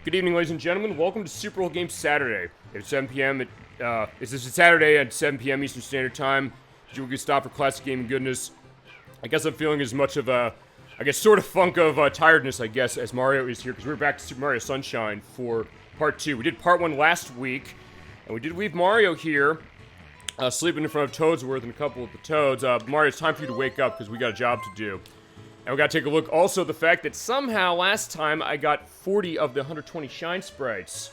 Good evening, ladies and gentlemen. Welcome to Super Bowl Game Saturday at 7 p.m. This is Saturday at 7 p.m. Eastern Standard Time. You can stop for classic gaming goodness. I guess I'm feeling as much of a, sort of funk of tiredness, as Mario is here, because we're back to Super Mario Sunshine for Part 2. We did Part 1 last week, and we did leave Mario here, sleeping in front of Toadsworth and a couple of the Toads. Mario, it's time for you to wake up, because we got a job to do. And we gotta take a look also at the fact that somehow last time I got 40 of the 120 Shine Sprites.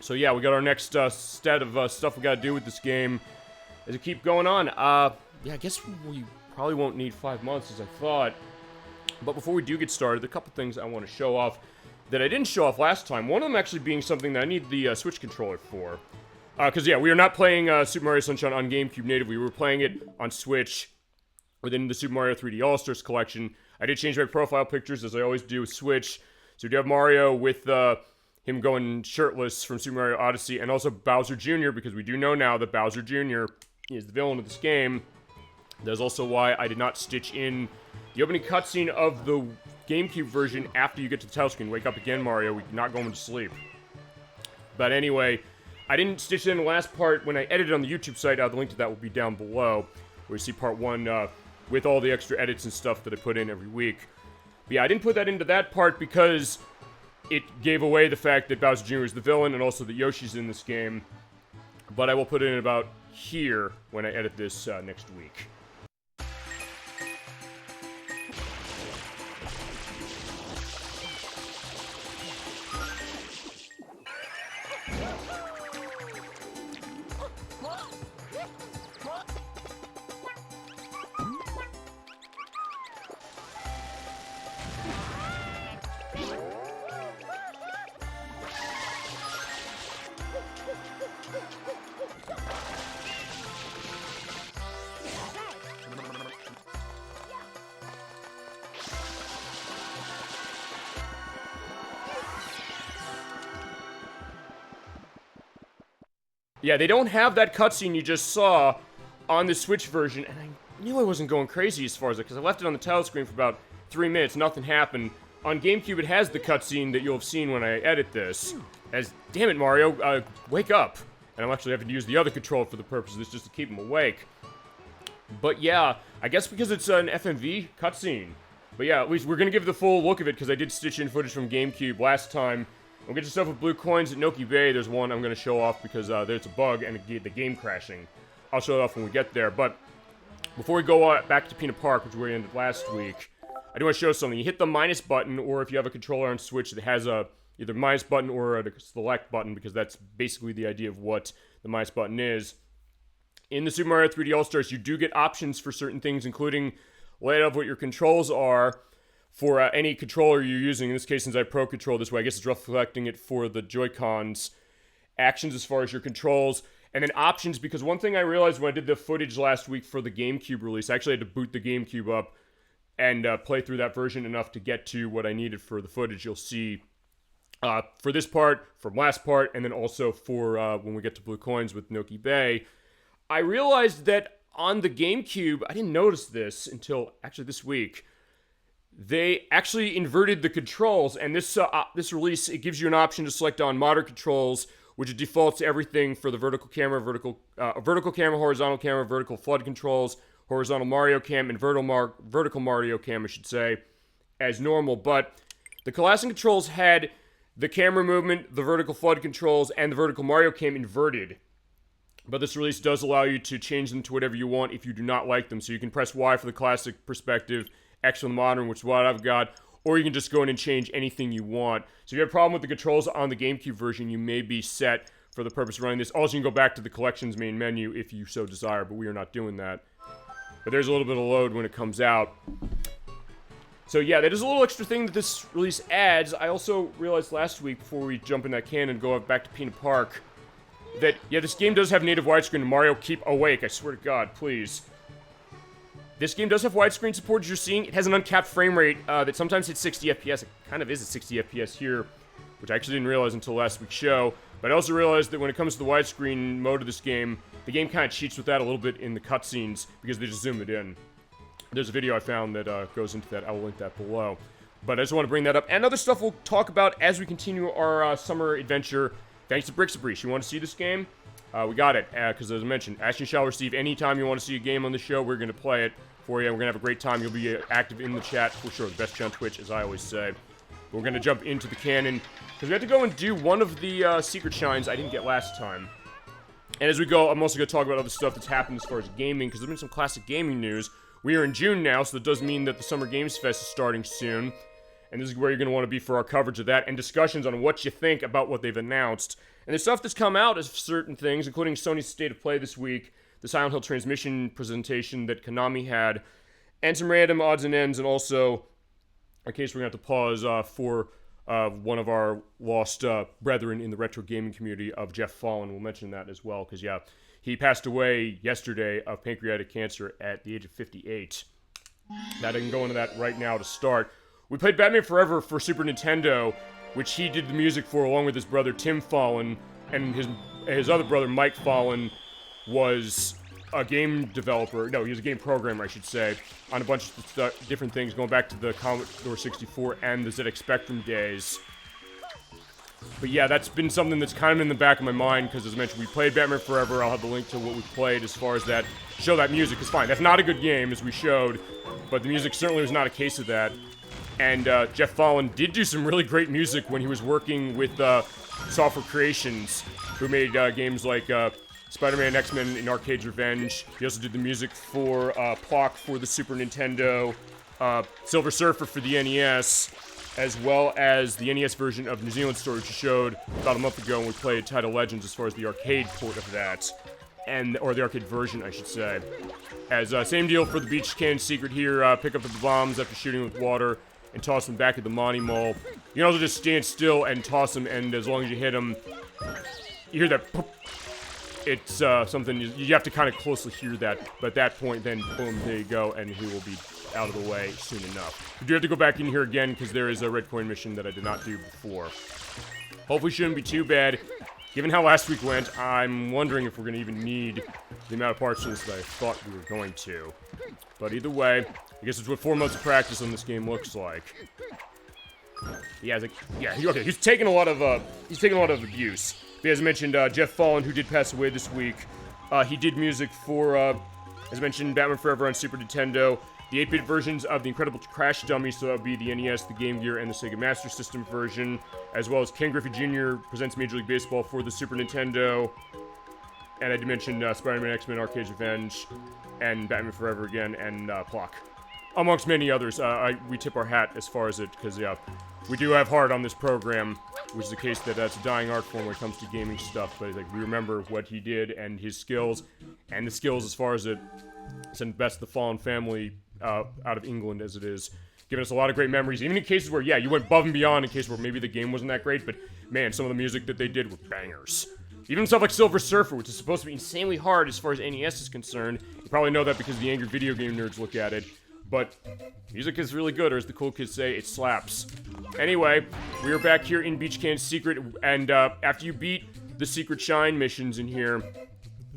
So yeah, we got our next set of stuff we gotta do with this game as we keep going on. Yeah, I guess we probably won't need 5 months as I thought. But before we do get started, a couple things I want to show off that I didn't show off last time. One of them actually being something that I need the Switch controller for. Because yeah, we are not playing Super Mario Sunshine on GameCube natively. We were playing it on Switch within the Super Mario 3D All-Stars collection. I did change my profile pictures, as I always do with Switch. So we do have Mario with him going shirtless from Super Mario Odyssey, and also Bowser Jr., because we do know now that Bowser Jr. is the villain of this game. That's also why I did not stitch in the opening cutscene of the GameCube version after you get to the title screen. Wake up again, Mario. We're not going to sleep. But anyway, I didn't stitch in the last part when I edited on the YouTube site. The link to that will be down below, where you see part 1 with all the extra edits and stuff that I put in every week. But yeah, I didn't put that into that part because it gave away the fact that Bowser Jr. is the villain and also that Yoshi's in this game. But I will put it in about here when I edit this next week. Yeah, they don't have that cutscene you just saw on the Switch version, and I knew I wasn't going crazy as far as it, because I left it on the title screen for about 3 minutes, nothing happened. On GameCube, it has the cutscene that you'll have seen when I edit this. As, damn it, Mario, wake up. And I'm actually having to use the other controller for the purpose of this, just to keep him awake. But yeah, I guess because it's an FMV cutscene. But yeah, at least we're gonna give the full look of it, because I did stitch in footage from GameCube last time. We'll get yourself with blue coins at Noki Bay. There's one I'm going to show off because there's a bug and the game crashing. I'll show it off when we get there. But before we go back to Peanut Park, which we ended last week, I do want to show something. You hit the minus button, or if you have a controller on Switch that has a either minus button or a select button, because that's basically the idea of what the minus button is. In the Super Mario 3D All-Stars, you do get options for certain things, including layout of what your controls are. For any controller you're using, in this case, since I Pro Control this way, I guess it's reflecting it for the Joy-Cons. Actions as far as your controls, and then options, because one thing I realized when I did the footage last week for the GameCube release, I actually had to boot the GameCube up and play through that version enough to get to what I needed for the footage you'll see for this part, from last part, and then also for when we get to Blue Coins with Noki Bay. I realized that on the GameCube, I didn't notice this until actually this week, they actually inverted the controls, and this release, it gives you an option to select on modern controls, which defaults to everything for the vertical camera, horizontal camera, vertical flood controls, horizontal Mario Cam, and vertical Mario Cam, I should say, as normal. But the classic controls had the camera movement, the vertical flood controls, and the vertical Mario Cam inverted. But this release does allow you to change them to whatever you want if you do not like them. So you can press Y for the classic perspective, X on the modern, which is what I've got, or you can just go in and change anything you want. So if you have a problem with the controls on the GameCube version, you may be set for the purpose of running this. Also, you can go back to the collections main menu if you so desire, but we are not doing that. But there's a little bit of load when it comes out. So yeah, that is a little extra thing that this release adds. I also realized last week, before we jump in that can and go back to Peanut Park, that, yeah, this game does have native widescreen. Mario, keep awake, I swear to God, please. This game does have widescreen support, as you're seeing. It has an uncapped frame rate that sometimes hits 60 FPS. It kind of is at 60 FPS here, which I actually didn't realize until last week's show. But I also realized that when it comes to the widescreen mode of this game, the game kind of cheats with that a little bit in the cutscenes because they just zoom it in. There's a video I found that goes into that. I will link that below. But I just want to bring that up. And other stuff we'll talk about as we continue our summer adventure. Thanks to Bricks Breach. You want to see this game? We got it. Because as I mentioned, action shall receive. Anytime you want to see a game on the show, we're going to play it for you. We're going to have a great time. You'll be active in the chat for sure. The best chat on Twitch, as I always say. But we're going to jump into the canon. Because we have to go and do one of the secret shines I didn't get last time. And as we go, I'm also going to talk about other stuff that's happened as far as gaming. Because there's been some classic gaming news. We are in June now, so that does mean that the Summer Games Fest is starting soon. And this is where you're going to want to be for our coverage of that, and discussions on what you think about what they've announced. And there's stuff that's come out as certain things, including Sony's State of Play this week, the Silent Hill transmission presentation that Konami had, and some random odds and ends, and also, in case we're going to have to pause for one of our lost brethren in the retro gaming community of Jeff Fallen. We'll mention that as well, because, yeah, he passed away yesterday of pancreatic cancer at the age of 58. Now, I can go into that right now to start. We played Batman Forever for Super Nintendo, which he did the music for along with his brother Tim Fallon, and his other brother Mike Fallon was a game developer. No, he was a game programmer, I should say, on a bunch of different things going back to the Commodore 64 and the ZX Spectrum days. But yeah, that's been something that's kind of in the back of my mind, because as I mentioned, we played Batman Forever. I'll have the link to what we played as far as that. Show that music is fine. That's not a good game, as we showed, but the music certainly was not a case of that. And Jeff Fallon did do some really great music when he was working with Software Creations, who made games like Spider-Man, X-Men, and Arcade's Revenge. He also did the music for Plock for the Super Nintendo, Silver Surfer for the NES, as well as the NES version of New Zealand Story, which we showed about a month ago when we played Title Legends as far as the arcade port of that. Or the arcade version, I should say. As same deal for the Beach Cannon secret here, pick up the bombs after shooting with water, and toss them back at the Monty Mall. You can also just stand still and toss them, and as long as you hit them, you hear that poop. It's something you have to kind of closely hear that, but at that point, then boom, there you go, and he will be out of the way soon enough. We do have to go back in here again, because there is a red coin mission that I did not do before. Hopefully shouldn't be too bad. Given how last week went, I'm wondering if we're going to even need the amount of parts to this that I thought we were going to. But either way, I guess it's what 4 months of practice on this game looks like. Yeah, okay. He's taking a lot of abuse. But as I mentioned, Jeff Fallon, who did pass away this week, he did music for, as I mentioned, Batman Forever on Super Nintendo, the 8-bit versions of the Incredible Crash Dummies, so that would be the NES, the Game Gear, and the Sega Master System version, as well as Ken Griffey Jr. presents Major League Baseball for the Super Nintendo, and I did mention Spider-Man, X-Men, Arcade's Revenge, and Batman Forever again, and Plock. Amongst many others. We tip our hat as far as it, because, yeah, we do have heart on this program, which is the case that that's a dying art form when it comes to gaming stuff, but like, we remember what he did, and his skills, and the skills as far as it sent best the Fallen family out of England as it is, giving us a lot of great memories, even in cases where, yeah, you went above and beyond in cases where maybe the game wasn't that great, but, man, some of the music that they did were bangers. Even stuff like Silver Surfer, which is supposed to be insanely hard as far as NES is concerned. You probably know that because the angry video game nerds look at it. But music is really good, or as the cool kids say, it slaps. Anyway, we are back here in Beach Cannon Secret, and after you beat the Secret Shine missions in here,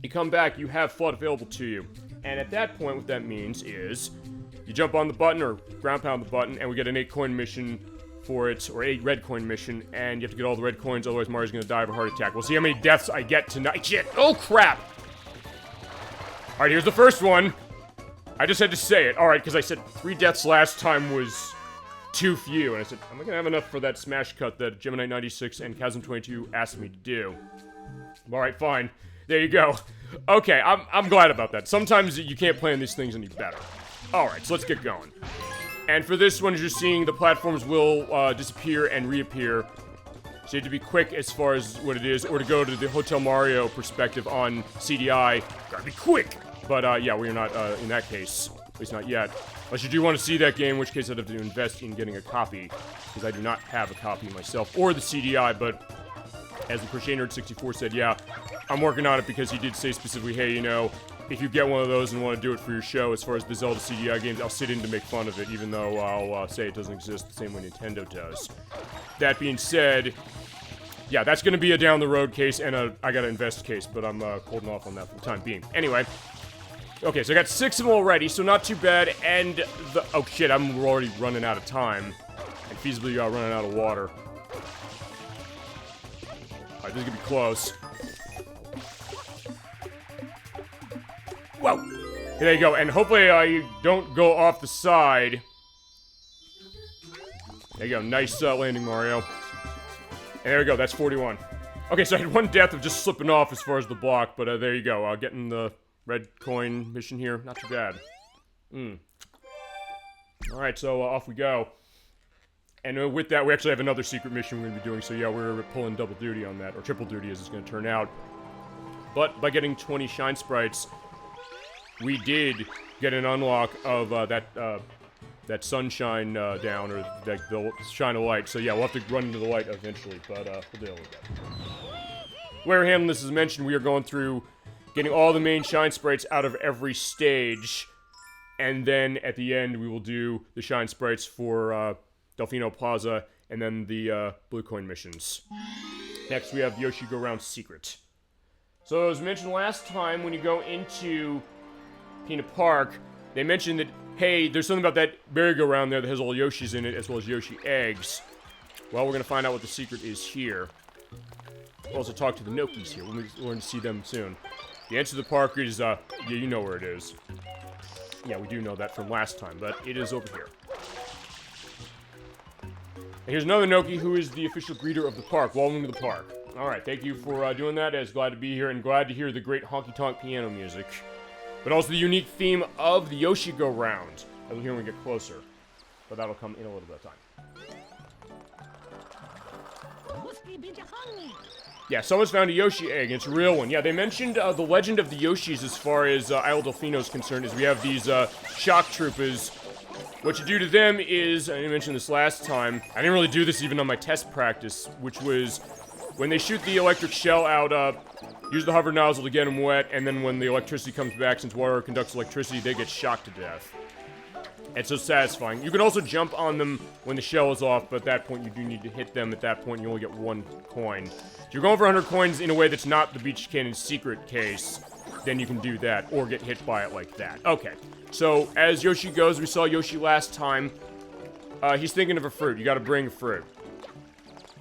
you come back, you have FUD available to you. And at that point, what that means is, you jump on the button, or ground pound the button, and we get an 8-coin mission for it, or 8 red coin mission, and you have to get all the red coins, otherwise Mario's gonna die of a heart attack. We'll see how many deaths I get tonight. Shit! Oh, crap! Alright, here's the first one. I just had to say it. Alright, because I said 3 deaths last time was too few, and I said, I'm not gonna have enough for that smash cut that Gemini 96 and Chasm22 asked me to do. Alright, fine. There you go. Okay, I'm glad about that. Sometimes you can't plan these things any better. Alright, so let's get going. And for this one, as you're seeing, the platforms will disappear and reappear. So you have to be quick as far as what it is, or to go to the Hotel Mario perspective on CDI, gotta be quick! But yeah, we're not in that case, at least not yet. Unless you do want to see that game, in which case I'd have to invest in getting a copy, because I do not have a copy myself, or the CDI, but as the Crochet Nerd 64 said, yeah, I'm working on it because he did say specifically, hey, you know, if you get one of those and want to do it for your show, as far as the Zelda CDI games, I'll sit in to make fun of it, even though I'll say it doesn't exist the same way Nintendo does. That being said, yeah, that's going to be a down-the-road case and a I-gotta-invest case, but I'm holding off on that for the time being. Anyway, okay, so I got 6 of them already, so not too bad, and the... Oh, shit, I'm already running out of time. and feasibly running out of water. Alright, this is gonna be close. Whoa! There you go, and hopefully you don't go off the side. There you go, nice landing, Mario. And there we go, that's 41. Okay, so I had one death of just slipping off as far as the block, but there you go, getting the red coin mission here, not too bad. Alright, so off we go. And with that, we actually have another secret mission we're going to be doing, so yeah, we're pulling double duty on that, or triple duty as it's going to turn out. But by getting 20 shine sprites, we did get an unlock of that sunshine down, or the shine of light. So yeah, we'll have to run into the light eventually, but we'll deal with that. Where we're handling this, as mentioned, we are going through getting all the main shine sprites out of every stage, and then at the end we will do the shine sprites for Delfino Plaza, and then the blue coin missions. Next, we have the Yoshi Go Round Secret. So, as mentioned last time, when you go into Peanut Park, they mentioned that, hey, there's something about that merry-go-round there that has all Yoshis in it, as well as Yoshi eggs. Well, we're gonna find out what the secret is here. We'll also talk to the Nokis here. We're going to see them soon. The answer to the park is, yeah, you know where it is. Yeah, we do know that from last time, but it is over here. And here's another Noki who is the official greeter of the park. Welcome to the park. Alright, thank you for doing that. I was glad to be here and glad to hear the great honky-tonk piano music. But also the unique theme of the Yoshi Go Round. As we'll hear when we get closer. But that'll come in a little bit of time. Yeah, someone's found a Yoshi egg, and it's a real one. Yeah, they mentioned the legend of the Yoshis as far as Isle Delfino is concerned, is we have these shock troopers. What you do to them is, I didn't mention this last time, I didn't really do this even on my test practice, which was, when they shoot the electric shell out, use the hover nozzle to get them wet, and then when the electricity comes back, since water conducts electricity, they get shocked to death. It's so satisfying. You can also jump on them when the shell is off, but at that point you do need to hit them. At that point you only get 1 coin. If you're going for 100 coins in a way that's not the Beach Cannon secret case, then you can do that, or get hit by it like that. Okay, so as Yoshi goes, we saw Yoshi last time. He's thinking of a fruit. You gotta bring a fruit.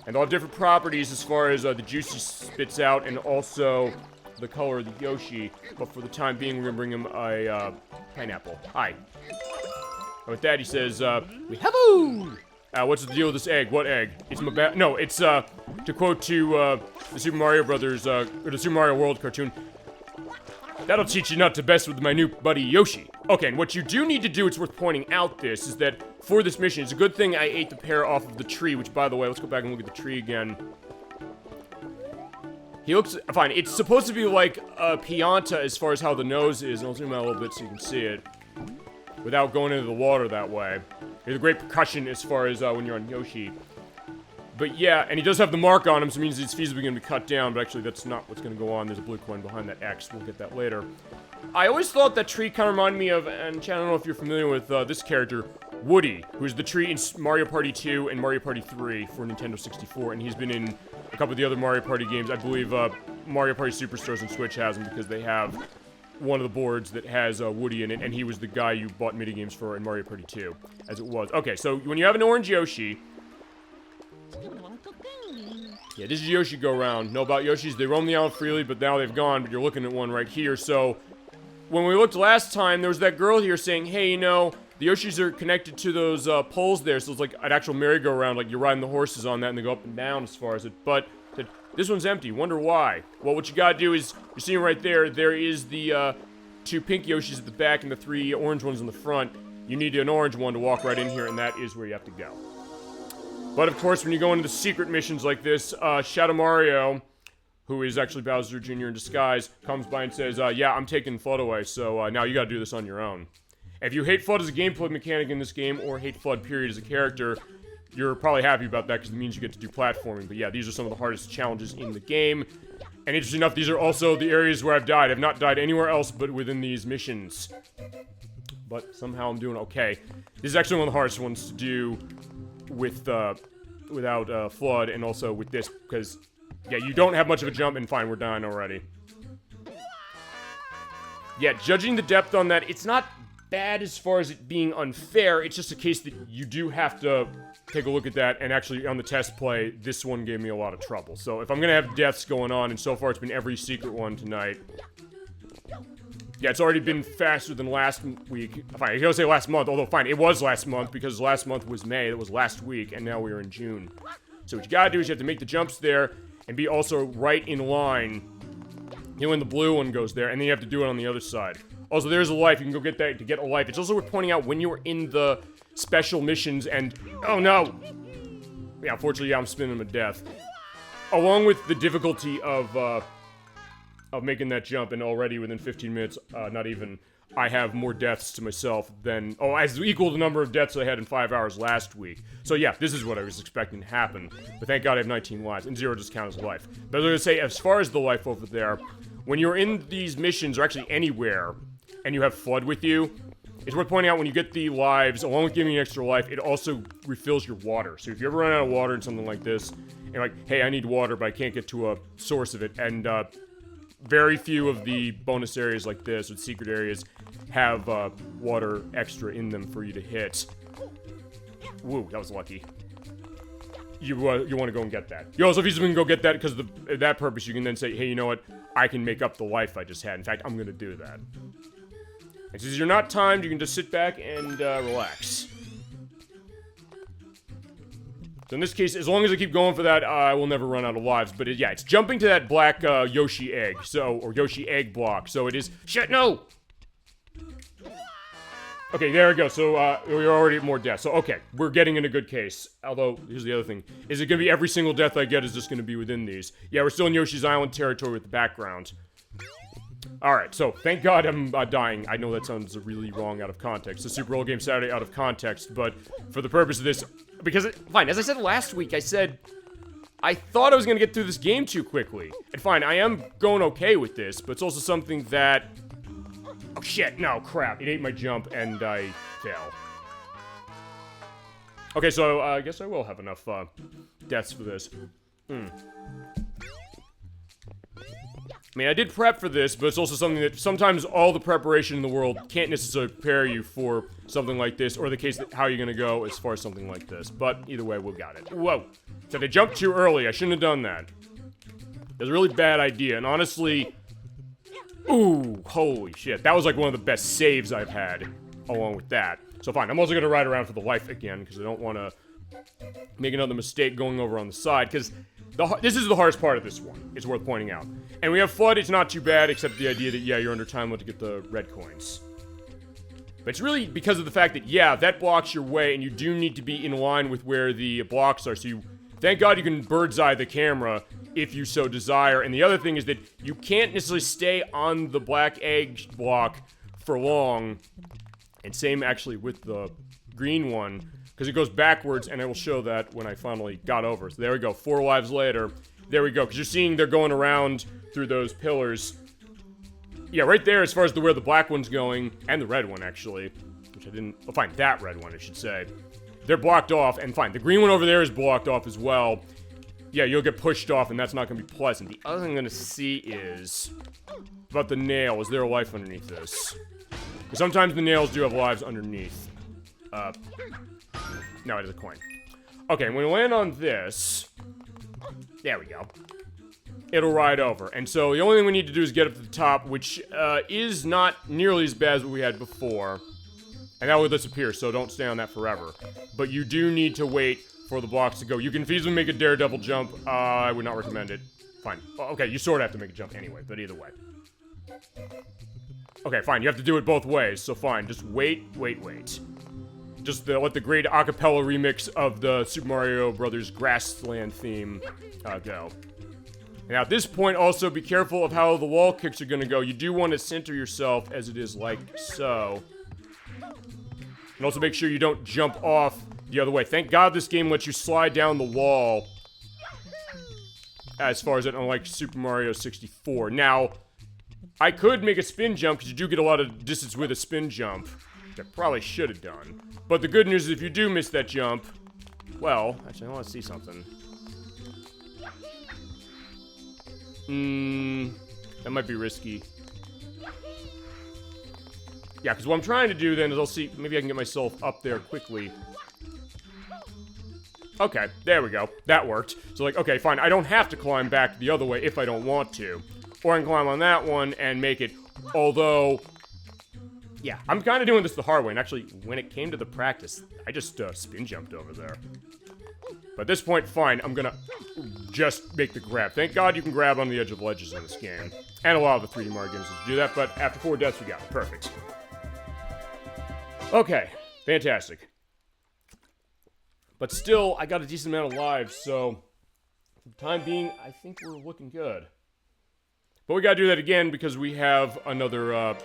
And they'll have different properties as far as the juice he spits out, and also the color of the Yoshi. But for the time being, we're gonna bring him a pineapple. Hi. And with that, he says, we have-oo! What's the deal with this egg? What egg? It's my no, it's, to quote to, the Super Mario Brothers, or the Super Mario World cartoon, that'll teach you not to mess with my new buddy Yoshi. Okay, and what you do need to do, it's worth pointing out this, is that for this mission, it's a good thing I ate the pear off of the tree, which, by the way, let's go back and look at the tree again. He looks fine. It's supposed to be like a Pianta as far as how the nose is, and I'll zoom out a little bit so you can see it, without going into the water that way. There's a great percussion as far as when you're on Yoshi. But yeah, and he does have the mark on him, so it means it's feasibly going to be cut down, but actually that's not what's going to go on. There's a blue coin behind that X. We'll get that later. I always thought that tree kind of reminded me of, and Chad, I don't know if you're familiar with this character, Woody, who's the tree in Mario Party 2 and Mario Party 3 for Nintendo 64, and he's been in a couple of the other Mario Party games. I believe Mario Party Superstars and Switch has him because they have one of the boards that has Woody in it, and he was the guy you bought minigames for in Mario Party 2, as it was. Okay, so when you have an orange Yoshi... Yeah, this is Yoshi Go Round. Know about Yoshis, they roam the island freely, but now they've gone, but you're looking at one right here. So, when we looked last time, there was that girl here saying, hey, you know, the Yoshis are connected to those poles there, so it's like an actual merry-go-round, like you're riding the horses on that, and they go up and down as far as it, but this one's empty. Wonder why? Well, what you gotta do is, you're seeing right there, there is the 2 pink Yoshis at the back and the 3 orange ones in the front. You need an orange one to walk right in here, and that is where you have to go. But of course, when you go into the secret missions like this, Shadow Mario, who is actually Bowser Jr. in disguise, comes by and says, yeah, I'm taking FUD away, so now you gotta do this on your own. If you hate FUD as a gameplay mechanic in this game, or hate FUD period as a character, you're probably happy about that because it means you get to do platforming. But yeah, these are some of the hardest challenges in the game. And interesting enough, these are also the areas where I've died. I've not died anywhere else but within these missions. But somehow I'm doing okay. This is actually one of the hardest ones to do with, without, FUD, and also with this, because, yeah, you don't have much of a jump, and fine, we're dying already. Yeah, judging the depth on that, it's not bad as far as it being unfair. It's just a case that you do have to take a look at that, and actually on the test play, this one gave me a lot of trouble. So if I'm gonna have deaths going on, and so far it's been every secret one tonight. Yeah, it's already been faster than last week. Fine, I was gonna say last month, although fine, it was last month because last month was May, it was last week, and now we're in June. So what you gotta do is you have to make the jumps there, and be also right in line. You know, when the blue one goes there, and then you have to do it on the other side. Also, there's a life. You can go get that to get a life. It's also worth pointing out when you're in the special missions and... Oh, no! Yeah, unfortunately, yeah, I'm spinning them to death. Along with the difficulty of making that jump, and already within 15 minutes, not even, I have more deaths to myself than... Oh, as equal the number of deaths I had in 5 hours last week. So yeah, this is what I was expecting to happen. But thank God I have 19 lives, and 0 just counts as life. But I was gonna say, as far as the life over there, when you're in these missions, or actually anywhere, and you have Flood with you, it's worth pointing out when you get the lives, along with giving you extra life, it also refills your water. So if you ever run out of water in something like this, and you're like, hey, I need water, but I can't get to a source of it, and very few of the bonus areas like this, or secret areas, have water extra in them for you to hit. Woo, that was lucky. You want to go and get that. You also, if you can go get that, because of that purpose, you can then say, hey, you know what? I can make up the life I just had. In fact, I'm going to do that. And since you're not timed, you can just sit back and relax. So in this case, as long as I keep going for that, I will never run out of lives. But yeah, it's jumping to that black Yoshi egg, or Yoshi egg block. So it is... Shit, no! Okay, there we go. So, we're already at more deaths. So, okay, we're getting in a good case. Although, here's the other thing. Is it gonna be every single death I get is just gonna be within these? Yeah, we're still in Yoshi's Island territory with the background. Alright, so, thank God I'm dying. I know that sounds really wrong out of context. The Super Roll Game Saturday out of context, but for the purpose of this... Because, fine, as I said last week, I said... I thought I was gonna get through this game too quickly. And fine, I am going okay with this, but it's also something that... Oh shit, no, crap. It ate my jump, and I fail. Okay, so, I guess I will have enough, deaths for this. I mean, I did prep for this, but it's also something that sometimes all the preparation in the world can't necessarily prepare you for something like this, or the case that how you're gonna go as far as something like this. But either way, we got it. Whoa. So I jumped too early. I shouldn't have done that. It was a really bad idea, and honestly... Ooh, holy shit. That was like one of the best saves I've had, along with that. So fine, I'm also gonna ride around for the life again, because I don't want to make another mistake going over on the side, because this is the hardest part of this one, it's worth pointing out. And we have Flood, it's not too bad, except the idea that, yeah, you're under time limit to get the red coins. But it's really because of the fact that, yeah, that blocks your way, and you do need to be in line with where the blocks are, so you... Thank God you can bird's eye the camera if you so desire. And the other thing is that you can't necessarily stay on the black egg block for long. And same actually with the green one, because it goes backwards, and I will show that when I finally got over. So there we go, 4 lives later. There we go, because you're seeing they're going around through those pillars. Yeah, right there as far as where the black one's going, and the red one actually, which I didn't... Well, fine, that red one I should say. They're blocked off, and fine, the green one over there is blocked off as well. Yeah, you'll get pushed off, and that's not gonna be pleasant. The other thing I'm gonna see is... about the nail. Is there a life underneath this? Sometimes the nails do have lives underneath. No, it is a coin. Okay, when we land on this... There we go. It'll ride over. And so the only thing we need to do is get up to the top, which is not nearly as bad as what we had before. And that will disappear, so don't stay on that forever. But you do need to wait for the blocks to go. You can feasibly make a daredevil jump. I would not recommend it. Fine. Okay, you sort of have to make a jump anyway, but either way. Okay, fine. You have to do it both ways, so fine. Just wait. Just let the great acapella remix of the Super Mario Brothers Grassland theme go. Now, at this point, also be careful of how the wall kicks are going to go. You do want to center yourself as it is like so. And also make sure you don't jump off the other way. Thank God this game lets you slide down the wall. As far as it, unlike Super Mario 64. Now, I could make a spin jump, because you do get a lot of distance with a spin jump. Which I probably should have done. But the good news is if you do miss that jump... Well, actually, I want to see something. That might be risky. Yeah, because what I'm trying to do then is I'll see, maybe I can get myself up there quickly. Okay, there we go. That worked. So like, okay, fine. I don't have to climb back the other way if I don't want to. Or I can climb on that one and make it. Although, yeah, I'm kind of doing this the hard way. And actually, when it came to the practice, I just spin jumped over there. But at this point, fine. I'm gonna just make the grab. Thank God you can grab on the edge of ledges in this game. And a lot of the 3D Mario games do that. But after 4 deaths, we got it. Perfect. Okay, fantastic. But still, I got a decent amount of lives, so for the time being, I think we're looking good. But we gotta do that again because we have another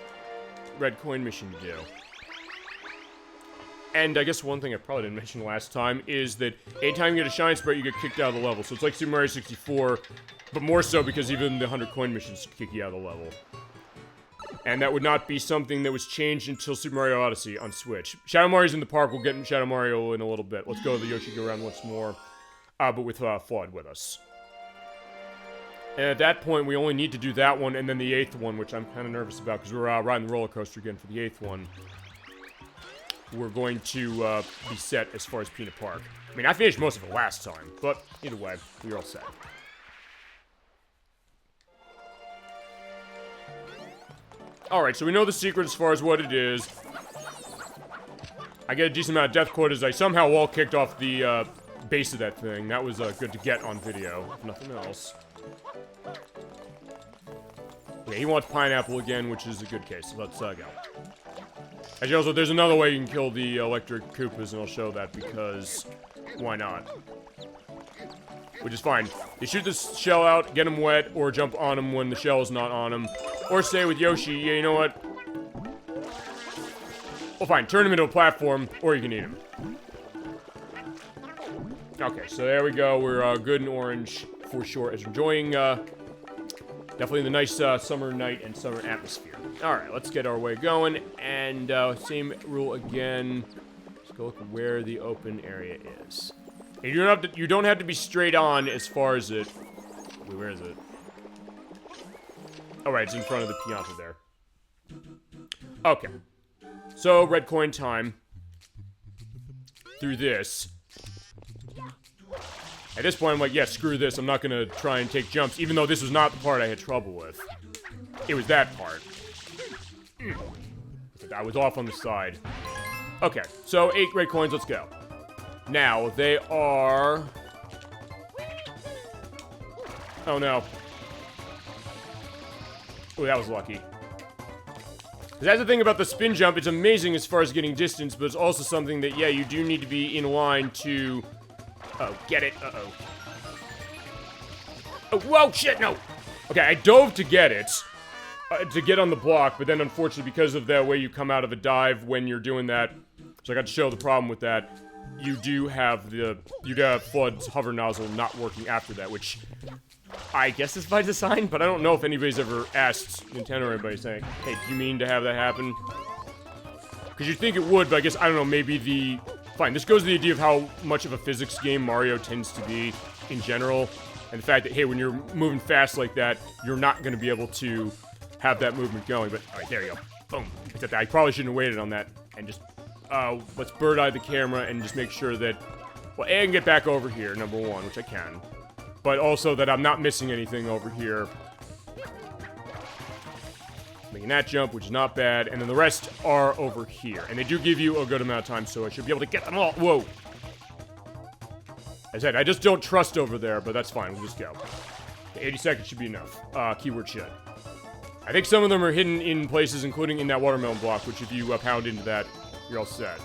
red coin mission to do. And I guess one thing I probably didn't mention last time is that anytime you get a shine sprite, you get kicked out of the level. So it's like Super Mario 64, but more so because even the 100 coin missions kick you out of the level. And that would not be something that was changed until Super Mario Odyssey on Switch. Shadow Mario's in the park. We'll get Shadow Mario in a little bit. Let's go to the Yoshi Go Round once more. But with Flood with us. And at that point, we only need to do that one and then the 8th one, which I'm kind of nervous about because we're riding the roller coaster again for the 8th one. We're going to be set as far as Peanut Park. I mean, I finished most of it last time, but either way, we're all set. Alright, so we know the secret as far as what it is. I get a decent amount of death quotas. I somehow wall kicked off the base of that thing. That was good to get on video, if nothing else. Yeah, he wants pineapple again, which is a good case. So let's go. Actually, also, there's another way you can kill the electric Koopas, and I'll show that because why not? Which is fine. You shoot this shell out, get him wet, or jump on him when the shell is not on him. Or stay with Yoshi. Yeah, you know what? Well, fine. Turn him into a platform, or you can eat him. Okay, so there we go. We're good and orange for sure. As enjoying, definitely the nice summer night and summer atmosphere. Alright, let's get our way going. And same rule again. Let's go look where the open area is. And you don't have to be straight on as far as it... Wait, where is it? Oh, right, it's in front of the Pianta there. Okay. So, red coin time. Through this. At this point, I'm like, yeah, screw this. I'm not gonna try and take jumps, even though this was not the part I had trouble with. It was that part. I was off on the side. Okay, so 8 red coins, let's go. Now, they are... Oh, no. Oh, that was lucky. That's the thing about the spin jump. It's amazing as far as getting distance, but it's also something that, yeah, you do need to be in line to... Oh, get it. Uh-oh. Oh, whoa, shit, no! Okay, I dove to get it. To get on the block, but then unfortunately, because of the way you come out of a dive when you're doing that, so I got to show the problem with that, you do have Flood's hover nozzle not working after that, which I guess is by design, but I don't know if anybody's ever asked Nintendo or anybody saying, hey, do you mean to have that happen? Because you'd think it would, but I guess, I don't know, maybe the... Fine, this goes to the idea of how much of a physics game Mario tends to be in general, and the fact that, hey, when you're moving fast like that, you're not going to be able to have that movement going, but, alright, there you go. Boom. Except I probably shouldn't have waited on that, and just, let's bird-eye the camera and just make sure that, well, A, I can get back over here, number one, which I can, but also that I'm not missing anything over here. Making that jump, which is not bad, and then the rest are over here, and they do give you a good amount of time, so I should be able to get them all. Whoa. As I said, I just don't trust over there, but that's fine, we'll just go. 80 seconds should be enough. Keyword should. I think some of them are hidden in places, including in that watermelon block, which if you pound into that, you're all set.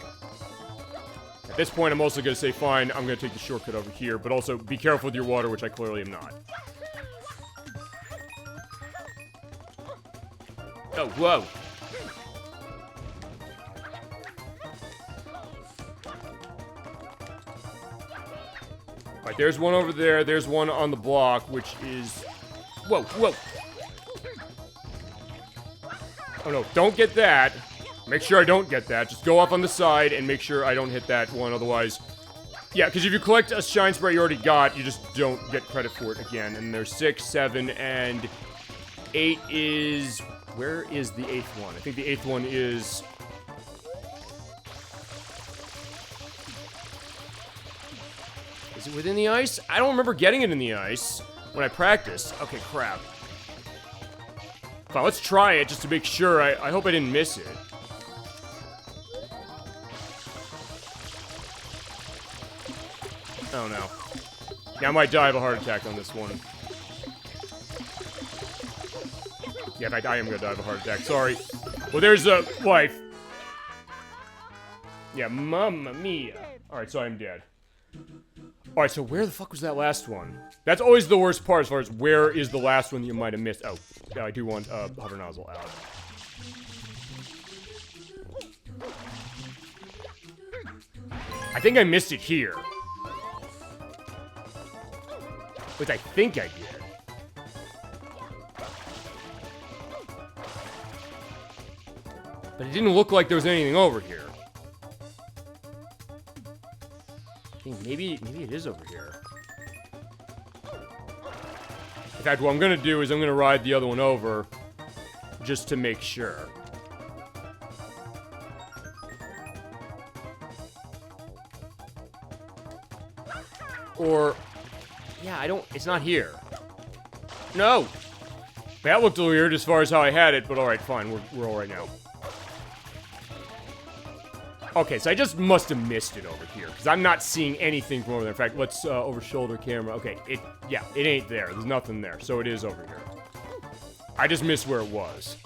At this point, I'm also going to say, fine, I'm going to take the shortcut over here, but also be careful with your water, which I clearly am not. Oh, whoa. Alright, there's one over there, there's one on the block, which is... Whoa, whoa! Oh no, don't get that. Make sure I don't get that. Just go off on the side and make sure I don't hit that one, otherwise... Yeah, because if you collect a shine sprite you already got, you just don't get credit for it again. And there's 6, 7, and 8 is... Where is the 8th one? I think the 8th one is... Is it within the ice? I don't remember getting it in the ice when I practiced. Okay, crap. Fine, let's try it just to make sure. I hope I didn't miss it. Oh, no. Yeah, I might die of a heart attack on this one. Yeah, in fact, I am gonna die of a heart attack. Sorry. Well, there's a wife. Yeah, mamma mia. Alright, so I'm dead. Alright, so where the fuck was that last one? That's always the worst part as far as where is the last one that you might have missed. Oh, yeah, I do want hover nozzle out. I think I missed it here. Which I think I did. But it didn't look like there was anything over here. I think maybe it is over here. In fact, what I'm gonna do is I'm gonna ride the other one over just to make sure. Or, yeah, it's not here. No! That looked weird as far as how I had it, but alright, fine, we're alright now. Okay, so I just must have missed it over here, because I'm not seeing anything from over there. In fact, let's over shoulder camera. Okay, it ain't there. There's nothing there, so it is over here. I just missed where it was.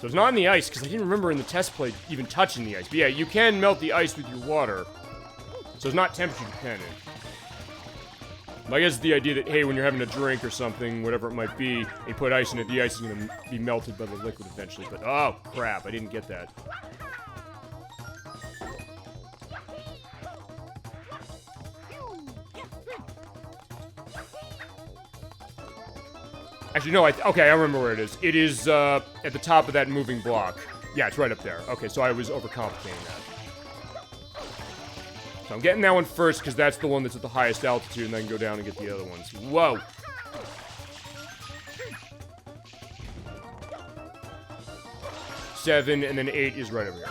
So it's not in the ice, because I didn't remember in the test play even touching the ice. But yeah, you can melt the ice with your water, so it's not temperature dependent. I guess the idea that, hey, when you're having a drink or something, whatever it might be, you put ice in it, the ice is going to be melted by the liquid eventually. But, oh, crap, I didn't get that. Actually, no, okay, I remember where it is. It is at the top of that moving block. Yeah, it's right up there. Okay, so I was overcomplicating that. So I'm getting that one first, because that's the one that's at the highest altitude, and I can go down and get the other ones. Whoa! Seven, and then 8 is right over here.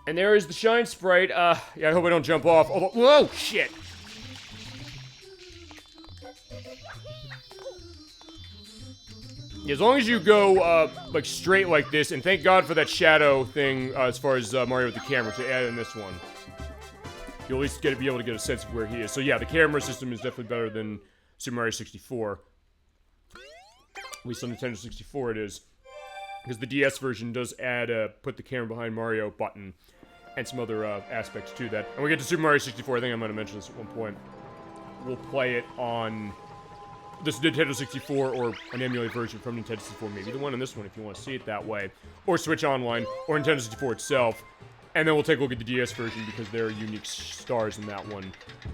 And there is the Shine Sprite. Yeah, I hope I don't jump off. Although, whoa, shit! As long as you go, like, straight like this, and thank God for that shadow thing, as far as Mario with the camera, to add in this one. You'll at least be able to get a sense of where he is. So yeah, the camera system is definitely better than Super Mario 64. At least on Nintendo 64 it is. Because the DS version does add a put the camera behind Mario button, and some other aspects to that. And when we get to Super Mario 64, I think I might have mentioned this at one point. We'll play it on this Nintendo 64 or an emulated version from Nintendo 64, maybe the one on this one if you want to see it that way, or Switch Online, or Nintendo 64 itself, and then we'll take a look at the DS version because there are unique stars in that one.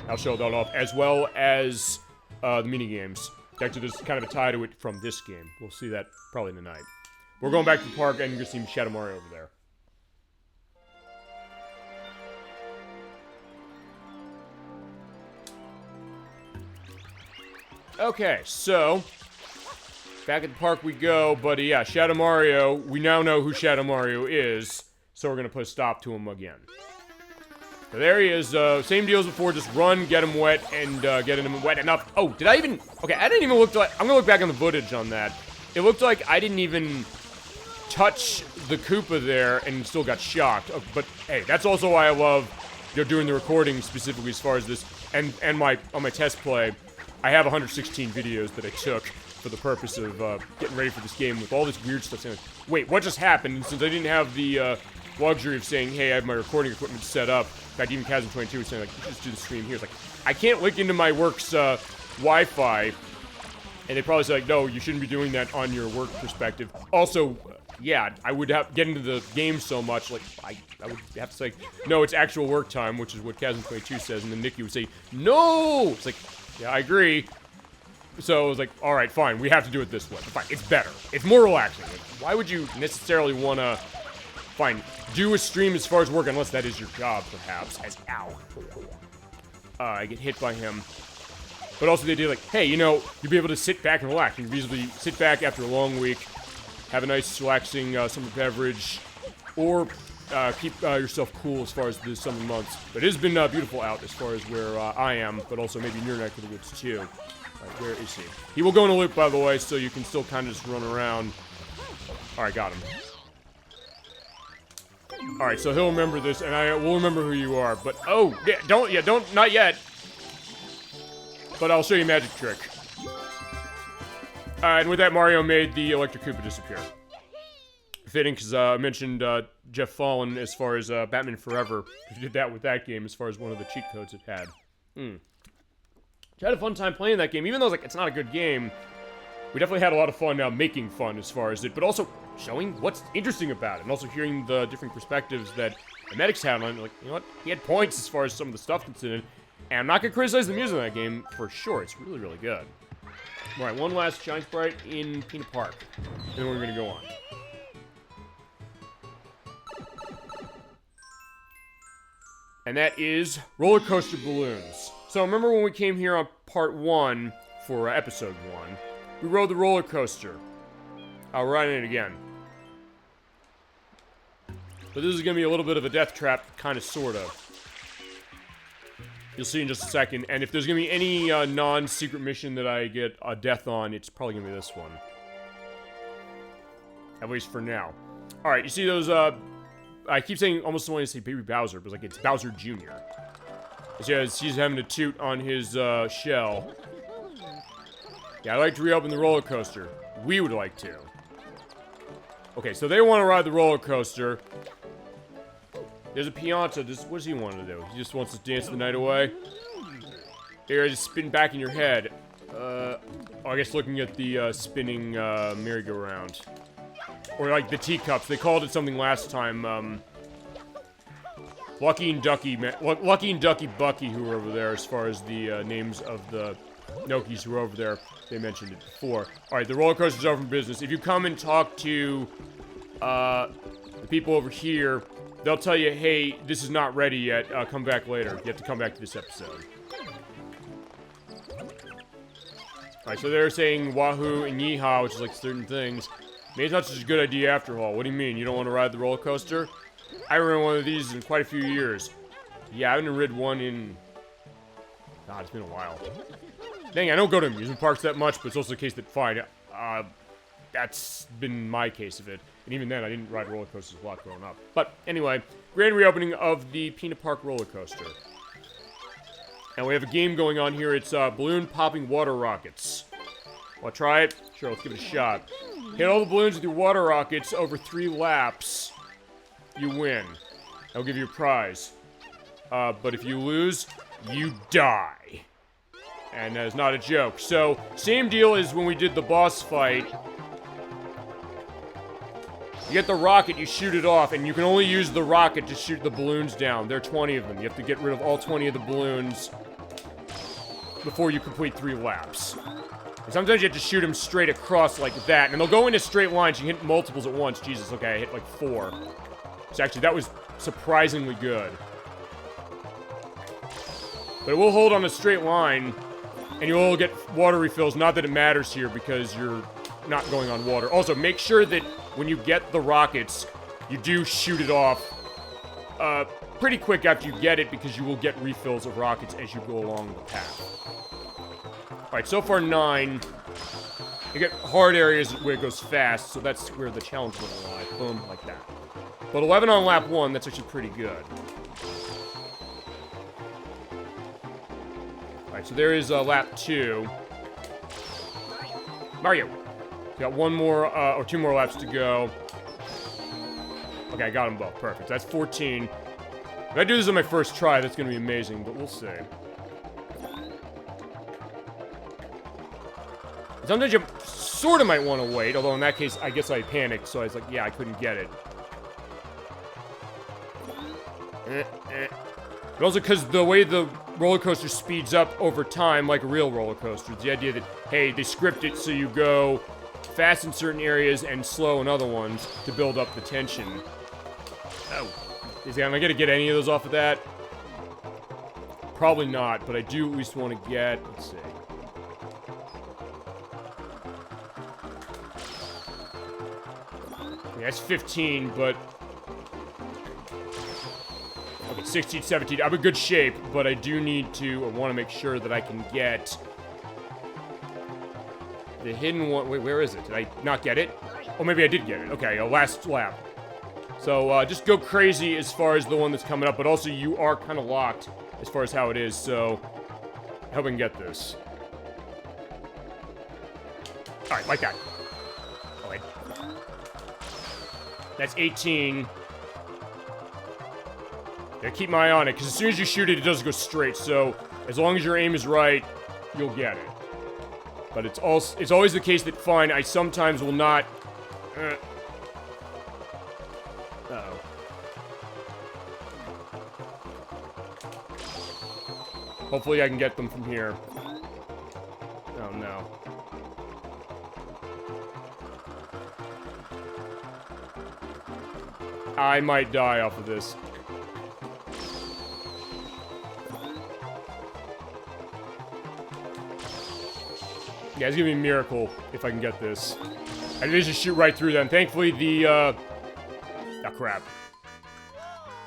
I'll show that off, as well as the mini-games. Actually, there's kind of a tie to it from this game. We'll see that probably tonight. We're going back to the park, and you're going to see Shadow Mario over there. Okay, so back at the park we go, but yeah, Shadow Mario, we now know who Shadow Mario is, so we're gonna put a stop to him again. So there he is, same deal as before, just run, get him wet, and get him wet enough. Oh, did I even, okay, I didn't even look like, I'm gonna look back on the footage on that. It looked like I didn't even touch the Koopa there and still got shocked, but hey, that's also why I love, you know, doing the recording specifically as far as this, and on my test play. I have 116 videos that I took for the purpose of getting ready for this game with all this weird stuff saying, wait, what just happened? And since I didn't have the luxury of saying, hey, I have my recording equipment set up, in fact, even Chasm22 was saying, like, you should just do the stream here. It's like, I can't link into my work's Wi-Fi. And they probably say, like, no, you shouldn't be doing that on your work perspective. Also, yeah, I would have get into the game so much, like, I would have to say, no, it's actual work time, which is what Chasm22 says, and then Nikki would say, no! It's like, yeah, I agree. So I was like, alright, fine, we have to do it this way. Fine, it's better. It's more relaxing. Like, why would you necessarily want to, fine, do a stream as far as work, unless that is your job, perhaps, as ow. I get hit by him. But also they did like, hey, you know, you'll be able to sit back and relax. You can easily sit back after a long week, have a nice relaxing summer beverage, or keep yourself cool as far as the summer months. But it has been beautiful out as far as where I am, but also maybe near neck of the woods too. Alright, where is he? He will go in a loop, by the way, so you can still kind of just run around. Alright, got him. Alright, so he'll remember this, and I will remember who you are, but oh, yeah, don't, not yet. But I'll show you a magic trick. And with that, Mario made the electric Koopa disappear. Fitting, because I mentioned Jeff Fallen as far as Batman Forever. He did that with that game as far as one of the cheat codes it had. I had a fun time playing that game, even though it's not a good game. We definitely had a lot of fun making fun as far as it, but also showing what's interesting about it, and also hearing the different perspectives that the medics had on it. Like, you know what? He had points as far as some of the stuff that's in it. And I'm not gonna criticize the music in that game for sure. It's really, really good. Alright, one last Shine Sprite in Peanut Park. Then we're gonna go on. And that is Roller Coaster Balloons. So remember when we came here on part 1 for episode 1, we rode the roller coaster. I'll ride it again. But this is gonna be a little bit of a death trap, kind of, sort of. You'll see in just a second, and if there's gonna be any non-secret mission that I get a death on, it's probably gonna be this one. At least for now. Alright, you see those, I keep saying, almost wanting to say Baby Bowser, but it's Bowser Jr. Yeah, he's having a toot on his, shell. Yeah, I'd like to reopen the roller coaster. We would like to. Okay, so they want to ride the roller coaster. There's a Pianta. What does he want to do? He just wants to dance the night away? Here, just spin back in your head. Oh, I guess looking at the, spinning, merry-go-round. Or, like, the teacups. They called it something last time, Lucky and Ducky Bucky, who were over there, as far as the, names of the Nokis who were over there. They mentioned it before. Alright, the roller coaster's over for business. If you come and talk to, the people over here, they'll tell you, hey, this is not ready yet, come back later. You have to come back to this episode. Alright, so they're saying wahoo and yeehaw, which is like certain things. Maybe it's not such a good idea after all. What do you mean? You don't want to ride the roller coaster? I haven't ridden one of these in quite a few years. Yeah, I haven't ridden one in... God, it's been a while. Dang, I don't go to amusement parks that much, but it's also the case that, fine, that's been my case of it. And even then, I didn't ride roller coasters a lot growing up. But anyway, grand reopening of the Peanut Park roller coaster. And we have a game going on here. It's balloon popping water rockets. Want to try it? Sure, let's give it a shot. Hit all the balloons with your water rockets over 3 laps. You win. I'll give you a prize. But if you lose, you die. And that is not a joke. So, same deal as when we did the boss fight. You get the rocket, you shoot it off, and you can only use the rocket to shoot the balloons down. There are 20 of them. You have to get rid of all 20 of the balloons before you complete 3 laps. And sometimes you have to shoot them straight across like that, and they'll go into straight lines. You hit multiples at once. Jesus, okay, I hit like 4. So actually, that was surprisingly good. But it will hold on a straight line, and you will get water refills. Not that it matters here, because you're not going on water. Also, make sure that when you get the rockets, you do shoot it off pretty quick after you get it, because you will get refills of rockets as you go along the path. Alright, so far 9. You get hard areas where it goes fast, so that's where the challenge will lie. Boom, like that. But 11 on lap 1, that's actually pretty good. Alright, so there is lap 2. Mario! Got 1 more, or 2 more laps to go. Okay, I got them both. Perfect. That's 14. If I do this on my first try, that's gonna be amazing, but we'll see. Sometimes you sort of might want to wait, although in that case, I guess I panicked, so I was like, yeah, I couldn't get it. But also because the way the roller coaster speeds up over time, like a real roller coaster, it's the idea that, hey, they script it so you go fast in certain areas and slow in other ones to build up the tension. Oh. Am I gonna get any of those off of that? Probably not, but I do at least want to get... Let's see. Yeah, that's 15, but... Okay, 16, 17. I'm in good shape, but I do need to... I want to make sure that I can get... the hidden one... Wait, where is it? Did I not get it? Oh, maybe I did get it. Okay, last lap. So, just go crazy as far as the one that's coming up, but also you are kind of locked as far as how it is, so... I hope I can get this. Alright, like that. Oh, wait. That's 18. Gotta keep my eye on it, because as soon as you shoot it, it does go straight, so as long as your aim is right, you'll get it. But it's always the case that, fine, I sometimes will not... Uh-oh. Hopefully I can get them from here. Oh, no. I might die off of this. Yeah, it's gonna be a miracle if I can get this. I did just shoot right through them. Thankfully, the, oh, crap.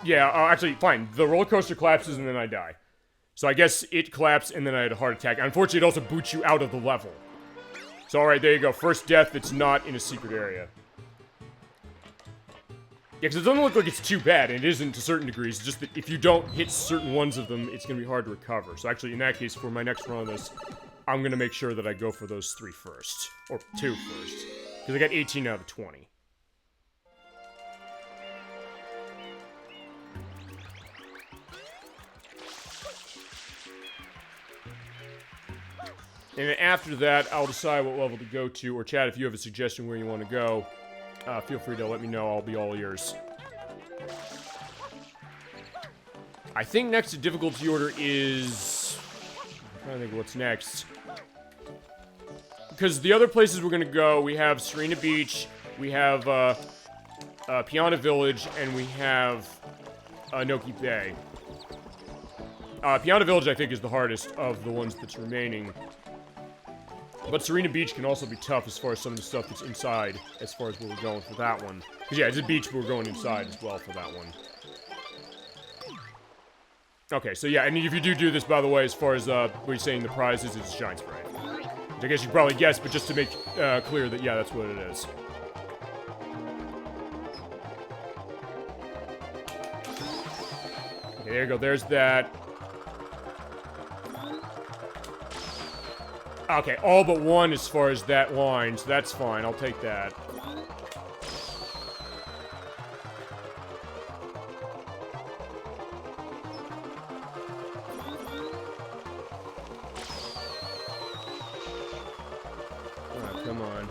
Yeah, actually, fine. The roller coaster collapses and then I die. So I guess it collapsed and then I had a heart attack. Unfortunately, it also boots you out of the level. So, alright, there you go. First death that's not in a secret area. Yeah, because it doesn't look like it's too bad, and it isn't to certain degrees. It's just that if you don't hit certain ones of them, it's gonna be hard to recover. So actually, in that case, for my next run on this, I'm gonna make sure that I go for those 3 first. Or 2 first. Because I got 18 out of 20. And then after that, I'll decide what level to go to. Or Chad, if you have a suggestion where you want to go, feel free to let me know. I'll be all ears. I think next to difficulty order is... I'm trying to think what's next. Because the other places we're going to go, we have Serena Beach, we have Piana Village, and we have Noki Bay. Piana Village, I think, is the hardest of the ones that's remaining. But Serena Beach can also be tough as far as some of the stuff that's inside, as far as where we're going for that one. Because, yeah, it's a beach, but we're going inside as well for that one. Okay, so yeah, and if you do this, by the way, as far as what you're saying the prize is, it's Shine Spray. Which I guess you probably guessed, but just to make clear that, yeah, that's what it is. Okay, there you go, there's that. Okay, all but one as far as that line, so that's fine, I'll take that. Oh, come on.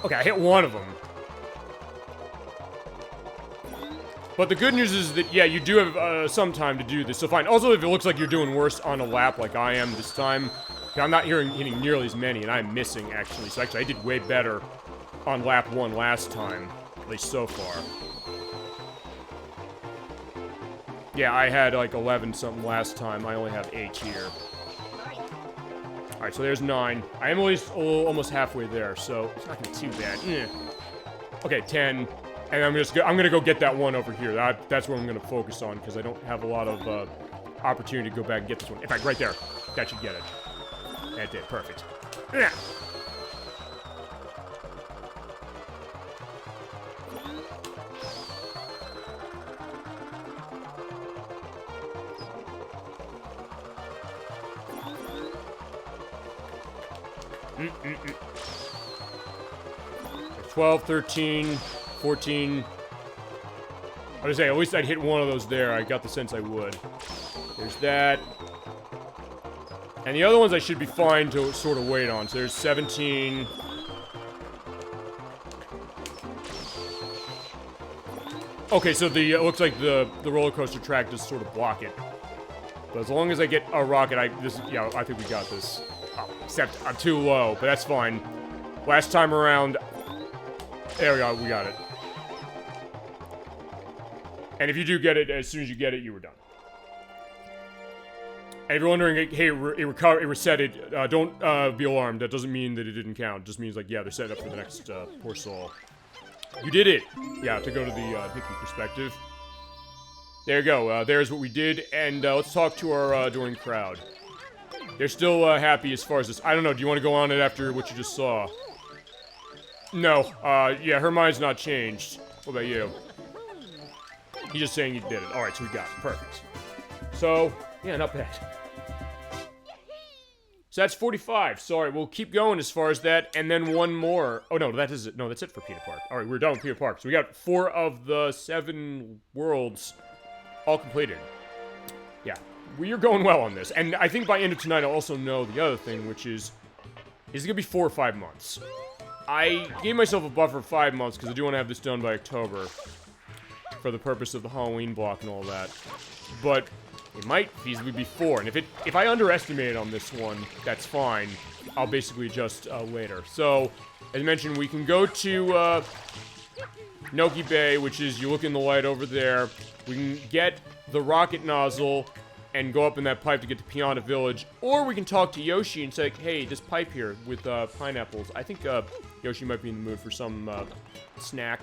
Okay, I hit one of them. But the good news is that, yeah, you do have some time to do this, so fine. Also, if it looks like you're doing worse on a lap like I am this time, I'm not hitting nearly as many, and I'm missing, actually. So actually, I did way better on lap 1 last time, at least so far. Yeah, I had like 11-something last time. I only have 8 here. Alright, so there's 9. I am at least almost halfway there, so it's not gonna be too bad. Okay, 10. And I'm gonna go get that one over here. That's what I'm gonna focus on, because I don't have a lot of opportunity to go back and get this one. In fact, right there. That should get it. That did. Perfect. Yeah. Mm-mm-mm. 12, 13, 14. I was say, at least I'd hit one of those there. I got the sense I would. There's that. And the other ones I should be fine to sort of wait on. So there's 17. Okay, so it looks like the roller coaster track does sort of block it. But as long as I get a rocket, I think we got this. Oh, except I'm too low, but that's fine. Last time around, there we go, we got it. And if you do get it, as soon as you get it, you were done. And if you're wondering, hey, it reset, don't be alarmed. That doesn't mean that it didn't count. It just means, like, yeah, they're set up for the next poor soul. You did it! Yeah, to go to the Hickey perspective. There you go. There's what we did, and let's talk to our adoring crowd. They're still happy as far as this. I don't know, do you want to go on it after what you just saw? No. Yeah, her mind's not changed. What about you? He's just saying you did it. Alright, so we got it. Perfect. So, yeah, not bad. So that's 45. Sorry, we'll keep going as far as that, and then one more. Oh, no, that is it. No, that's it for Peter Park. Alright, we're done with Peter Park. So we got 4 of the 7 worlds all completed. Yeah, you're going well on this. And I think by end of tonight, I'll also know the other thing, which is it gonna be 4 or 5 months? I gave myself a buffer of 5 months, because I do want to have this done by October, for the purpose of the Halloween block and all that. But it might feasibly be 4, and if I underestimate on this one, that's fine. I'll basically adjust later. So, as mentioned, we can go to Noki Bay, which is, you look in the light over there. We can get the rocket nozzle and go up in that pipe to get to Piana Village, or we can talk to Yoshi and say, hey, this pipe here with pineapples. I think Yoshi might be in the mood for some snack.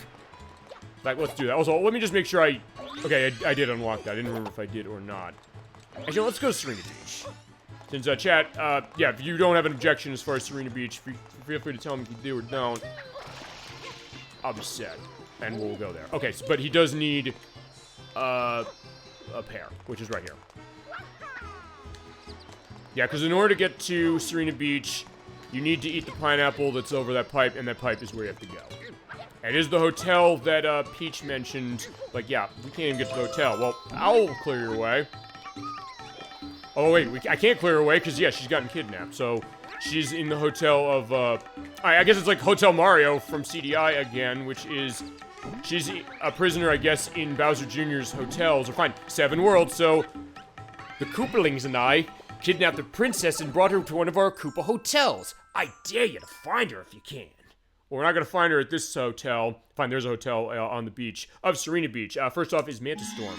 In fact, let's do that. Also, let me just make sure okay, I did unlock that. I didn't remember if I did or not. Actually, let's go to Serena Beach. Since, chat, yeah, if you don't have an objection as far as Serena Beach, feel free to tell me if you do or don't. I'll be set. And we'll go there. Okay, so, but he does need, a pear, which is right here. Yeah, because in order to get to Serena Beach, you need to eat the pineapple that's over that pipe, and that pipe is where you have to go. It is the hotel that, Peach mentioned. Like, yeah, we can't even get to the hotel. Well, I'll clear your way. Oh, wait, I can't clear her way, because, yeah, she's gotten kidnapped. So, she's in the hotel of, I guess it's like Hotel Mario from CDI again, which is, she's a prisoner, I guess, in Bowser Jr.'s hotels. Or fine, 7 worlds, so the Koopalings and I kidnapped the princess and brought her to one of our Koopa hotels. I dare you to find her if you can. Well, we're not going to find her at this hotel. Fine, there's a hotel on the beach of Serena Beach. First off is Manta Storm.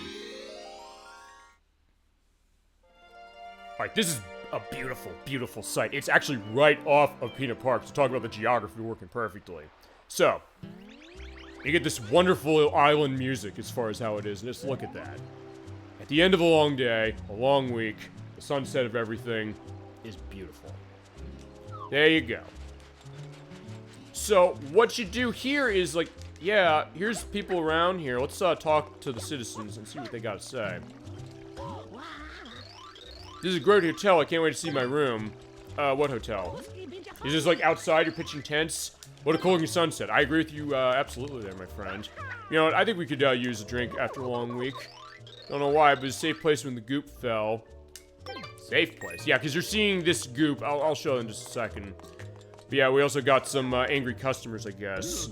Alright, this is a beautiful, beautiful site. It's actually right off of Peanut Park, to talk about the geography working perfectly. So, you get this wonderful island music as far as how it is, and just look at that. At the end of a long day, a long week, the sunset of everything is beautiful. There you go. So, what you do here is, like, yeah, here's people around here. Let's talk to the citizens and see what they got to say. This is a great hotel. I can't wait to see my room. What hotel? Is this, like, outside? You're pitching tents? What a cool sunset. I agree with you, absolutely there, my friend. You know what? I think we could, use a drink after a long week. Don't know why, but it's a safe place when the goop fell. Safe place. Yeah, because you're seeing this goop. I'll show in just a second. But yeah, we also got some angry customers, I guess.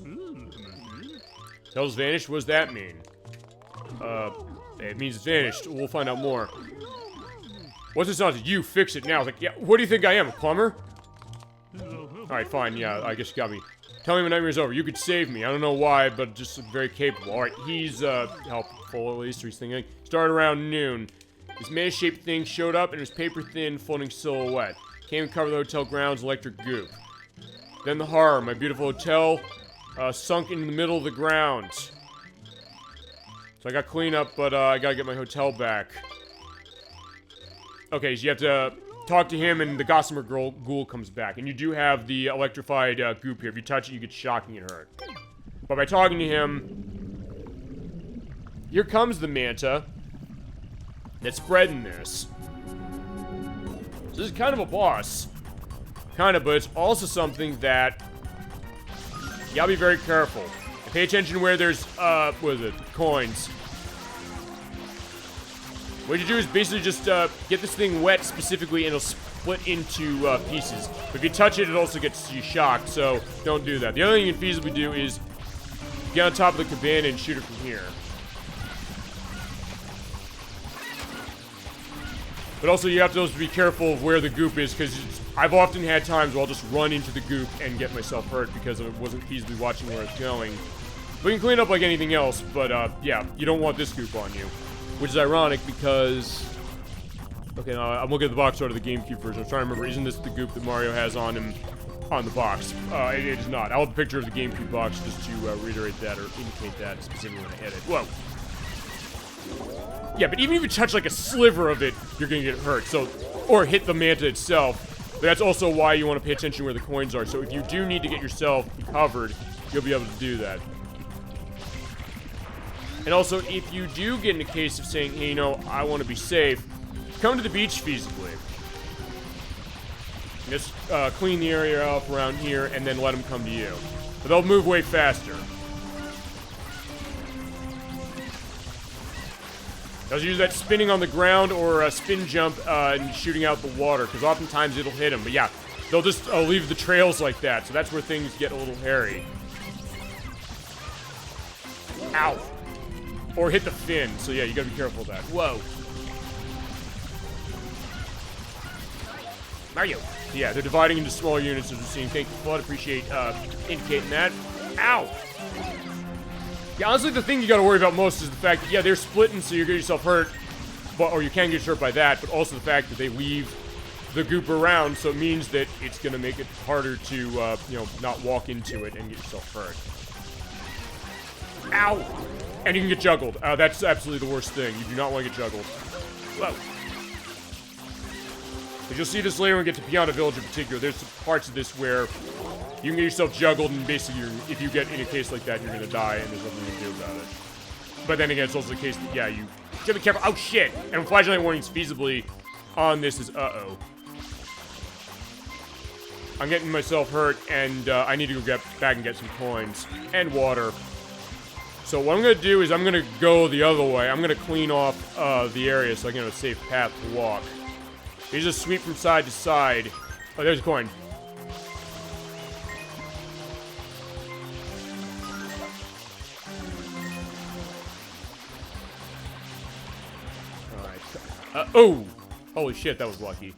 Hell's vanished? What does that mean? It means it's vanished. We'll find out more. What's this on? You fix it now. I was like, yeah, what do you think I am, a plumber? Alright, fine, yeah, I guess you got me. Tell me my nightmare's over. You could save me. I don't know why, but just very capable. Alright, he's, helpful at least, or he's thinking. Started around noon. This man-shaped thing showed up in his paper-thin, floating silhouette. Came and covered the hotel grounds, electric goop. Then the horror. My beautiful hotel, sunk in the middle of the ground. So I got cleanup, but, I gotta get my hotel back. Okay, so you have to talk to him, and the Gossamer Ghoul comes back. And you do have the electrified goop here. If you touch it, you get shocking and hurt. But by talking to him, here comes the Manta that's spreading this. So this is kind of a boss. Kind of, but it's also something that you gotta be very careful. Pay attention where there's, what is it, coins. What you do is basically just get this thing wet specifically, and it'll split into pieces. But if you touch it, it also gets you shocked, so don't do that. The other thing you can feasibly do is get on top of the cabana and shoot it from here. But also, you have to also be careful of where the goop is, because I've often had times where I'll just run into the goop and get myself hurt because I wasn't feasibly watching where it's going. We can clean up like anything else, but yeah, you don't want this goop on you. Which is ironic because Okay, now I'm looking at the box art of the GameCube version. I'm trying to remember, isn't this the goop that Mario has on him on the box? It is not. I'll have a picture of the GameCube box just to reiterate that or indicate that specifically when I edit. Whoa. Yeah, but even if you touch like a sliver of it, you're gonna get hurt. So, or hit the manta itself. But that's also why you want to pay attention where the coins are. So if you do need to get yourself covered, you'll be able to do that. And also, if you do get in a case of saying, hey, you know, I want to be safe, come to the beach feasibly. Just clean the area up around here and then let them come to you. But they'll move way faster. Just use that spinning on the ground or a spin jump and shooting out the water, because oftentimes it'll hit them. But yeah, they'll just leave the trails like that, so that's where things get a little hairy. Ow. Or hit the fin, so yeah, you gotta be careful of that. Whoa. Mario. Yeah, they're dividing into smaller units as we're seeing. Thank you, Flood. Appreciate indicating that. Ow! Yeah, honestly, the thing you gotta worry about most is the fact that, yeah, they're splitting, so you get yourself hurt, but, or you can get hurt by that, but also the fact that they leave the goop around, so it means that it's gonna make it harder to, you know, not walk into it and get yourself hurt. Ow! And you can get juggled. That's absolutely the worst thing. You do not want to get juggled. Whoa. But you'll see this later when we get to Pianta Village in particular. There's some parts of this where you can get yourself juggled, and basically, if you get in a case like that, you're going to die, and there's nothing you can do about it. But then again, it's also the case that, yeah, you should be careful. Oh, shit! And flashlight warnings feasibly on this is, uh-oh. I'm getting myself hurt, and I need to go get back and get some coins. And water. So what I'm going to do is I'm going to go the other way. I'm going to clean off the area so I can have a safe path to walk. You just sweep from side to side. Oh, there's a coin. Alright. Oh! Holy shit, that was lucky.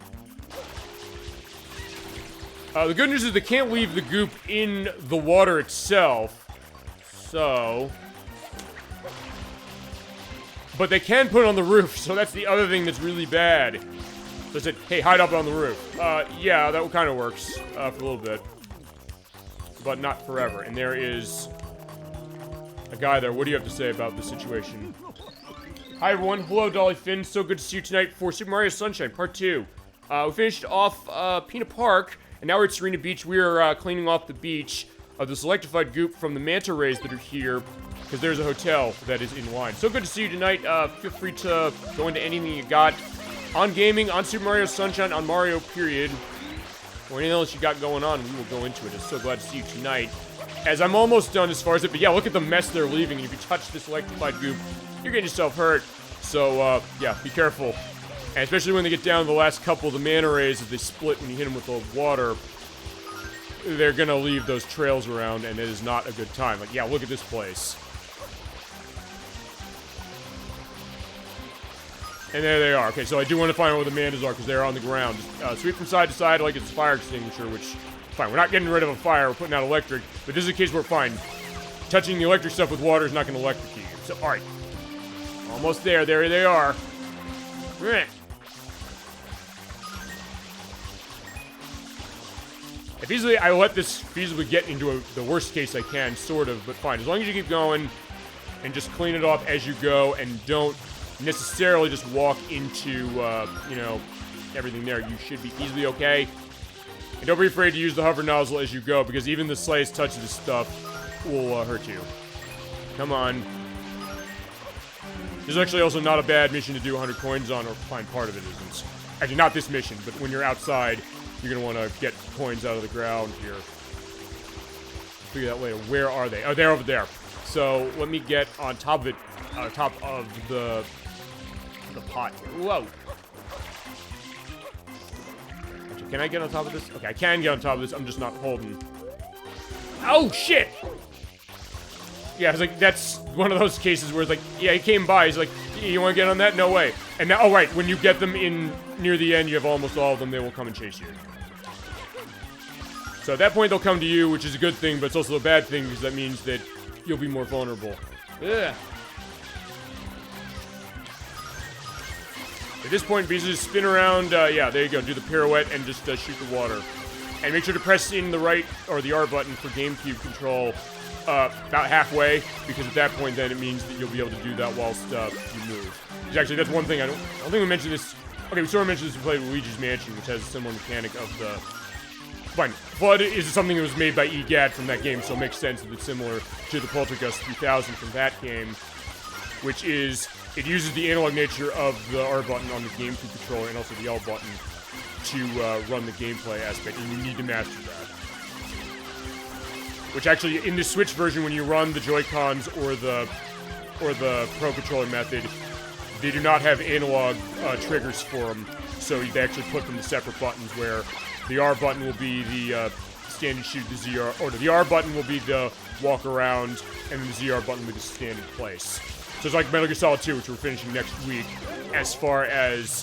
The good news is they can't leave the goop in the water itself. So... But they can put it on the roof, so that's the other thing that's really bad. So I said, hey, hide up on the roof. Yeah, that kind of works for a little bit. But not forever. And there is a guy there. What do you have to say about this situation? Hi, everyone. Hello, Dolly Finn. So good to see you tonight for Super Mario Sunshine Part 2. We finished off Pina Park, and now we're at Serena Beach. We are cleaning off the beach of this electrified goop from the manta rays that are here, because there's a hotel that is in line. So good to see you tonight. Feel free to go into anything you got on gaming, on Super Mario Sunshine, on Mario, period. Or anything else you got going on, we will go into it. I'm so glad to see you tonight. As I'm almost done as far as it, but yeah, look at the mess they're leaving. And if you touch this electrified goop, you're getting yourself hurt. So, yeah, be careful. And especially when they get down to the last couple of the manta rays, as they split when you hit them with the water, they're gonna leave those trails around, and it is not a good time. Like, yeah, look at this place. And there they are. Okay, so I do want to find out where the mantas are, because they're on the ground. Just, sweep from side to side like it's a fire extinguisher, which, fine. We're not getting rid of a fire, we're putting out electric, but this is a case where, fine, touching the electric stuff with water is not going to electrocute you. So, alright. Almost there. There they are. I let this feasibly get into the worst case I can, sort of, but fine. As long as you keep going and just clean it off as you go and don't necessarily just walk into, you know, everything there, you should be easily okay. And don't be afraid to use the hover nozzle as you go, because even the slightest touch of this stuff will hurt you. Come on. This is actually also not a bad mission to do 100 coins on, or find part of it isn't. Actually, not this mission, but when you're outside, you're going to want to get coins out of the ground here. Figure that later. Where are they? Oh, they're over there. So, let me get on top of it, top of the pot here. Whoa. Actually, can I get on top of this? Okay, I can get on top of this. I'm just not holding. Oh, shit! Yeah, it's like, that's one of those cases where it's like, yeah, he came by. He's like, you want to get on that? No way. And now, oh, right, when you get them in near the end, you have almost all of them. They will come and chase you. So at that point, they'll come to you, which is a good thing, but it's also a bad thing, because that means that you'll be more vulnerable. Ugh. At this point, Visa, just spin around, yeah, there you go, do the pirouette and just shoot the water. And make sure to press in the right, or the R button for GameCube control about halfway, because at that point then it means that you'll be able to do that whilst you move. Actually, that's one thing I don't think we mentioned this. Okay, we sort of mentioned this when we played Luigi's Mansion, which has a similar mechanic of the... Fine, Flood is something that was made by EGAD from that game, so it makes sense that it's similar to the Poltergust 3000 from that game, which is, it uses the analog nature of the R button on the GameCube controller and also the L button to run the gameplay aspect, and you need to master that. Which actually, in the Switch version, when you run the Joy-Cons or the Pro Controller method, they do not have analog triggers for them, so they actually put them to separate buttons where the R button will be the stand and shoot, the ZR, or the R button will be the walk around, and then the ZR button will be the stand in place. So it's like Metal Gear Solid 2, which we're finishing next week, as far as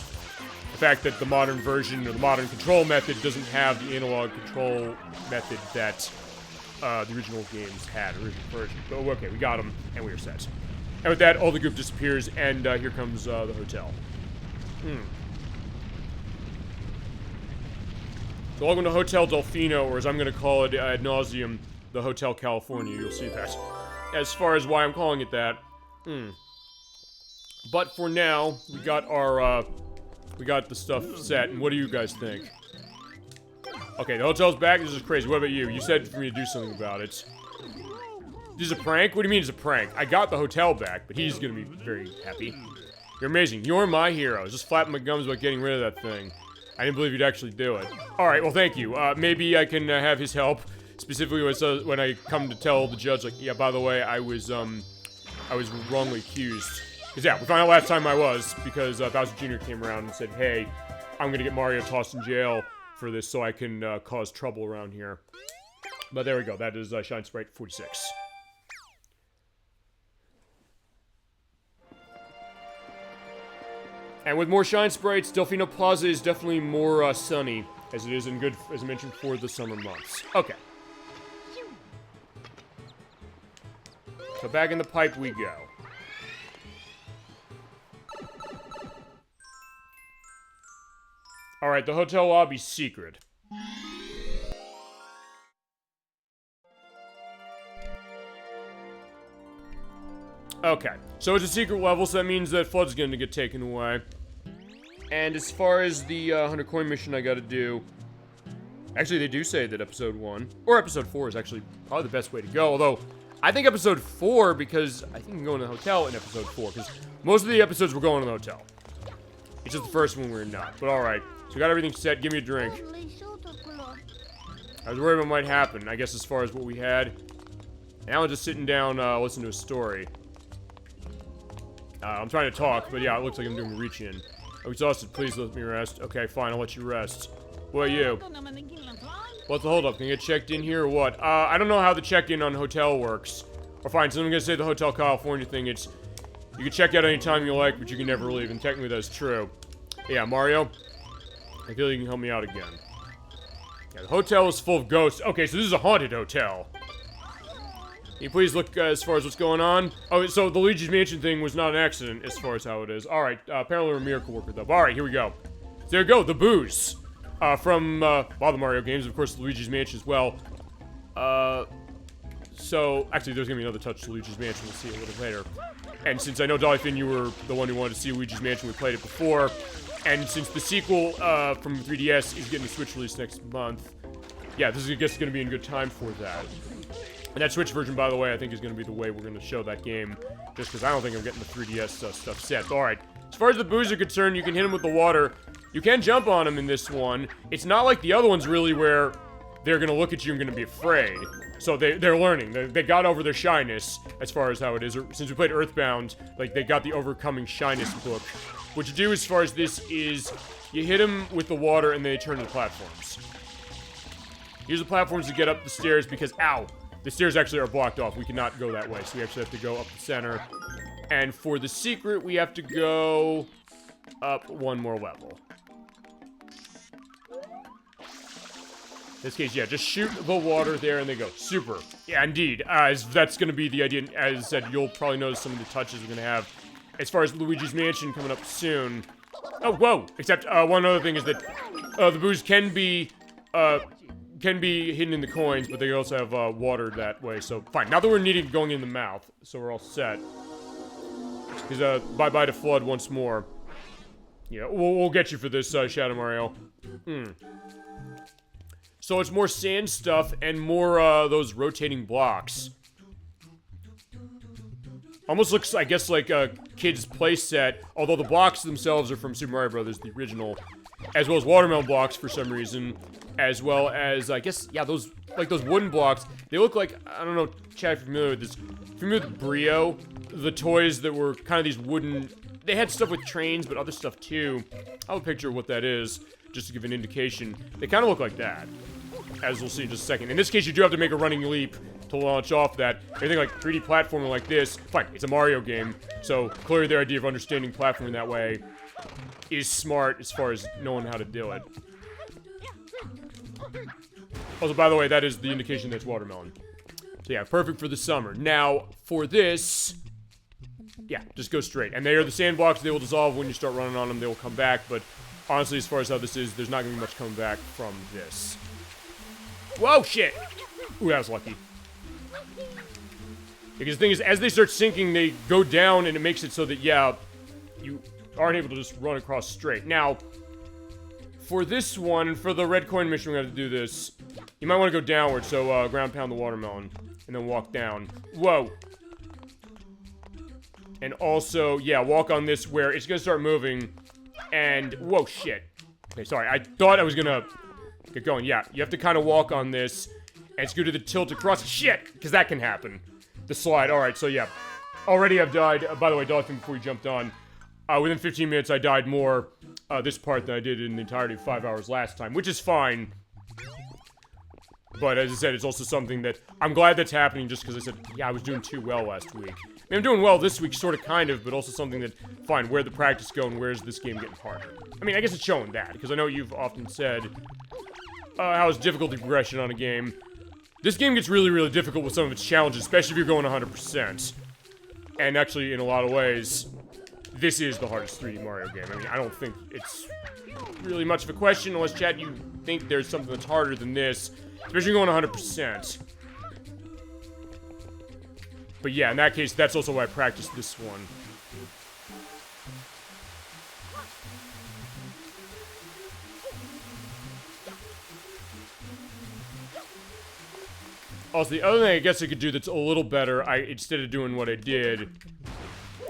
the fact that the modern version, or the modern control method, doesn't have the analog control method that the original games had, original version. But okay, we got them, and we are set. And with that, all the goop disappears, and here comes the hotel. So welcome to Hotel Delfino, or as I'm going to call it ad nauseum, the Hotel California. You'll see that. As far as why I'm calling it that. But for now, we got our, we got the stuff set, and what do you guys think? Okay, the hotel's back. This is crazy. What about you? You said for me to do something about it. This is a prank? What do you mean it's a prank? I got the hotel back, but he's gonna be very happy. You're amazing. You're my hero. I was just flapping my gums about getting rid of that thing. I didn't believe you'd actually do it. Alright, well thank you. Maybe I can have his help. Specifically when I come to tell the judge, like, yeah, by the way, I was wrongly accused. Because, yeah, we found out last time I was, because Bowser Jr. came around and said, hey, I'm gonna get Mario tossed in jail for this so I can cause trouble around here. But there we go. That is Shine Sprite 46. And with more Shine Sprites, Delfino Plaza is definitely more sunny, as it is in good, as I mentioned, for the summer months. Okay. So back in the pipe we go. Alright, the hotel lobby's secret. Okay, so it's a secret level, so that means that Flood's gonna get taken away. And as far as the 100 coin mission I gotta do... Actually, they do say that episode 1, or episode 4 is actually probably the best way to go, although... I think episode 4, because I think I'm going to the hotel in episode 4, because most of the episodes we're going to the hotel. It's just the first one we're not, but alright. So we got everything set, give me a drink. I was worried what might happen, I guess, as far as what we had. Now I'm just sitting down, listening to a story. I'm trying to talk, but yeah, it looks like I'm doing reach-in. I'm exhausted, please let me rest. Okay, fine, I'll let you rest. What are you? What's the holdup? Can I get checked in here or what? I don't know how the check-in on hotel works. Or fine, so I'm gonna say the Hotel California thing, it's... You can check out anytime you like, but you can never leave, and technically that's true. Yeah, Mario? I feel you can help me out again. Yeah, the hotel is full of ghosts. Okay, so this is a haunted hotel. Can you please look as far as what's going on? Oh, so the Luigi's Mansion thing was not an accident as far as how it is. Alright, apparently we're a miracle worker though. Alright, here we go. There we go, the booze. From, all the Mario games, of course, Luigi's Mansion as well. So, actually, there's gonna be another touch to Luigi's Mansion, we'll see a little later. And since I know, Dolly Finn, you were the one who wanted to see Luigi's Mansion, we played it before. And since the sequel, from 3DS is getting a Switch release next month, yeah, this is, I guess, gonna be in good time for that. And that Switch version, by the way, I think is gonna be the way we're gonna show that game, just because I don't think I'm getting the 3DS stuff set. Alright, as far as the booze are concerned, you can hit them with the water. You can jump on them in this one. It's not like the other ones, really, where they're gonna look at you and gonna be afraid. So they're learning. They got over their shyness, as far as how it is. Since we played Earthbound, like, they got the overcoming shyness book. What you do as far as this is, you hit them with the water and they turn to the platforms. Use the platforms to get up the stairs because, ow! The stairs actually are blocked off. We cannot go that way, so we actually have to go up the center. And for the secret, we have to go up one more level. In this case, yeah, just shoot the water there and they go. Super. Yeah, indeed. That's going to be the idea. As I said, you'll probably notice some of the touches we're going to have. As far as Luigi's Mansion coming up soon, Oh, whoa! Except, one other thing is that, the booze can be hidden in the coins, but they also have, water that way, so fine. Now that we're needing going in the mouth, so we're all set. Because, bye-bye to Flood once more. Yeah, we'll get you for this, Shadow Mario. So it's more sand stuff and more, those rotating blocks. Almost looks, I guess, like a kid's playset, although the blocks themselves are from Super Mario Brothers, the original, as well as watermelon blocks for some reason, as well as, I guess, yeah, those wooden blocks, they look like, I don't know, Chad, if you're familiar with this, if you're familiar with Brio, the toys that were kind of these wooden, they had stuff with trains, but other stuff too. I'll have a picture of what that is, just to give an indication. They kind of look like that, as we'll see in just a second. In this case, you do have to make a running leap to launch off that. Anything like 3D platforming like this, fine, it's a Mario game, so clearly their idea of understanding platforming that way is smart as far as knowing how to do it. Also, by the way, that is the indication that it's watermelon. So yeah, perfect for the summer. Now, for this, yeah, just go straight. And they are the sand blocks, they will dissolve when you start running on them, they will come back, but honestly, as far as how this is, there's not gonna be much coming back from this. Whoa, shit! Ooh, that was lucky. Because the thing is, as they start sinking, they go down, and it makes it so that, yeah, you aren't able to just run across straight. Now, for this one, for the red coin mission, we're gonna have to do this. You might want to go downward, so, ground pound the watermelon, and then walk down. Whoa! And also, yeah, walk on this where it's gonna start moving, and, whoa, shit. Okay, sorry, I thought I was gonna get going. Yeah, you have to kind of walk on this, and it's go to the tilt across. Shit! Because that can happen. The slide. Alright, so yeah. Already I've died. By the way, Dolphin, before you jumped on. Within 15 minutes, I died more this part than I did in the entirety of 5 hours last time, which is fine. But as I said, it's also something that I'm glad that's happening just because I said, yeah, I was doing too well last week. I mean, I'm doing well this week, sort of, kind of, but also something that, fine, where'd the practice go and where's this game getting harder? I mean, I guess it's showing that, because I know you've often said how is difficulty progression on a game. This game gets really, really difficult with some of its challenges, especially if you're going 100%. And actually, in a lot of ways, this is the hardest 3D Mario game. I mean, I don't think it's really much of a question, unless, Chad, you think there's something that's harder than this, especially going 100%. But yeah, in that case, that's also why I practiced this one. Also, the other thing I guess I could do that's a little better, instead of doing what I did,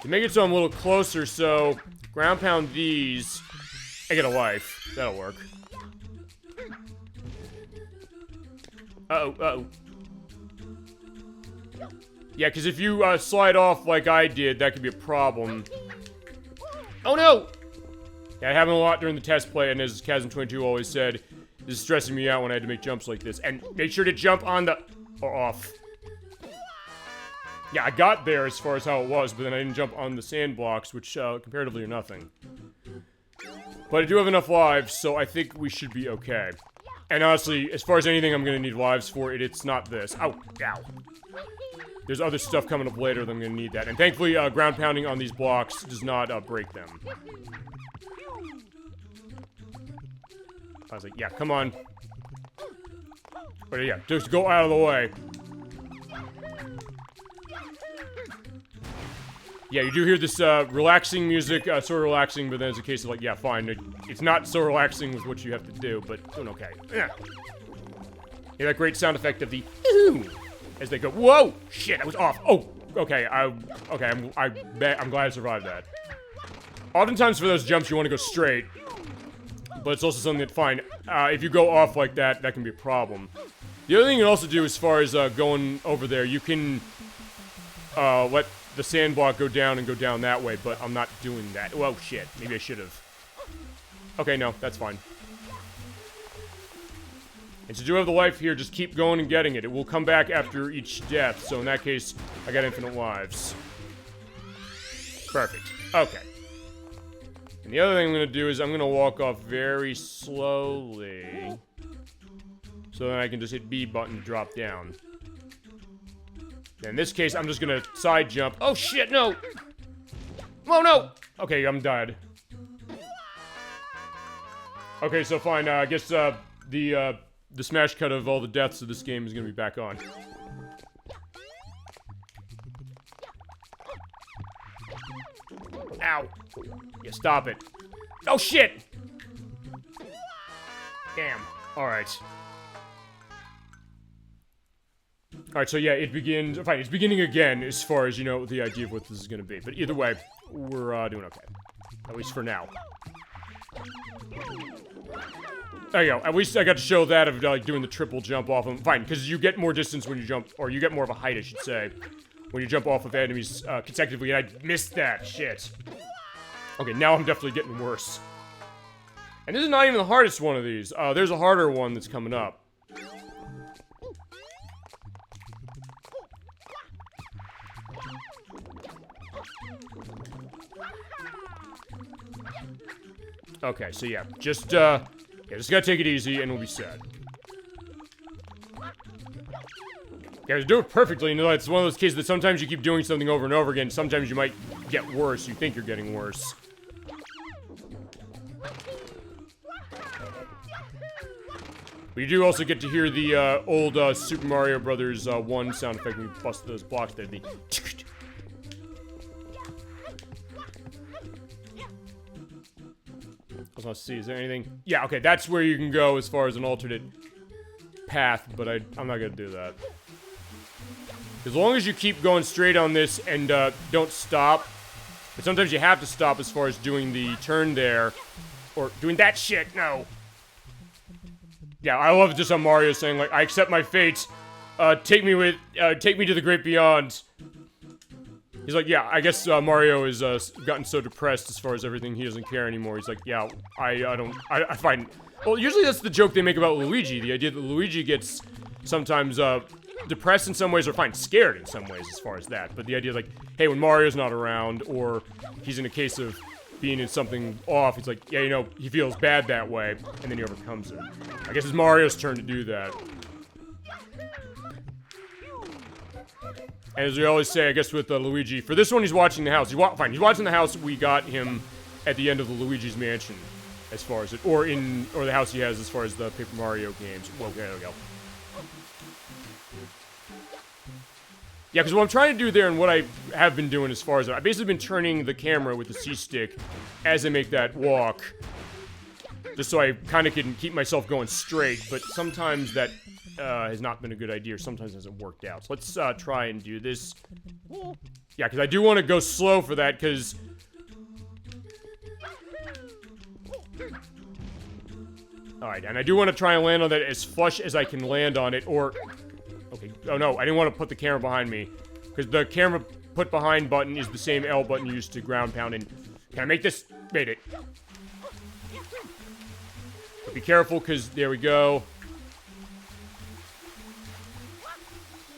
to make it so I'm a little closer, so ground pound these, I get a life. That'll work. Uh-oh, uh-oh. Yeah, because if you slide off like I did, that could be a problem. Oh no! Yeah, it happened a lot during the test play, and as Chasm22 always said, this is stressing me out when I had to make jumps like this. And make sure to jump on the... or off. Yeah, I got there as far as how it was, but then I didn't jump on the sand blocks, which comparatively are nothing. But I do have enough lives, so I think we should be okay. And honestly, as far as anything I'm gonna need lives for, it's not this. Ow, ow. There's other stuff coming up later that I'm gonna need that. And thankfully, ground pounding on these blocks does not break them. I was like, yeah, come on. But yeah, just go out of the way. Yeah, you do hear this relaxing music, sort of relaxing, but then it's a case of like, yeah, fine. It's not so relaxing with what you have to do, but doing okay. Yeah, that great sound effect of the ooh, as they go. Whoa, shit, I was off. Oh, okay, I'm glad I survived that. Oftentimes for those jumps, you want to go straight, but it's also something that, fine, if you go off like that, that can be a problem. The other thing you can also do as far as going over there, you can let the sand block go down and go down that way, but I'm not doing that. Whoa, shit. Maybe I should have. Okay, no, that's fine. And so do have the life here, just keep going and getting it. It will come back after each death, so in that case, I got infinite lives. Perfect. Okay. And the other thing I'm gonna do is I'm gonna walk off very slowly. So then I can just hit B button to drop down. In this case, I'm just gonna side jump. Oh shit, no! Oh no! Okay, I'm dead. Okay, so fine, I guess, the smash cut of all the deaths of this game is gonna be back on. Ow. Yeah, stop it. Oh, shit! Damn. Alright. Alright, so yeah, it begins... Fine, it's beginning again as far as, you know, the idea of what this is gonna be. But either way, we're, doing okay. At least for now. There you go. At least I got to show that of, like, doing the triple jump off them. Fine, because you get more distance when you jump... Or you get more of a height, I should say. When you jump off of enemies, consecutively. And I missed that. Shit. Okay, now I'm definitely getting worse. And this is not even the hardest one of these. There's a harder one that's coming up. Okay, so yeah, just gotta take it easy and we'll be set. Yeah, to do it perfectly, you know, it's one of those cases that sometimes you keep doing something over and over again, sometimes you might get worse, you think you're getting worse. But you do also get to hear the, old, Super Mario Brothers, 1 sound effect when you bust those blocks there, the... Let's see, is there anything? Yeah, okay, that's where you can go as far as an alternate path, but I'm not gonna do that. As long as you keep going straight on this and, don't stop. But sometimes you have to stop as far as doing the turn there. Or doing that shit, no! Yeah, I love just how Mario saying, like, I accept my fate. Take me to the great beyond. He's like, yeah, I guess Mario has gotten so depressed as far as everything, he doesn't care anymore. He's like, yeah, I find... Well, usually that's the joke they make about Luigi, the idea that Luigi gets sometimes depressed in some ways, or fine, scared in some ways as far as that. But the idea like, hey, when Mario's not around, or he's in a case of being in something off, he's like, yeah, you know, he feels bad that way, and then he overcomes it. I guess it's Mario's turn to do that. And as we always say, I guess with Luigi, for this one he's watching the house. Fine, he's watching the house we got him at the end of the Luigi's Mansion, as far as it, or the house he has as far as the Paper Mario games. Well, there we go. Yeah, because what I'm trying to do there and what I have been doing as far as I've basically been turning the camera with the C-stick as I make that walk, just so I kind of can keep myself going straight, but sometimes that has not been a good idea, or sometimes hasn't worked out. So let's try and do this. Yeah, because I do want to go slow for that, because... Alright, and I do want to try and land on that as flush as I can land on it, or... Okay, oh no, I didn't want to put the camera behind me, because the camera put behind button is the same L button used to ground pound, and... Can I make this? Made it. But be careful, because there we go.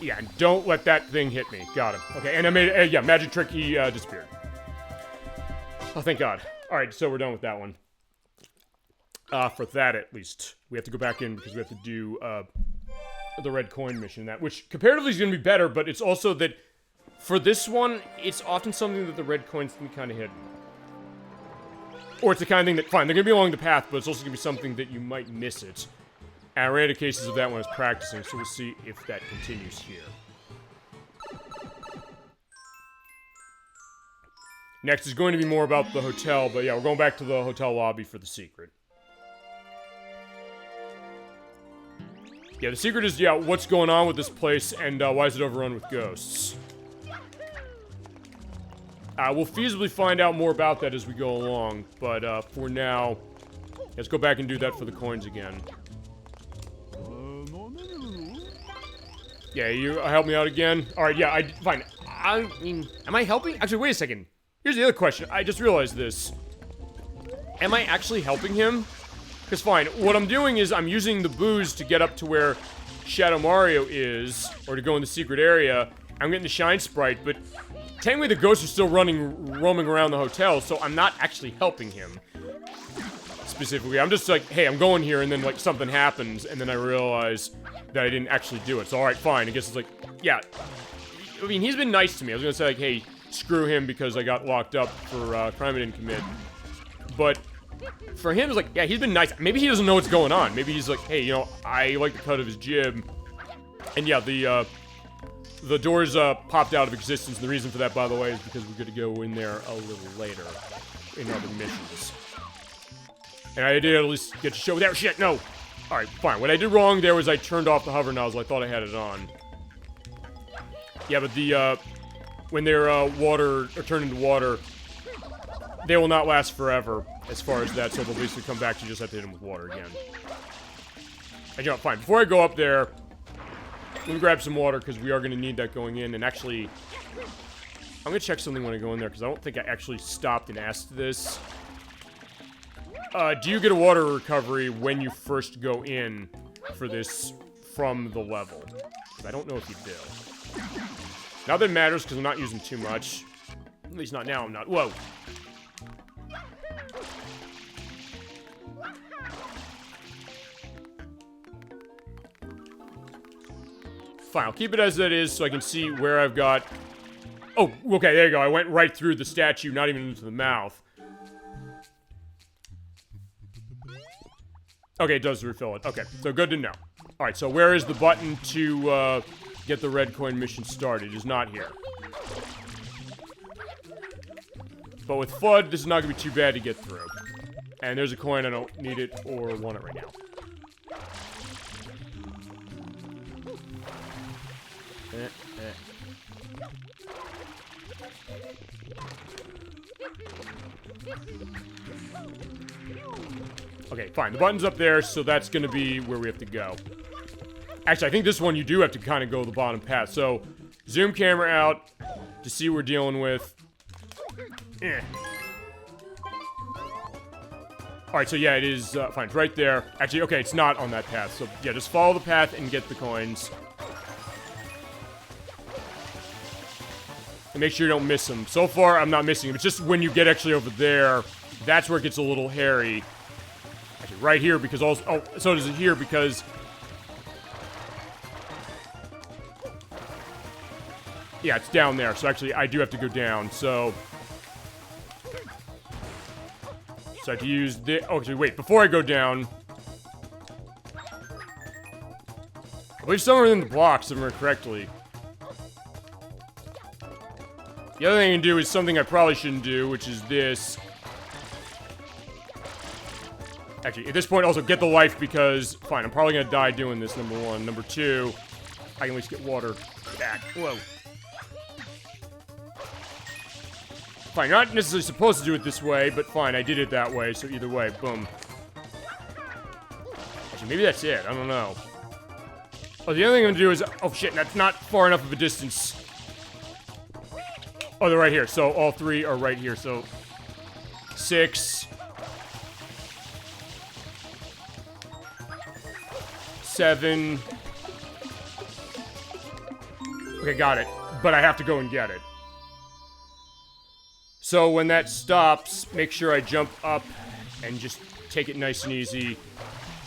Yeah, and don't let that thing hit me. Got him. Okay, and I made, yeah, magic trick, he, disappeared. Oh, thank God. Alright, so we're done with that one. For that, at least. We have to go back in, because we have to do, the red coin mission, which comparatively is gonna be better, but it's also that, for this one, it's often something that the red coins can kind of hit. Or it's the kind of thing that, fine, they're gonna be along the path, but it's also gonna be something that you might miss it. And I ran into cases of that when I was practicing, so we'll see if that continues here. Next is going to be more about the hotel, but yeah, we're going back to the hotel lobby for the secret. Yeah, the secret is, yeah, what's going on with this place, and why is it overrun with ghosts? We'll feasibly find out more about that as we go along, but for now, let's go back and do that for the coins again. Yeah, you help me out again? Alright, yeah, fine. I mean, am I helping? Actually, wait a second. Here's the other question. I just realized this. Am I actually helping him? Because fine, what I'm doing is I'm using the booze to get up to where Shadow Mario is, or to go in the secret area. I'm getting the shine sprite, but technically the ghosts are still roaming around the hotel, so I'm not actually helping him. Specifically, I'm just like, hey, I'm going here, and then like something happens, and then I realize that I didn't actually do it. So alright, fine. I guess it's like, yeah. I mean, he's been nice to me. I was gonna say like, hey, screw him because I got locked up for crime I didn't commit. But for him, it's like, yeah, he's been nice. Maybe he doesn't know what's going on. Maybe he's like, hey, you know, I like the cut of his jib. And yeah, the doors popped out of existence. And the reason for that, by the way, is because we're going to go in there a little later in other missions. And I did at least get to show that. Shit, no. All right, fine. What I did wrong there was I turned off the hover nozzle. I thought I had it on. Yeah, but the when they're water or turn into water, they will not last forever as far as that. So they'll basically come back. You just have to hit them with water again. And you know, fine. Before I go up there, I'm gonna grab some water because we are gonna need that going in. And actually, I'm gonna check something when I go in there because I don't think I actually stopped and asked this. Do you get a water recovery when you first go in for this from the level? I don't know if you do. Not that it matters because I'm not using too much. At least not now, I'm not. Whoa. Fine, I'll keep it as it is so I can see where I've got... Oh, okay, there you go. I went right through the statue, not even into the mouth. Okay, it does refill it. Okay, so good to know. Alright, so where is the button to get the red coin mission started? It is not here. But with FUD, this is not going to be too bad to get through. And there's a coin. I don't need it or want it right now. Okay, fine. The button's up there, so that's going to be where we have to go. Actually, I think this one you do have to kind of go the bottom path. So, zoom camera out to see what we're dealing with. Alright, so yeah, it is, fine, it's right there. Actually, okay, it's not on that path. So, yeah, just follow the path and get the coins. And make sure you don't miss them. So far, I'm not missing them. It's just when you get actually over there, that's where it gets a little hairy. Actually, right here, because also... Oh, so does it here, because... Yeah, it's down there. So actually, I do have to go down, so... So I have to use the... Oh, actually, wait, before I go down... I believe somewhere in the blocks, if I remember correctly. The other thing I can do is something I probably shouldn't do, which is this. Actually, at this point, also get the life because... Fine, I'm probably gonna die doing this, number one. Number two, I can at least get water back. Whoa. Fine, not necessarily supposed to do it this way, but fine, I did it that way, so either way, boom. Actually, maybe that's it, I don't know. Oh, the other thing I'm gonna do is... Oh, shit, that's not far enough of a distance. Oh, they're right here, so all three are right here, so... 6... 7... Okay, got it. But I have to go and get it. So when that stops, make sure I jump up and just take it nice and easy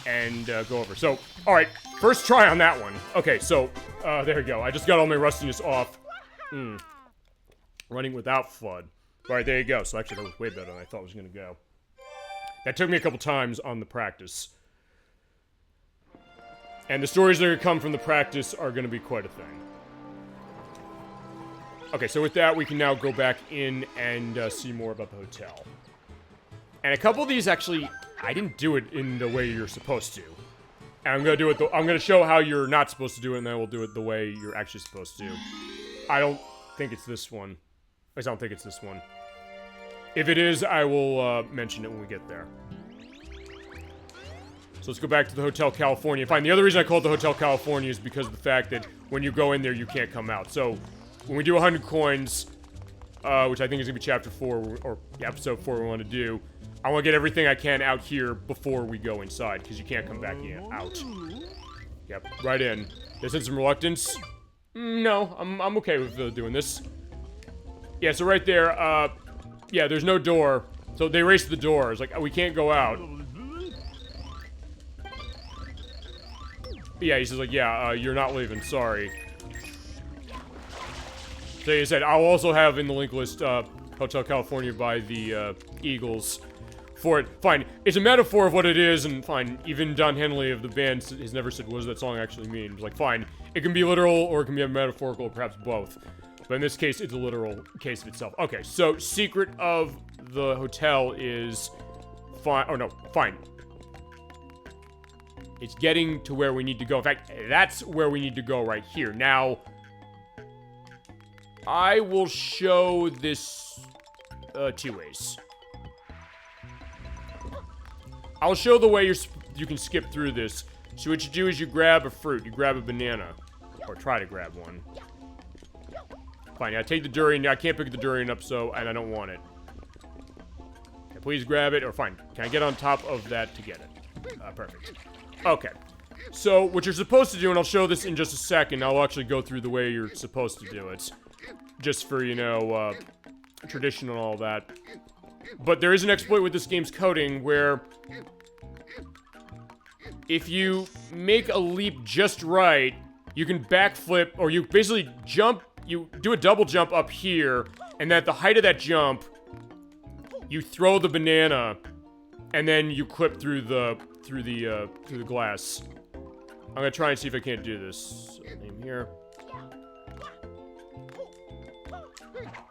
and go over. So, alright, first try on that one. Okay, so, there we go. I just got all my rustiness off. Running without FUD. Alright, there you go. So actually that was way better than I thought it was going to go. That took me a couple times on the practice. And the stories that are going to come from the practice are going to be quite a thing. Okay, so with that, we can now go back in and see more about the hotel. And a couple of these, actually, I didn't do it in the way you're supposed to. And I'm gonna do it, I'm gonna show how you're not supposed to do it, and then we'll do it the way you're actually supposed to. I don't think it's this one. At least I don't think it's this one. If it is, I will mention it when we get there. So let's go back to the Hotel California. Fine, the other reason I call it the Hotel California is because of the fact that when you go in there, you can't come out. So... When we do 100 coins, which I think is going to be Chapter 4, or Episode 4 we want to do, I want to get everything I can out here before we go inside, because you can't come back in, out. Yep, right in. There's some reluctance. No, I'm okay with doing this. Yeah, so right there, yeah, there's no door. So they erased the door. It's like, we can't go out. Yeah, he says like, yeah, you're not leaving, sorry. So he said, I'll also have in the link list, Hotel California by the Eagles for it. Fine, it's a metaphor of what it is, and fine, even Don Henley of the band has never said what does that song actually mean. It's like, fine, it can be literal, or it can be metaphorical, or perhaps both. But in this case, it's a literal case of itself. Okay, so secret of the hotel is fine. Oh no, fine. It's getting to where we need to go. In fact, that's where we need to go right here. Now, I will show this 2 ways. I'll show the way you can skip through this. So what you do is you grab a fruit. You grab a banana. Or try to grab one. Fine, yeah, take the durian. I can't pick the durian up, and I don't want it. Okay, please grab it, or fine. Can I get on top of that to get it? Perfect. Okay. So, what you're supposed to do, and I'll show this in just a second, I'll actually go through the way you're supposed to do it. Just for, you know, tradition and all that. But there is an exploit with this game's coding where if you make a leap just right, you can backflip, or you basically jump. You do a double jump up here, and at the height of that jump, you throw the banana, and then you clip through the glass. I'm gonna try and see if I can't do this. So, name here.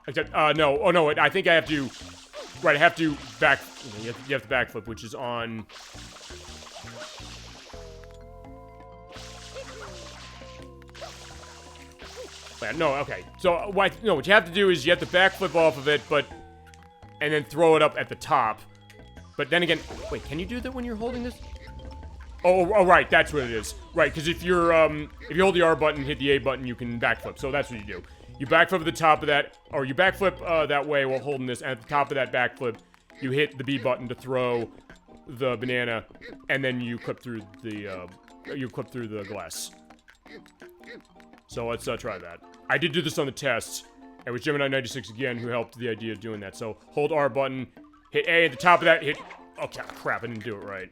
Except, no. Oh no, I think I have to. Right, I have to back. You have to backflip, which is on. No, okay. So, what you have to do is you have to backflip off of it, and then throw it up at the top. But then again, wait, can you do that when you're holding this? Oh, right, that's what it is. Right, because if you hold the R button, hit the A button, you can backflip. So that's what you do. You backflip at the top of that, or you backflip that way while holding this, and at the top of that backflip, you hit the B button to throw the banana, and then you clip through the glass. So let's try that. I did do this on the test. It was Gemini96 again who helped the idea of doing that. So hold R button, hit A at the top of that, hit... Oh, crap, I didn't do it right.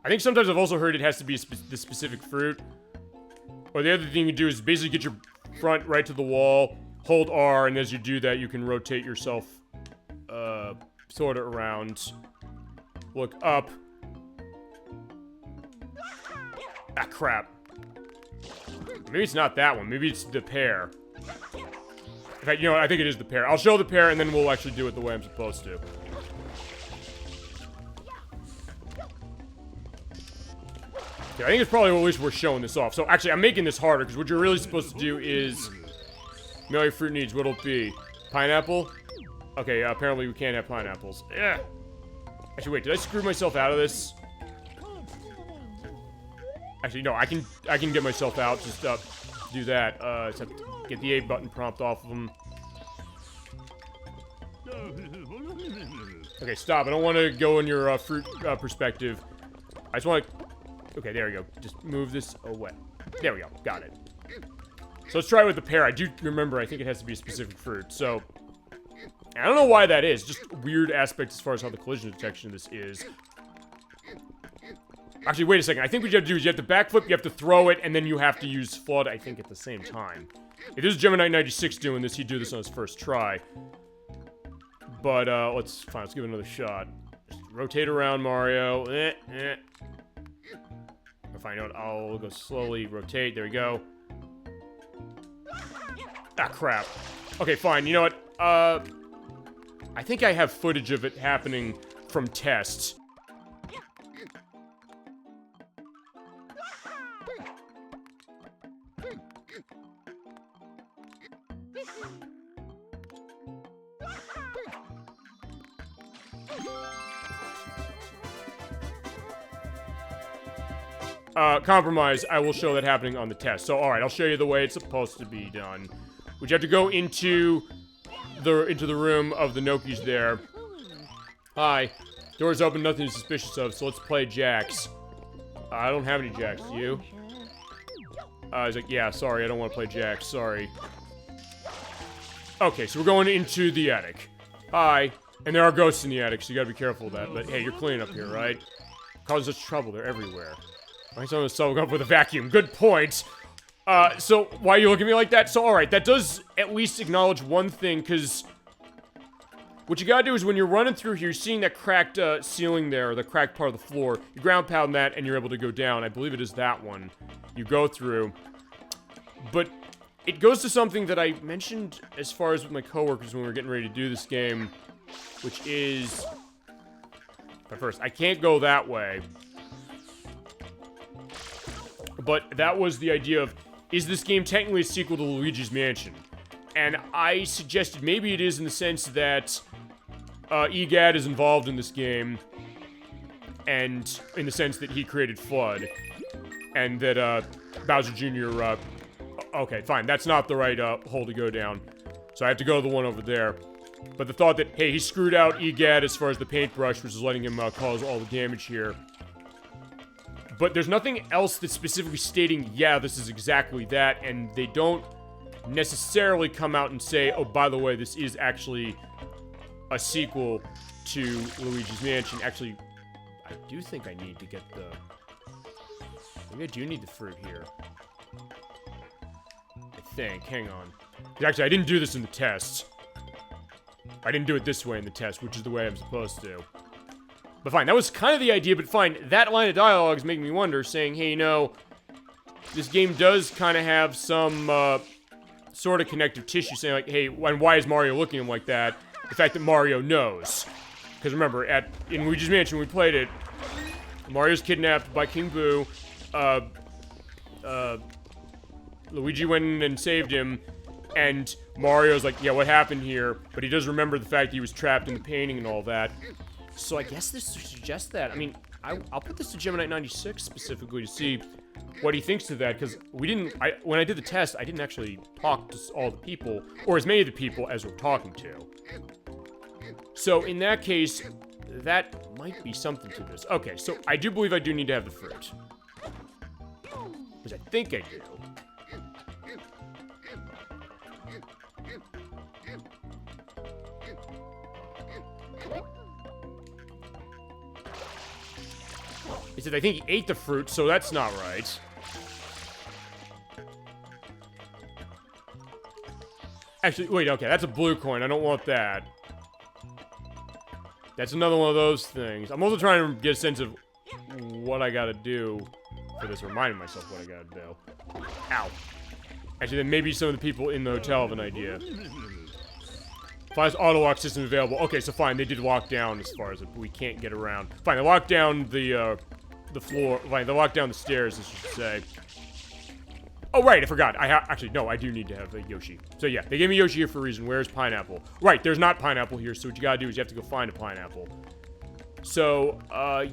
I think sometimes I've also heard it has to be the specific fruit. Or the other thing you do is basically get your front right to the wall, hold R, and as you do that, you can rotate yourself, sort of around. Look up. Ah, crap. Maybe it's not that one. Maybe it's the pear. In fact, you know what? I think it is the pear. I'll show the pear, and then we'll actually do it the way I'm supposed to. Okay, I think it's probably at least worth showing this off. So, actually, I'm making this harder, because what you're really supposed to do is... Mary fruit needs, what'll it be? Pineapple? Okay, apparently we can't have pineapples. Yeah. Actually, wait, did I screw myself out of this? Actually, no, I can get myself out. Just do that. Except get the A button prompt off of them. Okay, stop. I don't want to go in your fruit perspective. I just want to... Okay, there we go. Just move this away. There we go. Got it. So let's try it with the pear. I do remember, I think it has to be a specific fruit. So, I don't know why that is. Just weird aspects as far as how the collision detection of this is. Actually, wait a second. I think what you have to do is you have to backflip, you have to throw it, and then you have to use flood, I think, at the same time. If this is Gemini96 doing this, he'd do this on his first try. But, let's give it another shot. Just rotate around, Mario. Fine, I'll go slowly rotate. There we go. Ah, crap. Okay, fine. You know what? I think I have footage of it happening from tests. Compromise, I will show that happening on the test. So, alright, I'll show you the way it's supposed to be done. Which you have to go into the room of the Nokis there. Hi. Door's open, nothing suspicious of, so let's play jacks. I don't have any jacks, do you? He's like, yeah, sorry, I don't want to play jacks, sorry. Okay, so we're going into the attic. Hi. And there are ghosts in the attic, so you gotta be careful of that. But hey, you're clean up here, right? Causing such trouble, they're everywhere. Why someone soak up with a vacuum? Good point. So why are you looking at me like that? So alright, that does at least acknowledge one thing, because what you gotta do is when you're running through here, you're seeing that cracked ceiling there, the cracked part of the floor. You ground pound that, and you're able to go down. I believe it is that one. You go through. But it goes to something that I mentioned as far as with my coworkers when we were getting ready to do this game, which is... But first, I can't go that way. But that was the idea of, is this game technically a sequel to Luigi's Mansion? And I suggested maybe it is in the sense that EGAD is involved in this game, and in the sense that he created Flood, and that Bowser Jr. Okay, fine, that's not the right hole to go down, so I have to go to the one over there. But the thought that, hey, he screwed out EGAD as far as the paintbrush, which is letting him cause all the damage here. But there's nothing else that's specifically stating, yeah, this is exactly that, and they don't necessarily come out and say, oh, by the way, this is actually a sequel to Luigi's Mansion. Actually, I do think I need to get the... Maybe I do need the fruit here. I think. Hang on. Actually, I didn't do this in the test. I didn't do it this way in the test, which is the way I'm supposed to. But fine, that was kind of the idea, but fine. That line of dialogue is making me wonder, saying, hey, you know, this game does kind of have some, sort of connective tissue, saying, like, hey, and why is Mario looking at him like that? The fact that Mario knows. Because remember, in Luigi's Mansion, we played it, Mario's kidnapped by King Boo, Luigi went in and saved him, and Mario's like, yeah, what happened here? But he does remember the fact that he was trapped in the painting and all that. So I guess this suggests that. I mean, I'll put this to Gemini 96 specifically to see what he thinks of that, because when I did the test, I didn't actually talk to all the people, or as many of the people as we're talking to. So in that case, that might be something to this. Okay, so I do believe I do need to have the fruit. Because I think I do. He said, I think he ate the fruit, so that's not right. Actually, wait, okay, that's a blue coin. I don't want that. That's another one of those things. I'm also trying to get a sense of what I gotta do for this, reminding myself what I gotta do. Ow. Actually, then maybe some of the people in the hotel have an idea. Finds auto lock system available. Okay, so fine, they did lock down as far as we can't get around. Fine, they locked down the floor. Fine, they locked down the stairs, as you should say. Oh, right, I forgot. Actually, no, I do need to have a Yoshi. So yeah, they gave me Yoshi here for a reason. Where's pineapple? Right, there's not pineapple here, so what you gotta do is you have to go find a pineapple. So,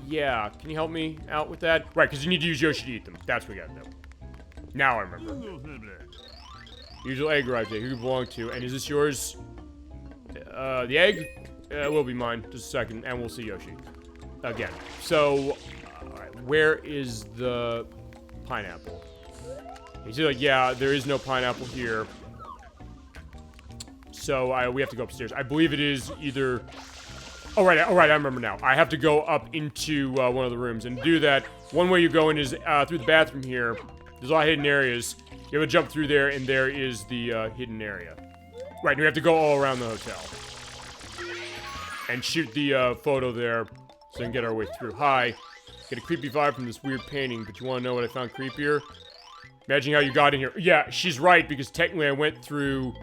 yeah, can you help me out with that? Right, because you need to use Yoshi to eat them. That's what we gotta do. Now I remember. Usual egg arrived here. Who you belong to? And is this yours? The egg? Will be mine. Just a second, and we'll see Yoshi. Again. So, alright, where is the pineapple? He's like, yeah, there is no pineapple here. So, we have to go upstairs. I believe it is either... Oh, right, I remember now. I have to go up into one of the rooms. And to do that, one way you go in is through the bathroom here. There's a lot of hidden areas. You have to jump through there, and there is the hidden area. Right, and we have to go all around the hotel. And shoot the photo there so we can get our way through. Hi. Get a creepy vibe from this weird painting, but you want to know what I found creepier? Imagine how you got in here. Yeah, she's right, because technically I went through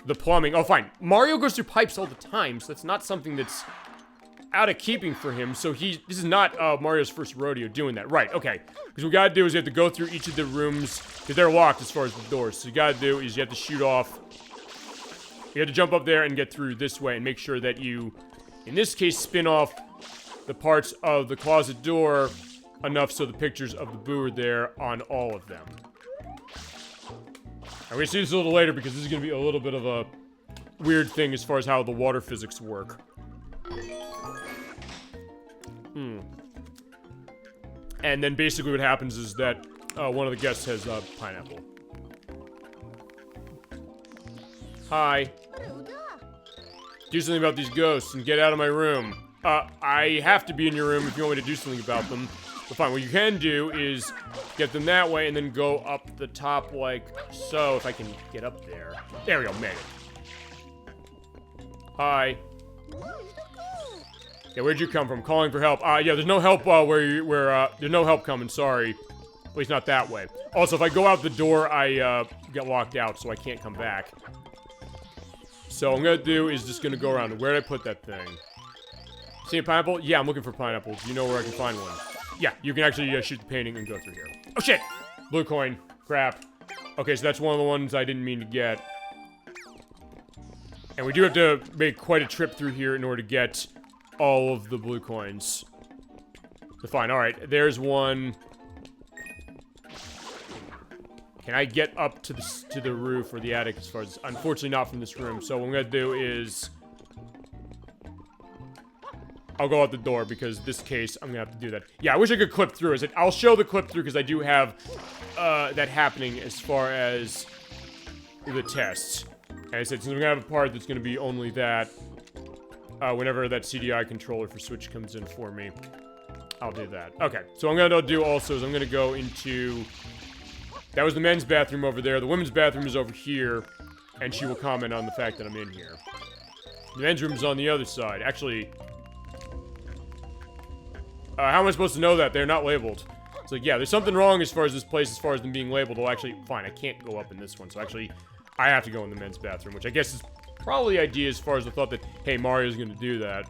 the plumbing. Oh, fine. Mario goes through pipes all the time, so that's not something that's out of keeping for him. So this is not Mario's first rodeo doing that. Right, okay. Because what we gotta do is you have to go through each of the rooms, because they're locked as far as the doors. So you gotta do is you have to shoot off. You have to jump up there and get through this way and make sure that you, in this case, spin off the parts of the closet door enough so the pictures of the Boo are there on all of them. I'm gonna see this a little later because this is gonna be a little bit of a weird thing as far as how the water physics work. And then basically what happens is that one of the guests has pineapple. Hi. Do something about these ghosts and get out of my room. I have to be in your room if you want me to do something about them. But fine, what you can do is get them that way and then go up the top like so, if I can get up there. There we go, made it. Hi. Yeah, where'd you come from? Calling for help. Yeah, there's no help, there's no help coming, sorry. At least not that way. Also, if I go out the door, I, get locked out, so I can't come back. So what I'm gonna do is just gonna go around. Where did I put that thing? See a pineapple? Yeah, I'm looking for pineapples. You know where I can find one. Yeah, you can actually shoot the painting and go through here. Oh, shit! Blue coin. Crap. Okay, so that's one of the ones I didn't mean to get. And we do have to make quite a trip through here in order to get all of the blue coins. So fine, alright. There's one. Can I get up to the roof or the attic as far as... Unfortunately, not from this room. So what I'm gonna do is... I'll go out the door because this case, I'm gonna have to do that. Yeah, I wish I could clip through. I'll show the clip through because I do have that happening as far as the tests. And I said, since we're gonna have a part that's gonna be only that, whenever that CDI controller for Switch comes in for me, I'll do that. Okay, so what I'm gonna do also is I'm gonna go into... That was the men's bathroom over there. The women's bathroom is over here, and she will comment on the fact that I'm in here. The men's room is on the other side. Actually, how am I supposed to know that? They're not labeled. It's like, yeah, there's something wrong as far as this place, as far as them being labeled. Well, actually, fine, I can't go up in this one. So actually, I have to go in the men's bathroom, which I guess is probably the idea as far as the thought that, hey, Mario's gonna do that.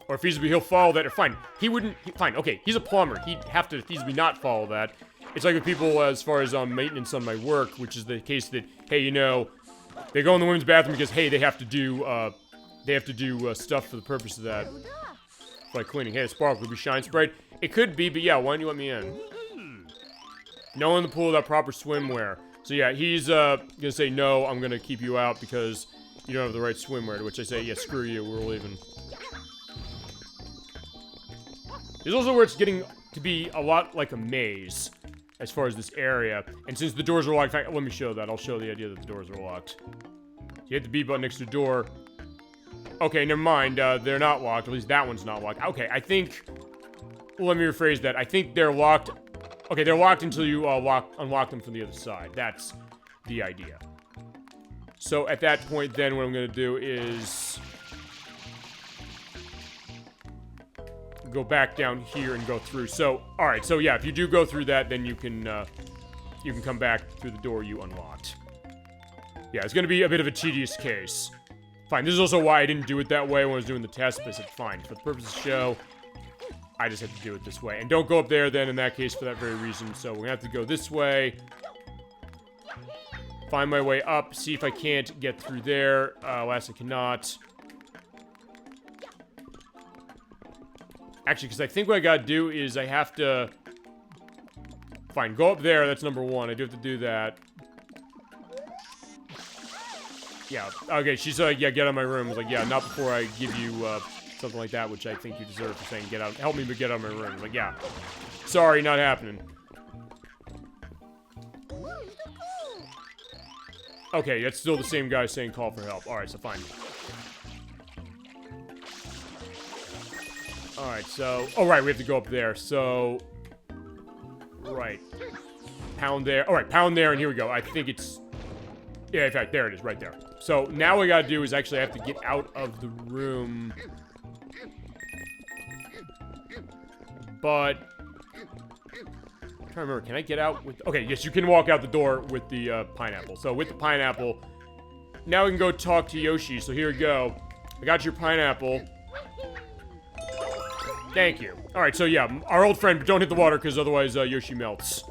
Or feasibly he'll follow that, or fine, he wouldn't, fine, okay, he's a plumber, he'd have to feasibly not follow that. It's like with people as far as maintenance on my work, which is the case that, hey, you know, they go in the women's bathroom because, hey, they have to do stuff for the purpose of that. Like cleaning. Hey, a sparkle could be shine sprayed. It could be, but yeah, why don't you let me in? No one in the pool without proper swimwear. So yeah, he's gonna say, no, I'm gonna keep you out because you don't have the right swimwear, to which I say, yeah, screw you, we're leaving. There's also where it's getting to be a lot like a maze, as far as this area. And since the doors are locked, in fact, let me show that. I'll show the idea that the doors are locked. You hit the B button next to the door. Okay, never mind. They're not locked. At least that one's not locked. Okay, I think... Well, let me rephrase that. I think they're locked... Okay, they're locked until you unlock them from the other side. That's the idea. So at that point, then, what I'm going to do is... go back down here and go through. So, alright, so yeah, if you do go through that, then you can come back through the door you unlocked. Yeah, it's gonna be a bit of a tedious case. Fine, this is also why I didn't do it that way when I was doing the test, but I said, fine, for the purpose of the show, I just have to do it this way. And don't go up there, then, in that case, for that very reason. So, we're gonna have to go this way. Find my way up, see if I can't get through there. Alas, I cannot. Actually, because I think what I gotta do is I have to... Fine, go up there, that's number one. I do have to do that. Yeah, okay, she's like, yeah, get out of my room. I was like, yeah, not before I give you, something like that, which I think you deserve for saying, get out, help me, but get out of my room. I was like, yeah. Sorry, not happening. Okay, that's still the same guy saying call for help. Alright, so fine. Alright, so... Oh, right, we have to go up there, so... Right. Pound there. Alright, pound there, and here we go. I think it's... Yeah, in fact, there it is, right there. So, now what I gotta do is actually I have to get out of the room. But... I'm trying to remember, can I get out with... Okay, yes, you can walk out the door with the, pineapple. So, with the pineapple, now we can go talk to Yoshi. So, here we go. I got your pineapple. Thank you. Alright, so yeah, our old friend, but don't hit the water, because otherwise, Yoshi melts.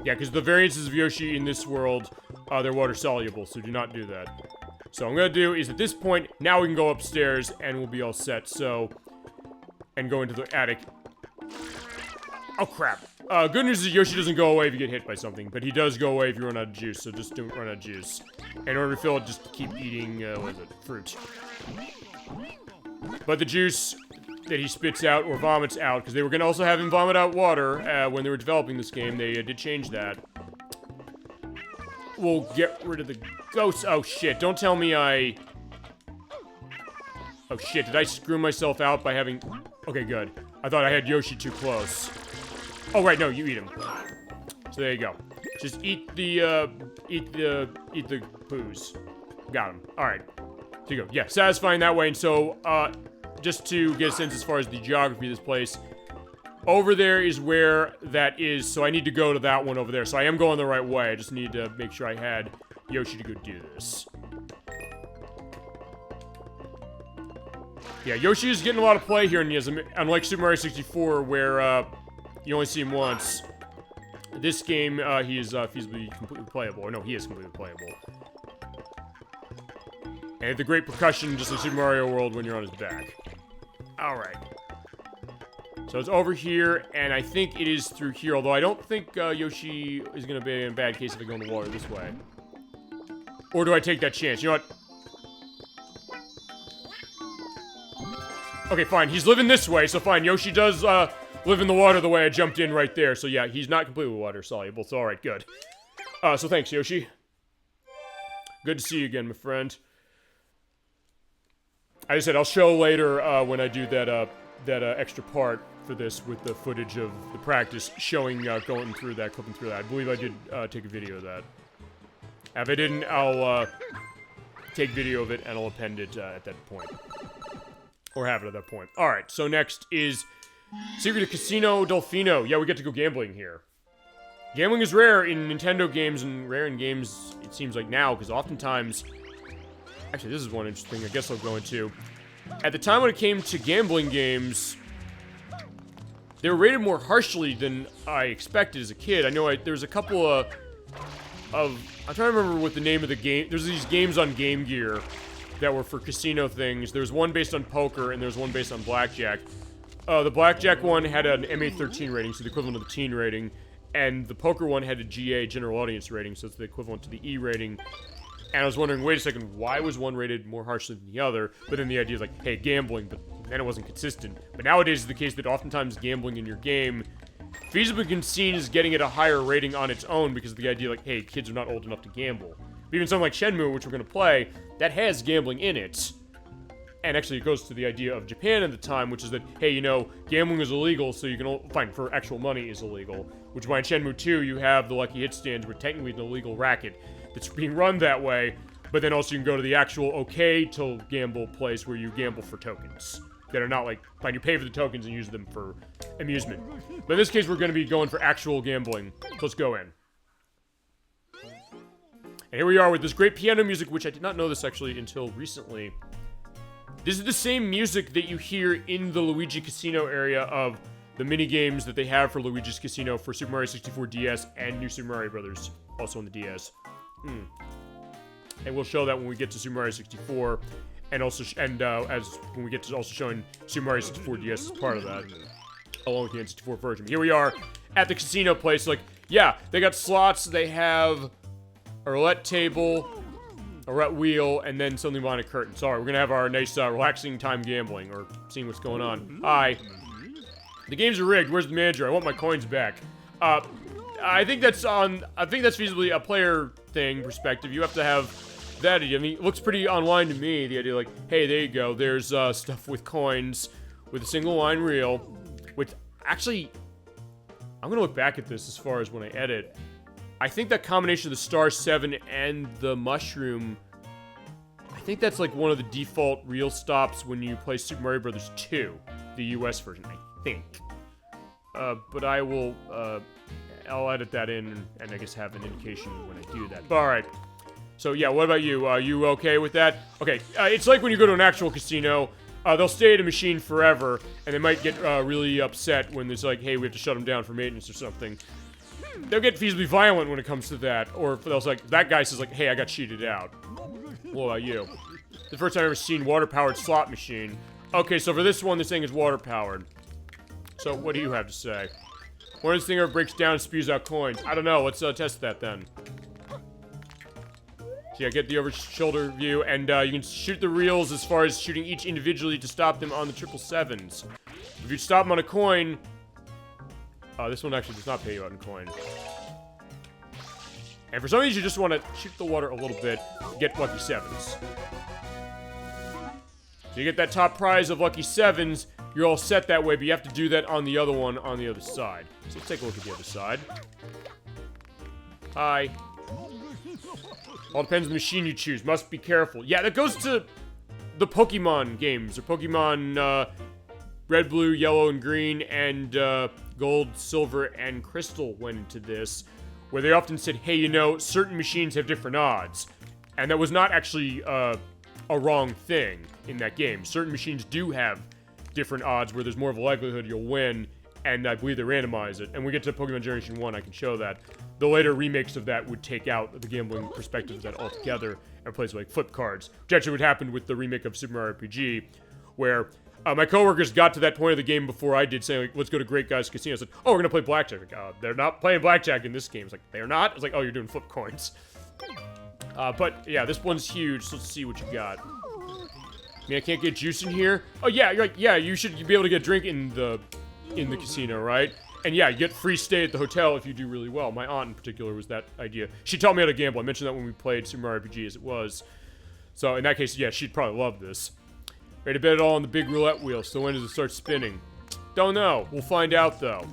Yeah, because the variances of Yoshi in this world, they're water soluble, so do not do that. So what I'm gonna do is, at this point, now we can go upstairs, and we'll be all set, so... And go into the attic. Oh, crap. Good news is Yoshi doesn't go away if you get hit by something, but he does go away if you run out of juice, so just don't run out of juice. And in order to fill it, just keep eating, what is it? Fruit. But the juice... that he spits out or vomits out, because they were going to also have him vomit out water when they were developing this game. They did change that. We'll get rid of the ghosts. Oh, shit. Don't tell me I... Oh, shit. Did I screw myself out by having... Okay, good. I thought I had Yoshi too close. Oh, right. No, you eat him. So there you go. Just eat the poos. Got him. All right. So you go, yeah, satisfying that way. And so, just to get a sense as far as the geography of this place, over there is where that is, so I need to go to that one over there. So I am going the right way. I just need to make sure I had Yoshi to go do this. Yeah, Yoshi is getting a lot of play here, and he has, unlike Super Mario 64, where you only see him once. This game, he is feasibly completely playable. Or no, he is completely playable. And the great percussion, just like Super Mario World, when you're on his back. Alright. So it's over here, and I think it is through here, although I don't think Yoshi is going to be in a bad case if I go in the water this way. Or do I take that chance? You know what? Okay, fine. He's living this way, so fine. Yoshi does live in the water the way I jumped in right there. So yeah, he's not completely water-soluble, so alright, good. So thanks, Yoshi. Good to see you again, my friend. As I said, I'll show later when I do that extra part for this with the footage of the practice showing going through that, clipping through that. I believe I did take a video of that. If I didn't, I'll take video of it and I'll append it at that point. Or have it at that point. Alright, so next is Secret of Casino Delfino. Yeah, we get to go gambling here. Gambling is rare in Nintendo games and rare in games, it seems like now, because oftentimes... Actually, this is one interesting thing I guess I'll go into. At the time when it came to gambling games, they were rated more harshly than I expected as a kid. I know there was a couple of... I'm trying to remember what the name of the game... There's these games on Game Gear that were for casino things. There's one based on poker, and there's one based on blackjack. The blackjack one had an MA13 rating, so the equivalent of the teen rating, and the poker one had a GA, general audience rating, so it's the equivalent to the E rating. And I was wondering, wait a second, why was one rated more harshly than the other? But then the idea is like, hey, gambling, but then it wasn't consistent. But nowadays, it's the case that oftentimes gambling in your game feasibly can be seen as getting it a higher rating on its own because of the idea like, hey, kids are not old enough to gamble. But even something like Shenmue, which we're going to play, that has gambling in it. And actually, it goes to the idea of Japan at the time, which is that, hey, you know, gambling is illegal, so you can... Fine, for actual money is illegal. Which is why in Shenmue 2, you have the Lucky Hit stands, where technically an illegal racket that's being run that way, but then also you can go to the actual okay-to-gamble place where you gamble for tokens. That are not like, fine, you pay for the tokens and use them for amusement. But in this case, we're going to be going for actual gambling. So let's go in. And here we are with this great piano music, which I did not know this actually until recently. This is the same music that you hear in the Luigi Casino area of the mini-games that they have for Luigi's Casino for Super Mario 64 DS and New Super Mario Bros. Also on the DS. And we'll show that when we get to Super Mario 64, and also, as when we get to also showing Super Mario 64 DS as part of that, along with the N64 version. Here we are at the casino place. Like, yeah, they got slots. They have a roulette table, a roulette wheel, and then something behind a curtain. Sorry, we're gonna have our nice, relaxing time gambling or seeing what's going on. Hi. The games are rigged. Where's the manager? I want my coins back. I think that's feasibly a player thing perspective. You have to have that. I mean, it looks pretty online to me. The idea like, hey, there you go. There's stuff with coins with a single line reel. Which actually, I'm gonna look back at this as far as when I edit. I think that combination of the Star 7 and the Mushroom, I think that's like one of the default reel stops when you play Super Mario Bros. 2, the US version, I think. But I will, I'll edit that in and I guess have an indication when I do that. But alright. So yeah, what about you? Are you okay with that? Okay, it's like when you go to an actual casino, they'll stay at a machine forever, and they might get really upset when there's like, hey, we have to shut them down for maintenance or something. They'll get feasibly violent when it comes to that, or if they'll like, that guy says like, hey, I got cheated out. What about you? The first time I've ever seen water-powered slot machine. Okay, so for this one, this thing is water-powered. So what do you have to say? When this thing ever breaks down and spews out coins? I don't know, let's test that then. So yeah, get the over-shoulder view, and you can shoot the reels as far as shooting each individually to stop them on the 777s. If you stop them on a coin... this one actually does not pay you out in coin. And for some reason, you just want to shoot the water a little bit, get Lucky 7s. So you get that top prize of Lucky 7s, you're all set that way, but you have to do that on the other one on the other side. So let's take a look at the other side. Hi. All depends on the machine you choose. Must be careful. Yeah, that goes to the Pokemon games, or Pokemon, Red, Blue, Yellow, and Green, and, Gold, Silver, and Crystal went into this, where they often said, hey, you know, certain machines have different odds. And that was not actually, a wrong thing in that game. Certain machines do have different odds where there's more of a likelihood you'll win, and I believe they randomize it. And we get to Pokemon Generation 1, I can show that. The later remakes of that would take out the gambling perspective of that altogether and replace it with, like, flip cards. Which actually would happen with the remake of Super Mario RPG, where my coworkers got to that point of the game before I did, saying, like, let's go to Great Guys Casino. I said, oh, we're gonna play blackjack. Like, they're not playing blackjack in this game. It's like, they're not? It's like, oh, you're doing flip coins. But, yeah, this one's huge, so let's see what you got. I mean, I can't get juice in here? Oh, yeah, you're like, yeah, you should be able to get a drink in the casino, right? And yeah, you get free stay at the hotel if you do really well. My aunt in particular was that idea. She taught me how to gamble. I mentioned that when we played Super Mario RPG as it was. So in that case, yeah, she'd probably love this. Ready to bet it all on the big roulette wheel, so when does it start spinning? Don't know. We'll find out, though.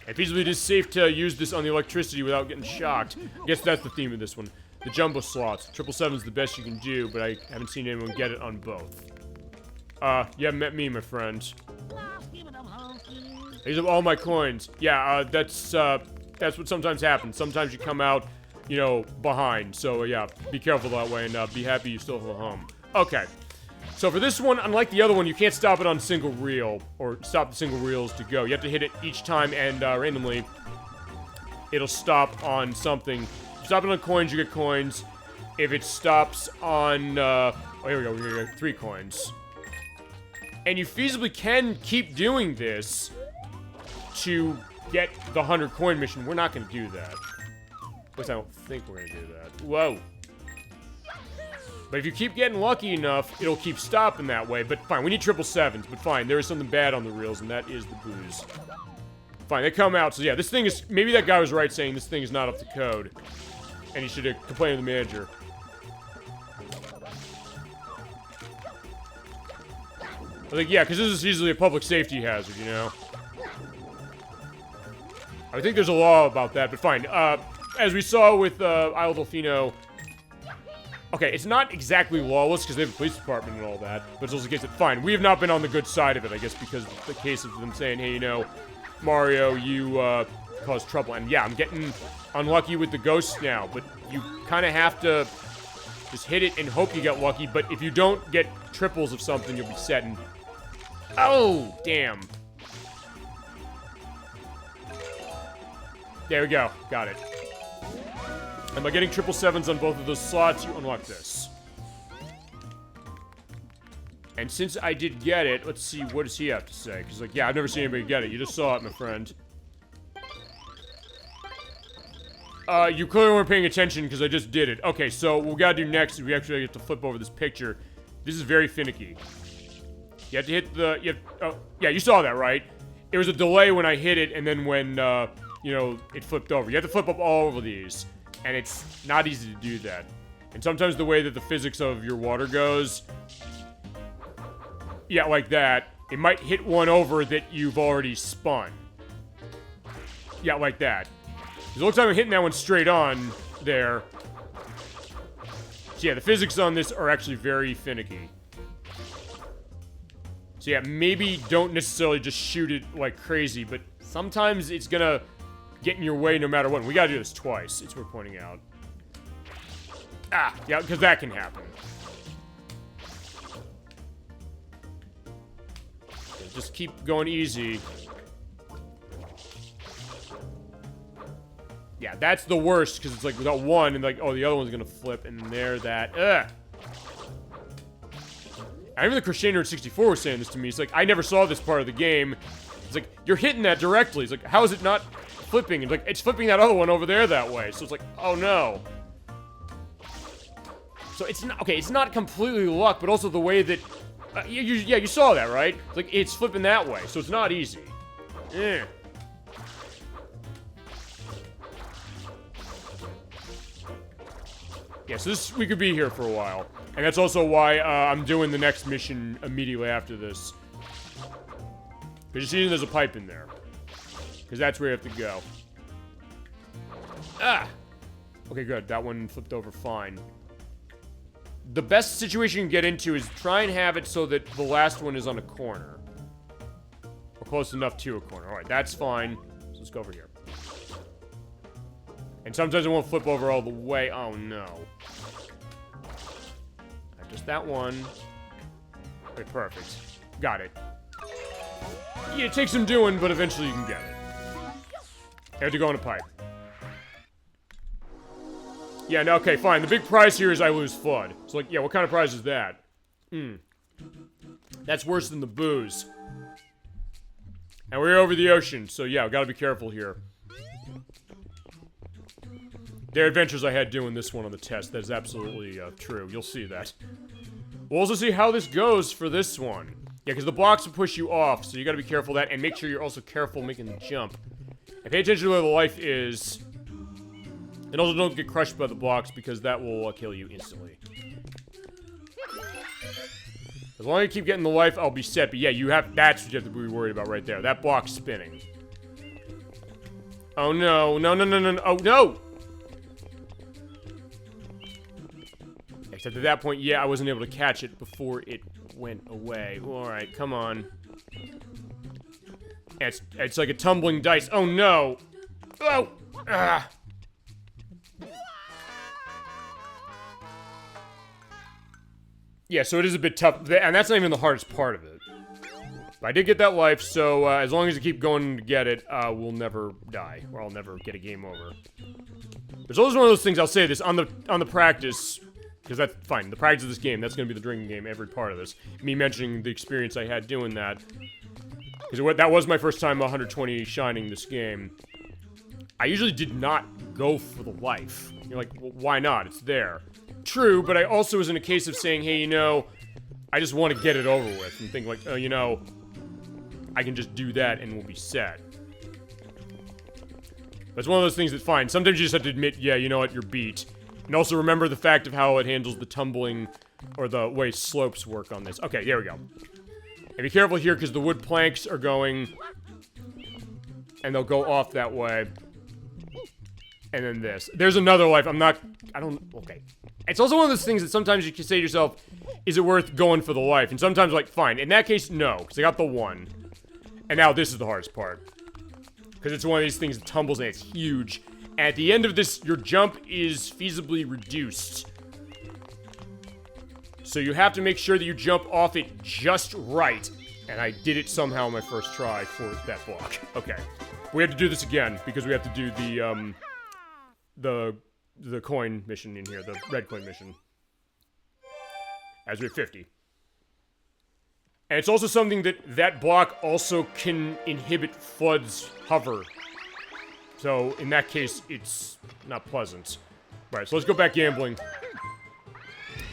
And feasibly it is safe to use this on the electricity without getting shocked. I guess that's the theme of this one. The jumbo slots. 777's the best you can do, but I haven't seen anyone get it on both. You haven't met me, my friend. I use up all my coins. Yeah, that's what sometimes happens. Sometimes you come out, you know, behind. So, yeah, be careful that way, and be happy you still have a home. Okay. So for this one, unlike the other one, you can't stop it on single reel, or stop the single reels to go. You have to hit it each time, and randomly, it'll stop on something. If you stop it on coins, you get coins. If it stops on, oh, here we go, we got 3 coins. And you feasibly can keep doing this to get the 100 coin mission. We're not gonna do that. At least I don't think we're gonna do that. Whoa. But if you keep getting lucky enough, it'll keep stopping that way. But fine, we need 777s, but fine, there is something bad on the reels, and that is the booze. Fine, they come out, so yeah, this thing is, maybe that guy was right saying this thing is not up to code. And he should have complained to the manager. I think, yeah, because this is easily a public safety hazard, you know? I think there's a law about that, but fine. As we saw with Hotel Delfino, okay, it's not exactly lawless because they have a police department and all that, but it's also the case that, fine, we have not been on the good side of it, I guess, because the case of them saying, hey, you know, Mario, you caused trouble. And yeah, I'm getting unlucky with the ghosts now, but you kind of have to just hit it and hope you get lucky, but if you don't get triples of something, you'll be set and... Oh, damn. There we go. Got it. And by getting 777s on both of those slots, you unlock this. And since I did get it, let's see, what does he have to say? Because, like, yeah, I've never seen anybody get it. You just saw it, my friend. You clearly weren't paying attention because I just did it. Okay, so what we gotta do next is we actually get to flip over this picture. This is very finicky. You have to hit the... oh, yeah, you saw that, right? There was a delay when I hit it, and then when, you know, it flipped over. You have to flip up all of these, and it's not easy to do that. And sometimes the way that the physics of your water goes... Yeah, like that. It might hit one over that you've already spun. Yeah, like that. Because it looks like I'm hitting that one straight on there. So yeah, the physics on this are actually very finicky. So yeah, maybe don't necessarily just shoot it like crazy, but sometimes it's gonna get in your way no matter what. We gotta do this twice, it's worth pointing out. Ah, yeah, because that can happen. Okay, just keep going easy. Yeah, that's the worst, because it's like without one, and like, oh, the other one's gonna flip, and there that, ugh. And even the Crescendo in 64 was saying this to me. It's like, I never saw this part of the game. It's like, you're hitting that directly. It's like, how is it not flipping? It's like, it's flipping that other one over there that way. So it's like, oh no. So it's not, okay, it's not completely luck, but also the way that, yeah, you saw that, right? It's like, it's flipping that way, so it's not easy. Eh. Yeah, so this, we could be here for a while. And that's also why I'm doing the next mission immediately after this. Because you see there's a pipe in there. Because that's where you have to go. Ah! Okay, good. That one flipped over fine. the best situation you can get into is try and have it so that the last one is on a corner. Or close enough to a corner. Alright, that's fine. So let's go over here. And sometimes it won't flip over all the way. Oh, no. Just that one. Okay, perfect. Got it. Yeah, it takes some doing, but eventually you can get it. I have to go on a pipe. Yeah, no, okay, fine. The big prize here is I lose FUD. So, like, yeah, what kind of prize is that? That's worse than the booze. And we're over the ocean, so yeah, we gotta be careful here. There are adventures I had doing this one on the test. That is absolutely true. You'll see that. We'll also see how this goes for this one. Yeah, because the blocks will push you off, so you gotta be careful of that, and make sure you're also careful making the jump. And pay attention to where the life is. And also don't get crushed by the blocks, because that will kill you instantly. As long as you keep getting the life, I'll be set. But yeah, that's what you have to be worried about right there. That block spinning. Oh no, no, no, no, no, oh no! Except at that point, yeah, I wasn't able to catch it before it went away. Alright, come on. It's like a tumbling dice. Oh no! Oh! Ah! Yeah, so it is a bit tough, and that's not even the hardest part of it. But I did get that life, so as long as I keep going to get it, we'll never die, or I'll never get a game over. There's always one of those things, I'll say this, on the practice, because that's fine, the practice of this game, that's going to be the drinking game, every part of this. Me mentioning the experience I had doing that. Because that was my first time 120 shining this game. I usually did not go for the life. You're like, well, why not? It's there. True, but I also was in a case of saying, hey, you know, I just want to get it over with. And think like, oh, you know, I can just do that and we'll be set. But it's one of those things that's fine. Sometimes you just have to admit, yeah, you know what, you're beat. And also remember the fact of how it handles the tumbling or the way slopes work on this. Okay, there we go. And be careful here because the wood planks are going and they'll go off that way. And then this. There's another life. Okay. It's also one of those things that sometimes you can say to yourself, is it worth going for the life? And sometimes, like, fine. In that case, no, because I got the one. And now this is the hardest part. Because it's one of these things that tumbles and it's huge. At the end of this, your jump is feasibly reduced. So you have to make sure that you jump off it just right. And I did it somehow on my first try for that block. Okay. We have to do this again, because we have to do the coin mission in here, the red coin mission. As we're 50. And it's also something that block also can inhibit FUD's hover. So, in that case, it's not pleasant. Right, so let's go back gambling.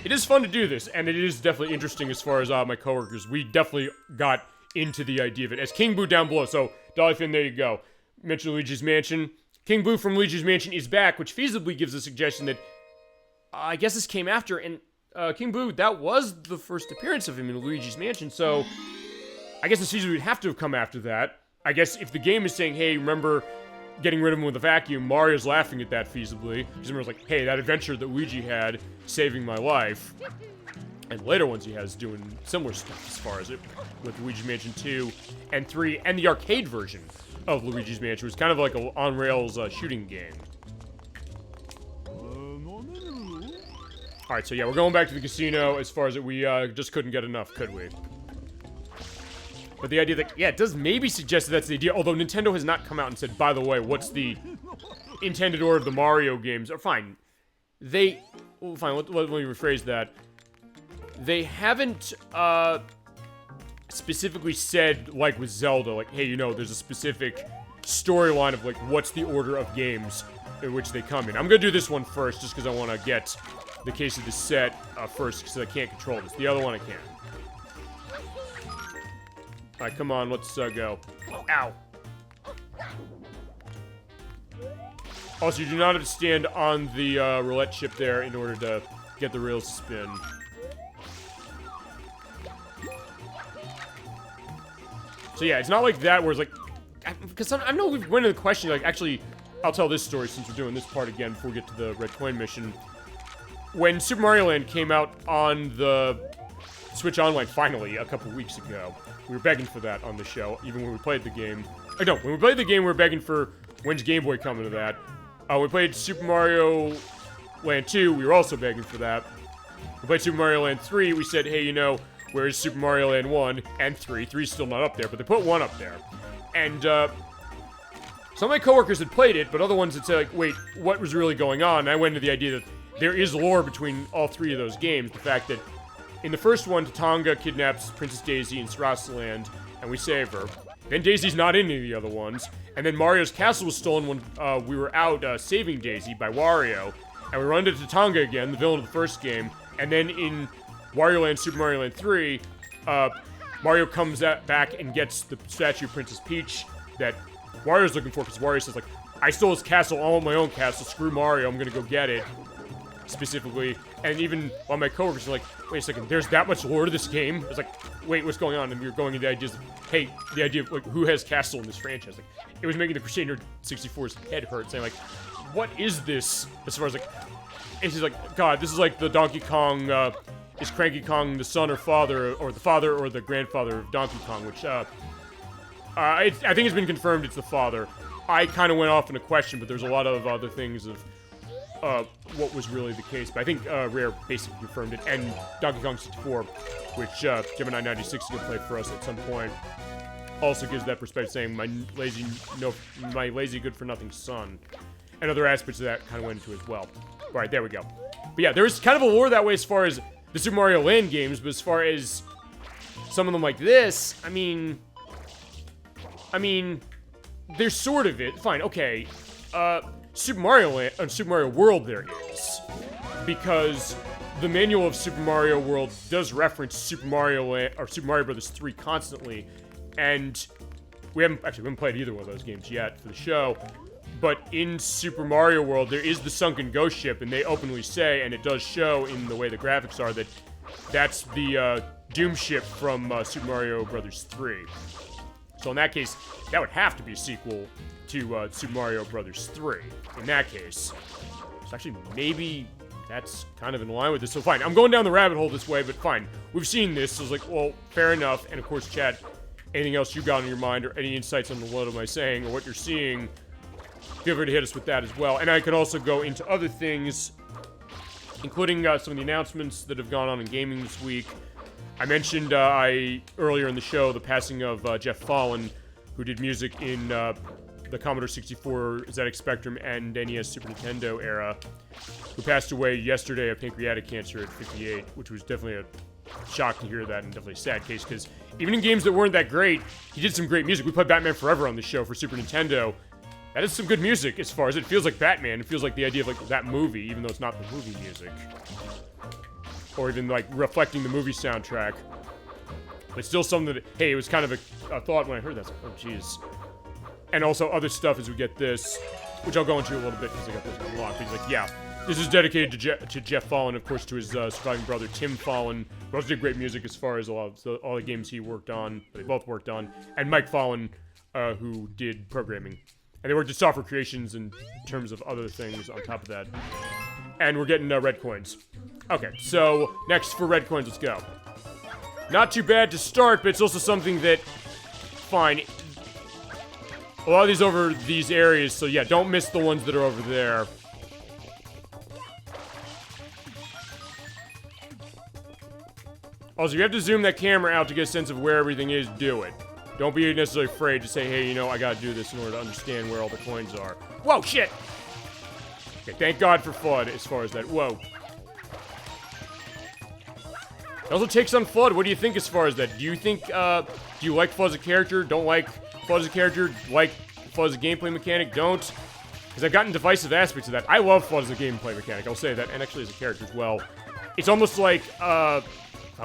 It is fun to do this, and it is definitely interesting as far as my coworkers. We definitely got into the idea of it. As King Boo down below, so, Dolphin, there you go. Mention Luigi's Mansion. King Boo from Luigi's Mansion is back, which feasibly gives a suggestion that I guess this came after, and King Boo, that was the first appearance of him in Luigi's Mansion, so I guess the feasibly would have to have come after that. I guess if the game is saying, hey, remember getting rid of him with a vacuum, Mario's laughing at that feasibly. Because remember, like, hey, that adventure that Luigi had, saving my life. And later ones he has doing similar stuff as far as it, with Luigi's Mansion 2 and 3, and the arcade version of Luigi's Mansion, was kind of like a on-rails shooting game. Alright, so yeah, we're going back to the casino as far as we just couldn't get enough, could we? But the idea that, yeah, it does maybe suggest that that's the idea, although Nintendo has not come out and said, by the way, what's the intended order of the Mario games? Or fine, they, well, fine, let me rephrase that. They haven't, specifically said, like with Zelda, like, hey, you know, there's a specific storyline of, like, what's the order of games in which they come in. I'm gonna do this one first, just because I want to get the case of the set first, because I can't control this. The other one I can. Alright, come on, let's go. Ow! Also, you do not have to stand on the roulette chip there in order to get the real spin. So yeah, it's not like that where it's like, because I know we've went into the question, like, actually, I'll tell this story since we're doing this part again before we get to the red coin mission. when Super Mario Land came out on the Switch Online finally a couple weeks ago, we were begging for that on the show, even when we played the game. No, when we played the game, we were begging for when's Game Boy coming to that. We played Super Mario Land 2, we were also begging for that. We played Super Mario Land 3, we said, hey, you know, where's Super Mario Land 1 and 3? 3's still not up there, but they put 1 up there. And, some of my coworkers had played it, but other ones had said, like, wait, what was really going on? And I went into the idea that there is lore between all 3 of those games. The fact that in the first one, Tatanga kidnaps Princess Daisy in Sarasaland, and we save her. Then Daisy's not in any of the other ones. And then Mario's castle was stolen when we were out saving Daisy by Wario. And we run into Tatanga again, the villain of the first game. And then in Wario Land, Super Mario Land 3, Mario comes back and gets the statue of Princess Peach that Wario's looking for, because Wario says, like, I stole his castle, I want my own castle, screw Mario, I'm gonna go get it. Specifically, and even while my coworkers were like, wait a second, there's that much lore to this game? I was like, wait, what's going on? And we were going into the ideas of, hey, the idea of, like, who has castle in this franchise? Like, it was making the Crusader 64's head hurt, saying, like, what is this? As far as, like, it's just like, God, this is like the Donkey Kong, is Cranky Kong the son or father, or the father or the grandfather of Donkey Kong, which, I think it's been confirmed it's the father. I kind of went off in a question, but there's a lot of other things of what was really the case. But I think Rare basically confirmed it, and Donkey Kong 64, which Gemini 96 is gonna play for us at some point, also gives that perspective, saying my lazy good for nothing son, and other aspects of that kind of went into it as well. All right, there we go. But yeah, there's kind of a lore that way as far as the Super Mario Land games, but as far as some of them like this, I mean, there's sort of it. Fine, okay. Super Mario Land, Super Mario World there is. Because the manual of Super Mario World does reference Super Mario Land, or Super Mario Bros. 3 constantly. And we haven't played either one of those games yet for the show. But in Super Mario World, there is the sunken ghost ship, and they openly say, and it does show in the way the graphics are, that that's the Doom ship from Super Mario Bros. 3. So in that case, that would have to be a sequel to Super Mario Bros. 3. In that case. So actually, maybe that's kind of in line with this. So fine, I'm going down the rabbit hole this way, but fine. We've seen this, so it's like, well, fair enough. And of course, chat, anything else you got on your mind, or any insights on what am I saying, or what you're seeing, feel free to hit us with that as well. And I can also go into other things, including some of the announcements that have gone on in gaming this week. I mentioned earlier in the show the passing of Jeff Fallon, who did music in the Commodore 64, ZX Spectrum, and NES Super Nintendo era, who passed away yesterday of pancreatic cancer at 58, which was definitely a shock to hear that, and definitely a sad case, because even in games that weren't that great, he did some great music. We played Batman Forever on the show for Super Nintendo. That is some good music as far as it feels like Batman. It feels like the idea of, like, that movie, even though it's not the movie music. Or even, like, reflecting the movie soundtrack. But still something that, hey, it was kind of a thought when I heard that. Like, oh, jeez. And also other stuff as we get this, which I'll go into a little bit because I got this unlocked. He's like, yeah, this is dedicated to Jeff Fallon, of course, to his surviving brother, Tim Fallon, who also did great music as far as all the games he worked on, that they both worked on, and Mike Fallon, who did programming. And they worked at Software Creations in terms of other things on top of that. And we're getting red coins. Okay, so next for red coins, let's go. Not too bad to start, but it's also something that, fine. A lot of these over these areas, so yeah, don't miss the ones that are over there. Also, you have to zoom that camera out to get a sense of where everything is, do it. Don't be necessarily afraid to say, hey, you know, I gotta do this in order to understand where all the coins are. Whoa, shit! Okay, thank God for FUD as far as that. Whoa. It also takes on FUD. What do you think as far as that? Do you think, do you like FUD as a character? Don't like FUD as a character? Like FUD as a gameplay mechanic? Don't? Because I've gotten divisive aspects of that. I love FUD as a gameplay mechanic, I'll say that, and actually as a character as well. It's almost like, I'll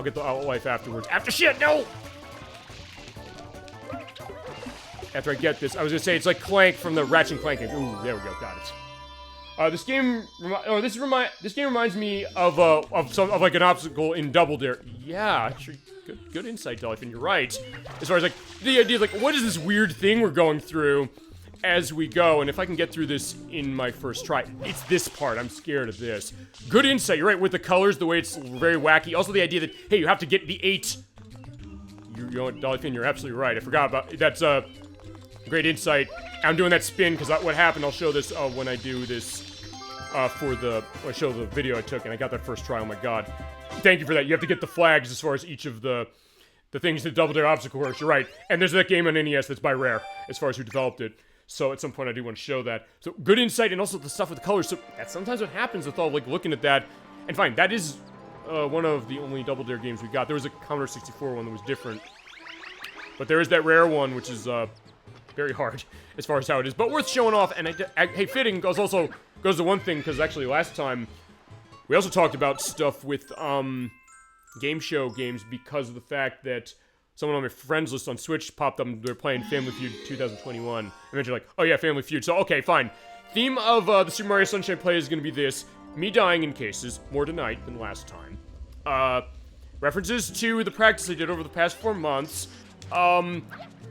get the life afterwards. After shit, no! After I get this, I was gonna say it's like Clank from the Ratchet and Clank game. Ooh, there we go, got it. This game reminds me of like an obstacle in Double Dare. Yeah, actually, good insight, Dolphin. You're right. As far as like the idea of like, what is this weird thing we're going through? as we go, and if I can get through this in my first try. It's this part. I'm scared of this. Good insight. You're right, with the colors, the way it's very wacky. Also the idea that, hey, you have to get the 8. You know what, Delfino, you're absolutely right. I forgot about... That's, great insight. I'm doing that spin, because what happened, I'll show this, when I do this, I show the video I took, and I got that first try. Oh my god. Thank you for that. You have to get the flags as far as each of the things that Double Dare Obstacle Course. You're right. And there's that game on NES that's by Rare, as far as who developed it. So at some point I do want to show that. So good insight, and also the stuff with the colors. So that's sometimes what happens with all, like, looking at that. And fine, that is one of the only Double Dare games we got. There was a Commodore 64 one that was different. But there is that Rare one, which is very hard as far as how it is. But worth showing off. And hey, fitting goes to one thing, because actually last time we also talked about stuff with game show games, because of the fact that someone on my friends list on Switch popped up and they're playing Family Feud 2021. And then you're like, oh yeah, Family Feud. So, okay, fine. Theme of the Super Mario Sunshine play is going to be this. Me dying in cases, more tonight than last time. References to the practice I did over the past 4 months.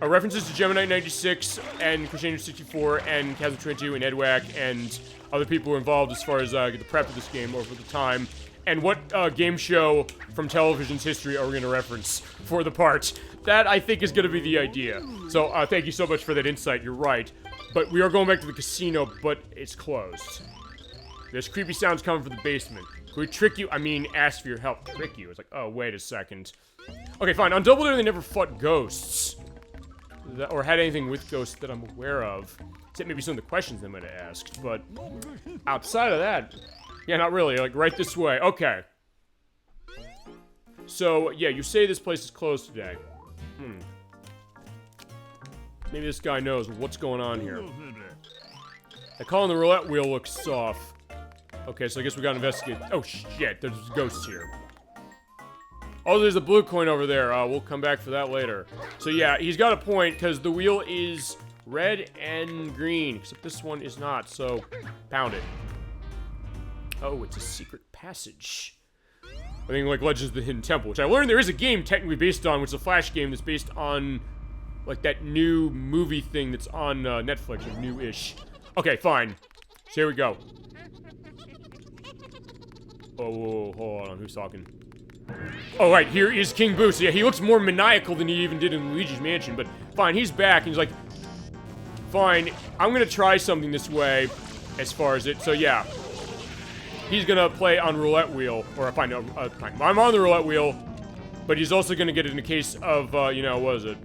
References to Gemini 96 and Crusader 64 and Chasm 22 and Edwack and other people who were involved as far as the prep of this game over the time. And what game show from television's history are we going to reference for the part? That, I think, is going to be the idea. So, thank you so much for that insight. You're right. But we are going back to the casino, but it's closed. There's creepy sounds coming from the basement. Can we trick you? I mean, ask for your help. Trick you. It's like, oh, wait a second. Okay, fine. On Double Dare, they never fought ghosts. Or had anything with ghosts that I'm aware of. Except maybe some of the questions they might have asked. But outside of that... Yeah, not really. Like, right this way. Okay. So, yeah, you say this place is closed today. Maybe this guy knows what's going on here. I call on the roulette wheel looks soft. Okay, so I guess we gotta investigate. Oh, shit. There's ghosts here. Oh, there's a blue coin over there. We'll come back for that later. So, yeah, he's got a point, because the wheel is red and green. Except this one is not, so pound it. Oh, it's a secret passage. I think like Legends of the Hidden Temple, which I learned there is a game technically based on, which is a Flash game that's based on, like, that new movie thing that's on Netflix, or new-ish. Okay, fine. So here we go. Oh, hold on, who's talking? Oh, right, here is King Boo. So yeah, he looks more maniacal than he even did in Luigi's Mansion, but fine, he's back, and he's like, fine, I'm gonna try something this way, as far as it, so yeah. He's gonna play on roulette wheel, or fine, I'm on the roulette wheel, but he's also gonna get it in a case of, you know, what is it?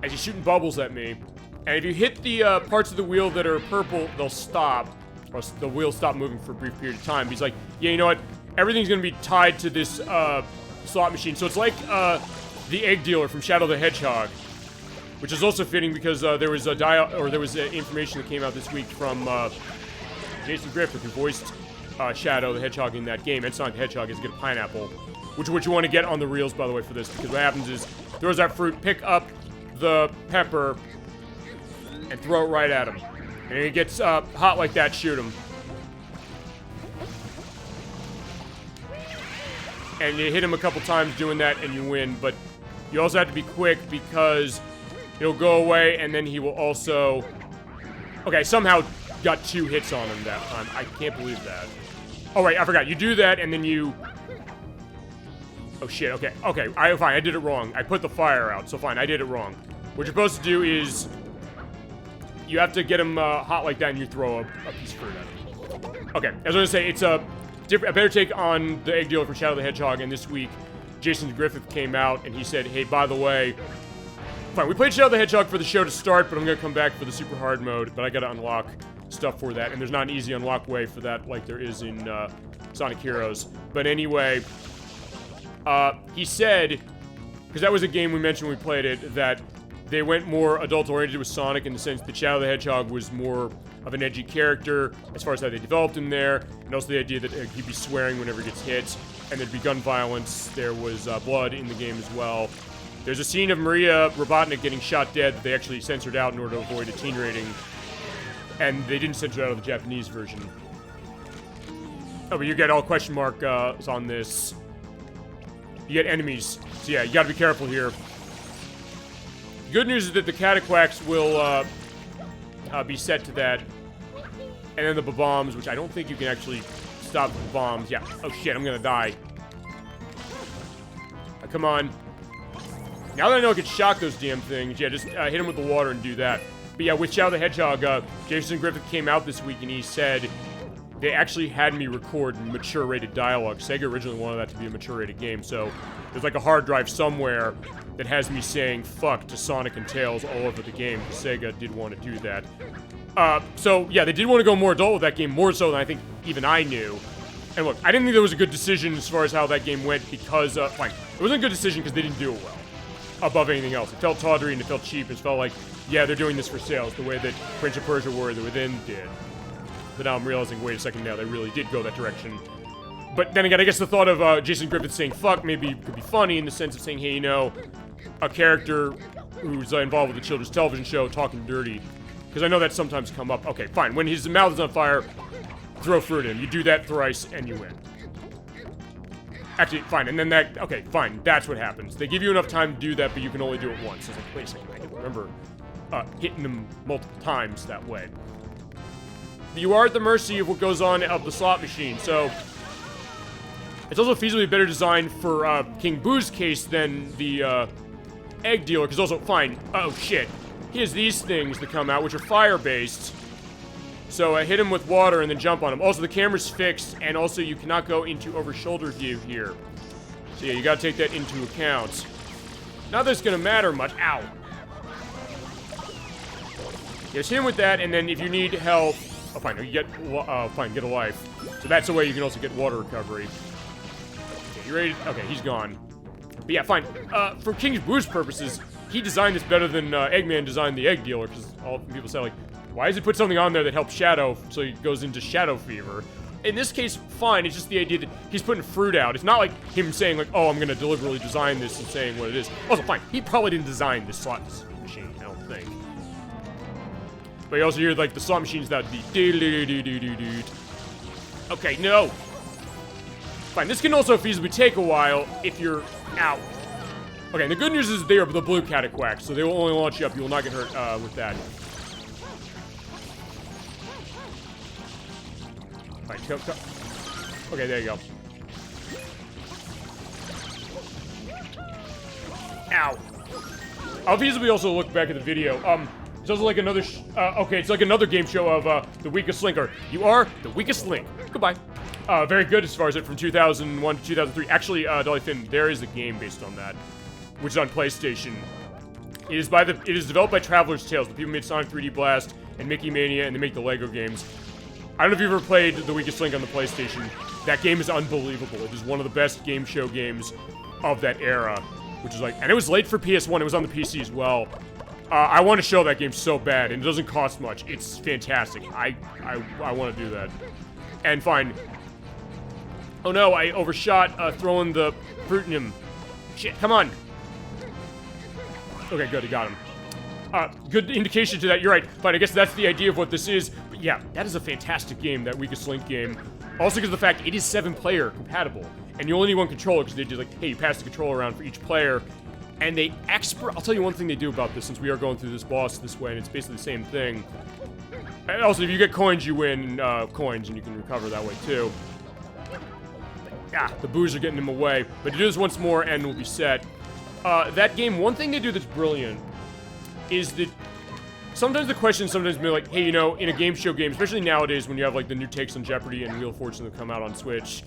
As he's shooting bubbles at me, and if you hit the parts of the wheel that are purple, they'll stop, or the wheel stop moving for a brief period of time. He's like, yeah, you know what? Everything's gonna be tied to this slot machine, so it's like the egg dealer from Shadow the Hedgehog, which is also fitting because there was information that came out this week from Jason Griffith, who voiced Shadow the Hedgehog in that game. And Sonic the Hedgehog is to get a pineapple, which is what you want to get on the reels, by the way, for this, because what happens is, throws that fruit, pick up the pepper, and throw it right at him. And if he gets hot like that, shoot him. And you hit him a couple times doing that, and you win, but you also have to be quick, because he'll go away, and then he will also... Okay, somehow... got 2 hits on him that time. I can't believe that. Oh, right, I forgot. You do that, and then you... Oh, shit, okay. Okay, fine, I did it wrong. I put the fire out, so fine, I did it wrong. What you're supposed to do is... You have to get him hot like that, and you throw a piece of fruit at him. Okay, as I was gonna say, it's a better take on the egg dealer from Shadow the Hedgehog, and this week, Jason Griffith came out, and he said, hey, by the way... Fine, we played Shadow the Hedgehog for the show to start, but I'm gonna come back for the super hard mode, but I gotta unlock stuff for that, and there's not an easy unlock way for that like there is in Sonic Heroes. But anyway, he said, because that was a game we mentioned when we played it, that they went more adult-oriented with Sonic in the sense that Shadow the Hedgehog was more of an edgy character as far as how they developed him there, and also the idea that he'd be swearing whenever he gets hit, and there'd be gun violence. There was blood in the game as well. There's a scene of Maria Robotnik getting shot dead that they actually censored out in order to avoid a teen rating. And they didn't censor it out of the Japanese version. Oh, but you get all question marks on this. You get enemies. So yeah, you gotta be careful here. The good news is that the Cataquacks will be set to that. And then the bombs, which I don't think you can actually stop the bombs. Yeah. Oh, shit, I'm gonna die. Come on. Now that I know I can shock those damn things, yeah, just hit him with the water and do that. But yeah, with Shadow the Hedgehog, Jason Griffith came out this week and he said they actually had me record mature-rated dialogue. Sega originally wanted that to be a mature-rated game, so there's like a hard drive somewhere that has me saying fuck to Sonic and Tails all over the game, because Sega did want to do that. So yeah, they did want to go more adult with that game, more so than I think even I knew. And look, I didn't think there was a good decision as far as how that game went because, fine, it wasn't a good decision because they didn't do it well. Above anything else. It felt tawdry and it felt cheap. It felt like, yeah, they're doing this for sales, the way that Prince of Persia Warrior the Within did. But now I'm realizing, wait a second, now they really did go that direction. But then again, I guess the thought of Jason Griffith saying fuck maybe could be funny in the sense of saying, hey, you know, a character who's involved with a children's television show talking dirty. Because I know that's sometimes come up. Okay, fine. When his mouth is on fire, throw fruit at him. You do that thrice and you win. Actually, fine, and then that, okay, fine, that's what happens. They give you enough time to do that, but you can only do it once. It's like, wait a second, I can remember hitting them multiple times that way. You are at the mercy of what goes on of the slot machine, so it's also feasibly better designed for King Boo's case than the egg dealer, because also, fine, oh shit, he has these things that come out, which are fire-based. So hit him with water and then jump on him. Also, the camera's fixed, and also you cannot go into over-shoulder view here. So yeah, you gotta take that into account. Not that it's gonna matter much. Ow. Yes, hit him with that, and then if you need help... Oh, fine, you get... fine, get a life. So that's a way you can also get water recovery. Okay, you ready? Okay, he's gone. But yeah, fine. For King Boo's purposes, he designed this better than Eggman designed the egg dealer, because all people say, like, why does he put something on there that helps Shadow so he goes into Shadow Fever? In this case, fine, it's just the idea that he's putting fruit out. It's not like him saying, like, oh, I'm gonna deliberately design this and saying what it is. Also, fine, he probably didn't design this slot machine, I don't think. But you also hear, like, the slot machines that be doo-doo-doo-doo-doo-doo. Okay, no! Fine, this can also feasibly take a while if you're out. Okay, and the good news is they are the blue cataquack, so they will only launch you up. You will not get hurt with that. Alright, go. Okay, there you go. Ow. I'll feasibly also look back at the video. It's also like another, okay, it's like another game show of, the weakest link, or you are the weakest link. Goodbye. Very good as far as it from 2001 to 2003. Actually, Delfino, there is a game based on that, which is on PlayStation. It is developed by Traveler's Tales, the people who made Sonic 3D Blast and Mickey Mania, and they make the Lego games. I don't know if you've ever played The Weakest Link on the PlayStation. That game is unbelievable. It is one of the best game show games of that era, which is like, and it was late for PS1. It was on the PC as well. I want to show that game so bad, and it doesn't cost much. It's fantastic. I want to do that. And fine. Oh no, I overshot throwing the fruit in him. Shit, come on. Okay, good, he got him. Good indication to that, you're right. But I guess that's the idea of what this is. But yeah, that is a fantastic game, that Weakest Link game. Also because of the fact it is 7-player compatible. And you only need one controller, because they did like, hey, you pass the controller around for each player. And they I'll tell you one thing they do about this, since we are going through this boss this way, and it's basically the same thing. And also, if you get coins, you win coins, and you can recover that way, too. Ah, the boos are getting him away. But to do this once more, and we'll be set. That game, one thing they do that's brilliant is that sometimes the questions sometimes be like, hey, you know, in a game show game, especially nowadays when you have, like, the new takes on Jeopardy and Wheel of Fortune that come out on Switch,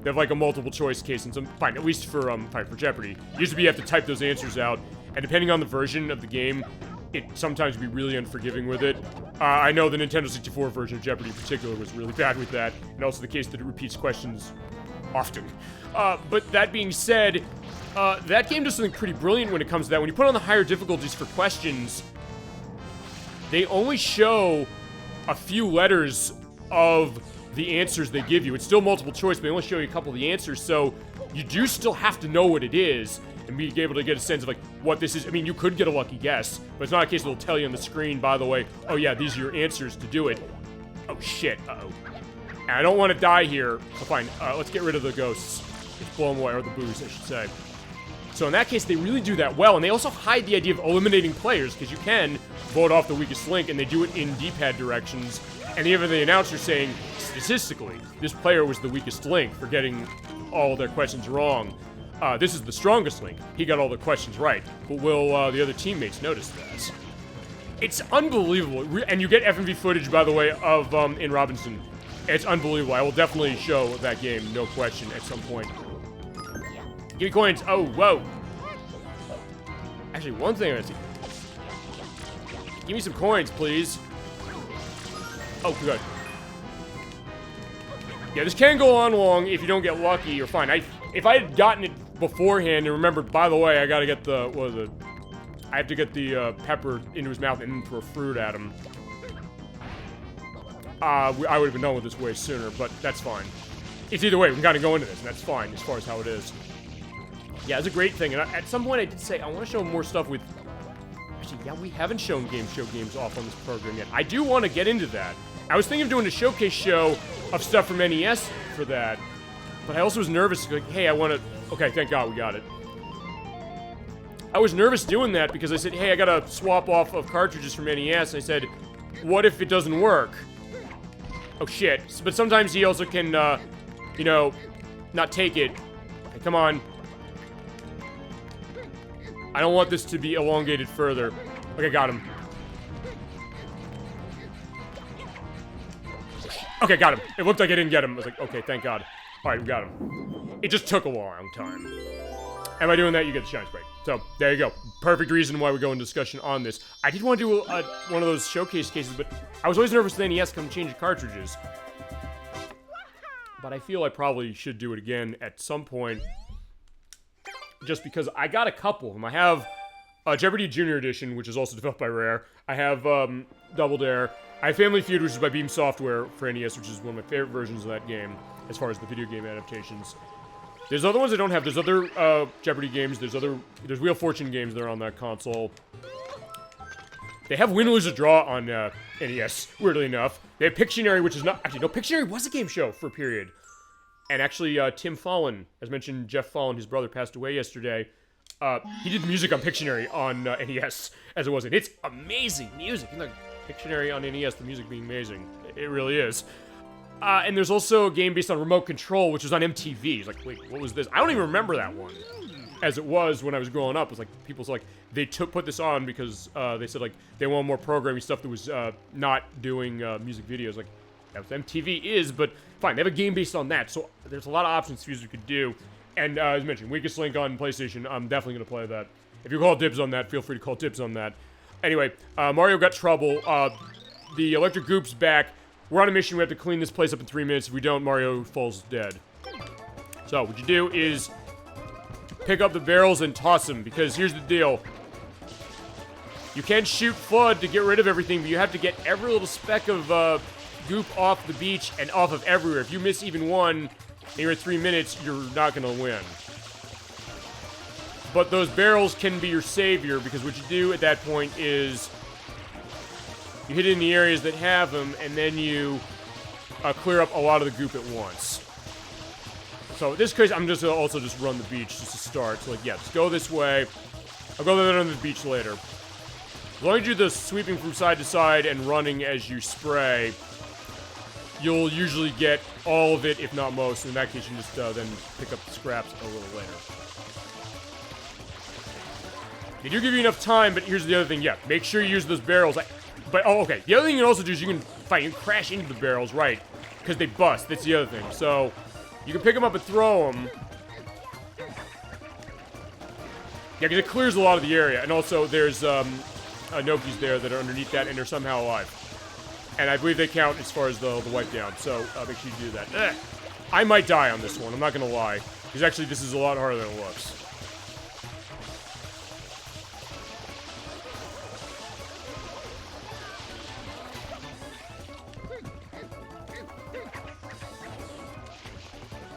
they have, like, a multiple choice case, and some, fine, at least for Jeopardy. Used to be you have to type those answers out, and depending on the version of the game, it sometimes be really unforgiving with it. I know the Nintendo 64 version of Jeopardy in particular was really bad with that, and also the case that it repeats questions often. But that being said, that game does something pretty brilliant when it comes to that. When you put on the higher difficulties for questions, they only show a few letters of the answers they give you. It's still multiple choice, but they only show you a couple of the answers, so you do still have to know what it is and be able to get a sense of, like, what this is. I mean, you could get a lucky guess, but it's not a case that will tell you on the screen, by the way, oh yeah, these are your answers to do it. Oh shit, uh-oh. And I don't want to die here, so fine, let's get rid of the ghosts. Let's blow them away, or the boos, I should say. So in that case, they really do that well, and they also hide the idea of eliminating players, because you can vote off the weakest link, and they do it in D-pad directions, and even the announcer saying, statistically, this player was the weakest link for getting all their questions wrong. This is the strongest link. He got all the questions right. But will the other teammates notice that? It's unbelievable. And you get FMV footage, by the way, of in Robinson. It's unbelievable. I will definitely show that game, no question, at some point. Give me coins. Oh, whoa. Actually, one thing I see. Give me some coins, please. Oh, good. Yeah, this can go on long if you don't get lucky. You're fine. If I had gotten it beforehand and remembered, by the way, I gotta get the, what is it? I have to get the pepper into his mouth and then throw fruit at him. I would have been done with this way sooner, but that's fine. It's either way, we can kind of go into this, and that's fine as far as how it is. Yeah, it's a great thing, and at some point I did say I want to show more stuff with... Actually, yeah, we haven't shown games off on this program yet. I do want to get into that. I was thinking of doing a showcase show of stuff from NES for that, but I also was nervous, like, hey, I want to... Okay, thank God we got it. I was nervous doing that because I said, hey, I gotta swap off of cartridges from NES. I said, what if it doesn't work? Oh, shit. But sometimes he also can, you know, not take it. Okay, come on. I don't want this to be elongated further. Okay, got him. Okay, got him. It looked like I didn't get him. I was like, okay, thank God. Alright, we got him. It just took a long time. And by doing that, you get the shine spray. So, there you go. Perfect reason why we go in discussion on this. I did want to do one of those showcase cases, but I was always nervous with NES come change the cartridges. But I feel I probably should do it again at some point. Just because I got a couple of them. I have Jeopardy! Junior Edition, which is also developed by Rare. I have Double Dare. I have Family Feud, which is by Beam Software for NES, which is one of my favorite versions of that game, as far as the video game adaptations. There's other ones I don't have. There's other Jeopardy games. There's Wheel of Fortune games that are on that console. They have Win, Lose, or Draw on NES, weirdly enough. They have Pictionary, which is not... Actually, no, Pictionary was a game show for a period. And actually, Tim Fallon, as mentioned, Jeff Fallon, his brother, passed away yesterday. He did the music on Pictionary on NES, as it was. And it's amazing music. You know, Pictionary on NES, the music being amazing. It really is. And there's also a game based on remote control, which was on MTV. It's like, wait, what was this? I don't even remember that one. As it was when I was growing up. It was like, people said, like, they put this on because they said, like, they want more programming stuff that was not doing music videos. Like, that's what MTV is, but fine. They have a game based on that. So there's a lot of options users could do. And as mentioned, Weakest Link on PlayStation, I'm definitely going to play that. If you call dibs on that, feel free to call dibs on that. Anyway, Mario got trouble. The electric goop's back. We're on a mission. We have to clean this place up in 3 minutes. If we don't, Mario falls dead. So what you do is pick up the barrels and toss them, because here's the deal. You can shoot FUD to get rid of everything, but you have to get every little speck of goop off the beach and off of everywhere. If you miss even one, and you're at 3 minutes, you're not going to win. But those barrels can be your savior, because what you do at that point is you hit it in the areas that have them, and then you clear up a lot of the goop at once. So in this case, I'm just going to also just run the beach just to start. So like, yeah, just go this way. I'll go there on the beach later. As long as you do the sweeping from side to side and running as you spray, you'll usually get all of it, if not most. In that case, you can just then pick up the scraps a little later. They do give you enough time, but here's the other thing. Yeah, make sure you use those barrels. Oh, okay. The other thing you can also do is you can crash into the barrels, right? Because they bust. That's the other thing. So you can pick them up and throw them. Yeah, because it clears a lot of the area. And also, there's Nokis there that are underneath that, and they're somehow alive. And I believe they count as far as the wipe down. So make sure you do that. I might die on this one. I'm not going to lie. Because actually, this is a lot harder than it looks.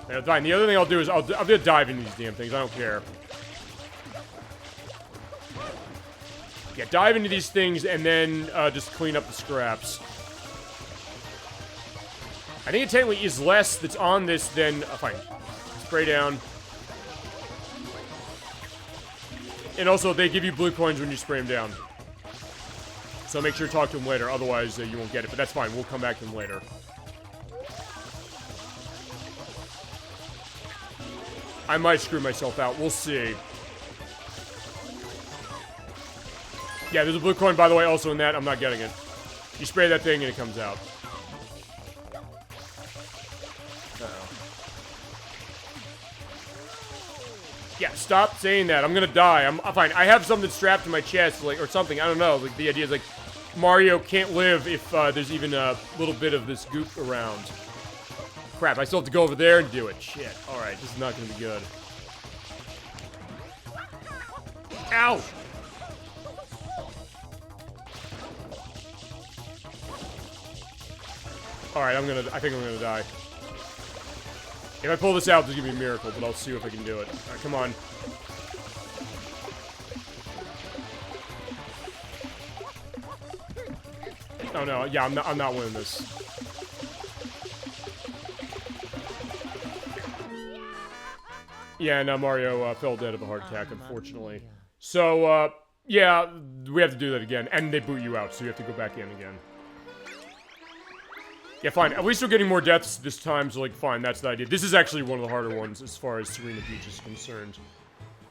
Yeah, fine. The other thing I'll do is I'll dive into these damn things. I don't care. Yeah, dive into these things and then just clean up the scraps. I think it technically is less that's on this than... fine. Spray down. And also, they give you blue coins when you spray them down. So make sure to talk to them later, otherwise you won't get it. But that's fine, we'll come back to them later. I might screw myself out, we'll see. Yeah, there's a blue coin, by the way, also in that. I'm not getting it. You spray that thing and it comes out. Yeah, stop saying that. I'm gonna die. I'm fine. I have something strapped to my chest, like, or something. I don't know. Like, the idea is, like, Mario can't live if there's even a little bit of this goop around. Crap, I still have to go over there and do it. Shit. Alright, this is not gonna be good. Ow! Alright, I think I'm gonna die. If I pull this out, there's gonna be a miracle, but I'll see if I can do it. Alright, come on. Oh no, yeah, I'm not winning this. Yeah, and Mario fell dead of a heart attack, unfortunately. So, yeah, we have to do that again. And they boot you out, so you have to go back in again. Yeah, fine. At least we're getting more deaths this time, so, like, fine, that's the idea. This is actually one of the harder ones as far as Serena Beach is concerned.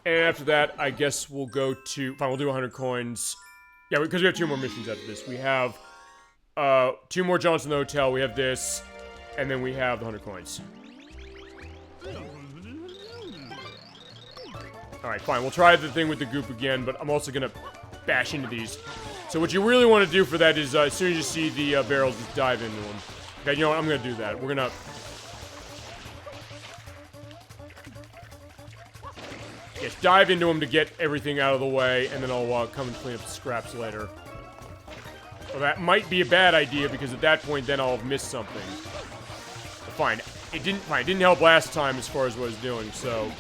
And after that, I guess we'll go to... Fine, we'll do 100 coins. Yeah, because we have 2 more missions after this. We have, 2 more jumps in the hotel. We have this. And then we have the 100 coins. Alright, fine. We'll try the thing with the goop again, but I'm also gonna bash into these. So what you really want to do for that is, as soon as you see the barrels, just dive into them. Okay, you know what? I'm gonna do that. We're gonna... Yes, dive into them to get everything out of the way, and then I'll come and clean up the scraps later. Well, that might be a bad idea, because at that point, then I'll have missed something. But fine. It didn't help last time as far as what I was doing, so...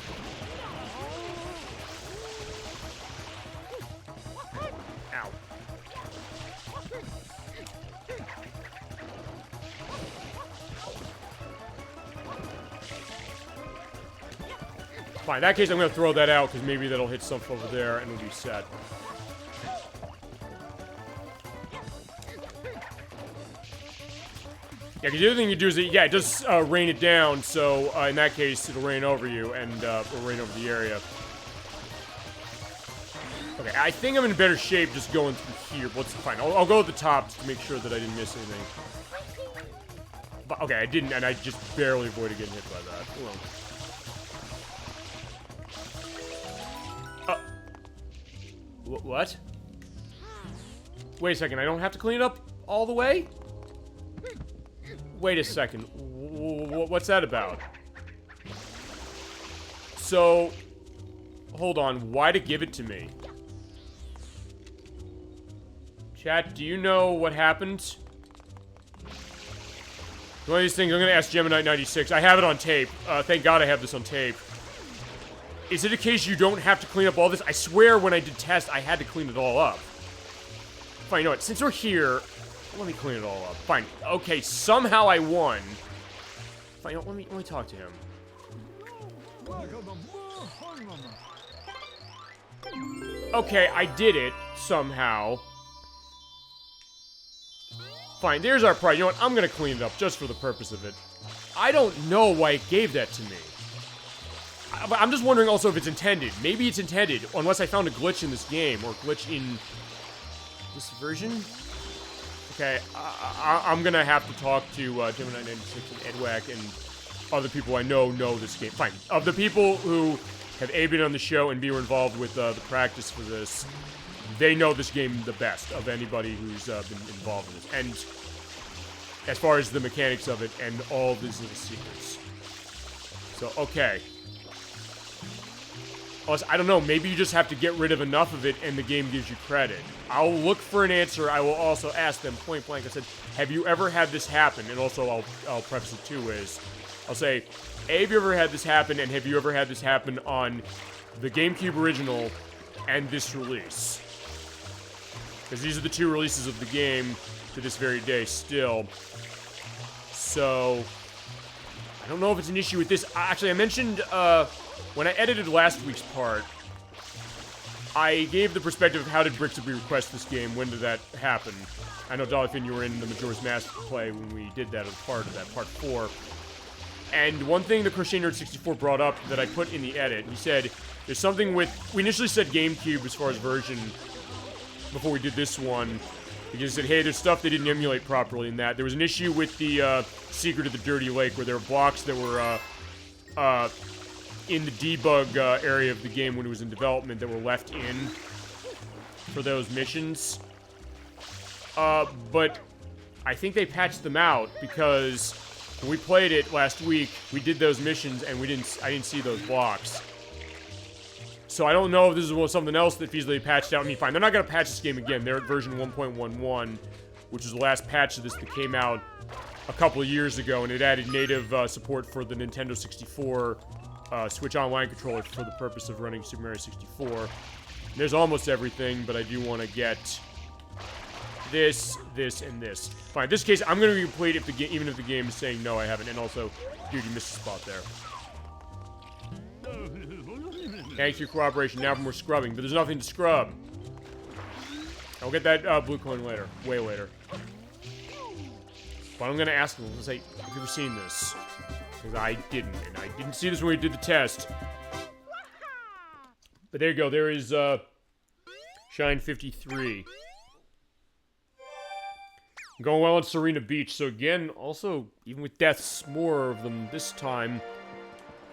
Fine, in that case, I'm gonna throw that out, because maybe that'll hit something over there, and we'll be set. Yeah, because the other thing you do is, yeah, it does rain it down, so in that case, it'll rain over you, and it'll rain over the area. Okay, I think I'm in better shape just going through here, but fine. I'll go at the top just to make sure that I didn't miss anything. But, okay, I didn't, and I just barely avoided getting hit by that. Hold on. What? Wait a second, I don't have to clean it up all the way? Wait a second. What's that about? So, hold on. Why to give it to me? Chat, do you know what happened? One of these things, I'm gonna ask Gemini96. I have it on tape. Thank God I have this on tape. Is it a case you don't have to clean up all this? I swear when I did test, I had to clean it all up. Fine, you know what? Since we're here, let me clean it all up. Fine. Okay, somehow I won. Fine, you know, let me talk to him. Okay, I did it, somehow. Fine, there's our prize. You know what? I'm gonna clean it up just for the purpose of it. I don't know why it gave that to me. I'm just wondering also if it's intended. Maybe it's intended, unless I found a glitch in this game, or a glitch in this version. Okay, I'm gonna have to talk to Gemini96 and Edwack and other people I know this game. Fine. Of the people who have A, been on the show, and B, were involved with the practice for this, they know this game the best of anybody who's been involved in this. And as far as the mechanics of it and all these little secrets. So, okay. I don't know, maybe you just have to get rid of enough of it and the game gives you credit. I'll look for an answer. I will also ask them point blank. I said, have you ever had this happen? And also, I'll preface it too is, I'll say, A, have you ever had this happen? And have you ever had this happen on the GameCube original and this release? Because these are the 2 releases of the game to this very day still. So, I don't know if it's an issue with this. Actually, I mentioned, when I edited last week's part, I gave the perspective of how did Brixby request this game, when did that happen? I know, Dolphin, you were in the Majora's Mask play when we did that as part of that, part 4. And one thing the Crochet Nerd 64 brought up that I put in the edit, he said, there's something with, we initially said GameCube as far as version before we did this one, because he said, hey, there's stuff they didn't emulate properly in that. There was an issue with the Secret of the Dirty Lake, where there were blocks that were in the debug area of the game when it was in development that were left in for those missions. But I think they patched them out, because when we played it last week, we did those missions and I didn't see those blocks. So I don't know if this is something else that feasibly patched out. I mean, fine, they're not going to patch this game again. They're at version 1.11, which is the last patch of this that came out a couple of years ago, and it added native support for the Nintendo 64 Switch Online controller for the purpose of running Super Mario 64. There's almost everything, but I do want to get this, and this. Fine, in this case, I'm going to be complete if even if the game is saying no, I haven't. And also, dude, you missed a spot there. Thanks for your cooperation. Now for more scrubbing, but there's nothing to scrub. I'll get that blue coin later. Way later. But I'm going to ask him, let's say, have you ever seen this? Because I didn't, and I didn't see this when we did the test. But there you go, there is, Shine 53. Going well on Serena Beach, so again, also, even with deaths, more of them this time,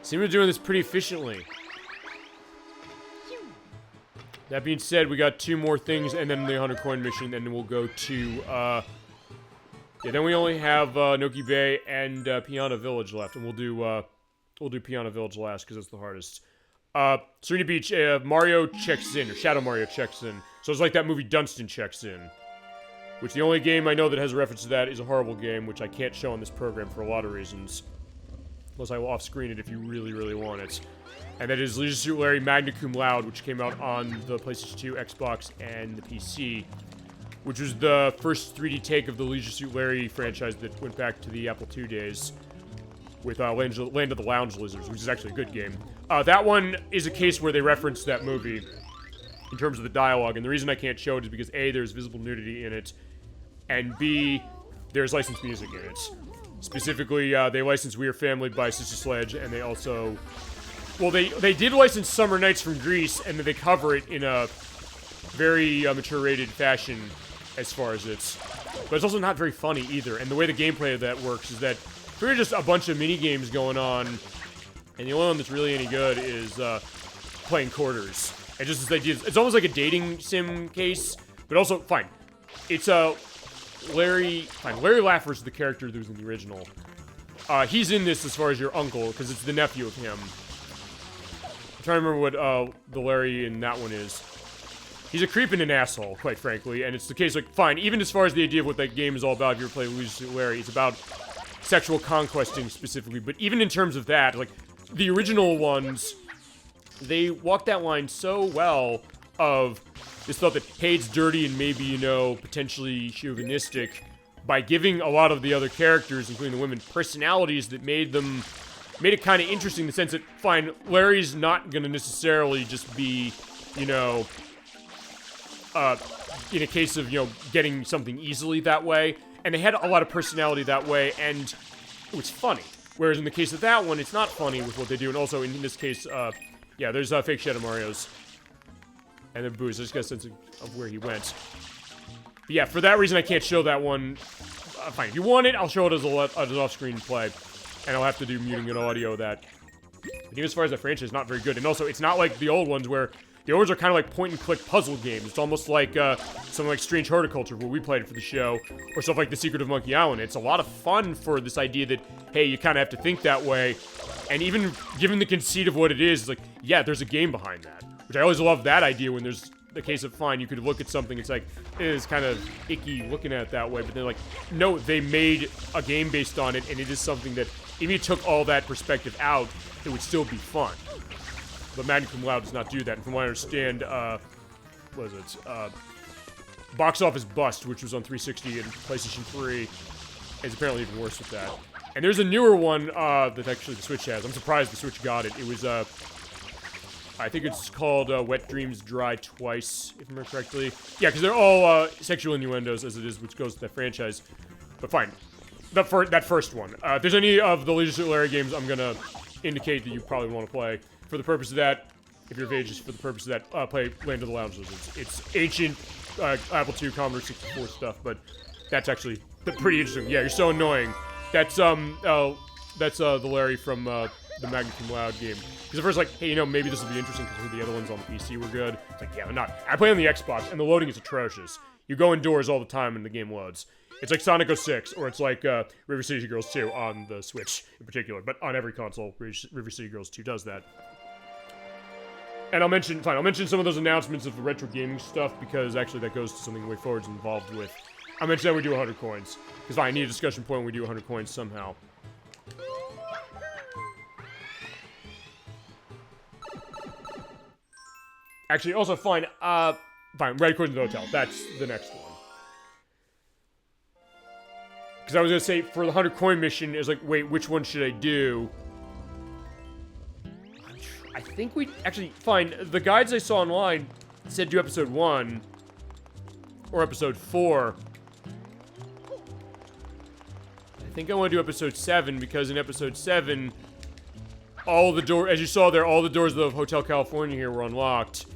seem to be doing this pretty efficiently. That being said, we got 2 more things, and then the 100 coin mission, and then we'll go to, yeah, then we only have, Noki Bay and, Piana Village left, and we'll do Piana Village last, because that's the hardest. Serena Beach, Mario checks in, or Shadow Mario checks in. So it's like that movie Dunstan checks in. Which the only game I know that has a reference to that is a horrible game, which I can't show on this program for a lot of reasons. Unless I will off-screen it if you really, really want it. And that is Leisure Suit Larry Magna Cum Laude, which came out on the PlayStation 2, Xbox, and the PC. Which was the first 3D take of the Leisure Suit Larry franchise that went back to the Apple II days. With Land of the Lounge Lizards, which is actually a good game. That one is a case where they reference that movie in terms of the dialogue, and the reason I can't show it is because A, there's visible nudity in it, and B, there's licensed music in it. Specifically, they licensed We Are Family by Sister Sledge, and they also... Well, they did license Summer Nights from Greece, and then they cover it in a very mature-rated fashion as far as it's... But it's also not very funny either, and the way the gameplay of that works is that there's just a bunch of mini-games going on, and the only one that's really any good is playing quarters. And just this idea, it's almost like a dating sim case, but also, fine. It's Larry Laffer's the character that was in the original. He's in this as far as your uncle, because it's the nephew of him. I'm trying to remember what the Larry in that one is. He's a creep and an asshole, quite frankly, and it's the case, like, fine, even as far as the idea of what that game is all about, if you ever play Luigi Larry, it's about sexual conquesting specifically, but even in terms of that, like, the original ones, they walk that line so well of this thought that, hey, it's dirty and maybe, you know, potentially chauvinistic, by giving a lot of the other characters, including the women, personalities that made it kind of interesting in the sense that, fine, Larry's not gonna necessarily just be, you know, in a case of, you know, getting something easily that way, and they had a lot of personality that way, and it was funny. Whereas in the case of that one, it's not funny with what they do, and also in this case, yeah, there's fake Shadow Marios. And then Booze, I just got a sense of where he went. But yeah, for that reason, I can't show that one. Fine, if you want it, I'll show it as an off-screen play. And I'll have to do muting and audio of that. But even as far as the franchise, it's not very good. And also, it's not like the old ones where the old ones are kind of like point-and-click puzzle games. It's almost like something like Strange Horticulture, where we played it for the show, or stuff like The Secret of Monkey Island. It's a lot of fun for this idea that, hey, you kind of have to think that way. And even given the conceit of what it is, like, yeah, there's a game behind that. Which I always love that idea when there's the case of, fine, you could look at something, it's like, it is kind of icky looking at it that way, but they're like, no, they made a game based on it, and it is something that, if you took all that perspective out, it would still be fun. But Magna Cum Laude does not do that, and from what I understand, what is it, Box Office Bust, which was on 360 and PlayStation 3, is apparently even worse with that. And there's a newer one, that actually the Switch has. I'm surprised the Switch got it. It was, I think it's called Wet Dreams Dry Twice, if I remember correctly. Yeah, because they're all sexual innuendos, as it is, which goes to that franchise. But fine. That first one. If there's any of the Leisure Suit Larry games, I'm gonna indicate that you probably want to play. For the purpose of that, if you're of age, just for the purpose of that, play Land of the Lounge Lizards. It's ancient Apple II Commodore 64 stuff, but that's actually pretty interesting. Yeah, you're so annoying. That's the Larry from the Magnum Cum Loud game. Because at first, like, hey, you know, maybe this will be interesting because the other ones on the PC were good. It's like, yeah, they're not. I play on the Xbox, and the loading is atrocious. You go indoors all the time, and the game loads. It's like Sonic 06, or it's like River City Girls 2 on the Switch in particular. But on every console, River City Girls 2 does that. And I'll mention some of those announcements of the retro gaming stuff, because actually that goes to something Way Forward's involved with. I'll mention that we do 100 coins. Because I need a discussion point when we do 100 coins somehow. Actually, also, fine, red coins in the hotel. That's the next one. Because I was going to say, for the 100 coin mission, it was like, wait, which one should I do? I think we... Actually, fine, the guides I saw online said do episode 1. Or episode 4. I think I want to do episode 7, because in episode 7, all the doors... As you saw there, all the doors of the Hotel California here were unlocked.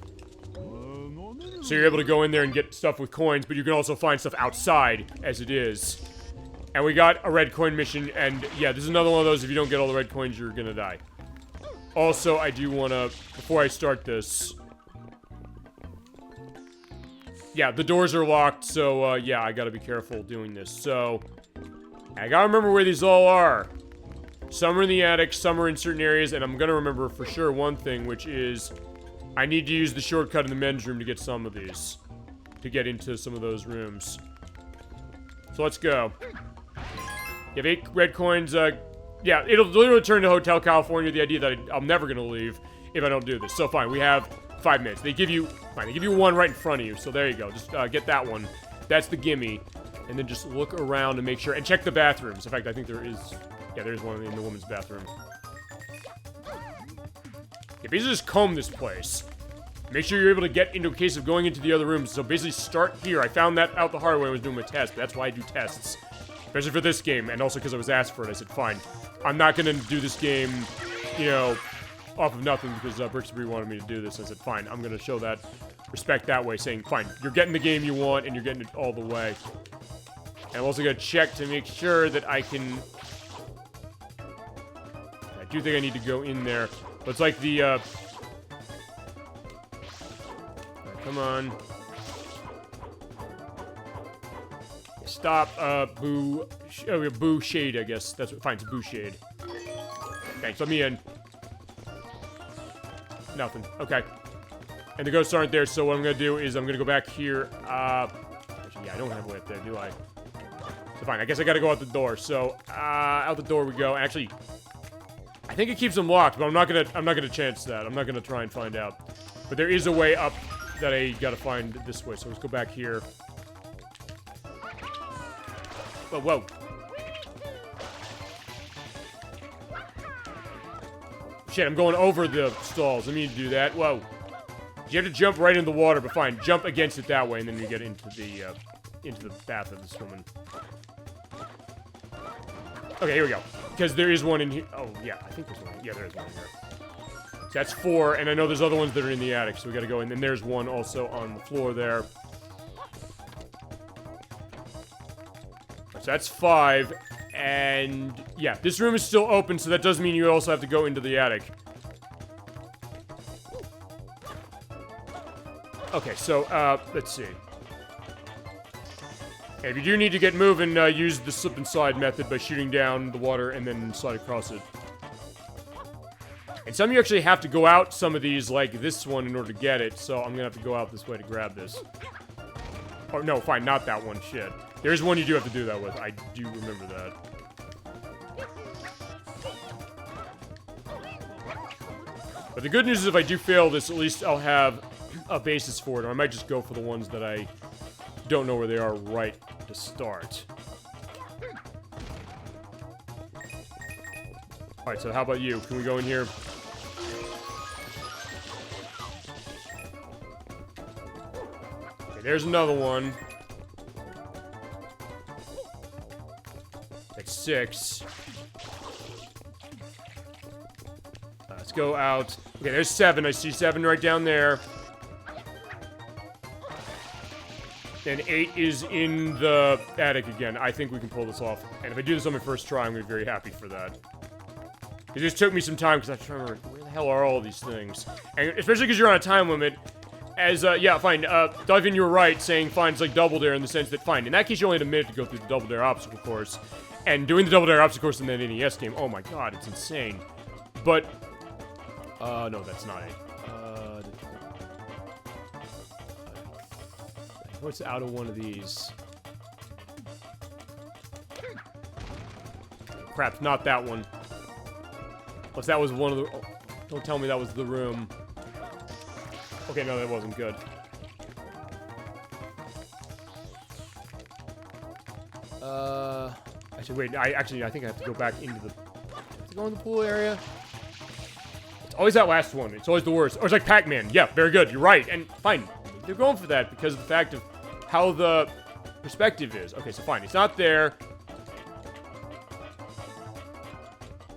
So you're able to go in there and get stuff with coins, but you can also find stuff outside, as it is. And we got a red coin mission, and yeah, this is another one of those, if you don't get all the red coins, you're gonna die. Also, I do wanna, before I start this... Yeah, the doors are locked, so, yeah, I gotta be careful doing this. So, I gotta remember where these all are. Some are in the attic, some are in certain areas, and I'm gonna remember for sure one thing, which is... I need to use the shortcut in the men's room to get some of these. To get into some of those rooms. So let's go. You have 8 red coins, yeah, it'll literally turn to Hotel California, the idea that I'm never gonna leave if I don't do this. So fine, we have 5 minutes. They give you, fine, they give you one right in front of you, so there you go. Just, get that one. That's the gimme. And then just look around and make sure, and check the bathrooms. In fact, I think there is, yeah, there's one in the woman's bathroom. Yeah, basically just comb this place. Make sure you're able to get into a case of going into the other rooms. So basically start here. I found that out the hard way when I was doing my test. That's why I do tests. Especially for this game, and also because I was asked for it. I said, fine, I'm not gonna do this game, you know, off of nothing because Bricks Bree wanted me to do this. I said, fine, I'm gonna show that respect that way, saying, fine, you're getting the game you want, and you're getting it all the way. And I'm also gonna check to make sure that I can... I do think I need to go in there. But it's like the, right, come on. Stop, boo, boo shade, I guess. That's what, fine, it's boo shade. Thanks, let me in. Nothing, okay. And the ghosts aren't there, so what I'm gonna do is I'm gonna go back here, actually, yeah, I don't have a way up there, do I? So fine, I guess I gotta go out the door, so, out the door we go. Actually, I think it keeps them locked, but I'm not gonna chance that. I'm not gonna try and find out. But there is a way up that I gotta find this way, so let's go back here. Whoa, whoa. Shit, I'm going over the stalls. I need to do that. Whoa. You have to jump right in the water, but fine. Jump against it that way, and then you get into the bath of this woman. Okay, here we go. Because there is one in here. Oh, yeah, I think there's one. Yeah, there is one in here. So that's 4, and I know there's other ones that are in the attic, so we gotta go in. And there's one also on the floor there. So that's 5, and yeah, this room is still open, so that does mean you also have to go into the attic. Okay, so, let's see. And if you do need to get moving, use the slip and slide method by shooting down the water and then slide across it. And some of you actually have to go out some of these, like this one, in order to get it, so I'm gonna have to go out this way to grab this. Oh, no, fine, not that one, shit. There's one you do have to do that with. I do remember that. But the good news is if I do fail this, at least I'll have a basis for it. Or I might just go for the ones that I don't know where they are right to start. Alright, so how about you? Can we go in here? Okay, there's another one. That's 6. Let's go out. Okay, there's 7. I see 7 right down there. And 8 is in the attic again. I think we can pull this off. And if I do this on my first try, I'm going to be very happy for that. It just took me some time, because I was trying to remember, where the hell are all these things? And especially because you're on a time limit. As, yeah, fine. Delfin, you were right, saying fine, it's like Double Dare in the sense that, fine, in that case, you only had a minute to go through the Double Dare obstacle course. And doing the Double Dare obstacle course in that NES game, oh my god, it's insane. But, no, that's not it. What's out of one of these? Crap, not that one. Unless that was one of the... Oh, don't tell me that was the room. Okay, no, that wasn't good. Actually, wait, I think I have to go back into the... Do I have to go in the pool area? It's always that last one. It's always the worst. Or it's like Pac-Man. Yeah, very good. You're right. And fine. They're going for that because of the fact of how the perspective is. Okay, so fine. It's not there.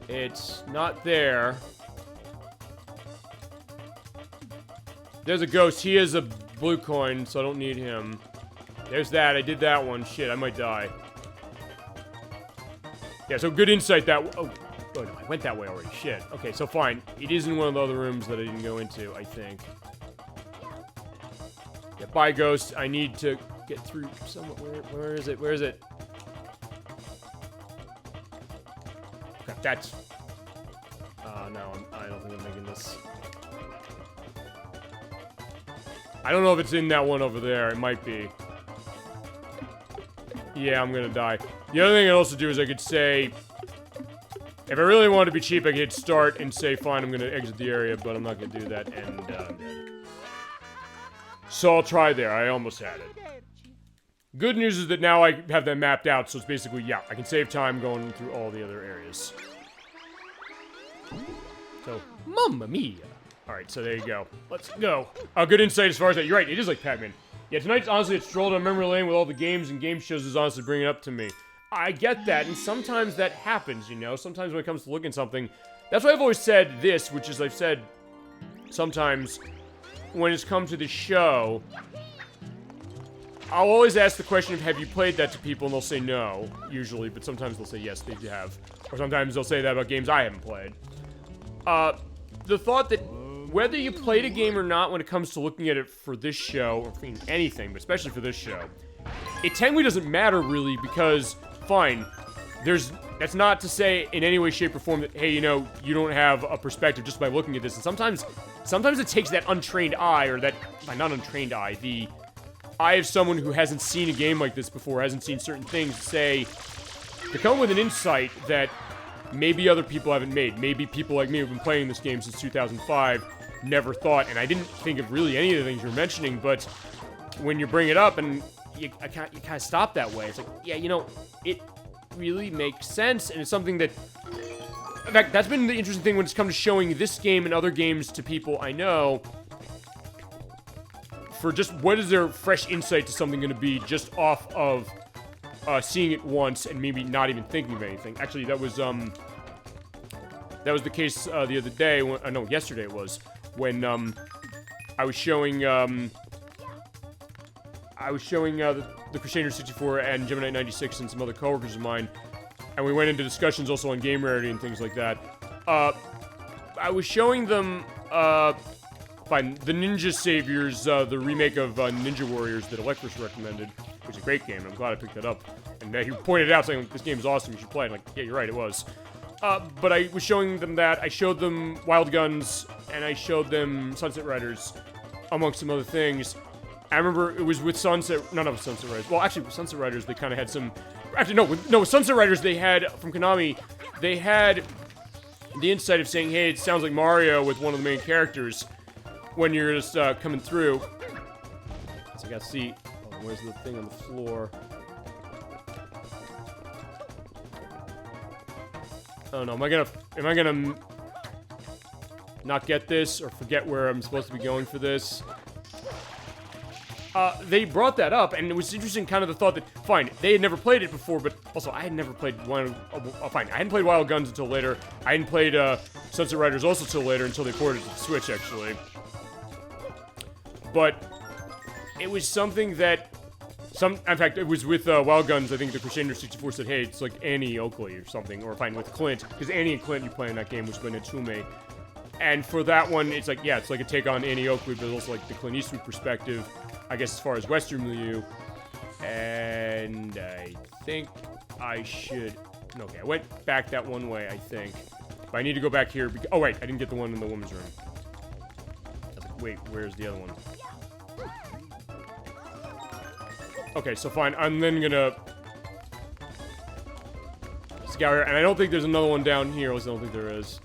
It's not there. There's a ghost. He is a blue coin, so I don't need him. There's that. I did that one. Shit, I might die. Yeah, so good insight that... Oh, no, I went that way already. Shit. Okay, so fine. It is in one of the other rooms that I didn't go into, I think. Yeah, bye, ghost. I need to get through somewhat. Where is it? Where is it? Okay, that's... no, I don't think I'm making this. I don't know if it's in that one over there. It might be. Yeah, I'm gonna die. The other thing I'd also do is I could say... If I really wanted to be cheap, I could hit start and say, fine, I'm gonna exit the area, but I'm not gonna do that, and, so I'll try there. I almost had it. Good news is that now I have that mapped out, so it's basically, yeah, I can save time going through all the other areas. So, mamma mia. Alright, so there you go. Let's go. Good insight as far as that. You're right, it is like Pac-Man. Yeah, tonight's honestly a stroll down memory lane with all the games and game shows is honestly bringing it up to me. I get that, and sometimes that happens, you know? Sometimes when it comes to looking at something... That's why I've always said this, which is I've said sometimes when it's come to the show... I'll always ask the question of, have you played that to people, and they'll say no, usually, but sometimes they'll say yes, they have. Or sometimes they'll say that about games I haven't played. The thought that whether you played a game or not when it comes to looking at it for this show, or for anything, but especially for this show, it technically doesn't matter really because, fine, that's not to say in any way, shape, or form that, hey, you know, you don't have a perspective just by looking at this, and sometimes it takes that untrained eye, or that, not untrained eye, the eye of someone who hasn't seen a game like this before, hasn't seen certain things, to come with an insight that maybe other people haven't made. Maybe people like me who've been playing this game since 2005 never thought, and I didn't think of really any of the things you're mentioning, but when you bring it up and you kind of stop that way, it's like, yeah, you know, it really makes sense, and it's something that, in fact, that's been the interesting thing when it's come to showing this game and other games to people I know, for just what is their fresh insight to something going to be just off of seeing it once and maybe not even thinking of anything. Actually, that was the case the other day. No, yesterday it was when I was showing the Crusader 64 and Gemini 96 and some other coworkers of mine, and we went into discussions also on game rarity and things like that. I was showing them the Ninja Saviors, the remake of Ninja Warriors that Electrus recommended, which is a great game, and I'm glad I picked that up. And he pointed it out, saying, this game is awesome, you should play it. I'm like, yeah, you're right, it was. But I was showing them that. I showed them Wild Guns, and I showed them Sunset Riders, amongst some other things. I remember it was with Sunset Riders. Well, actually, with Sunset Riders, they kind of had some... Actually, no, with Sunset Riders, they had, from Konami, they had the insight of saying, hey, it sounds like Mario with one of the main characters when you're just coming through. So I gotta see... Oh, where's the thing on the floor? Oh no, am I gonna not get this or forget where I'm supposed to be going for this? they brought that up, and it was interesting, kind of the thought that, fine, they had never played it before, but also I had never played fine, I hadn't played Wild Guns until later. I hadn't played Sunset Riders also till later, until they ported it to the Switch, actually. But it was something that in fact, it was with Wild Guns. I think the Crusader 64 said, "Hey, it's like Annie Oakley or something," or fine with Clint, because Annie and Clint you play in that game was by Natsume. And for that one, it's like, yeah, it's like a take on Annie Oakley, but also like the Clint Eastwood perspective, I guess, as far as Western milieu. And I think I should. Okay, I went back that one way, I think. But I need to go back here. Oh wait, I didn't get the one in the woman's room. I was like, wait, where's the other one? Okay, so fine. I'm then gonna scour here, and I don't think there's another one down here. At least I don't think there is.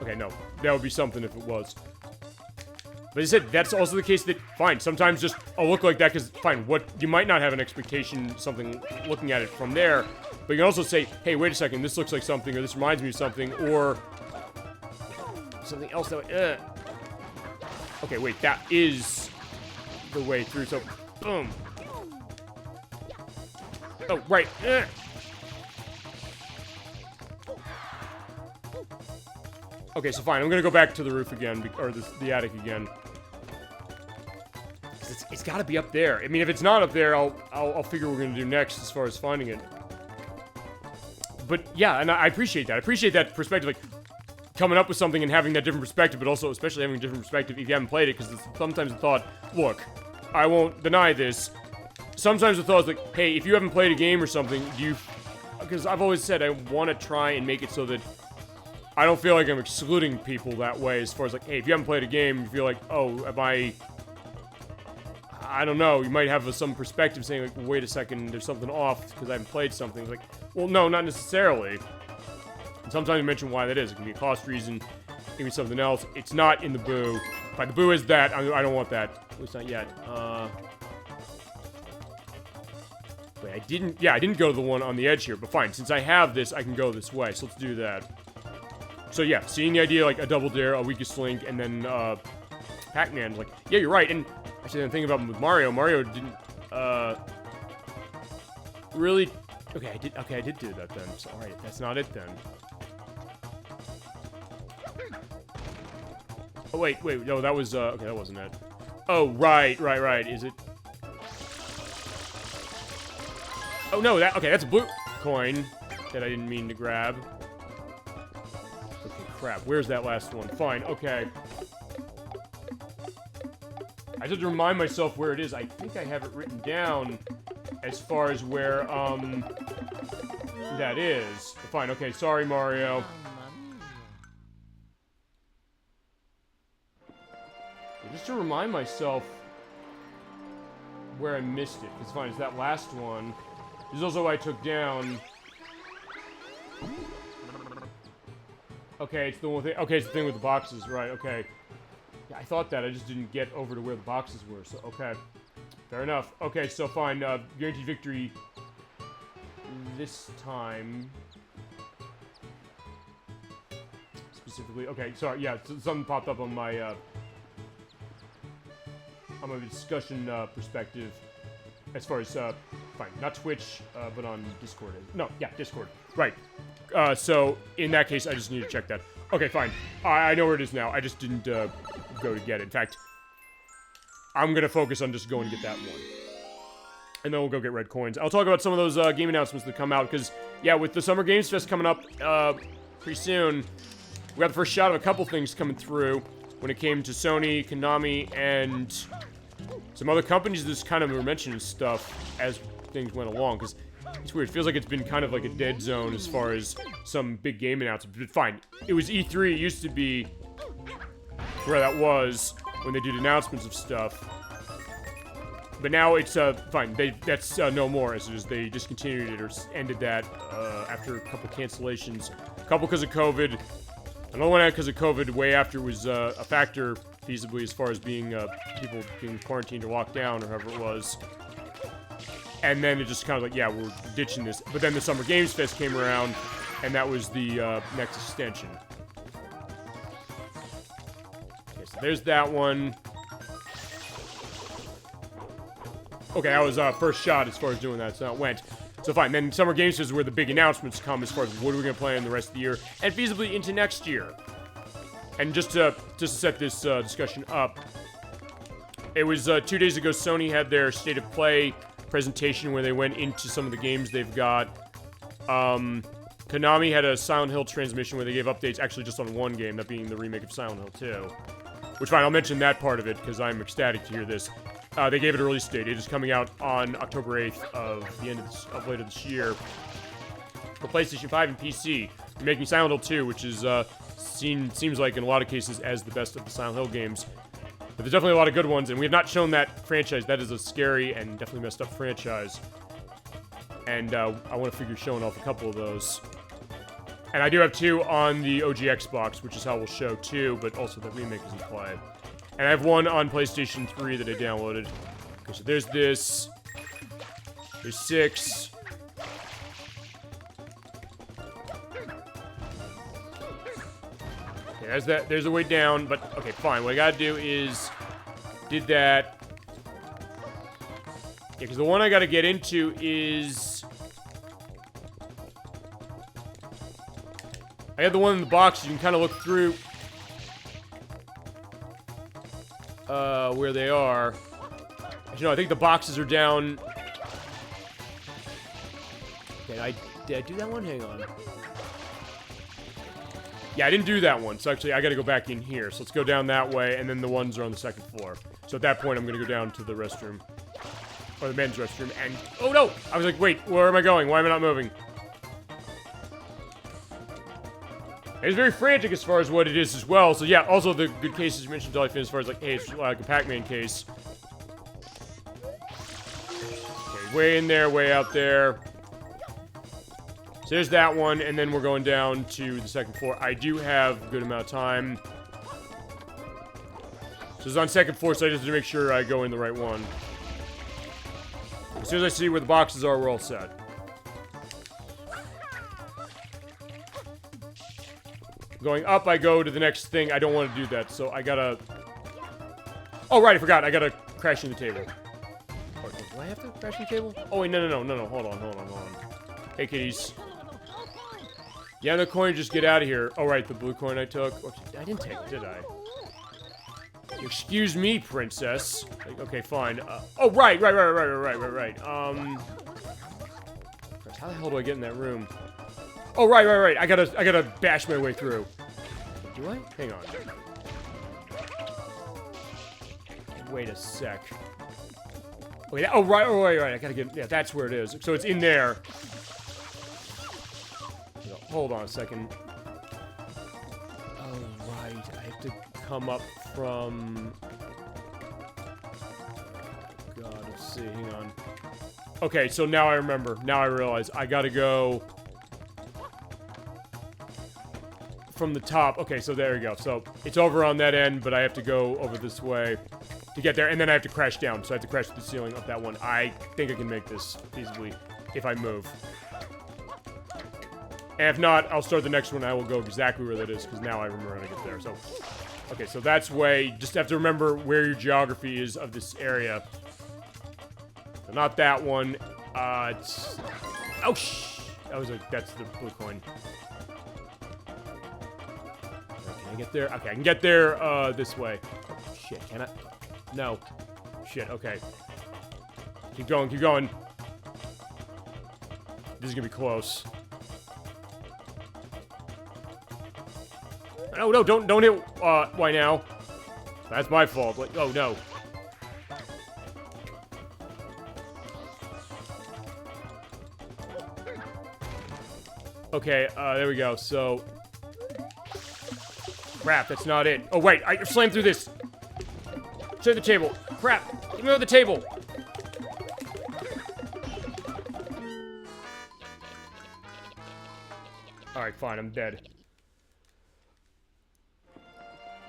Okay, no, that would be something if it was. But as I said, that's also the case that, fine, sometimes just a look like that, because, fine, what you might not have an expectation, something, looking at it from there, but you can also say, hey, wait a second, this looks like something, or this reminds me of something, or something else that, okay, wait, that is the way through, so, boom. Oh, right, Okay, so fine, I'm gonna go back to the roof again, or the attic again. It's gotta be up there. I mean, if it's not up there, I'll figure what we're gonna do next as far as finding it. But yeah, and I appreciate that. I appreciate that perspective, like, coming up with something and having that different perspective, but also especially having a different perspective if you haven't played it, because sometimes the thought, look, I won't deny this, sometimes the thought is like, hey, if you haven't played a game or something, because I've always said I want to try and make it so that I don't feel like I'm excluding people that way, as far as like, hey, if you haven't played a game, you feel like, oh, I don't know, you might have some perspective saying like, wait a second, there's something off because I haven't played something. It's like, well, no, not necessarily. And sometimes you mention why that is. It can be a cost reason, it can be something else. It's not in the Boo. Fine, the Boo is that. I don't want that. At least not yet. Wait, I didn't go to the one on the edge here, but fine. Since I have this, I can go this way, so let's do that. So yeah, seeing the idea, like a Double Dare, a Weakest Link, and then Pac-Man, like, yeah, you're right. And actually, the thing about with Mario didn't really. Okay, I did do that then. So all right, that's not it then. Oh wait, no, that was okay, that wasn't it. Oh right. Is it? Oh no, that's a blue coin that I didn't mean to grab. Okay, crap. Where's that last one? Fine, okay. I just have to remind myself where it is. I think I have it written down as far as where, that is. Fine, okay, sorry, Mario. Just to remind myself where I missed it. It's fine, it's that last one. This is also what I took down. Okay, it's the one thing. Okay, it's the thing with the boxes, right? Okay. Yeah, I thought that. I just didn't get over to where the boxes were. So, okay, fair enough. Okay, so fine. Guaranteed victory this time. Specifically, okay. Sorry. Yeah, something popped up on my discussion perspective. As far as fine, not Twitch, but on Discord. No, yeah, Discord. Right. So, in that case, I just need to check that. Okay, fine. I know where it is now. I just didn't go to get it. In fact, I'm going to focus on just going to get that one. And then we'll go get red coins. I'll talk about some of those game announcements that come out, because, yeah, with the Summer Games Fest coming up pretty soon, we got the first shot of a couple things coming through when it came to Sony, Konami, and some other companies that just kind of were mentioning stuff as things went along, because it's weird. It feels like it's been kind of like a dead zone as far as some big game announcements. But fine. It was E3. It used to be where that was when they did announcements of stuff. But now it's, fine. That's no more, as it is. They discontinued it or ended that after a couple cancellations. A couple because of COVID. Another one because of COVID way after it was a factor, feasibly, as far as being people being quarantined or locked down or however it was. And then it just kind of like, yeah, we're ditching this. But then the Summer Games Fest came around, and that was the next extension. Okay, so there's that one. Okay, that was first shot as far as doing that, so that went. So fine, then Summer Games Fest is where the big announcements come as far as what are we going to play in the rest of the year, and feasibly into next year. And just to set this discussion up, it was 2 days ago Sony had their State of Play presentation where they went into some of the games they've got. Konami had a Silent Hill transmission where they gave updates actually just on one game, that being the remake of Silent Hill 2. Which, fine, I'll mention that part of it because I'm ecstatic to hear this. They gave it a release date. It is coming out on October 8th of the end of later this year for PlayStation 5 and PC. They're making Silent Hill 2, which is seems like in a lot of cases as the best of the Silent Hill games. But there's definitely a lot of good ones, and we have not shown that franchise. That is a scary and definitely messed up franchise. And I want to figure showing off a couple of those. And I do have 2 on the OG Xbox, which is how we'll show 2, but also the remake is in play. And I have 1 on PlayStation 3 that I downloaded. Okay, so there's this. There's 6. Okay, there's that. There's a way down, but okay, fine. What I gotta do is did that. Yeah, because the one I gotta get into is I had the one in the box. You can kind of look through where they are. Actually, no, I think the boxes are down. Okay, did I do that one? Hang on. Yeah, I didn't do that one, so actually I gotta go back in here. So let's go down that way, and then the ones are on the second floor. So at that point, I'm gonna go down to the restroom. Or the men's restroom, and... Oh, no! I was like, wait, where am I going? Why am I not moving? It's very frantic as far as what it is as well. So yeah, also the good cases you mentioned, Delfino, as far as like, hey, it's like a Pac-Man case. Okay, way in there, way out there. So there's that one, and then we're going down to the second floor. I do have a good amount of time. So it's on second floor, so I just have to make sure I go in the right one. As soon as I see where the boxes are, we're all set. Going up, I go to the next thing. I don't want to do that, so I gotta... Oh, right, I forgot. I gotta crash in the table. Oh, do I have to crash in the table? Oh, wait, no. Hold on. Hey, kitties. Yeah, the coin, just get out of here. Oh, right, the blue coin I took. Oh, I didn't take it, did I? Excuse me, princess. Okay, fine. Oh, right. How the hell do I get in that room? Oh, right. I gotta bash my way through. Do I? Hang on. Wait a sec. Wait, oh, right. I gotta get... Yeah, that's where it is. So it's in there. Hold on a second. Oh, right. I have to come up from... God, let's see. Hang on. Okay, so now I remember. Now I realize. I gotta go... from the top. Okay, so there you go. So it's over on that end, but I have to go over this way to get there, and then I have to crash down. So I have to crash through the ceiling up that one. I think I can make this feasibly if I move. And if not, I'll start the next one. I will go exactly where that is, because now I remember how to get there. So, okay, so that's way. Just have to remember where your geography is of this area. So not that one. It's... Oh, that's the blue coin. Can I get there? Okay, I can get there, this way. Oh, shit, can I? No. Shit, okay. Keep going. This is gonna be close. No, don't hit, why now? That's my fault. Like, oh, no. Okay, there we go, so... Crap, that's not it. Oh, wait, I slammed through this. Show the table. Crap, give me the table. Alright, fine, I'm dead.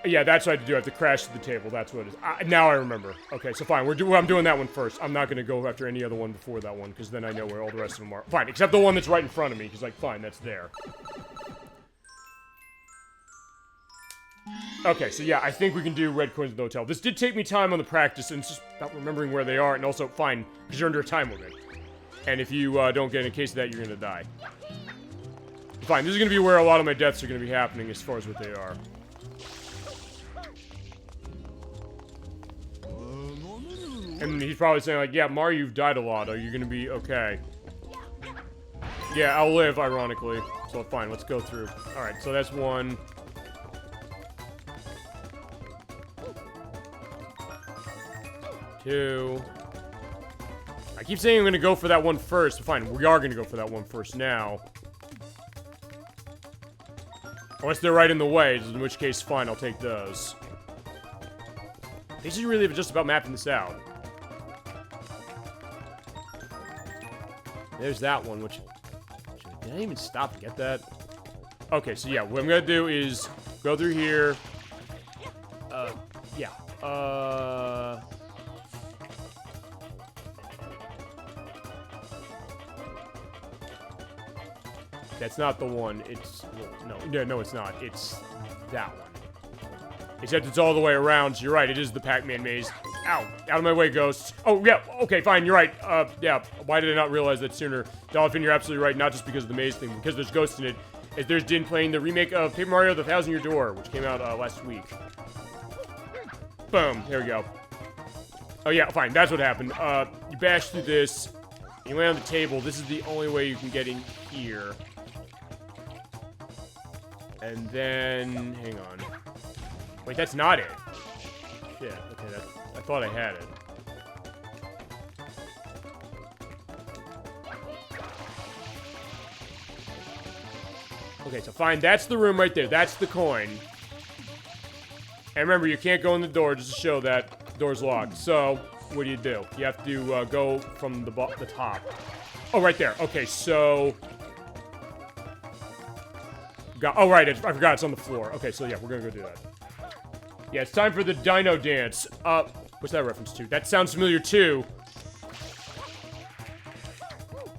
Yeah, that's what I had to do. I have to crash to the table. That's what it is. Now I remember. Okay, so fine. I'm doing that one first. I'm not going to go after any other one before that one, because then I know where all the rest of them are. Fine, except the one that's right in front of me, because, like, fine, that's there. Okay, so yeah, I think we can do red coins in the hotel. This did take me time on the practice, and it's just about remembering where they are, and also, fine, because you're under a time limit. And if you don't get in a case of that, you're gonna die. Fine, this is gonna be where a lot of my deaths are gonna be happening as far as what they are. And he's probably saying, like, yeah, Mario, you've died a lot. Are you gonna be okay? Yeah, I'll live, ironically. So, fine, let's go through. Alright, so that's one. Two. I keep saying I'm gonna go for that one first. Fine, we are gonna go for that one first now. Unless they're right in the way, in which case, fine, I'll take those. This is really just about mapping this out. There's that one, which... Did I even stop to get that? Okay, so yeah, what I'm gonna do is go through here. Yeah. That's not the one. It's... No, it's not. It's that one. Except it's all the way around, so you're right. It is the Pac-Man maze. Ow! Out of my way, ghosts. Oh, yeah. Okay, fine. You're right. Yeah. Why did I not realize that sooner? Dolphin, you're absolutely right. Not just because of the maze thing, because there's ghosts in it. As there's Din playing the remake of Paper Mario The Thousand Year Door, which came out last week. Boom. There we go. Oh, yeah. Fine. That's what happened. You bash through this. You land on the table. This is the only way you can get in here. And then... Hang on. Wait, that's not it. Shit. Okay, I thought I had it. Okay, so fine. That's the room right there. That's the coin. And remember, you can't go in the door just to show that the door's locked. So, what do? You have to go from the top. Oh, right there. Okay, so... Oh, right. I forgot it's on the floor. Okay, so yeah, we're gonna go do that. Yeah, it's time for the Dino Dance. What's that reference to? That sounds familiar, too.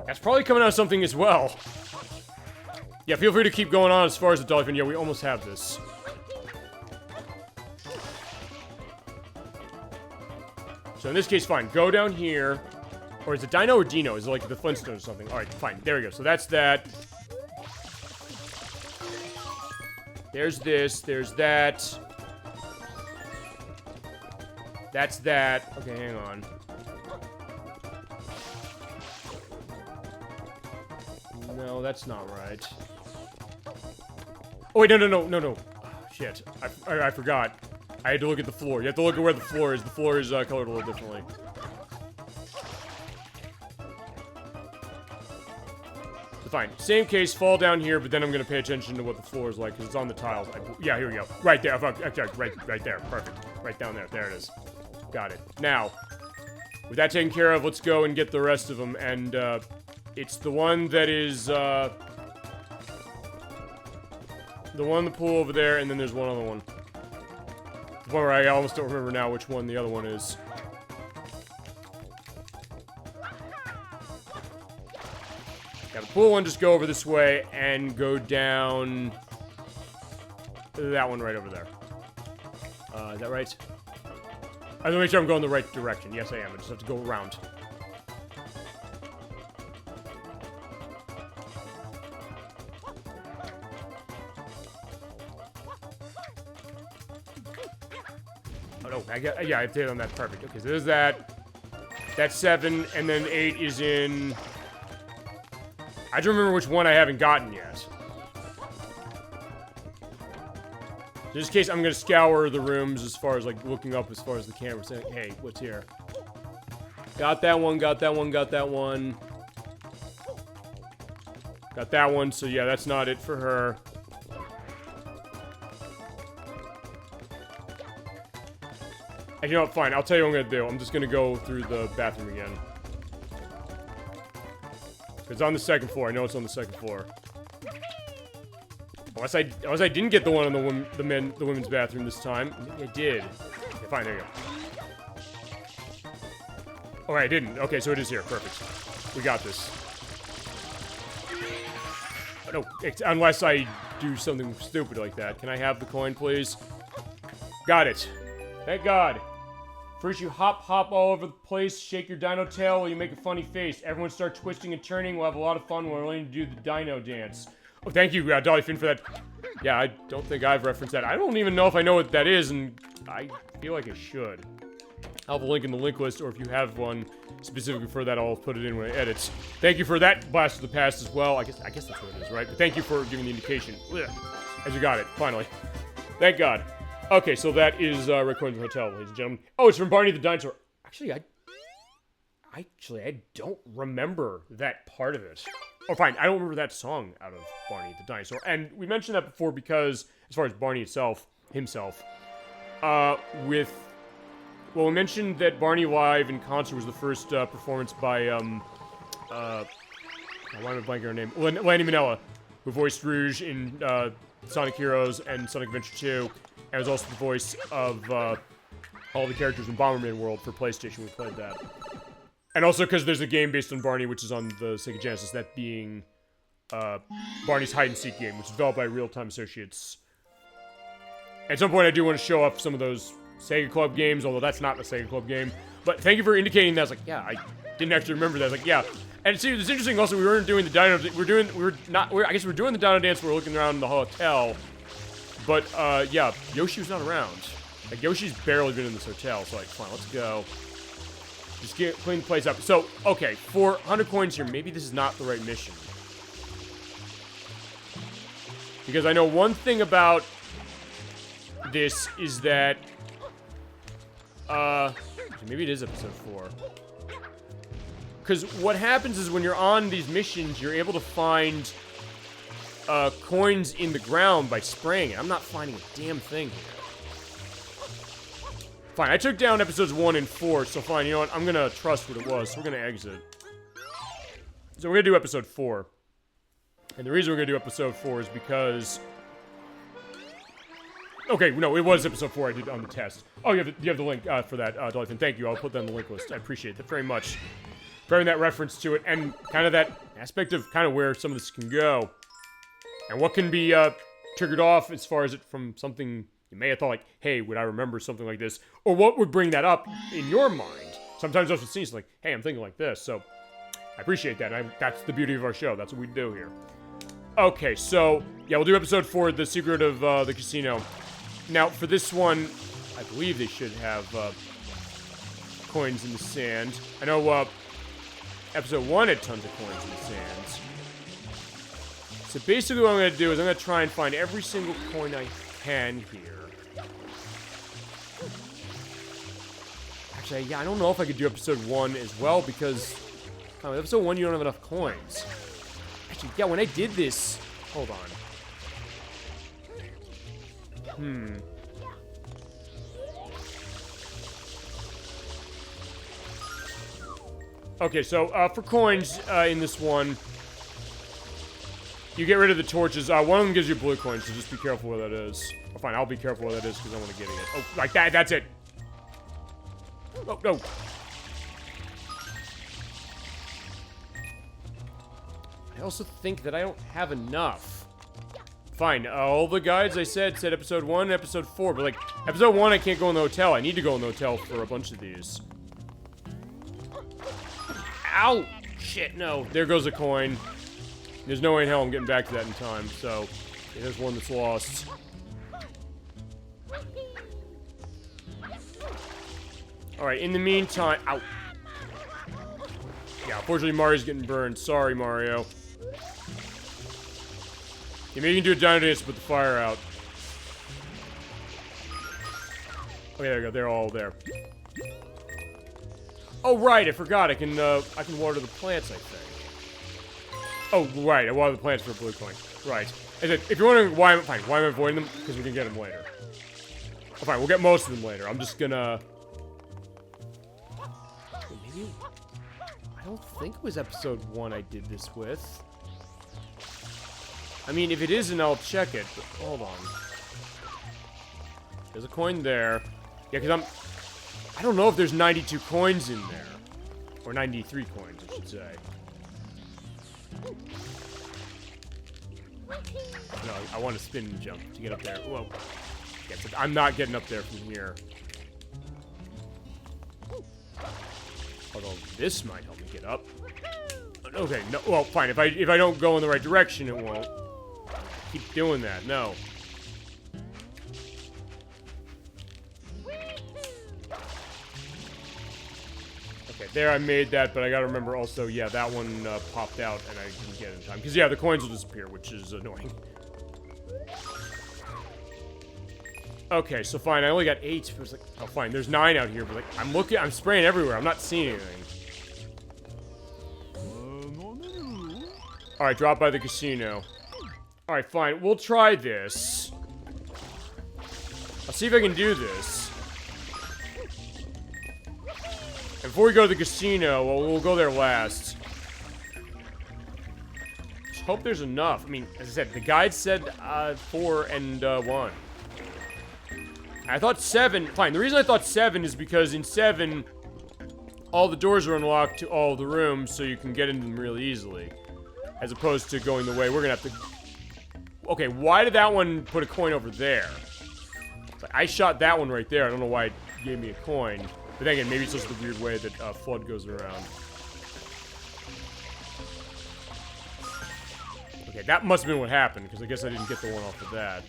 That's probably coming out of something as well. Yeah, feel free to keep going on as far as the dolphin. Yeah, we almost have this. So in this case, fine. Go down here. Or is it Dino or Dino? Is it like the Flintstones or something? Alright, fine. There we go. So that's that. There's this. There's that. That's that. Okay, hang on. No, that's not right. Oh, wait, no. Oh, shit. I forgot. I had to look at the floor. You have to look at where the floor is. The floor is colored a little differently. So fine. Same case, fall down here, but then I'm going to pay attention to what the floor is like, because it's on the tiles. Yeah, here we go. Right there. Right there. Perfect. Right down there. There it is. Got it. Now, with that taken care of, let's go and get the rest of them, and, it's the one that is, the one in the pool over there, and then there's one other one. The one where I almost don't remember now which one the other one is. Yeah, the pool one, just go over this way, and go down that one right over there. Is that right? I have to make sure I'm going the right direction. Yes, I am. I just have to go around. Oh, no. Yeah, I did on that. Perfect. Okay, so there's that. That's 7, and then 8 is in... I don't remember which one I haven't gotten yet. In this case, I'm gonna scour the rooms as far as, like, looking up as far as the camera, saying, hey, what's here? Got that one, got that one, got that one. Got that one, so yeah, that's not it for her. And you know what, fine, I'll tell you what I'm gonna do. I'm just gonna go through the bathroom again. It's on the second floor, I know it's on the second floor. Unless I didn't get the one in the women's bathroom this time. Maybe I did. Okay, fine, there you go. Oh, I didn't. Okay, so it is here. Perfect. We got this. Oh, no, unless I do something stupid like that. Can I have the coin, please? Got it. Thank God. First you hop all over the place, shake your dino tail while you make a funny face. Everyone start twisting and turning. We'll have a lot of fun when we're learning to do the dino dance. Oh, thank you, Dolphin, for that. Yeah, I don't think I've referenced that. I don't even know if I know what that is, and I feel like I should. I'll have a link in the link list, or if you have one specifically for that, I'll put it in when I edit. Thank you for that Blast of the Past as well. I guess that's what it is, right? But thank you for giving the indication. Ugh. As you got it, finally. Thank God. Okay, so that is Red Coins Hotel, ladies and gentlemen. Oh, it's from Barney the Dinosaur. Actually, I don't remember that part of it. Oh, fine, I don't remember that song out of Barney the Dinosaur. And we mentioned that before because, as far as Barney himself, well, we mentioned that Barney Live in concert was the first performance by, why am I blanking her name? Lanny Minella, who voiced Rouge in Sonic Heroes and Sonic Adventure 2, and was also the voice of all the characters in Bomberman World for PlayStation. We played that. And also because there's a game based on Barney, which is on the Sega Genesis, that being Barney's Hide-and-Seek game, which is developed by Real Time Associates. At some point, I do want to show off some of those Sega Club games, although that's not a Sega Club game. But thank you for indicating that. I was like, yeah, I didn't actually remember that. I was like, yeah. And see, it's interesting also, we weren't doing the dino, I guess we're doing the dino dance, we're looking around the hotel. But, yeah, Yoshi was not around. Like, Yoshi's barely been in this hotel, so like, fine, let's go. Just clean the place up. So, okay, for 100 coins here, maybe this is not the right mission. Because I know one thing about this is that, maybe it is episode 4. Because what happens is when you're on these missions, you're able to find coins in the ground by spraying it. I'm not finding a damn thing here. Fine, I took down episodes 1 and 4, so fine, you know what? I'm gonna trust what it was, so we're gonna exit. So we're gonna do episode 4. And the reason we're gonna do episode 4 is because... Okay, no, it was episode 4 I did on the test. Oh, you have the link for that, Dolphin. Thank you, I'll put that in the link list. I appreciate that very much. Bearing that reference to it, and kind of that aspect of kind of where some of this can go. And what can be triggered off as far as it from something you may have thought like, hey, would I remember something like this? Or what would bring that up in your mind? Sometimes those scenes like, hey, I'm thinking like this. So I appreciate that. That's the beauty of our show. That's what we do here. Okay, so yeah, we'll do episode 4, The Secret of the Casino. Now, for this one, I believe they should have coins in the sand. I know episode 1 had tons of coins in the sand. So basically what I'm going to do is I'm going to try and find every single coin I can here. Actually, yeah, I don't know if I could do episode 1 as well because episode 1 you don't have enough coins. Actually, yeah, when I did this... Hold on. Okay, so for coins in this one, you get rid of the torches. One of them gives you blue coins, so just be careful where that is. Oh, fine, I'll be careful where that is because I want to get it. Oh, like that, that's it. Oh, no. I also think that I don't have enough. Fine, all the guides I said episode 1 and episode 4, but like, episode 1 I can't go in the hotel. I need to go in the hotel for a bunch of these. Ow! Shit, no. There goes a coin. There's no way in hell I'm getting back to that in time, so there's one that's lost. Alright, in the meantime... Ow! Yeah, unfortunately Mario's getting burned. Sorry, Mario. Yeah, maybe you can do a dino dance to put the fire out. Okay, there we go. They're all there. Oh, right, I forgot. I can water the plants, I think. Oh, right, I water the plants for a blue coin. Right. If you're wondering why I'm avoiding them, because we can get them later. Oh, fine, we'll get most of them later. I'm just gonna... Maybe... I don't think it was episode 1 I did this with. I mean, if it isn't, I'll check it, but hold on. There's a coin there. Yeah, because I don't know if there's 92 coins in there. Or 93 coins, I should say. No, I want to spin and jump to get up there. Whoa. guess I'm not getting up there from here. Although this might help me get up. Okay, no, well, fine. If I don't go in the right direction, it won't. Keep doing that. No. Okay, there I made that, but I gotta remember also, yeah, that one popped out and I didn't get it in time. Because, yeah, the coins will disappear, which is annoying. Okay, so fine, I only got 8. It was like, oh, fine, there's 9 out here, but like, I'm spraying everywhere. I'm not seeing anything. Alright, drop by the casino. Alright, fine, we'll try this. I'll see if I can do this. And before we go to the casino, well, we'll go there last. Just hope there's enough. I mean, as I said, the guide said 4 and 1. I thought 7. Fine, the reason I thought 7 is because in 7, all the doors are unlocked to all the rooms, so you can get into them really easily. As opposed to going the way we're gonna have to... Okay, why did that one put a coin over there? Like, I shot that one right there. I don't know why it gave me a coin. But then again, maybe it's just the weird way that FUD goes around. Okay, that must have been what happened, because I guess I didn't get the one off of that.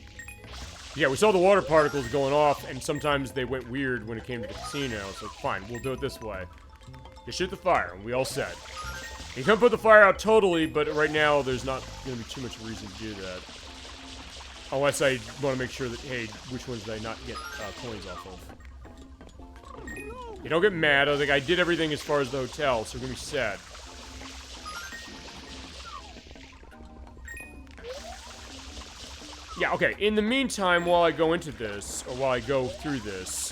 Yeah, we saw the water particles going off, and sometimes they went weird when it came to the casino. So, fine, we'll do it this way. You shoot the fire, and we all set. You can put the fire out totally, but right now there's not going to be too much reason to do that. Unless I want to make sure that, hey, which ones did I not get coins off of? You don't get mad. I think I did everything as far as the hotel, so we're going to be set. Yeah, okay. In the meantime, while I go into this, or while I go through this,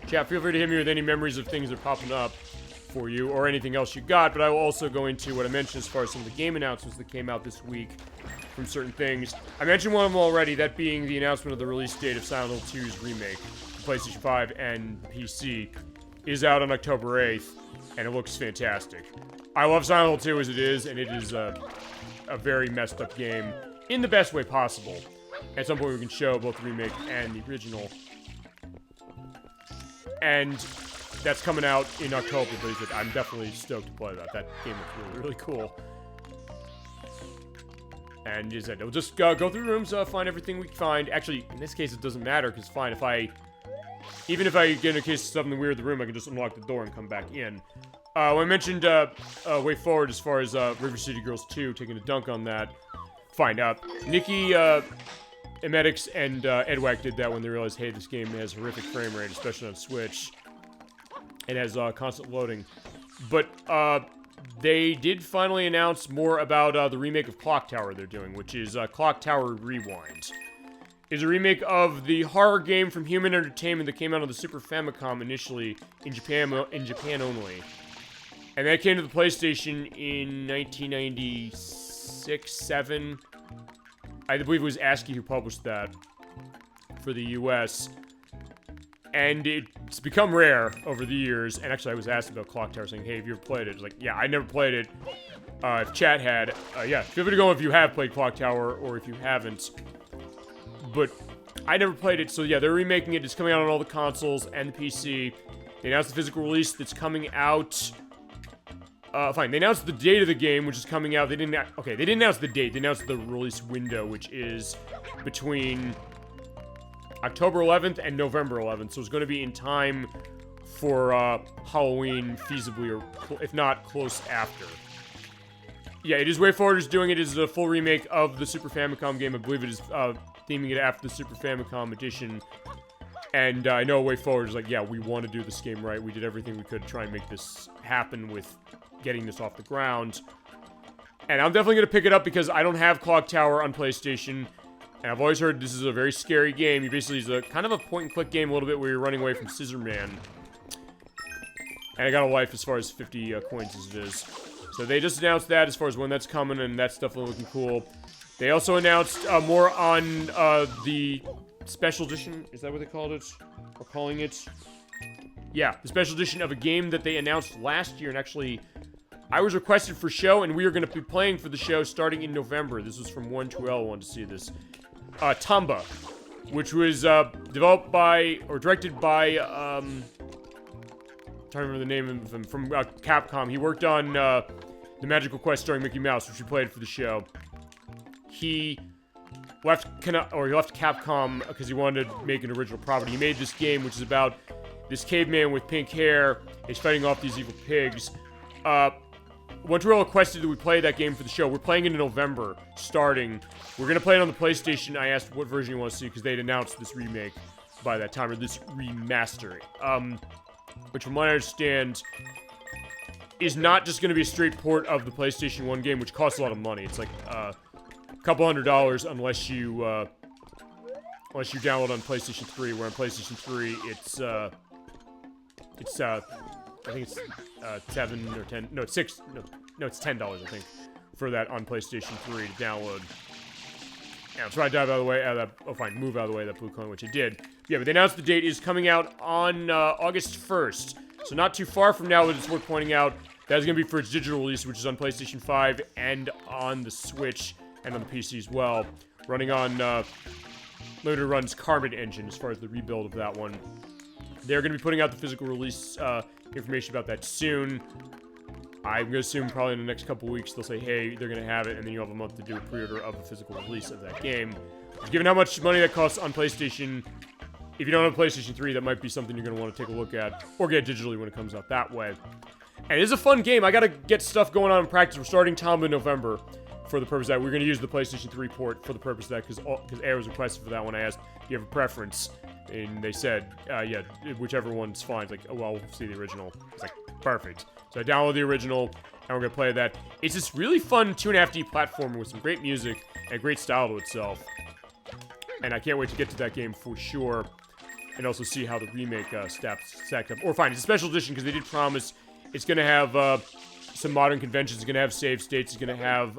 chat, feel free to hit me with any memories of things that are popping up for you, or anything else you got, but I will also go into what I mentioned as far as some of the game announcements that came out this week from certain things. I mentioned one of them already, that being the announcement of the release date of Silent Hill 2's remake, PlayStation 5 and PC, is out on October 8th, and it looks fantastic. I love Silent Hill 2 as it is, and it is a very messed up game in the best way possible. At some point we can show both the remake and the original. And that's coming out in October, but I'm definitely stoked to play that. That game looks really, really cool. And as I said, we'll just go through rooms, find everything we can find. Actually, in this case, it doesn't matter, because fine, even if I get in a case of something weird in the room, I can just unlock the door and come back in. When I mentioned Way Forward as far as River City Girls 2, taking a dunk on that. Fine, Nikki, Emetics, and Edwack did that when they realized, hey, this game has horrific frame rate, especially on Switch. It has constant loading. But they did finally announce more about the remake of Clock Tower they're doing, which is Clock Tower Rewind. It's a remake of the horror game from Human Entertainment that came out on the Super Famicom initially in Japan only. And that came to the PlayStation in 1996-7. I believe it was ASCII who published that for the US. And it's become rare over the years. And actually, I was asked about Clock Tower, saying, hey, have you ever played it? It's like, yeah, I never played it. If chat had, yeah, feel free to go if you have played Clock Tower or if you haven't. But I never played it, so yeah, they're remaking it. It's coming out on all the consoles and the PC. They announced the physical release that's coming out. Fine, they announced the date of the game, which is coming out. They didn't announce the date. They announced the release window, which is between October 11th and November 11th. So it's going to be in time for Halloween, feasibly, or if not, close after. Yeah, it is Way Forward is doing it. It is a full remake of the Super Famicom game. I believe it is theming it after the Super Famicom edition. And I know Way Forward is like, yeah, we want to do this game right. We did everything we could to try and make this happen with getting this off the ground. And I'm definitely going to pick it up because I don't have Clock Tower on PlayStation. And I've always heard this is a very scary game. It basically is a kind of a point-and-click game a little bit where you're running away from Scissor Man. And I got a life as far as 50 coins as it is. So they just announced that as far as when that's coming, and that's definitely looking cool. They also announced more on the special edition. Is that what they called it? Or calling it? Yeah, the special edition of a game that they announced last year, and actually, I was requested for show, and we are going to be playing for the show starting in November. This was from 1-2L, I wanted to see this. Tamba, which was developed by, or directed by, I'm trying to remember the name of him, from Capcom. He worked on The Magical Quest starring Mickey Mouse, which we played for the show. He left Capcom because he wanted to make an original property. He made this game, which is about this caveman with pink hair. He's fighting off these evil pigs. Montreal requested that we play that game for the show. We're playing it in November, starting. We're going to play it on the PlayStation. I asked what version you want to see, because they'd announced this remake by that time, or this remaster. Which, from what I understand, is not just going to be a straight port of the PlayStation 1 game, which costs a lot of money. It's like a couple $100 unless you download on PlayStation 3, where on PlayStation 3, I think it's 7 or 10. No, it's 6. No, it's $10. I think for that on PlayStation 3 to download. Yeah, so I dive out of the way. Oh, fine, move out of the way of that blue coin, which I did. Yeah, but they announced the date is coming out on August 1st, so not too far from now. But it's worth pointing out that is going to be for its digital release, which is on PlayStation 5 and on the Switch and on the PC as well, running on Limited Run's Carbon engine as far as the rebuild of that one. They're going to be putting out the physical release information about that soon. I'm going to assume probably in the next couple weeks they'll say, hey, they're going to have it, and then you have a month to do a pre-order of the physical release of that game. Given how much money that costs on PlayStation, if you don't have a PlayStation 3, that might be something you're going to want to take a look at, or get digitally when it comes out that way. And it is a fun game. I got to get stuff going on in practice. We're starting Tom in November for the purpose of that. We're going to use the PlayStation 3 port for the purpose of that, because Air was requested for that one. I asked, do you have a preference? And they said, yeah, whichever one's fine. It's like, oh, well, we'll see the original. It's like, perfect. So I downloaded the original, and we're going to play that. It's this really fun 2.5D platformer with some great music and a great style to itself. And I can't wait to get to that game for sure, and also see how the remake stacked up. Or fine, it's a special edition, because they did promise it's going to have some modern conventions. It's going to have save states. It's going to have,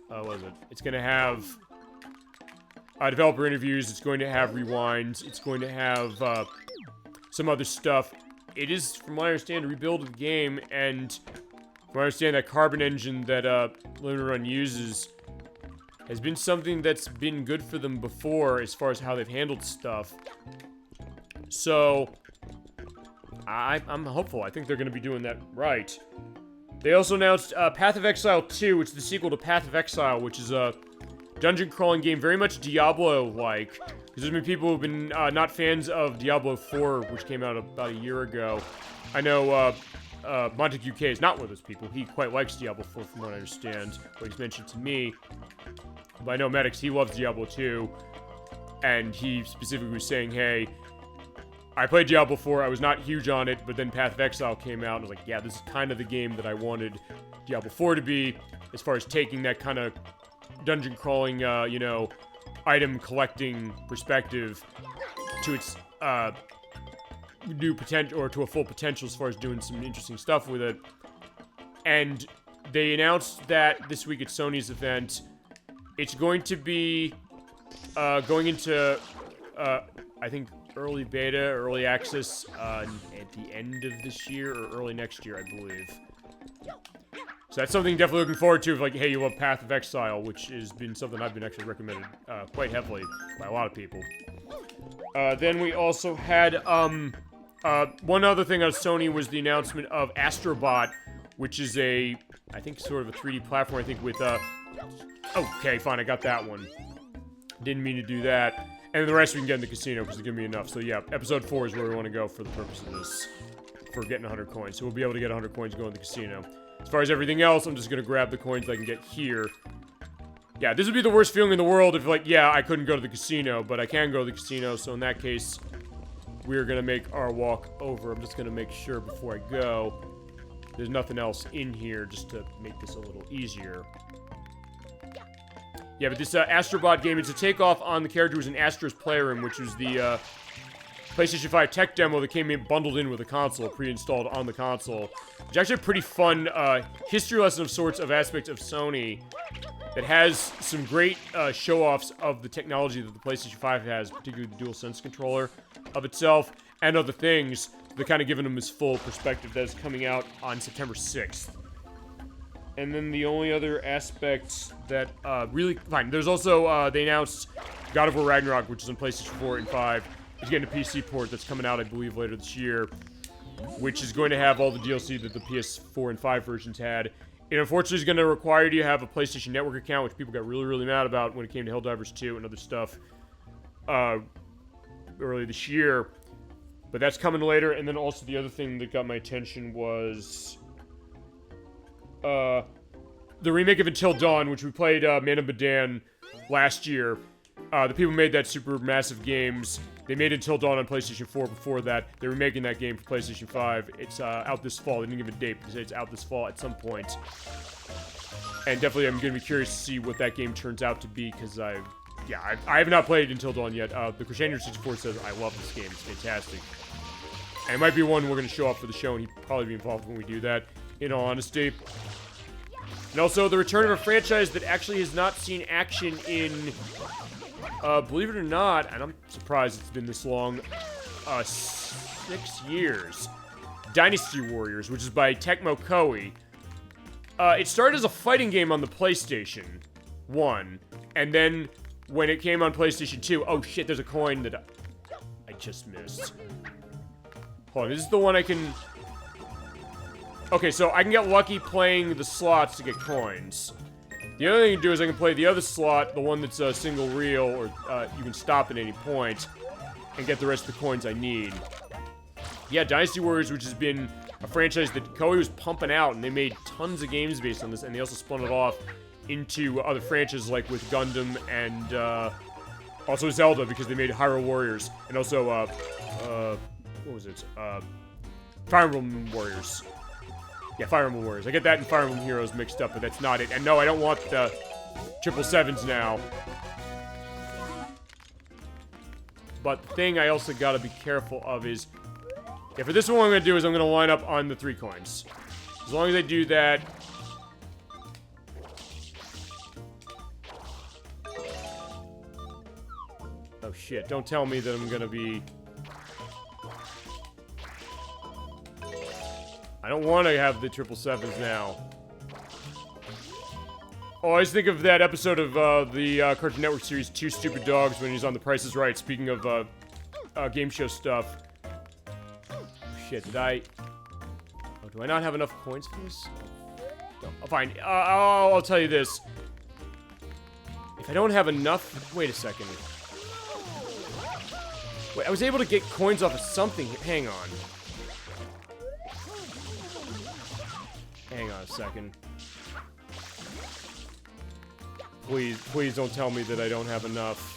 what is it? It's going to have developer interviews. It's going to have rewinds. It's going to have some other stuff. It is, from what I understand, a rebuild of the game, and from what I understand, that Carbon engine that Limited Run uses has been something that's been good for them before as far as how they've handled stuff. So, I'm hopeful. I think they're going to be doing that right. They also announced Path of Exile 2, which is the sequel to Path of Exile, which is a dungeon crawling game, very much Diablo-like. Because there's been people who've been not fans of Diablo 4, which came out about a year ago. I know Montague K is not one of those people. He quite likes Diablo 4, from what I understand, what he's mentioned to me. But I know Medix, he loves Diablo 2, and he specifically was saying, hey, I played Diablo 4, I was not huge on it, but then Path of Exile came out, and I was like, yeah, this is kind of the game that I wanted Diablo 4 to be, as far as taking that kind of dungeon crawling, you know, item collecting perspective to its new potential, or to a full potential as far as doing some interesting stuff with it. And they announced that this week at Sony's event, it's going to be going into, I think, early beta, early access at the end of this year, or early next year, I believe. So that's something definitely looking forward to, if, like, hey, you love Path of Exile, which has been something I've been actually recommended quite heavily by a lot of people. Then we also had, one other thing on Sony was the announcement of Astrobot, which is I think sort of a 3D platform, I think with, okay, fine, I got that one. Didn't mean to do that. And the rest we can get in the casino, because it's going to be enough. So yeah, episode 4 is where we want to go for the purpose of this, for getting 100 coins. So we'll be able to get 100 coins going to the casino. As far as everything else, I'm just going to grab the coins I can get here. Yeah, this would be the worst feeling in the world if, like, yeah, I couldn't go to the casino, but I can go to the casino, so in that case, we're going to make our walk over. I'm just going to make sure before I go, there's nothing else in here, just to make this a little easier. Yeah, but this Astrobot game, it's a takeoff on the character who's in Astro's Playroom, which was the PlayStation 5 tech demo that came in bundled in with the console, pre-installed on the console. It's actually a pretty fun history lesson of sorts of aspects of Sony that has some great show-offs of the technology that the PlayStation 5 has, particularly the DualSense controller of itself, and other things. They're kind of giving them this full perspective that is coming out on September 6th. And then the only other aspect that really... Fine, there's also... they announced God of War Ragnarok, which is on PlayStation 4 and 5, is getting a PC port that's coming out, I believe, later this year, which is going to have all the DLC that the PS4 and 5 versions had. It unfortunately is going to require you to have a PlayStation Network account, which people got really, really mad about when it came to Helldivers 2 and other stuff early this year. But that's coming later. And then also the other thing that got my attention was the remake of Until Dawn, which we played Man of Medan last year. The people who made that super massive games, they made Until Dawn on PlayStation 4 before that. They're remaking that game for PlayStation 5. It's out this fall. They didn't give a date, but they say it's out this fall at some point. And definitely I'm going to be curious to see what that game turns out to be, because I have not played Until Dawn yet. The Crescendo64 says, I love this game. It's fantastic. And it might be one we're going to show off for the show, and he'd probably be involved when we do that, in all honesty. And also, the return of a franchise that actually has not seen action in... believe it or not, and I'm surprised it's been this long, 6 years. Dynasty Warriors, which is by Tecmo Koei. It started as a fighting game on the PlayStation 1, and then when it came on PlayStation 2, oh shit, there's a coin that I just missed. Hold on, this is the one I can... Okay, so I can get lucky playing the slots to get coins. The other thing you can do is I can play the other slot, the one that's a single reel, or you can stop at any point, and get the rest of the coins I need. Yeah, Dynasty Warriors, which has been a franchise that Koei was pumping out, and they made tons of games based on this, and they also spun it off into other franchises, like with Gundam, and also Zelda, because they made Hyrule Warriors, and also, what was it? Fire Emblem Warriors. Yeah, Fire Emblem Warriors. I get that and Fire Emblem Heroes mixed up, but that's not it. And no, I don't want the 777s now. But the thing I also gotta be careful of is... Yeah, for this one, what I'm gonna do is I'm gonna line up on the 3 coins. As long as I do that... Oh shit, don't tell me that I'm gonna be... I don't want to have the 777s now. Oh, I always think of that episode of the Cartoon Network series Two Stupid Dogs when he's on The Price is Right, speaking of game show stuff. Shit, did I... Oh, do I not have enough coins for this? No, fine. I'll tell you this. If I don't have enough... Wait a second. Wait, I was able to get coins off of something. Hang on. Hang on a second. Please don't tell me that I don't have enough.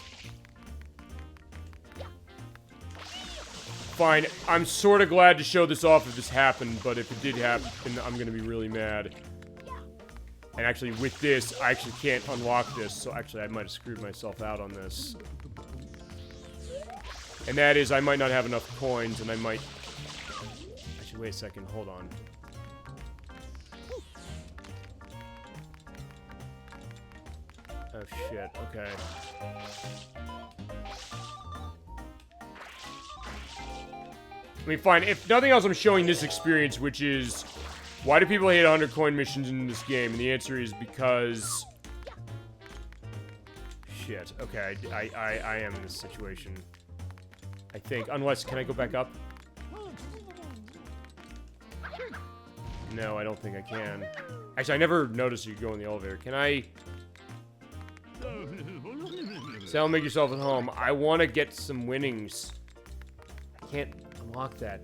Fine, I'm sort of glad to show this off if this happened, but if it did happen, I'm gonna be really mad. And actually, with this, I actually can't unlock this, so actually I might have screwed myself out on this. And that is, I might not have enough coins, and I might... Actually, wait a second, hold on. Oh shit, okay. I mean, fine, if nothing else, I'm showing this experience, which is... Why do people hate 100 coin missions in this game? And the answer is because... Shit, okay, I am in this situation. I think, unless, can I go back up? No, I don't think I can. Actually, I never noticed you go in the elevator. Can I... Sal, make yourself at home. I want to get some winnings. I can't unlock that.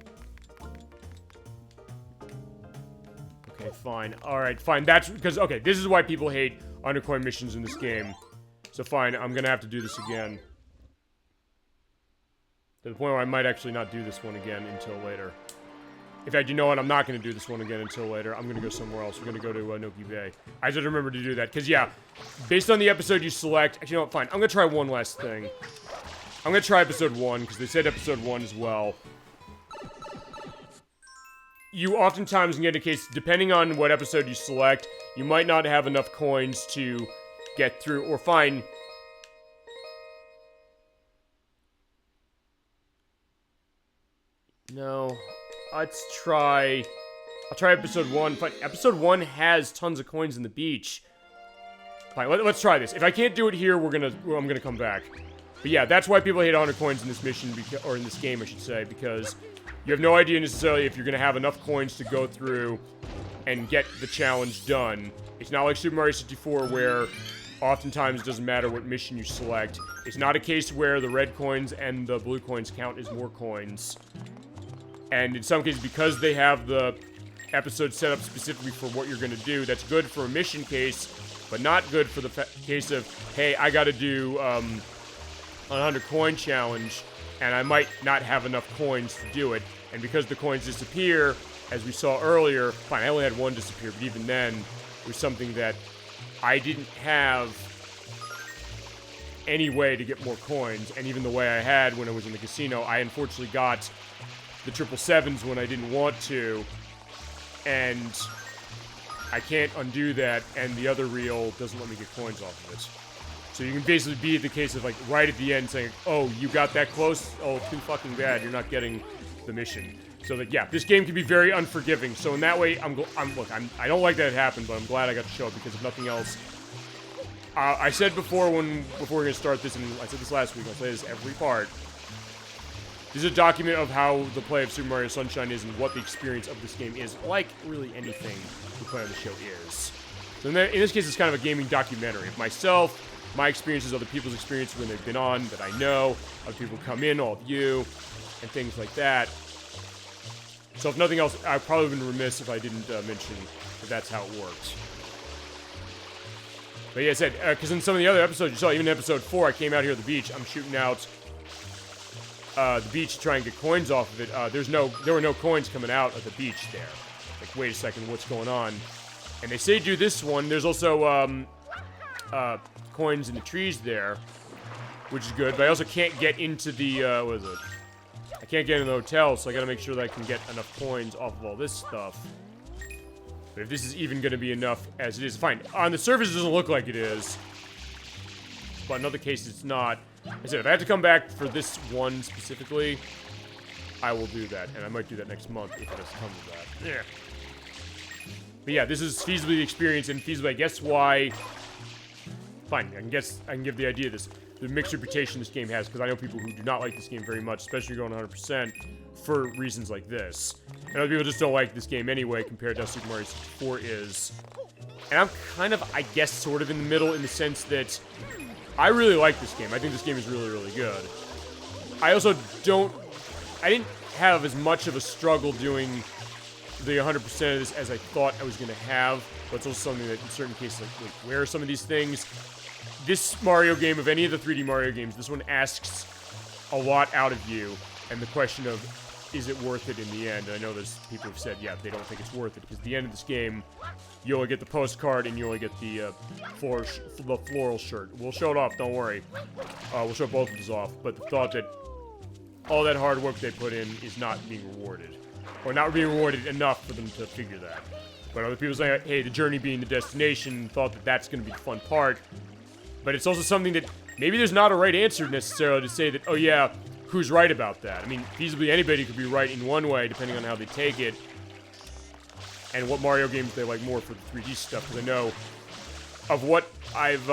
Okay, fine. Alright, fine. That's because, okay, this is why people hate undercoin missions in this game. So fine, I'm gonna have to do this again. To the point where I might actually not do this one again until later. In fact, you know what? I'm not going to do this one again until later. I'm going to go somewhere else. We're going to go to Noki Bay. I just remember to do that. Because, yeah, based on the episode you select... Actually, you know what? Fine. I'm going to try one last thing. I'm going to try episode 1, because they said episode 1 as well. You oftentimes can get a case, depending on what episode you select, you might not have enough coins to get through. Or fine... No... Let's try... I'll try episode 1. Fine. Episode 1 has tons of coins in the beach. Fine, let's try this. If I can't do it here, I'm gonna come back. But yeah, that's why people hate 100 coins in this mission, or in this game, I should say, because you have no idea necessarily if you're going to have enough coins to go through and get the challenge done. It's not like Super Mario 64 where oftentimes it doesn't matter what mission you select. It's not a case where the red coins and the blue coins count as more coins. And in some cases, because they have the episode set up specifically for what you're going to do, that's good for a mission case, but not good for the case of, hey, I got to do a 100 coin challenge, and I might not have enough coins to do it. And because the coins disappear, as we saw earlier, fine, I only had one disappear, but even then, it was something that I didn't have any way to get more coins, and even the way I had when I was in the casino, I unfortunately got the 777s when I didn't want to, and I can't undo that, and the other reel doesn't let me get coins off of it. So you can basically be at the case of, like, right at the end saying, oh, you got that close? Oh, too fucking bad, you're not getting the mission. So, like, yeah, this game can be very unforgiving. So in that way, I don't like that it happened, but I'm glad I got to show it, because if nothing else, I said before we're going to start this, and I said this last week, I'll say this every part, this is a document of how the play of Super Mario Sunshine is and what the experience of this game is, like really anything the play on the show is. So in this case, it's kind of a gaming documentary of myself, my experiences, other people's experiences when they've been on that I know, other people come in, all of you, and things like that. So if nothing else, I've probably been remiss if I didn't mention that that's how it works. But yeah, I said, because in some of the other episodes, you saw, even in episode 4, I came out here at the beach, I'm shooting out the beach to try and get coins off of it. There were no coins coming out of the beach there. Like, wait a second, what's going on? And they say do this one. There's also coins in the trees there, which is good. But I also can't get into the what is it? I can't get into the hotel, so I gotta make sure that I can get enough coins off of all this stuff. But if this is even gonna be enough as it is, fine. On the surface, it doesn't look like it is. But in other cases, it's not. I said, if I have to come back for this one specifically, I will do that. And I might do that next month if it has to come to that. Yeah. But yeah, this is feasibly the experience, and feasibly, I guess why... Fine, I can give the idea of this. The mixed reputation this game has, because I know people who do not like this game very much, especially going 100%, for reasons like this. And other people just don't like this game anyway, compared to how Super Mario 64 is. And I'm kind of, I guess, sort of in the middle, in the sense that I really like this game. I think this game is really, really good. I also I didn't have as much of a struggle doing the 100% of this as I thought I was going to have. But it's also something that in certain cases, like, wait, where are some of these things? This Mario game, of any of the 3D Mario games, this one asks a lot out of you. And the question of, is it worth it in the end? And I know there's people who've said, yeah, they don't think it's worth it. Because at the end of this game, you only get the postcard and you only get the floral shirt. We'll show it off, don't worry. We'll show both of these off. But the thought that all that hard work they put in is not being rewarded. Or not being rewarded enough for them to figure that. But other people say, hey, the journey being the destination, thought that that's going to be the fun part. But it's also something that maybe there's not a right answer necessarily to say that, oh yeah, who's right about that? I mean, feasibly anybody could be right in one way, depending on how they take it. And what Mario games they like more for the 3D stuff. Because I know of what I've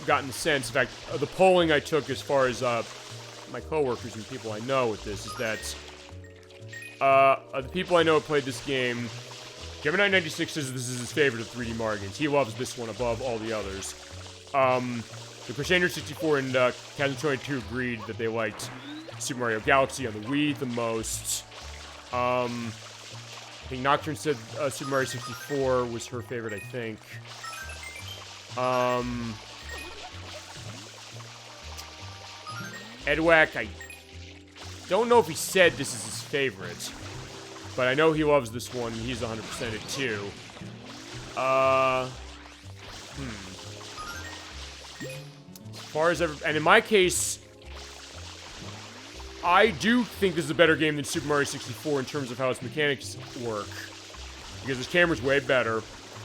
gotten the sense, in fact, the polling I took as far as my coworkers and people I know with this is that the people I know who played this game, Gemini96 says this is his favorite of 3D Mario games. He loves this one above all the others. The Crusader 64 and Kazan22 agreed that they liked Super Mario Galaxy on the Wii the most. I think Nocturne said Super Mario 64 was her favorite, I think. Edwack, I don't know if he said this is his favorite, but I know he loves this one. He's 100% it too. As far as and in my case, I do think this is a better game than Super Mario 64 in terms of how its mechanics work. Because this camera's way better.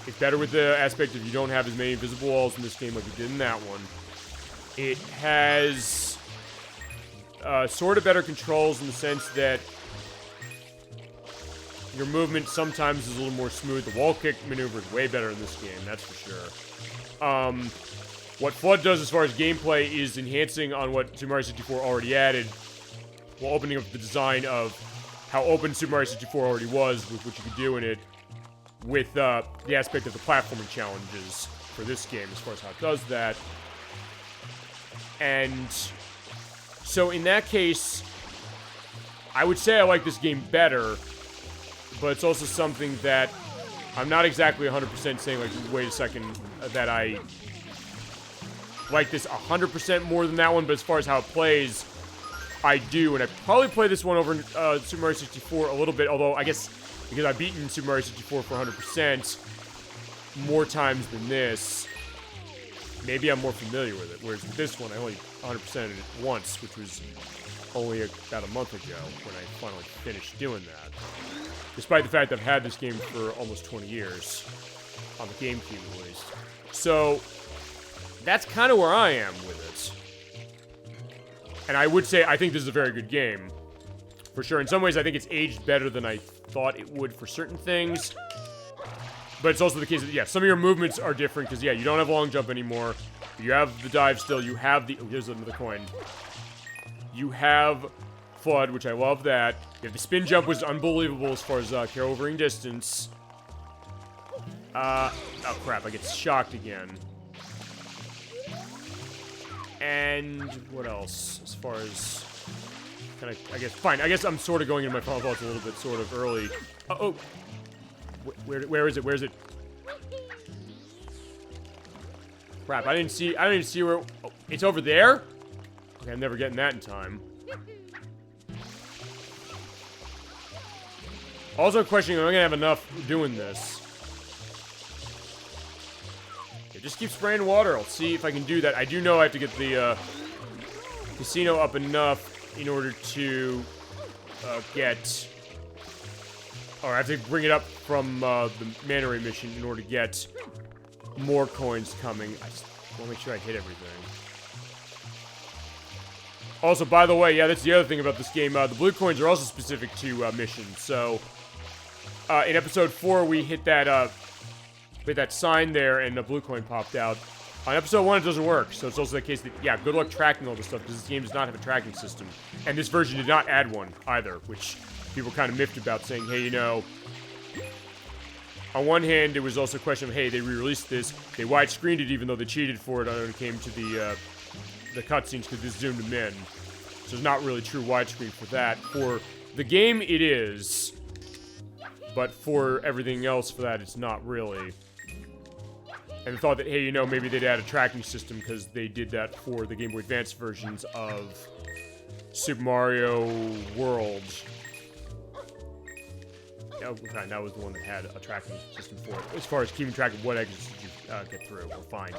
It's better with the aspect of you don't have as many invisible walls in this game like you did in that one. It has sort of better controls in the sense that your movement sometimes is a little more smooth. The wall kick maneuver is way better in this game, that's for sure. What FLUDD does as far as gameplay is enhancing on what Super Mario 64 already added, while opening up the design of how open Super Mario 64 already was with what you could do in it, with the aspect of the platforming challenges for this game as far as how it does that. And so in that case, I would say I like this game better, but it's also something that I'm not exactly 100% saying, like, wait a second, that I like this 100% more than that one, but as far as how it plays, I do, and I probably play this one over Super Mario 64 a little bit, although I guess because I've beaten Super Mario 64 for 100% more times than this, maybe I'm more familiar with it, whereas with this one, I only 100%ed it once, which was only about a month ago when I finally finished doing that. Despite the fact that I've had this game for almost 20 years, on the GameCube at least. So, that's kind of where I am with it. And I would say I think this is a very good game. For sure. In some ways, I think it's aged better than I thought it would for certain things. But it's also the case that, yeah, some of your movements are different, because, yeah, you don't have long jump anymore. You have the dive still. You have the... Oh, here's another coin. You have FLUDD, which I love that. You have the spin jump, was unbelievable as far as covering distance. Oh, crap. I get shocked again. And what else? As far as... Kind of, I guess, fine. I guess I'm sort of going into my final thoughts a little bit sort of early. Oh! Where is it? Where is it? Crap, I didn't see where... Oh, it's over there? Okay, I'm never getting that in time. Also questioning, am I gonna have enough doing this? Okay, just keep spraying water. I'll see if I can do that. I do know I have to get the, casino up enough in order to, get... Or I have to bring it up from, the Manta Ray mission in order to get more coins coming. I just want to make sure I hit everything. Also, by the way, yeah, that's the other thing about this game. The blue coins are also specific to, missions. So, in episode 4, we hit that sign there, and a blue coin popped out. On episode 1, it doesn't work, so it's also the case that, yeah, good luck tracking all this stuff, because this game does not have a tracking system. And this version did not add one, either, which people kind of miffed about, saying, hey, you know, on one hand, it was also a question of, hey, they re-released this, they widescreened it even though they cheated for it when it came to the cutscenes, because they zoomed them in. So it's not really true widescreen for that. For the game, it is, but for everything else for that, it's not really. And I thought that, hey, you know, maybe they'd add a tracking system because they did that for the Game Boy Advance versions of Super Mario World. Oh, okay, that was the one that had a tracking system for it. As far as keeping track of what exits did you get through or find.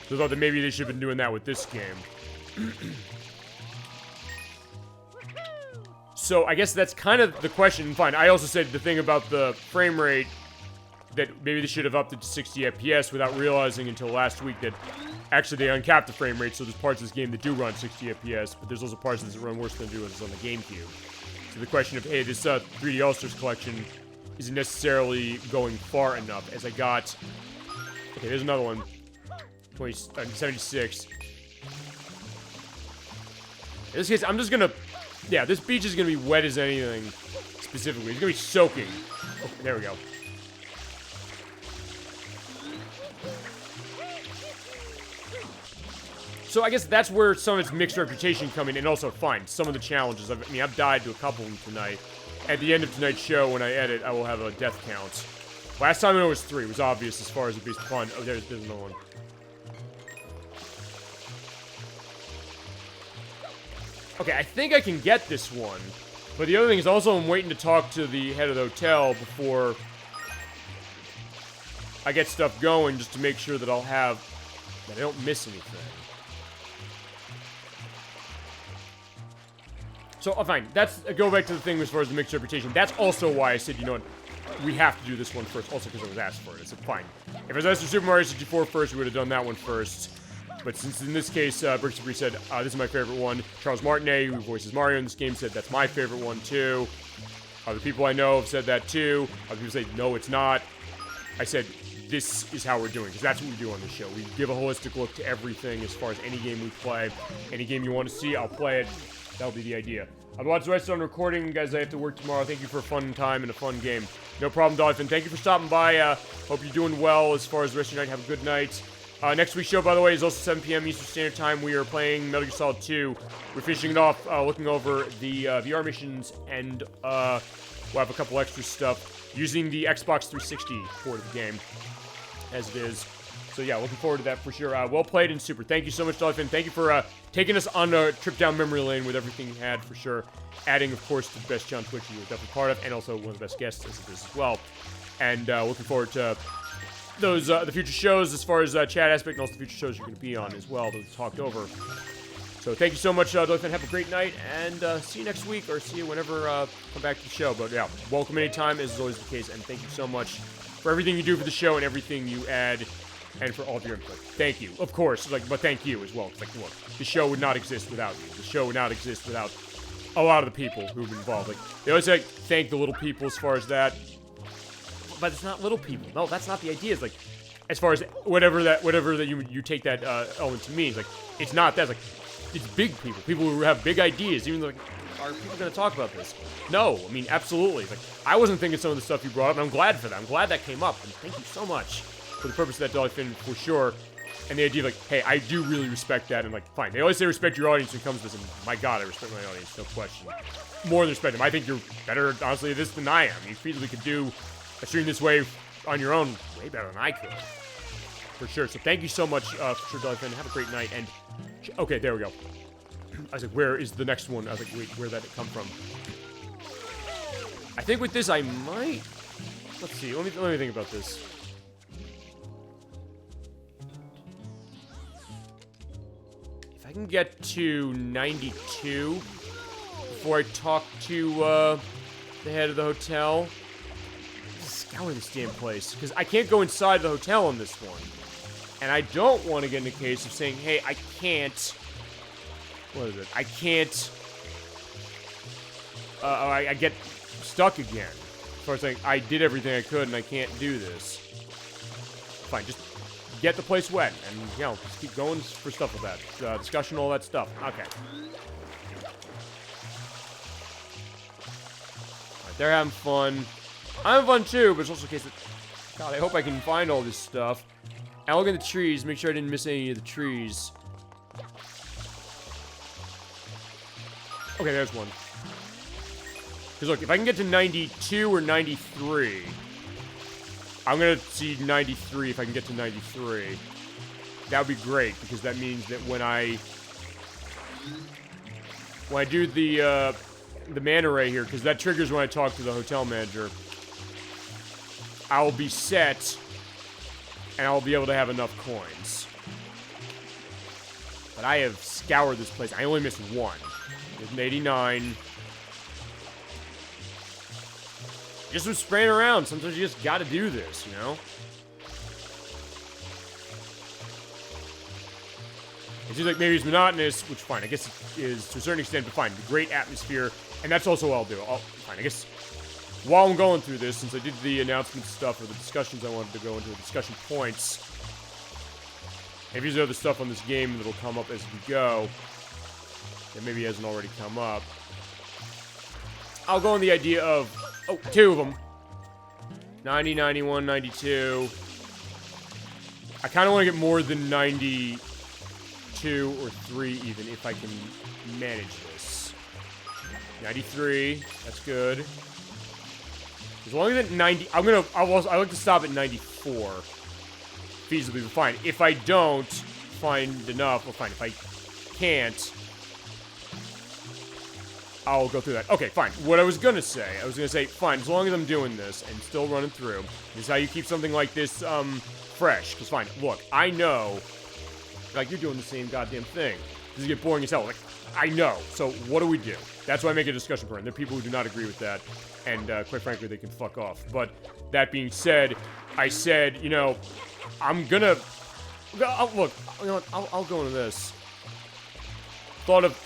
So I thought that maybe they should have been doing that with this game. So I guess that's kind of the question. Fine, I also said the thing about the frame rate, that maybe they should have upped it to 60 FPS without realizing until last week that actually they uncapped the frame rate, so there's parts of this game that do run 60 FPS, but there's also parts that run worse than they do as on the GameCube. So the question of, hey, this 3D All-Stars collection isn't necessarily going far enough, as I got... Okay, there's another one. 76. In this case, I'm just gonna... Yeah, this beach is gonna be wet as anything, specifically. It's gonna be soaking. Oh, there we go. So I guess that's where some of its mixed reputation come in, and also, fine, some of the challenges. I've died to a couple of them tonight. At the end of tonight's show, when I edit, I will have a death count. Last time it was 3. It was obvious as far as it based upon... Oh, there's another one. Okay, I think I can get this one. But the other thing is also I'm waiting to talk to the head of the hotel before I get stuff going, just to make sure that that I don't miss anything. So, fine. Go back to the thing as far as the mixed reputation. That's also why I said, you know what, we have to do this one first. Also because I was asked for it. I said, fine. If I was asked for Super Mario 64 first, we would have done that one first. But since in this case, Bricks Debris said, this is my favorite one. Charles Martinet, who voices Mario in this game, said that's my favorite one too. Other people I know have said that too. Other people say, no, it's not. I said, this is how we're doing, because that's what we do on the show. We give a holistic look to everything as far as any game we play. Any game you want to see, I'll play it. That'll be the idea. I'll watch the rest on recording. Guys, I have to work tomorrow. Thank you for a fun time and a fun game. No problem, Dolphin. Thank you for stopping by. Hope you're doing well as far as the rest of your night. Have a good night. Next week's show, by the way, is also 7 p.m. Eastern Standard Time. We are playing Metal Gear Solid 2. We're finishing it off, looking over the VR missions, and we'll have a couple extra stuff using the Xbox 360 port of the game, as it is. So yeah, looking forward to that for sure. Well played and super. Thank you so much, Dolphin. Thank you for taking us on a trip down memory lane with everything you had, for sure. Adding, of course, to the best John Twitch you were definitely part of, and also one of the best guests as it is as well. And looking forward to those the future shows as far as chat aspect, and also the future shows you're going to be on as well that we talked over. So thank you so much, Dolphin. Have a great night, and see you next week, or see you whenever come back to the show. But yeah, welcome anytime, as is always the case, and thank you so much for everything you do for the show and everything you add, and for all of your input. Thank you, of course. But thank you as well. Like, look, the show would not exist without you. The show would not exist without a lot of the people who've been involved. Like, they always say, thank the little people as far as that. But it's not little people. No, that's not the idea. It's like, as far as whatever that you take that element to mean, it's like, it's not that. It's like, it's big people. People who have big ideas. Even like, are people going to talk about this? No, I mean, absolutely. Like, I wasn't thinking some of the stuff you brought up, and I'm glad for that. I'm glad that came up, and thank you so much for the purpose of that, Dolphin, for sure. And the idea of, like, hey, I do really respect that, and, like, fine. They always say respect your audience when it comes to this, and my God, I respect my audience, no question. More than respect them. I think you're better, honestly, at this than I am. You easily could do a stream this way on your own way better than I could. For sure. So thank you so much, for sure, Dolphin. Have a great night, and... Okay, there we go. I was like, where is the next one? I was like, wait, where'd that come from? I think with this, I might... Let's see, let me think about this. If I can get to 92 before I talk to the head of the hotel, scour this damn place, because I can't go inside the hotel on this one, and I don't want to get in a case of saying, hey, I can't. What is it? I can't. I get stuck again. As far as saying, I did everything I could and I can't do this. Fine, just get the place wet, and, you know, just keep going for stuff with that. Discussion, all that stuff. Okay. Alright, they're having fun. I'm having fun too, but it's also a case that, God, I hope I can find all this stuff. And look at the trees, make sure I didn't miss any of the trees. Okay, there's one. Because look, if I can get to 92 or 93, I'm going to see 93 if I can get to 93. That would be great, because that means that when I do the mana ray here, because that triggers when I talk to the hotel manager, I'll be set, and I'll be able to have enough coins. But I have scoured this place. I only missed one. There's an 89. Just was spraying around. Sometimes you just gotta do this, you know? It seems like maybe it's monotonous, which fine, I guess it is to a certain extent, but fine. The great atmosphere, and that's also what I'll do. Fine, I guess while I'm going through this, since I did the announcement stuff, or the discussions I wanted to go into, the discussion points, maybe there's other stuff on this game that'll come up as we go, that maybe hasn't already come up. I'll go on the idea of, two of them. 90, 91, 92. I kind of want to get more than 92 or 3 even, if I can manage this. 93, that's good. As long as at 90, I like to stop at 94. Feasibly, but fine. If I don't find enough, well, fine. If I can't, I'll go through that. Okay, fine. What I was gonna say, fine, as long as I'm doing this and still running through, this is how you keep something like this, fresh. Because fine, look, I know, like, you're doing the same goddamn thing. This is get boring as hell. Like, I know. So what do we do? That's why I make a discussion point. There are people who do not agree with that, and quite frankly, they can fuck off. But that being said, I said, you know, I'm gonna look. You know what, I'll go into this.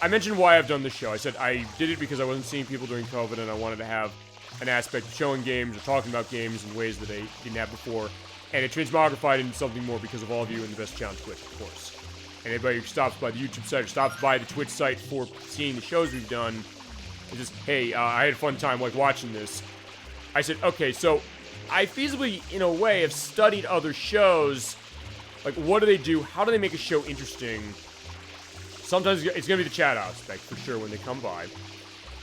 I mentioned why I've done this show. I said I did it because I wasn't seeing people during COVID, and I wanted to have an aspect of showing games or talking about games in ways that I didn't have before. And it transmogrified into something more because of all of you and the best challenge Twitch, of course. And anybody who stops by the YouTube site or stops by the Twitch site for seeing the shows we've done, is just, hey, I had a fun time, like, watching this. I said, okay, so I feasibly, in a way, have studied other shows. Like, what do they do? How do they make a show interesting? Sometimes it's going to be the chat aspect, for sure, when they come by.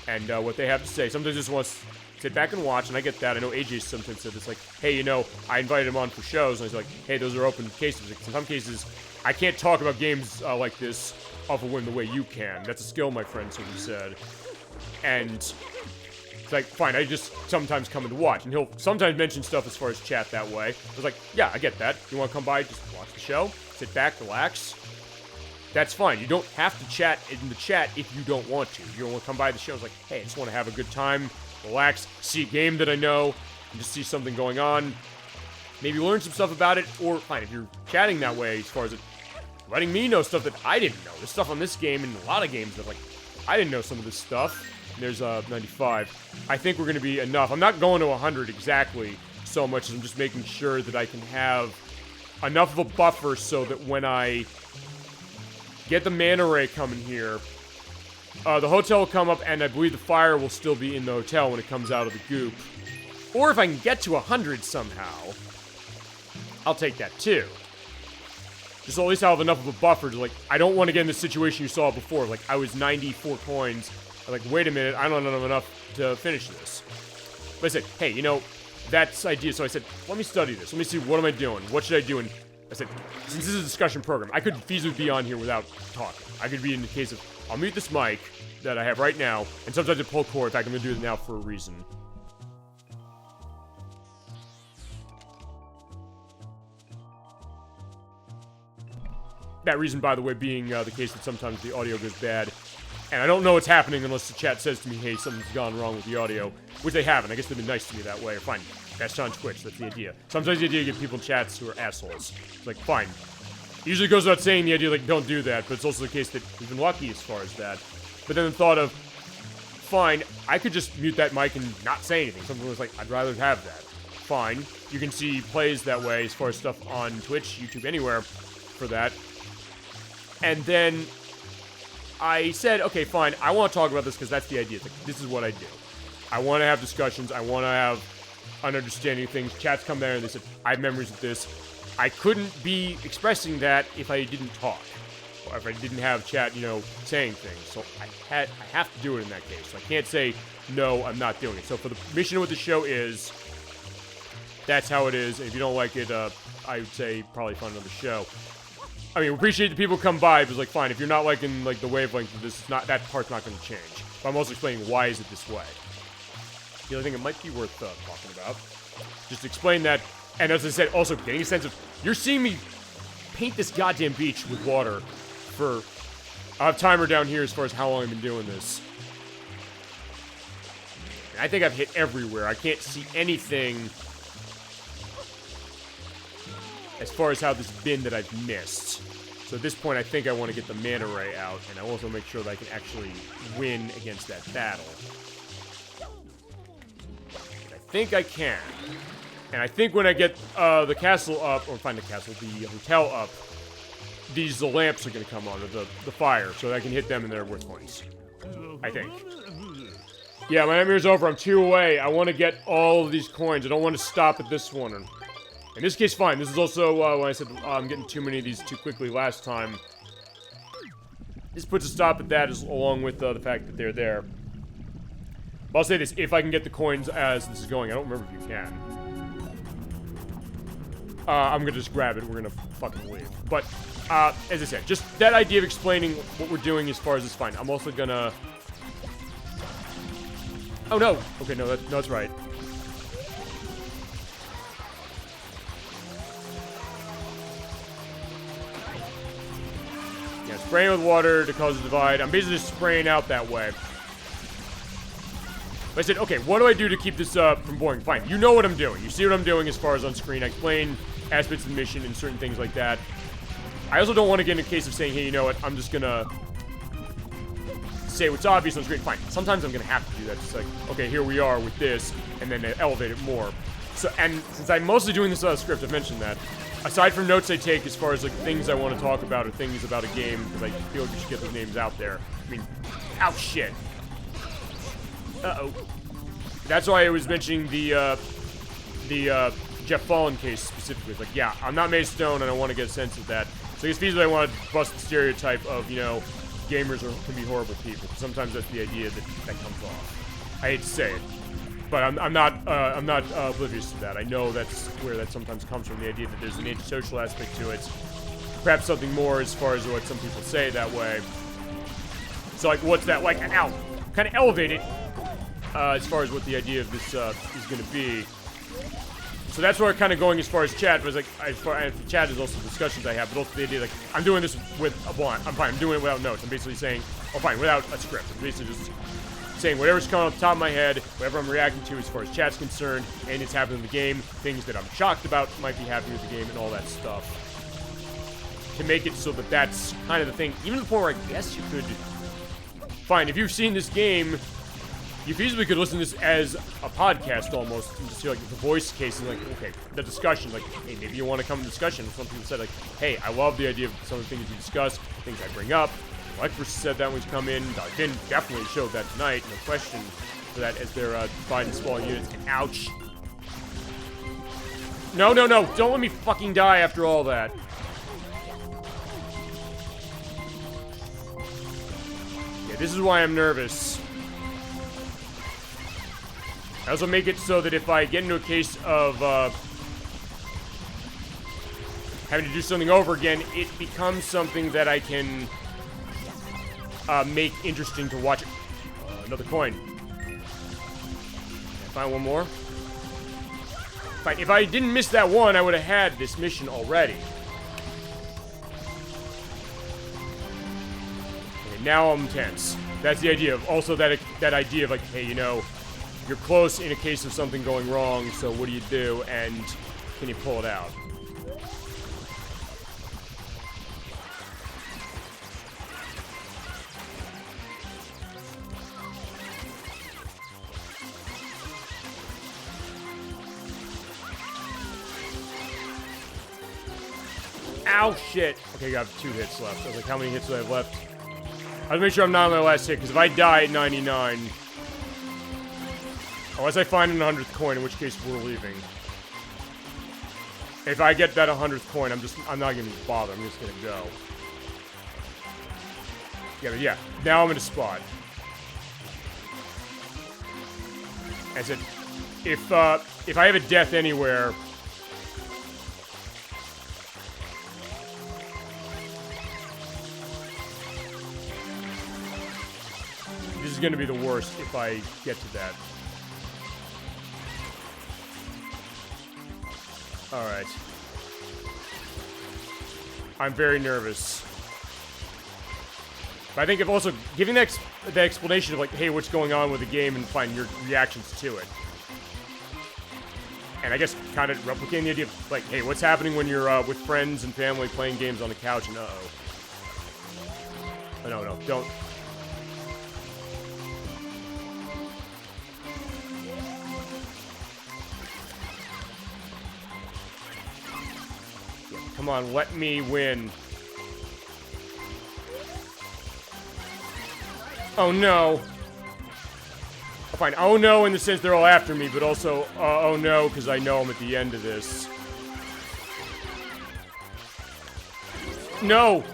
And what they have to say. Sometimes I just want to sit back and watch, and I get that. I know AJ sometimes said this, like, hey, you know, I invited him on for shows, and he's like, hey, those are open cases. Like, in some cases, I can't talk about games like this off a whim the way you can. That's a skill, my friend, so he said. And it's like, fine, I just sometimes come in to watch, and he'll sometimes mention stuff as far as chat that way. I was like, yeah, I get that. You want to come by, just watch the show, sit back, relax. That's fine. You don't have to chat in the chat if you don't want to. You don't want to come by the show. It's like, hey, I just want to have a good time, relax, see a game that I know, and just see something going on. Maybe learn some stuff about it, or fine, if you're chatting that way as far as it, letting me know stuff that I didn't know. There's stuff on this game and a lot of games that, like, I didn't know some of this stuff. And there's 95. I think we're going to be enough. I'm not going to 100 exactly so much as I'm just making sure that I can have enough of a buffer so that when I get the manta ray coming here, the hotel will come up, and I believe the fire will still be in the hotel when it comes out of the goop. Or if I can get to 100 somehow, I'll take that too. Just at least I'll have enough of a buffer to, like, I don't want to get in the situation you saw before. Like, I was 94 coins. I'm like, wait a minute, I don't have enough to finish this. But I said, hey, you know, that's idea. So I said, let me study this. Let me see, what am I doing? What should I do? And I said, since this is a discussion program, I could feasibly be on here without talking. I could be in the case of, I'll mute this mic that I have right now, and sometimes I pull cord. In fact, I'm going to do it now for a reason. That reason, by the way, being the case that sometimes the audio goes bad. And I don't know what's happening unless the chat says to me, hey, something's gone wrong with the audio. Which they haven't. I guess they've been nice to me that way. Or fine. That's on Twitch. That's the idea. Sometimes the idea you get people in chats who are assholes. It's like, fine. Usually goes without saying the idea, like, don't do that. But it's also the case that we've been lucky as far as that. But then the thought of, fine, I could just mute that mic and not say anything. Something was like, I'd rather have that. Fine. You can see plays that way as far as stuff on Twitch, YouTube, anywhere for that. And then I said, okay, fine, I want to talk about this because that's the idea. It's like, this is what I do. I want to have discussions. I want to have an understanding of things. Chats come there and they said, I have memories of this. I couldn't be expressing that if I didn't talk. Or if I didn't have chat, you know, saying things. So I have to do it in that case. So I can't say, no, I'm not doing it. So for the mission of what the show is, that's how it is. And if you don't like it, I would say probably find another show. I mean, we appreciate the people who come by, but it's like, fine, if you're not liking, like, the wavelength of this, it's not, that part's not going to change. But I'm also explaining why is it this way. The other thing it might be worth talking about, just explain that, and as I said, also getting a sense of, you're seeing me paint this goddamn beach with water for, I have timer down here as far as how long I've been doing this. And I think I've hit everywhere. I can't see anything as far as how this been that I've missed. So at this point, I think I want to get the manta ray out, and I also make sure that I can actually win against that battle. I think I can. And I think when I get the castle up, or find the castle, the hotel up, the lamps are going to come on, or the fire, so that I can hit them and they're worth points. I think. Yeah, my nightmare's over. I'm 2 away. I want to get all of these coins. I don't want to stop at this one. In this case, fine. This is also when I said I'm getting too many of these too quickly last time. This puts a stop at that, along with the fact that they're there. But I'll say this, if I can get the coins as this is going, I don't remember if you can. I'm gonna just grab it, we're gonna fucking leave. But, as I said, just that idea of explaining what we're doing as far as this, fine. I'm also gonna... Oh no! Okay, no, that's right. Yeah, spraying with water to cause a divide. I'm basically just spraying out that way. But I said, okay, what do I do to keep this from boring? Fine, you know what I'm doing. You see what I'm doing as far as on screen. I explain aspects of the mission and certain things like that. I also don't want to get in a case of saying, hey, you know what, I'm just gonna say what's obvious on screen. Fine, sometimes I'm gonna have to do that. It's like, okay, here we are with this, and then elevate it more. So, and since I'm mostly doing this out of script, I've mentioned that. Aside from notes I take as far as like things I want to talk about or things about a game, because I feel like we should get those names out there. I mean, ow, shit. Uh-oh. That's why I was mentioning the Jeff Fallen case specifically. It's like, yeah, I'm not Mace Stone, and I want to get a sense of that. So I guess feasibly I want to bust the stereotype of, you know, gamers can be horrible people. Sometimes that's the idea that comes off. I hate to say it, but I'm not oblivious to that. I know that's where that sometimes comes from, the idea that there's an antisocial aspect to it. Perhaps something more as far as what some people say that way. So, like, what's that like? And ow! Kind of elevate it as far as what the idea of this is going to be. So that's where we're kind of going as far as chat, was like, and chat is also discussions I have, but also the idea, like, I'm doing this with a blind, I'm fine, I'm doing it without notes. I'm basically saying, oh fine, without a script. I'm basically just saying whatever's coming off the top of my head, whatever I'm reacting to as far as chat's concerned, and it's happening in the game, things that I'm shocked about might be happening with the game, and all that stuff. To make it so that that's kind of the thing, even before I guess you could, fine, if you've seen this game, you feasibly could listen to this as a podcast almost, and just feel like the voice case and like, okay, the discussion, like, hey, maybe you want to come in discussion. Some people said like, hey, I love the idea of some of the things you discuss, things I bring up. Lecter said that when he's come in. Finn definitely showed that tonight, no question for that as they're dividing small units. And ouch. No, no, no, don't let me fucking die after all that. Yeah, this is why I'm nervous. I also make it so that if I get into a case of having to do something over again, it becomes something that I can make interesting to watch. Another coin. Can I find one more? If I didn't miss that one, I would have had this mission already. Okay, now I'm tense. That's the idea of also that idea of like, hey, you know, you're close in a case of something going wrong, so what do you do, and can you pull it out? Ow, shit. Okay, I got 2 hits left. I was like, how many hits do I have left? I have to make sure I'm not on my last hit, because if I die at 99... Unless I find an 100th coin, in which case we're leaving. If I get that 100th coin, I'm not gonna bother. I'm just gonna go. Yeah, but yeah. Now I'm in a spot. I said, if I have a death anywhere, this is gonna be the worst if I get to that. Alright. I'm very nervous. But I think if also giving the explanation of like, hey, what's going on with the game and find your reactions to it. And I guess kind of replicating the idea of like, hey, what's happening when you're with friends and family playing games on the couch and uh-oh. Oh, no, don't. Come on, let me win. Oh no. Fine, oh no in the sense they're all after me, but also, oh no, because I know I'm at the end of this. No!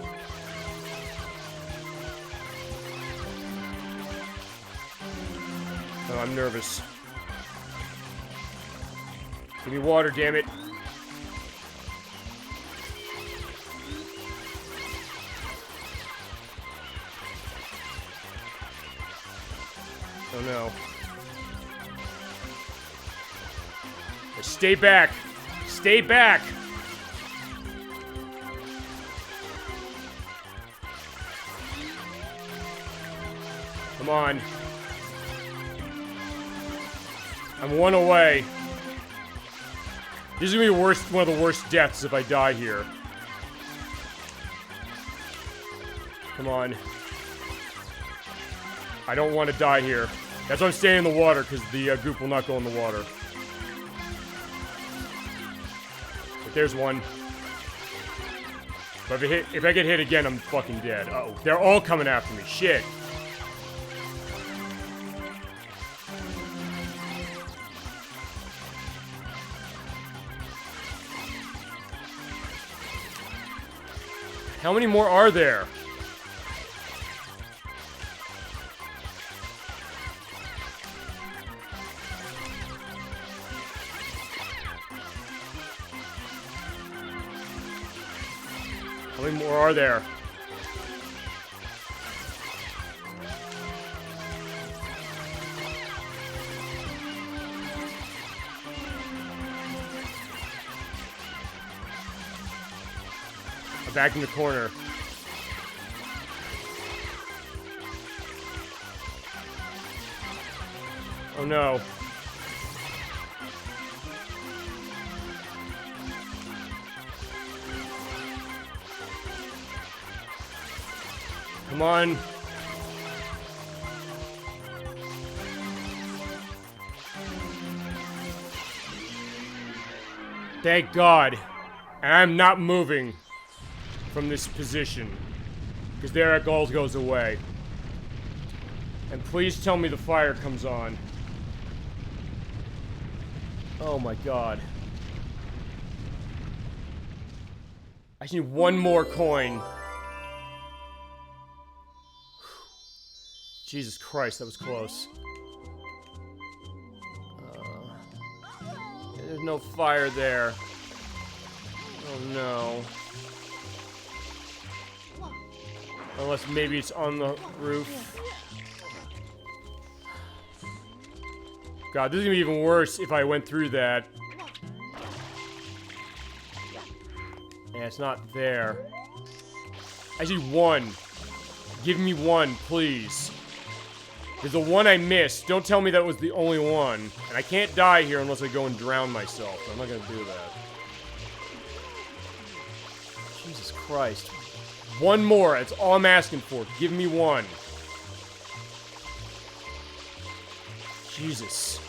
Oh, I'm nervous. Give me water, damn it. Oh no. Stay back! Stay back! Come on. I'm 1 away. This is gonna be one of the worst deaths if I die here. Come on. I don't want to die here. That's why I'm staying in the water, because the goop will not go in the water. there's one. But if I get hit again, I'm fucking dead. Uh-oh. They're all coming after me. Shit. How many more are there? How many more are there? I'm back in the corner. Oh no. Come on. Thank God. And I'm not moving from this position. Because there it goes away. And please tell me the fire comes on. Oh my God. I just need one more coin. Jesus Christ, that was close. There's no fire there. Oh no. Unless maybe it's on the roof. God, this is gonna be even worse if I went through that. Yeah, it's not there. I see one. Give me one, please. There's the one I missed. Don't tell me that was the only one. And I can't die here unless I go and drown myself. I'm not gonna do that. Jesus Christ. One more. That's all I'm asking for. Give me one. Jesus.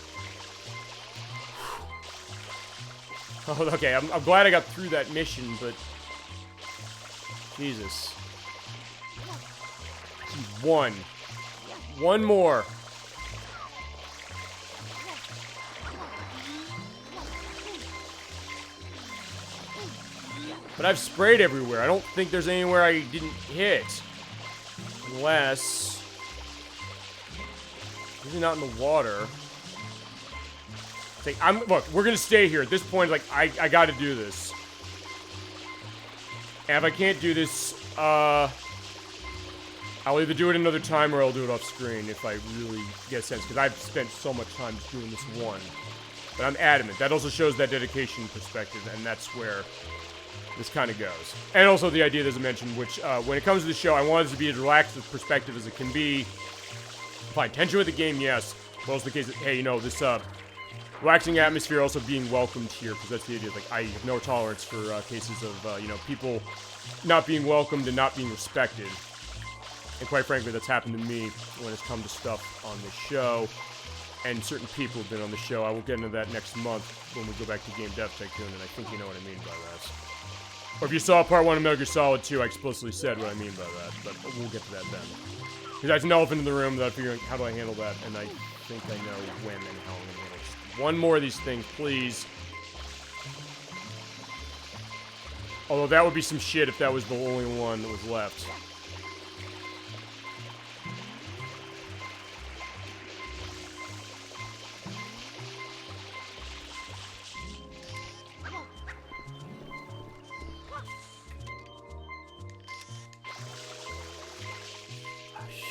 Oh, okay, I'm glad I got through that mission, but... Jesus. One. One more. But I've sprayed everywhere. I don't think there's anywhere I didn't hit. Unless... Maybe not in the water. It's like, look, we're gonna stay here. At this point, like, I gotta do this. And if I can't do this, I'll either do it another time or I'll do it off screen if I really get a sense. Because I've spent so much time just doing this one. But I'm adamant. That also shows that dedication perspective, and that's where this kind of goes. And also the idea, as I mentioned, which, when it comes to the show, I want it to be as relaxed a perspective as it can be. Fine, tension with the game, yes. But also the case that, hey, you know, this, relaxing atmosphere also being welcomed here, because that's the idea. Like, I have no tolerance for, cases of, you know, people not being welcomed and not being respected. And quite frankly, that's happened to me when it's come to stuff on the show. And certain people have been on the show. I will get into that next month when we go back to Game Dev Tycoon, and I think you know what I mean by that. Or if you saw Part 1 of Metal Gear Solid 2, I explicitly said what I mean by that, but we'll get to that then. Because that's an elephant in the room that I'm figuring, how do I handle that? And I think I know when and how I'm going to handle it. One more of these things, please. Although that would be some shit if that was the only one that was left.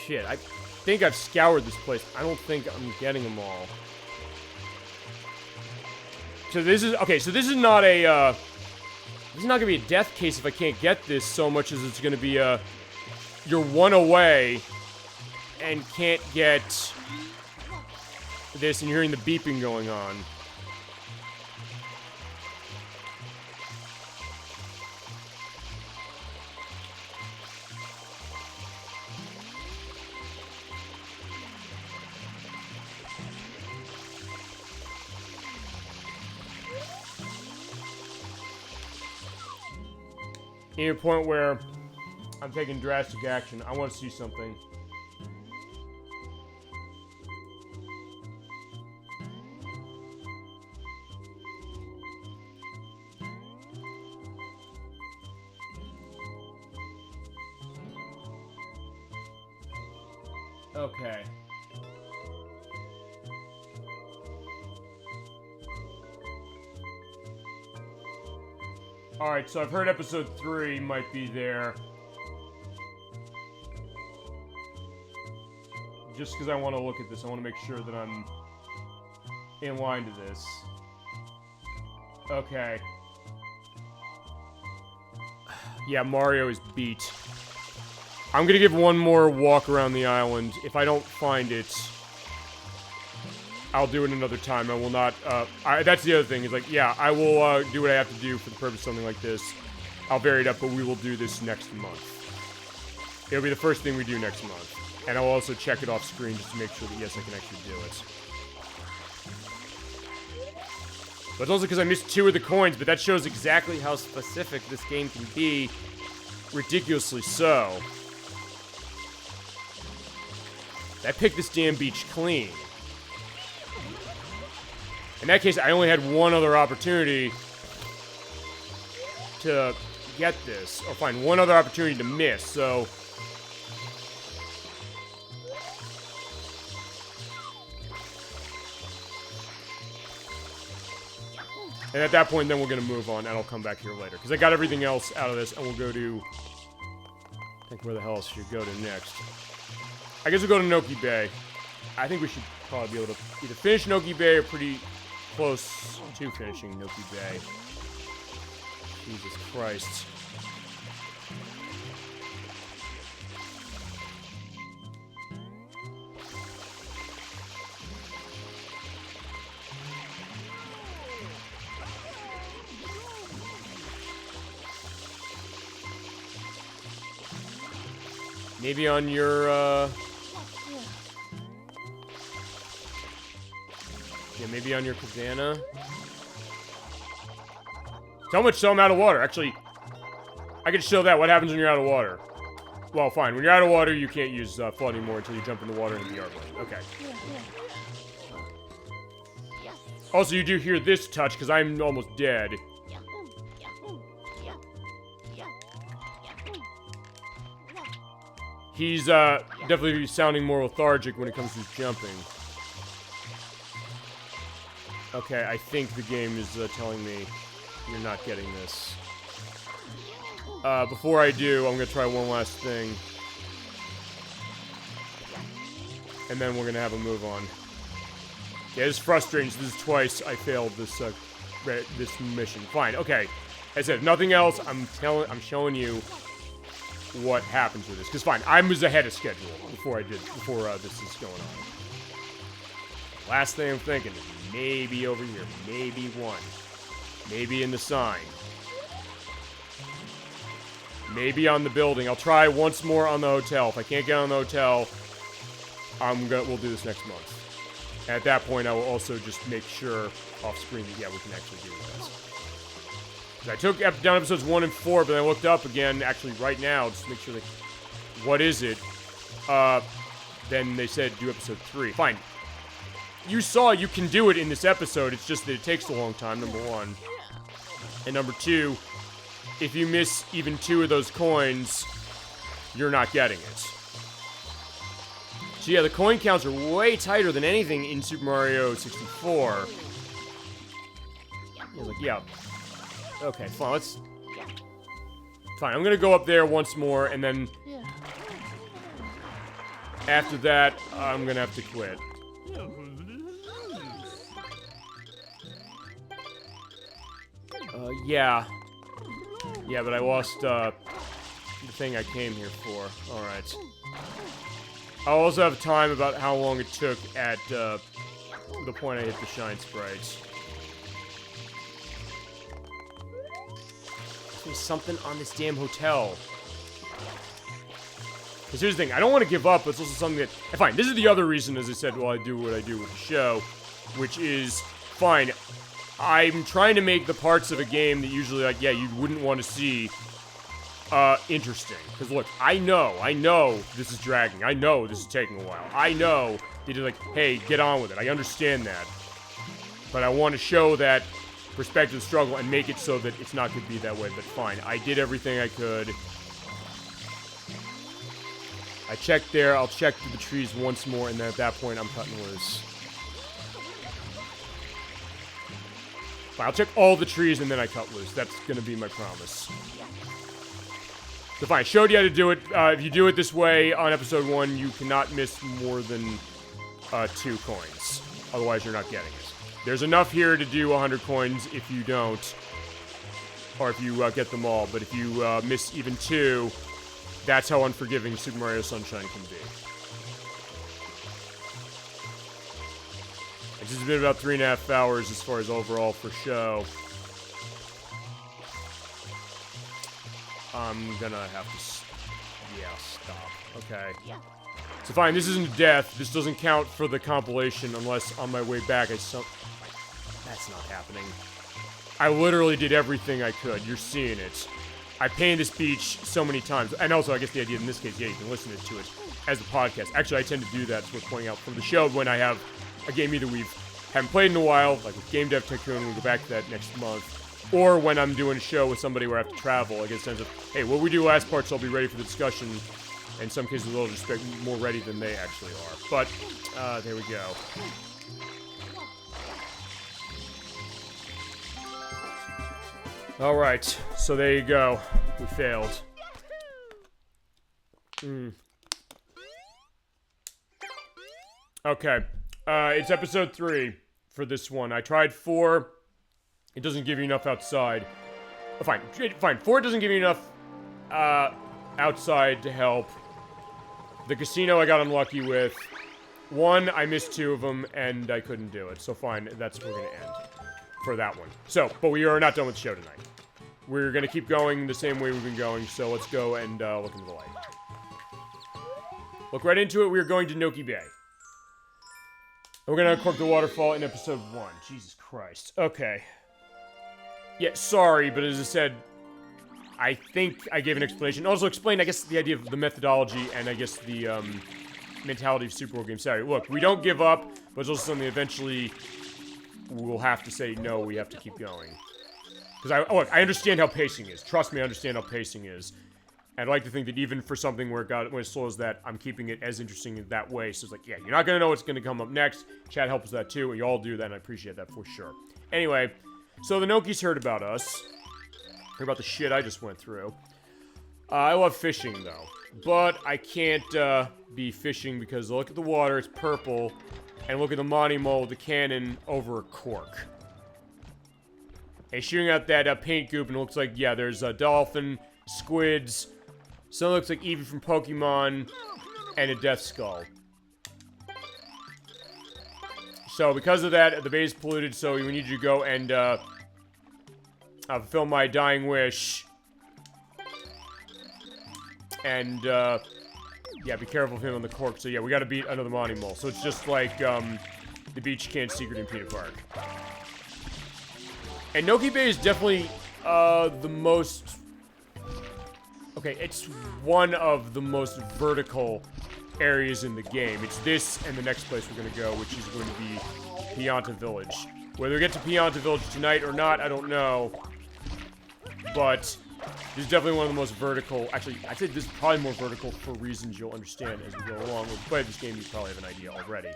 Shit, I think I've scoured this place. I don't think I'm getting them all. So this is, okay, so this is not a, this is not gonna be a death case if I can't get this so much as it's gonna be a, you're one away and can't get this and you're hearing the beeping going on. In a point where I'm taking drastic action. I want to see something. Okay. Alright, so I've heard episode 3 might be there. Just because I want to look at this, I want to make sure that I'm in line to this. Okay. Yeah, Mario is beat. I'm gonna give one more walk around the island. If I don't find it, I'll do it another time. I will not, that's the other thing, is like, yeah, I will, do what I have to do for the purpose of something like this. I'll vary it up, but we will do this next month. It'll be the first thing we do next month. And I'll also check it off screen just to make sure that, yes, I can actually do it. But it's also because I missed 2 of the coins, but that shows exactly how specific this game can be. Ridiculously so. I picked this damn beach clean. In that case, I only had one other opportunity to get this, or find one other opportunity to miss, so... And at that point, then we're gonna move on, and I'll come back here later. Because I got everything else out of this, and we'll go to... I think where the hell else should we go to next? I guess we'll go to Noki Bay. I think we should probably be able to either finish Noki Bay or pretty close to finishing Noki Bay. Jesus Christ. Maybe on your, yeah, maybe on your Kazana. So much so I'm out of water. Actually, I can show that. What happens when you're out of water? Well, fine. When you're out of water, you can't use flood anymore until you jump in the water into the airplane. Okay. Also, you do hear this touch, because I'm almost dead. He's definitely sounding more lethargic when it comes to his jumping. Okay, I think the game is telling me you're not getting this. Before I do, I'm gonna try one last thing. And then we're gonna have a move on. Yeah, it's frustrating. So this is twice I failed this this mission. Fine, okay. As I said, if nothing else, I'm showing you what happens with this. Because fine, I was ahead of schedule before this is going on. Last thing I'm thinking is maybe over here, maybe one, maybe in the sign, maybe on the building. I'll try once more on the hotel. If I can't get on the hotel, we'll do this next month. And at that point, I will also just make sure off screen that yeah, we can actually do this. I took down episodes 1 and 4, but I looked up again, actually right now, just to make sure that, what is it? Then they said do episode 3. Fine. You saw you can do it in this episode, it's just that it takes a long time, number 1. And number 2, if you miss even 2 of those coins, you're not getting it. So yeah, the coin counts are way tighter than anything in Super Mario 64. I was like, yeah. Okay, fine, fine, I'm gonna go up there once more, and then... After that, I'm gonna have to quit. Yeah. Yeah, but I lost, the thing I came here for. Alright. I'll also have time about how long it took at, the point I hit the Shine Sprites. There's something on this damn hotel. Because here's the thing, I don't want to give up, but it's also something that... Fine, this is the other reason, as I said, well, I do what I do with the show, which is, fine, I'm trying to make the parts of a game that usually, like, yeah, you wouldn't want to see interesting. Because look, I know this is dragging. I know this is taking a while. I know they did like, hey, get on with it. I understand that. But I want to show that perspective struggle and make it so that it's not going to be that way. But fine, I did everything I could. I checked there. I'll check through the trees once more, and then at that point, I'm cutting loose. Fine, I'll check all the trees, and then I cut loose. That's going to be my promise. So fine, showed you how to do it. If you do it this way on episode 1, you cannot miss more than 2 coins. Otherwise, you're not getting it. There's enough here to do 100 coins if you don't. Or if you get them all. But if you miss even 2, that's how unforgiving Super Mario Sunshine can be. This has been about 3.5 hours as far as overall for show. I'm gonna have to... Yeah, stop. Okay. So fine, this isn't death. This doesn't count for the compilation unless on my way back That's not happening. I literally did everything I could. You're seeing it. I painted this beach so many times. And also, I guess the idea in this case, yeah, you can listen to it as a podcast. Actually, I tend to do that, it's worth pointing out, from the show when I have a game either we haven't played in a while, like with Game Dev Tycoon, we'll go back to that next month, or when I'm doing a show with somebody where I have to travel, I get a sense of, hey, what we do last part, so I'll be ready for the discussion. In some cases, they'll just be more ready than they actually are. But, there we go. Alright, so there you go. We failed. Okay, it's episode 3 for this one. I tried 4. It doesn't give you enough outside. Oh, fine. 4 doesn't give you enough outside to help. The casino I got unlucky with. 1, I missed 2 of them, and I couldn't do it. So fine, that's where we're gonna end for that one. So, but we are not done with the show tonight. We're gonna keep going the same way we've been going, so let's go and look into the light. Look right into it, we are going to Noki Bay. We're gonna uncork the waterfall in episode 1. Jesus Christ. Okay. Yeah, sorry, but as I said, I think I gave an explanation. Also explained, I guess, the idea of the methodology and I guess the mentality of Super World Game Saturday. Look, we don't give up, but it's also something eventually we'll have to say, no, we have to keep going. Because look, I understand how pacing is. Trust me, I understand how pacing is. And I'd like to think that even for something where when it slows that, I'm keeping it as interesting in that way. So it's like, yeah, you're not going to know what's going to come up next. Chat helps that too, and you all do that, and I appreciate that for sure. Anyway, so the Nokis heard about us. Heard about the shit I just went through. I love fishing, though. But I can't be fishing because look at the water, it's purple. And look at the Monty Mole with the cannon over a cork. And shooting out that paint goop, and it looks like, yeah, there's a dolphin, squids, some looks like Eevee from Pokemon, and a Death Skull. So, because of that, the bay is polluted, so we need you to go and fulfill my dying wish. And, yeah, be careful of him on the cork. So, yeah, we gotta beat another Monty Mole. So, it's just like, the Beach Can Secret in Peter Park. And Noki Bay is definitely, the most... Okay, it's one of the most vertical areas in the game. It's this and the next place we're gonna go, which is going to be Pianta Village. Whether we get to Pianta Village tonight or not, I don't know. But this is definitely one of the most vertical... Actually, I'd say this is probably more vertical for reasons you'll understand as we go along. When you play this game, you probably have an idea already.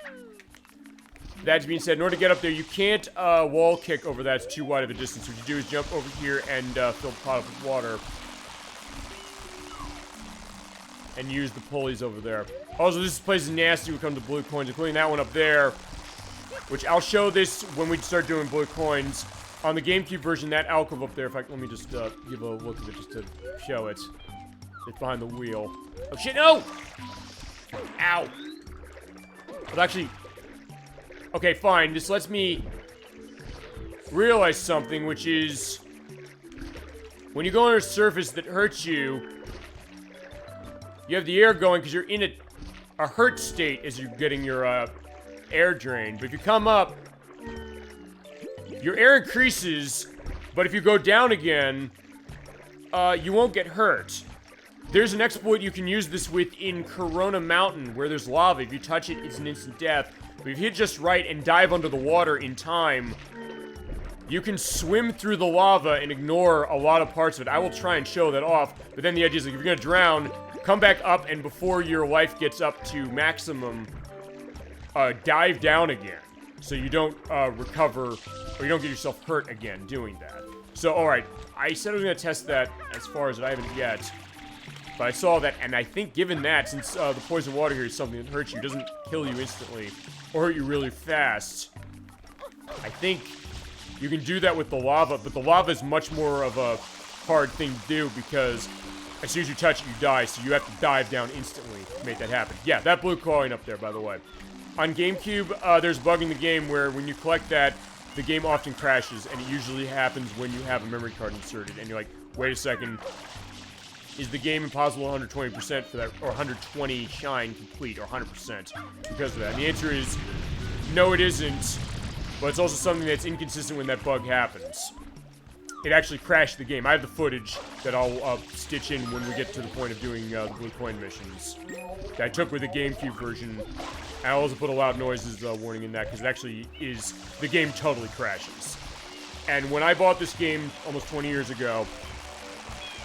That being said, in order to get up there, you can't wall kick over that. It's too wide of a distance. What you do is jump over here and fill the pot up with water. And use the pulleys over there. Also, this place is nasty when it comes to blue coins, including that one up there. Which I'll show this when we start doing blue coins. On the GameCube version, that alcove up there, in fact, let me just give a look at it just to show it. It's behind the wheel. Oh shit, no! Ow! But actually... Okay, fine. This lets me realize something, which is... When you go on a surface that hurts you... You have the air going because you're in a hurt state as you're getting your air drained. But if you come up, your air increases, but if you go down again, you won't get hurt. There's an exploit you can use this with in Corona Mountain, where there's lava. If you touch it, it's an instant death. But if you hit just right and dive under the water in time, you can swim through the lava and ignore a lot of parts of it. I will try and show that off, but then the idea is like, if you're gonna drown, come back up, and before your life gets up to maximum, dive down again. So you don't, recover, or you don't get yourself hurt again doing that. So, alright, I said I was gonna test that as far as I haven't yet. But I saw that, and I think given that, since the poison water here is something that hurts you, it doesn't kill you instantly, or hurt you really fast, I think you can do that with the lava, but the lava is much more of a hard thing to do, because as soon as you touch it, you die, so you have to dive down instantly to make that happen. Yeah, that blue coin up there, by the way. On GameCube, there's a bug in the game where when you collect that, the game often crashes, and it usually happens when you have a memory card inserted, and you're like, wait a second, is the game impossible 120% for that, or 120 shine complete, or 100% because of that? And the answer is, no it isn't, but it's also something that's inconsistent when that bug happens. It actually crashed the game. I have the footage that I'll stitch in when we get to the point of doing the blue coin missions that I took with the GameCube version. I also put a loud noises warning in that, because it actually is, the game totally crashes. And when I bought this game almost 20 years ago,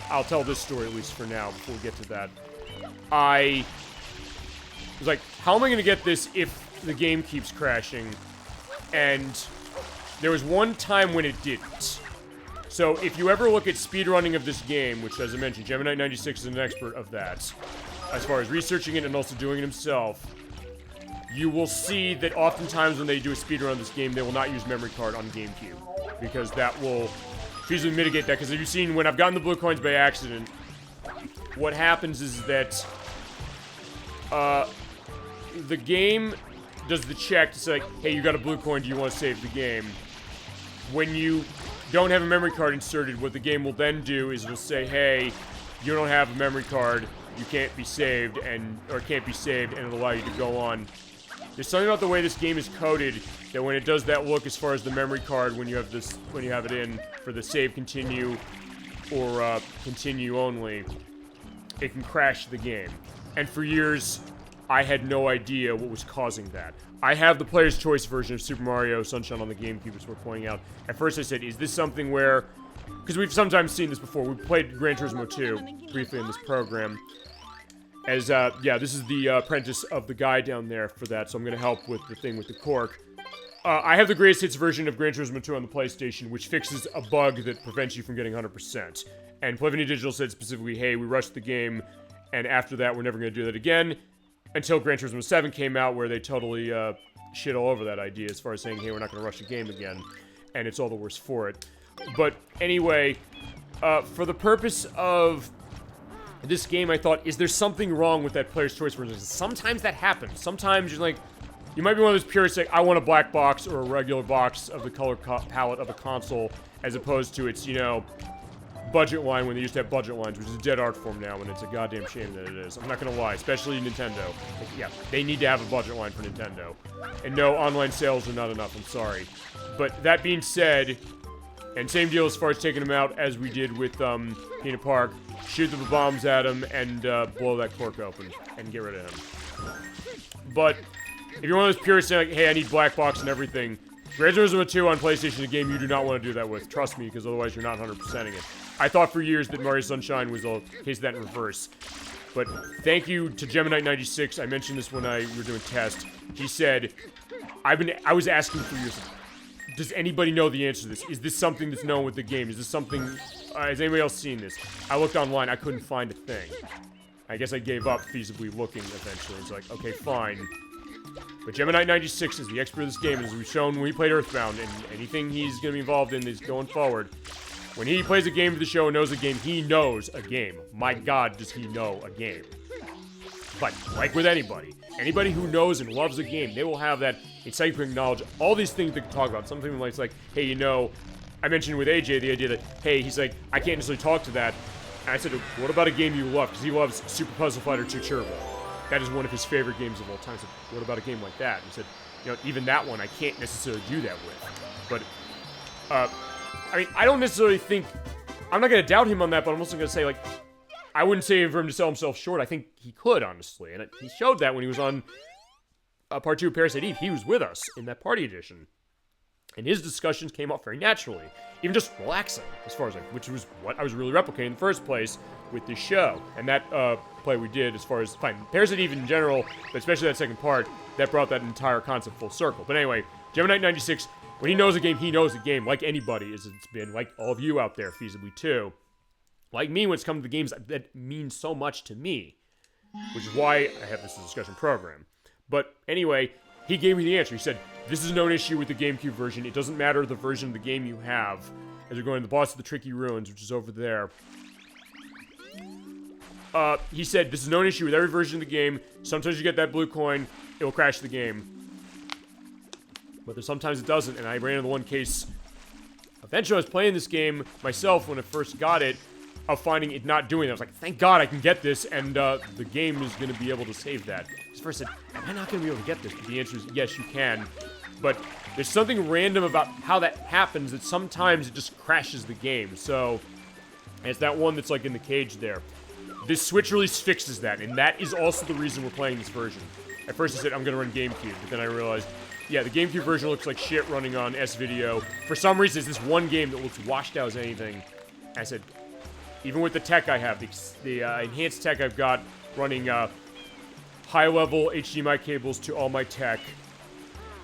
I'll tell this story at least for now, before we get to that. I was like, how am I going to get this if the game keeps crashing? And there was one time when it didn't. So if you ever look at speedrunning of this game, which as I mentioned, Gemini96 is an expert of that, as far as researching it and also doing it himself, you will see that oftentimes when they do a speedrun of this game, they will not use memory card on GameCube, because that will easily mitigate that. Because if you've seen, when I've gotten the blue coins by accident, what happens is that the game does the check to say, hey, you got a blue coin, do you want to save the game? When you don't have a memory card inserted, what the game will then do is it'll say, hey, you don't have a memory card, you can't be saved, or can't be saved, and it'll allow you to go on. There's something about the way this game is coded that when it does that look as far as the memory card, when you have it in for the save continue or continue only, it can crash the game. And for years, I had no idea what was causing that. I have the player's choice version of Super Mario Sunshine on the GameCube, as we're pointing out. At first I said, is this something where, because we've sometimes seen this before, we played Gran Turismo 2 briefly in this program. As, yeah, this is the apprentice of the guy down there for that, so I'm gonna help with the thing with the cork. I have the greatest hits version of Gran Turismo 2 on the PlayStation, which fixes a bug that prevents you from getting 100%. And Pleveny Digital said specifically, hey, we rushed the game, and after that, we're never gonna do that again. Until Gran Turismo 7 came out, where they totally, shit all over that idea, as far as saying, hey, we're not gonna rush the game again. And it's all the worse for it. But, anyway, for the purpose of this game, I thought, is there something wrong with that player's choice version? Sometimes that happens. Sometimes you're like, you might be one of those purists like, I want a black box or a regular box of the color palette of a console, as opposed to its, you know, budget line when they used to have budget lines, which is a dead art form now, and it's a goddamn shame that it is. I'm not gonna lie, especially Nintendo. Like, yeah, they need to have a budget line for Nintendo. And no, online sales are not enough, I'm sorry. But that being said, and same deal as far as taking them out as we did with Peanut Park, shoot the bombs at him and blow that cork open and get rid of him. But if you're one of those purists saying, like, hey, I need black box and everything, Gran Turismo 2 on PlayStation is a game you do not want to do that with. Trust me, because otherwise you're not 100%ing it. I thought for years that Mario Sunshine was a case of that in reverse. But thank you to Gemini96. I mentioned this when we were doing test. He said, I was asking for years, does anybody know the answer to this? Is this something that's known with the game? Is this something, has anybody else seen this? I looked online, I couldn't find a thing. I guess I gave up feasibly looking eventually. It's like, okay, fine. But Gemini96 is the expert of this game, and as we've shown when we played Earthbound, and anything he's going to be involved in is going forward. When he plays a game for the show and knows a game, he knows a game. My God, does he know a game. But, like with anybody who knows and loves a game, they will have that encyclopedic knowledge, all these things they can talk about. Something like, hey, you know, I mentioned with AJ the idea that, hey, he's like, I can't necessarily talk to that. And I said, what about a game you love? Because he loves Super Puzzle Fighter 2 Turbo. That is one of his favorite games of all time. So what about a game like that? And he said, you know, even that one I can't necessarily do that with. But, I mean, I don't necessarily think I'm not gonna doubt him on that, but I'm also gonna say, like, I wouldn't say for him to sell himself short. I think he could, honestly. And he showed that when he was on Part 2 of Parasite Eve. He was with us in that party edition. And his discussions came off very naturally. Even just relaxing, as far as like, which was what I was really replicating in the first place with this show. And that play we did, as far as, fine, Parasite Eve in general, but especially that second part, that brought that entire concept full circle. But anyway, Gemini Knight 96, when he knows a game, he knows a game, like anybody, as it's been, like all of you out there, feasibly too. Like me, when it's come to the games that mean so much to me, which is why I have this discussion program. But anyway, he gave me the answer. He said, this is no issue with the GameCube version. It doesn't matter the version of the game you have. As we're going to the boss of the Tricky Ruins, which is over there. He said, this is no issue with every version of the game. Sometimes you get that blue coin, it will crash the game. But sometimes it doesn't, and I ran into one case. Eventually, I was playing this game myself when I first got it, of finding it not doing that. I was like, thank God I can get this, and the game is going to be able to save that. So first I said, am I not going to be able to get this? But the answer is, yes, you can. But there's something random about how that happens that sometimes it just crashes the game. So, and it's that one that's like in the cage there. This Switch release fixes that, and that is also the reason we're playing this version. At first I said, I'm going to run GameCube, but then I realized, yeah, the GameCube version looks like shit running on S-Video. For some reason, it's this one game that looks washed out as anything. And I said, even with the tech I have, the enhanced tech I've got, running high-level HDMI cables to all my tech,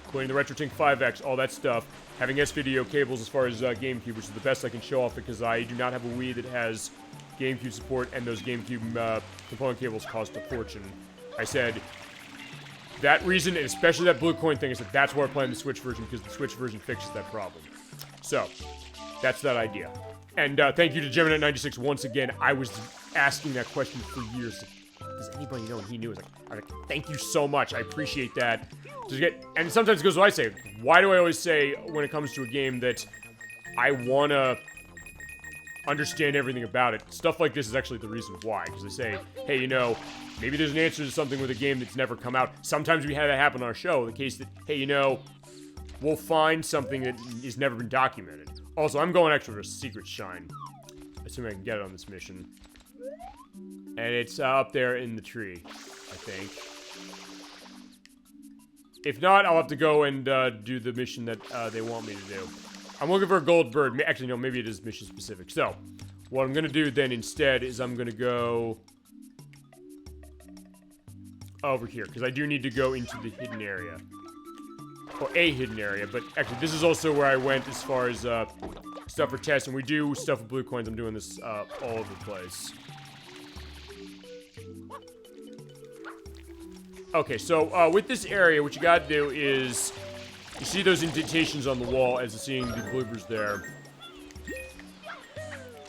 including the RetroTink 5X, all that stuff, having S-Video cables as far as GameCube, which is the best I can show off because I do not have a Wii that has GameCube support, and those GameCube component cables cost a fortune. I said, that reason, and especially that blue coin thing, I said, that's why we're playing the Switch version, because the Switch version fixes that problem. So, that's that idea. And thank you to Gemini 96 once again. I was asking that question for years. Does anybody know? And he knew. I was like, thank you so much. I appreciate that. And sometimes it goes what I say. Why do I always say, when it comes to a game, that I want to understand everything about it? Stuff like this is actually the reason why. Because I say, hey, you know, maybe there's an answer to something with a game that's never come out. Sometimes we have that happen on our show. The case that, hey, you know, we'll find something that has never been documented. Also, I'm going extra for a secret shine. Assuming I can get it on this mission. And it's up there in the tree, I think. If not, I'll have to go and do the mission that they want me to do. I'm looking for a gold bird. Actually, no, maybe it is mission specific. So, what I'm going to do then instead is I'm going to go over here. Because I do need to go into the hidden area. Or a hidden area, but actually this is also where I went as far as stuff for tests, and we do stuff with blue coins. I'm doing this all over the place. Okay, so with this area, what you gotta do is, you see those indentations on the wall as you're seeing the bloopers there.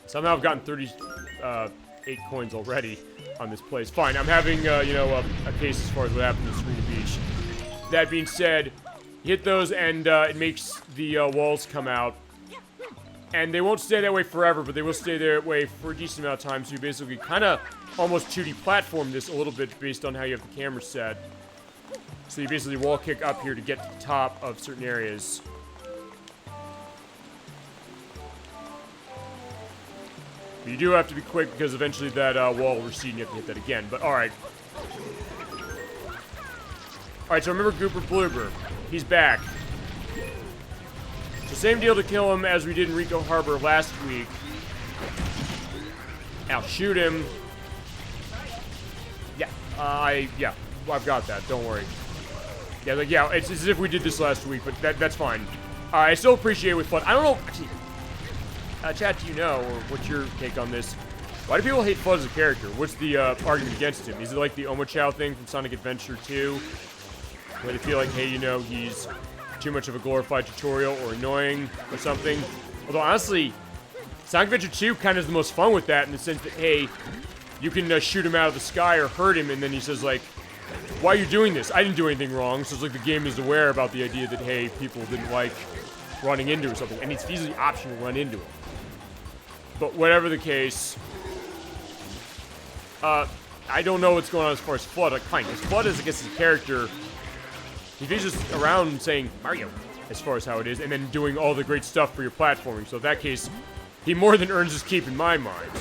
Somehow I've gotten 38 coins already on this place. Fine, I'm having, you know, a case as far as what happened in Serena Beach. That being said, hit those and it makes the walls come out. And they won't stay that way forever, but they will stay that way for a decent amount of time. So you basically kind of almost 2D platform this a little bit based on how you have the camera set. So you basically wall kick up here to get to the top of certain areas. But you do have to be quick because eventually that wall will recede and you have to hit that again. But alright. Alright, so remember Gooper Bloober. He's back. So same deal to kill him as we did in Rico Harbor last week. I'll shoot him. Yeah, I've got that, don't worry. Yeah, like, yeah, it's as if we did this last week, but that's fine. I still appreciate it with FUD. I don't know, actually, chat, do you know, or what's your take on this? Why do people hate FUD as a character? What's the argument against him? Is it like the Omochao thing from Sonic Adventure 2? Where they feel like, hey, you know, he's too much of a glorified tutorial or annoying or something. Although, honestly, Sonic Adventure 2 kind of is the most fun with that in the sense that, hey, you can shoot him out of the sky or hurt him, and then he says, like, why are you doing this? I didn't do anything wrong. So it's like the game is aware about the idea that, hey, people didn't like running into or something. And it's easily optional to run into him. But whatever the case, I don't know what's going on as far as FUD. Like, fine, because FUD is, I guess, his character. He's just around saying Mario, as far as how it is, and then doing all the great stuff for your platforming. So in that case, he more than earns his keep in my mind.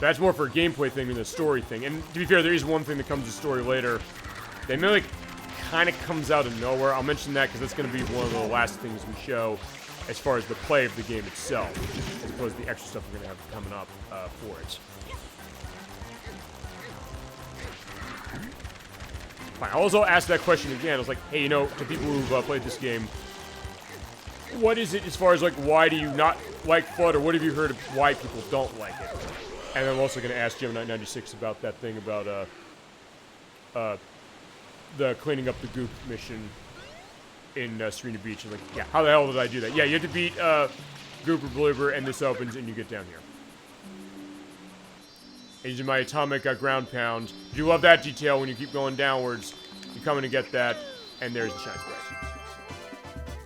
That's more for a gameplay thing than a story thing. And to be fair, there is one thing that comes to story later. That really kind of comes out of nowhere. I'll mention that because that's going to be one of the last things we show as far as the play of the game itself, as opposed to the extra stuff we're going to have coming up for it. Fine, I'll also ask that question again. I was like, hey, you know, to people who've played this game, what is it as far as, like, why do you not like FUD, or what have you heard of why people don't like it? And I'm also going to ask Jim996 about that thing about, the cleaning up the goop mission in Serena Beach. And like, yeah, how the hell did I do that? Yeah, you have to beat Gooper Bloober, and this opens, and you get down here. And using my atomic ground pound. You love that detail when you keep going downwards. You come in to get that, and there's the shine spray.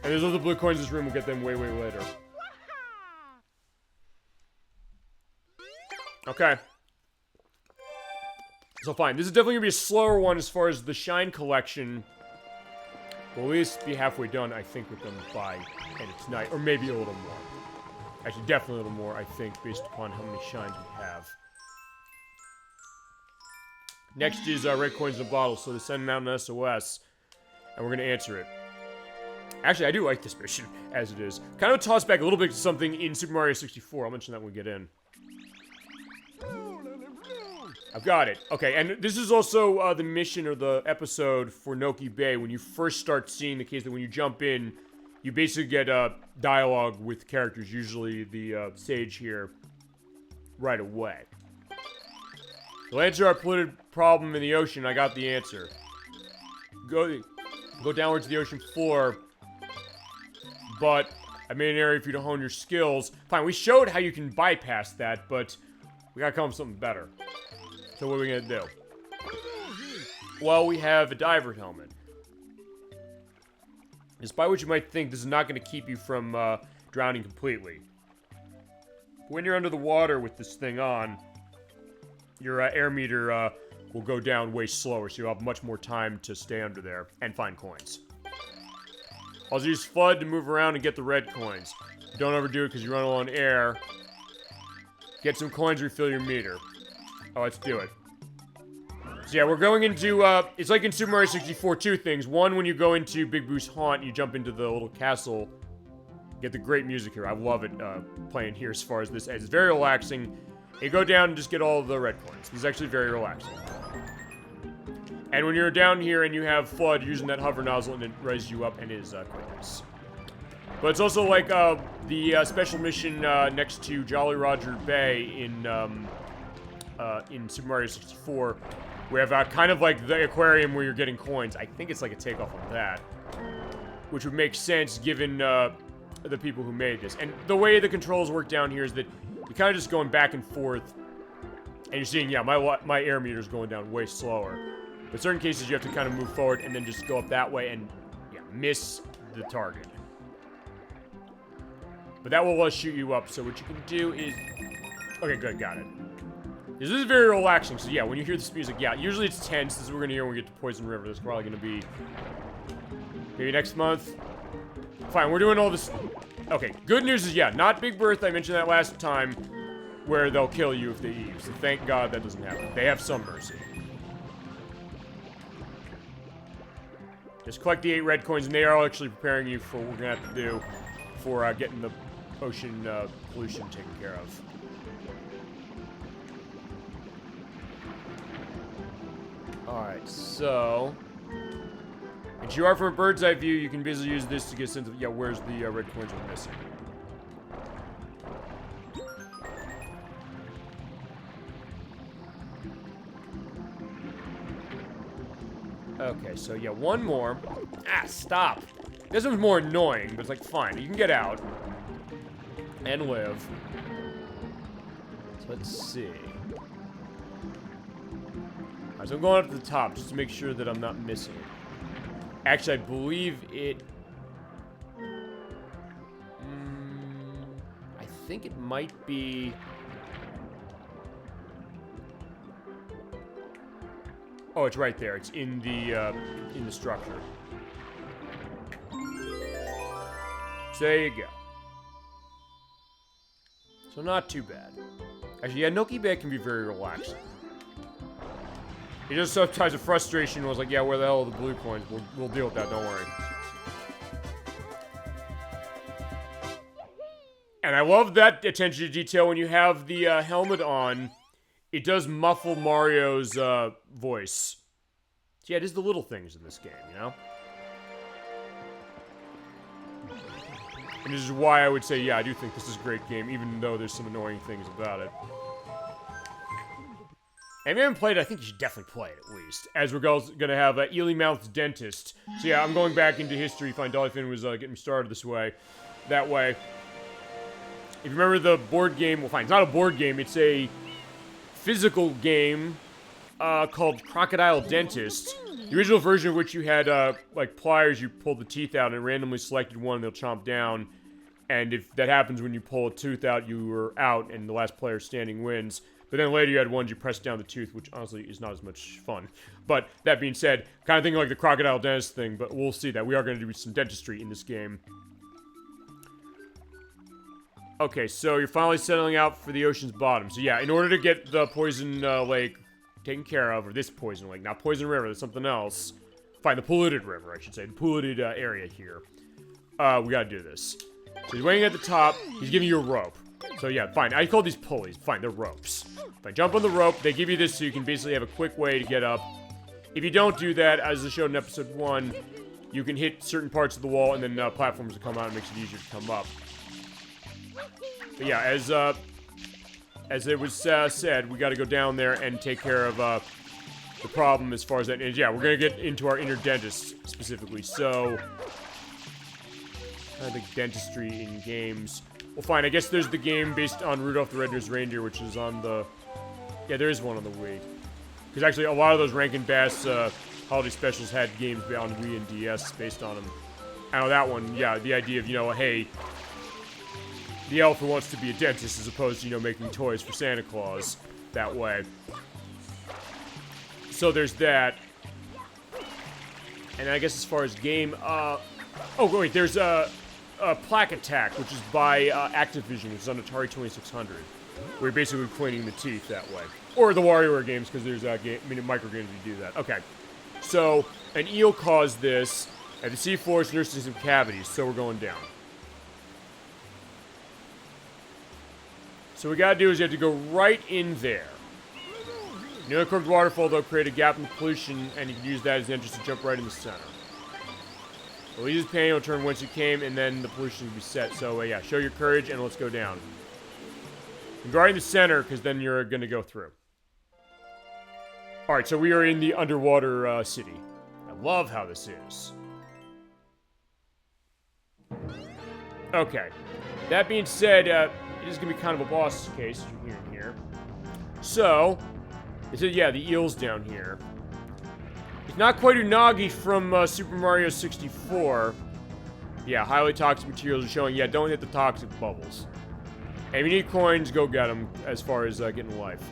And there's other blue coins in this room. We'll get them way, way later. Okay. So fine. This is definitely going to be a slower one as far as the shine collection. We'll at least be halfway done, I think, with them by end of tonight. Or maybe a little more. Actually, definitely a little more, I think, based upon how many shines we have. Next is red coins in a bottle, so they're sending out an SOS, and we're going to answer it. Actually, I do like this mission, as it is. Kind of toss back a little bit to something in Super Mario 64. I'll mention that when we get in. I've got it. Okay, and this is also the mission or the episode for Noki Bay. When you first start seeing the case that when you jump in, you basically get dialogue with characters, usually the sage here, right away. To answer our polluted problem in the ocean, I got the answer. Go downwards to the ocean floor, but I made an area for you to hone your skills. Fine, we showed how you can bypass that, but we gotta come up with something better. So what are we gonna do? Well, we have a diver helmet. Despite what you might think, this is not gonna keep you from drowning completely. When you're under the water with this thing on, your air meter will go down way slower, so you'll have much more time to stay under there and find coins. Also use FUD to move around and get the red coins. Don't overdo it because you run low on air. Get some coins, refill your meter. Oh, let's do it. So yeah, we're going into, it's like in Super Mario 64, two things. One, when you go into Big Boo's haunt, you jump into the little castle. Get the great music here. I love it playing here as far as this. It's very relaxing. You go down and just get all the red coins. This is actually very relaxing. And when you're down here and you have FUD, using that hover nozzle and it raises you up, and it is quite nice. But it's also like the special mission next to Jolly Roger Bay in Super Mario 64. We have kind of like the aquarium where you're getting coins. I think it's like a takeoff on that. Which would make sense given the people who made this. And the way the controls work down here is that you're kind of just going back and forth. And you're seeing, yeah, my air meter's going down way slower. But in certain cases, you have to kind of move forward and then just go up that way and, yeah, miss the target. But that will shoot you up, so what you can do is... Okay, good, got it. This is very relaxing, so yeah, when you hear this music, yeah, usually it's tense. This is what we're going to hear when we get to Poison River. This is probably going to be... maybe next month. Fine, we're doing all this... Okay, good news is, yeah, not Big Bertha. I mentioned that last time, where they'll kill you if they eat you. So thank God that doesn't happen. They have some mercy. Just collect the 8 red coins, and they are actually preparing you for what we're going to have to do for getting the ocean pollution taken care of. Alright, so... if you are from a bird's eye view, you can basically use this to get a sense of, yeah, where's the red coins we're missing. Okay, so yeah, one more. Ah, stop. This one's more annoying, but it's like, fine. You can get out. And live. So let's see. Alright, so I'm going up to the top just to make sure that I'm not missing it. Actually, I believe it... I think it might be... Oh, it's right there. It's in the structure. So there you go. So not too bad. Actually, yeah, Noki Bay can be very relaxing. It just sometimes a frustration was like, yeah, where the hell are the blue coins? We'll deal with that, don't worry. And I love that attention to detail when you have the helmet on. It does muffle Mario's voice. So yeah, it is the little things in this game, you know? And this is why I would say, yeah, I do think this is a great game, even though there's some annoying things about it. And if you haven't played it, I think you should definitely play it, at least. As we're gonna have Ely Mouth's Dentist. So yeah, I'm going back into history, find Delfino was getting me started this way. That way. If you remember the board game, well fine, it's not a board game, it's a physical game called Crocodile Dentist. The original version of which you had, like, pliers, you pulled the teeth out and randomly selected one and they'll chomp down. And if that happens when you pull a tooth out, you were out and the last player standing wins. But then later you had ones you press down the tooth, which honestly is not as much fun. But that being said, kind of thinking like the Crocodile Dentist thing, but we'll see that. We are going to do some dentistry in this game. Okay, so you're finally settling out for the ocean's bottom. So yeah, in order to get the poison lake taken care of, or this poison lake, not poison river, there's something else. Fine, the polluted river, I should say. The polluted area here. We gotta do this. So he's waiting at the top. He's giving you a rope. So yeah, fine. I call these pulleys. Fine, they're ropes. Fine, jump on the rope. They give you this so you can basically have a quick way to get up. If you don't do that, as I showed in episode 1, you can hit certain parts of the wall and then platforms will come out and makes it easier to come up. But yeah, as it was said, we gotta go down there and take care of the problem as far as that is. Yeah, we're gonna get into our inner dentist specifically. So I think dentistry in games. Well, fine. I guess there's the game based on Rudolph the Red-Nosed Reindeer, which is on the. Yeah, there is one on the Wii. Because actually, a lot of those Rankin Bass holiday specials had games on Wii and DS based on them. I know that one. Yeah, the idea of, you know, hey, the elf who wants to be a dentist as opposed to, you know, making toys for Santa Claus that way. So there's that. And I guess as far as game, oh wait, there's Plaque Attack, which is by Activision, which is on Atari 2600. Where you're basically cleaning the teeth that way. Or the WarioWare games, because there's micro games that do that. Okay. So, an eel caused this, and the seafloor is nursing some cavities, so we're going down. So what we gotta do is you have to go right in there. Near the curved waterfall, though, create a gap in the pollution, and you can use that as an entrance to jump right in the center. Release pain, it'll turn once you came, and then the pollution will be set. So, yeah, show your courage, and let's go down. And go right in the center, because then you're gonna go through. Alright, so we are in the underwater city. I love how this is. Okay. That being said, it is gonna be kind of a boss case, as you're hearing here. So, it said, yeah, the eel's down here. It's not quite Unagi from Super Mario 64. Yeah, highly toxic materials are showing. Yeah, don't hit the toxic bubbles. And if you need coins, go get them as far as getting life.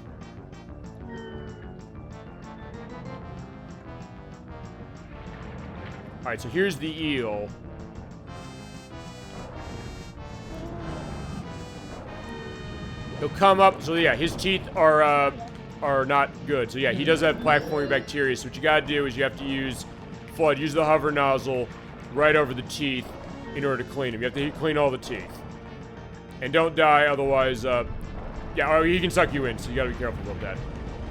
Alright, so here's the eel. He'll come up, so yeah, his teeth are not good. So yeah, he does have plaque-forming bacteria, so what you gotta do is you have to use FLUDD, use the hover nozzle right over the teeth in order to clean them. You have to clean all the teeth. And don't die, otherwise, yeah, or he can suck you in, so you gotta be careful about that.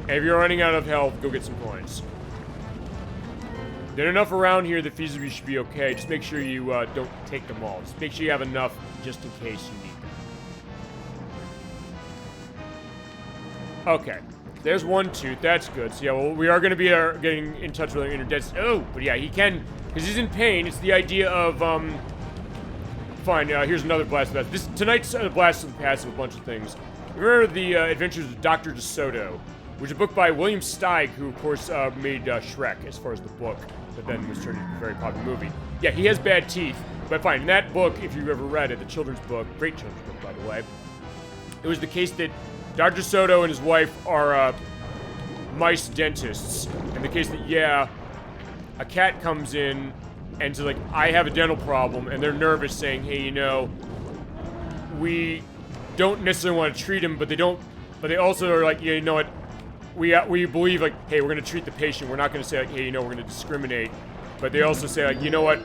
And if you're running out of health, go get some coins. There are enough around here that feasibly should be okay. Just make sure you don't take them all. Just make sure you have enough just in case you need them. Okay. There's one tooth. That's good. So yeah, well, we are going to be getting in touch with our inner dentist. Oh, but yeah, he can, because he's in pain. It's the idea of, fine, here's another blast of that. Tonight's blast of the past of a bunch of things. Remember the Adventures of Dr. DeSoto, which is a book by William Steig, who, of course, made Shrek, as far as the book, but then was turned into a very popular movie. Yeah, he has bad teeth, but fine. In that book, if you've ever read it, the children's book, great children's book, by the way, it was the case that Dr. Soto and his wife are mice dentists. In the case that, yeah, a cat comes in and says, like, I have a dental problem, and they're nervous, saying, hey, you know, we don't necessarily want to treat him, but they also are like, yeah, you know what? We believe, like, hey, we're going to treat the patient. We're not going to say, like, hey, you know, we're going to discriminate. But they also say, like, you know what?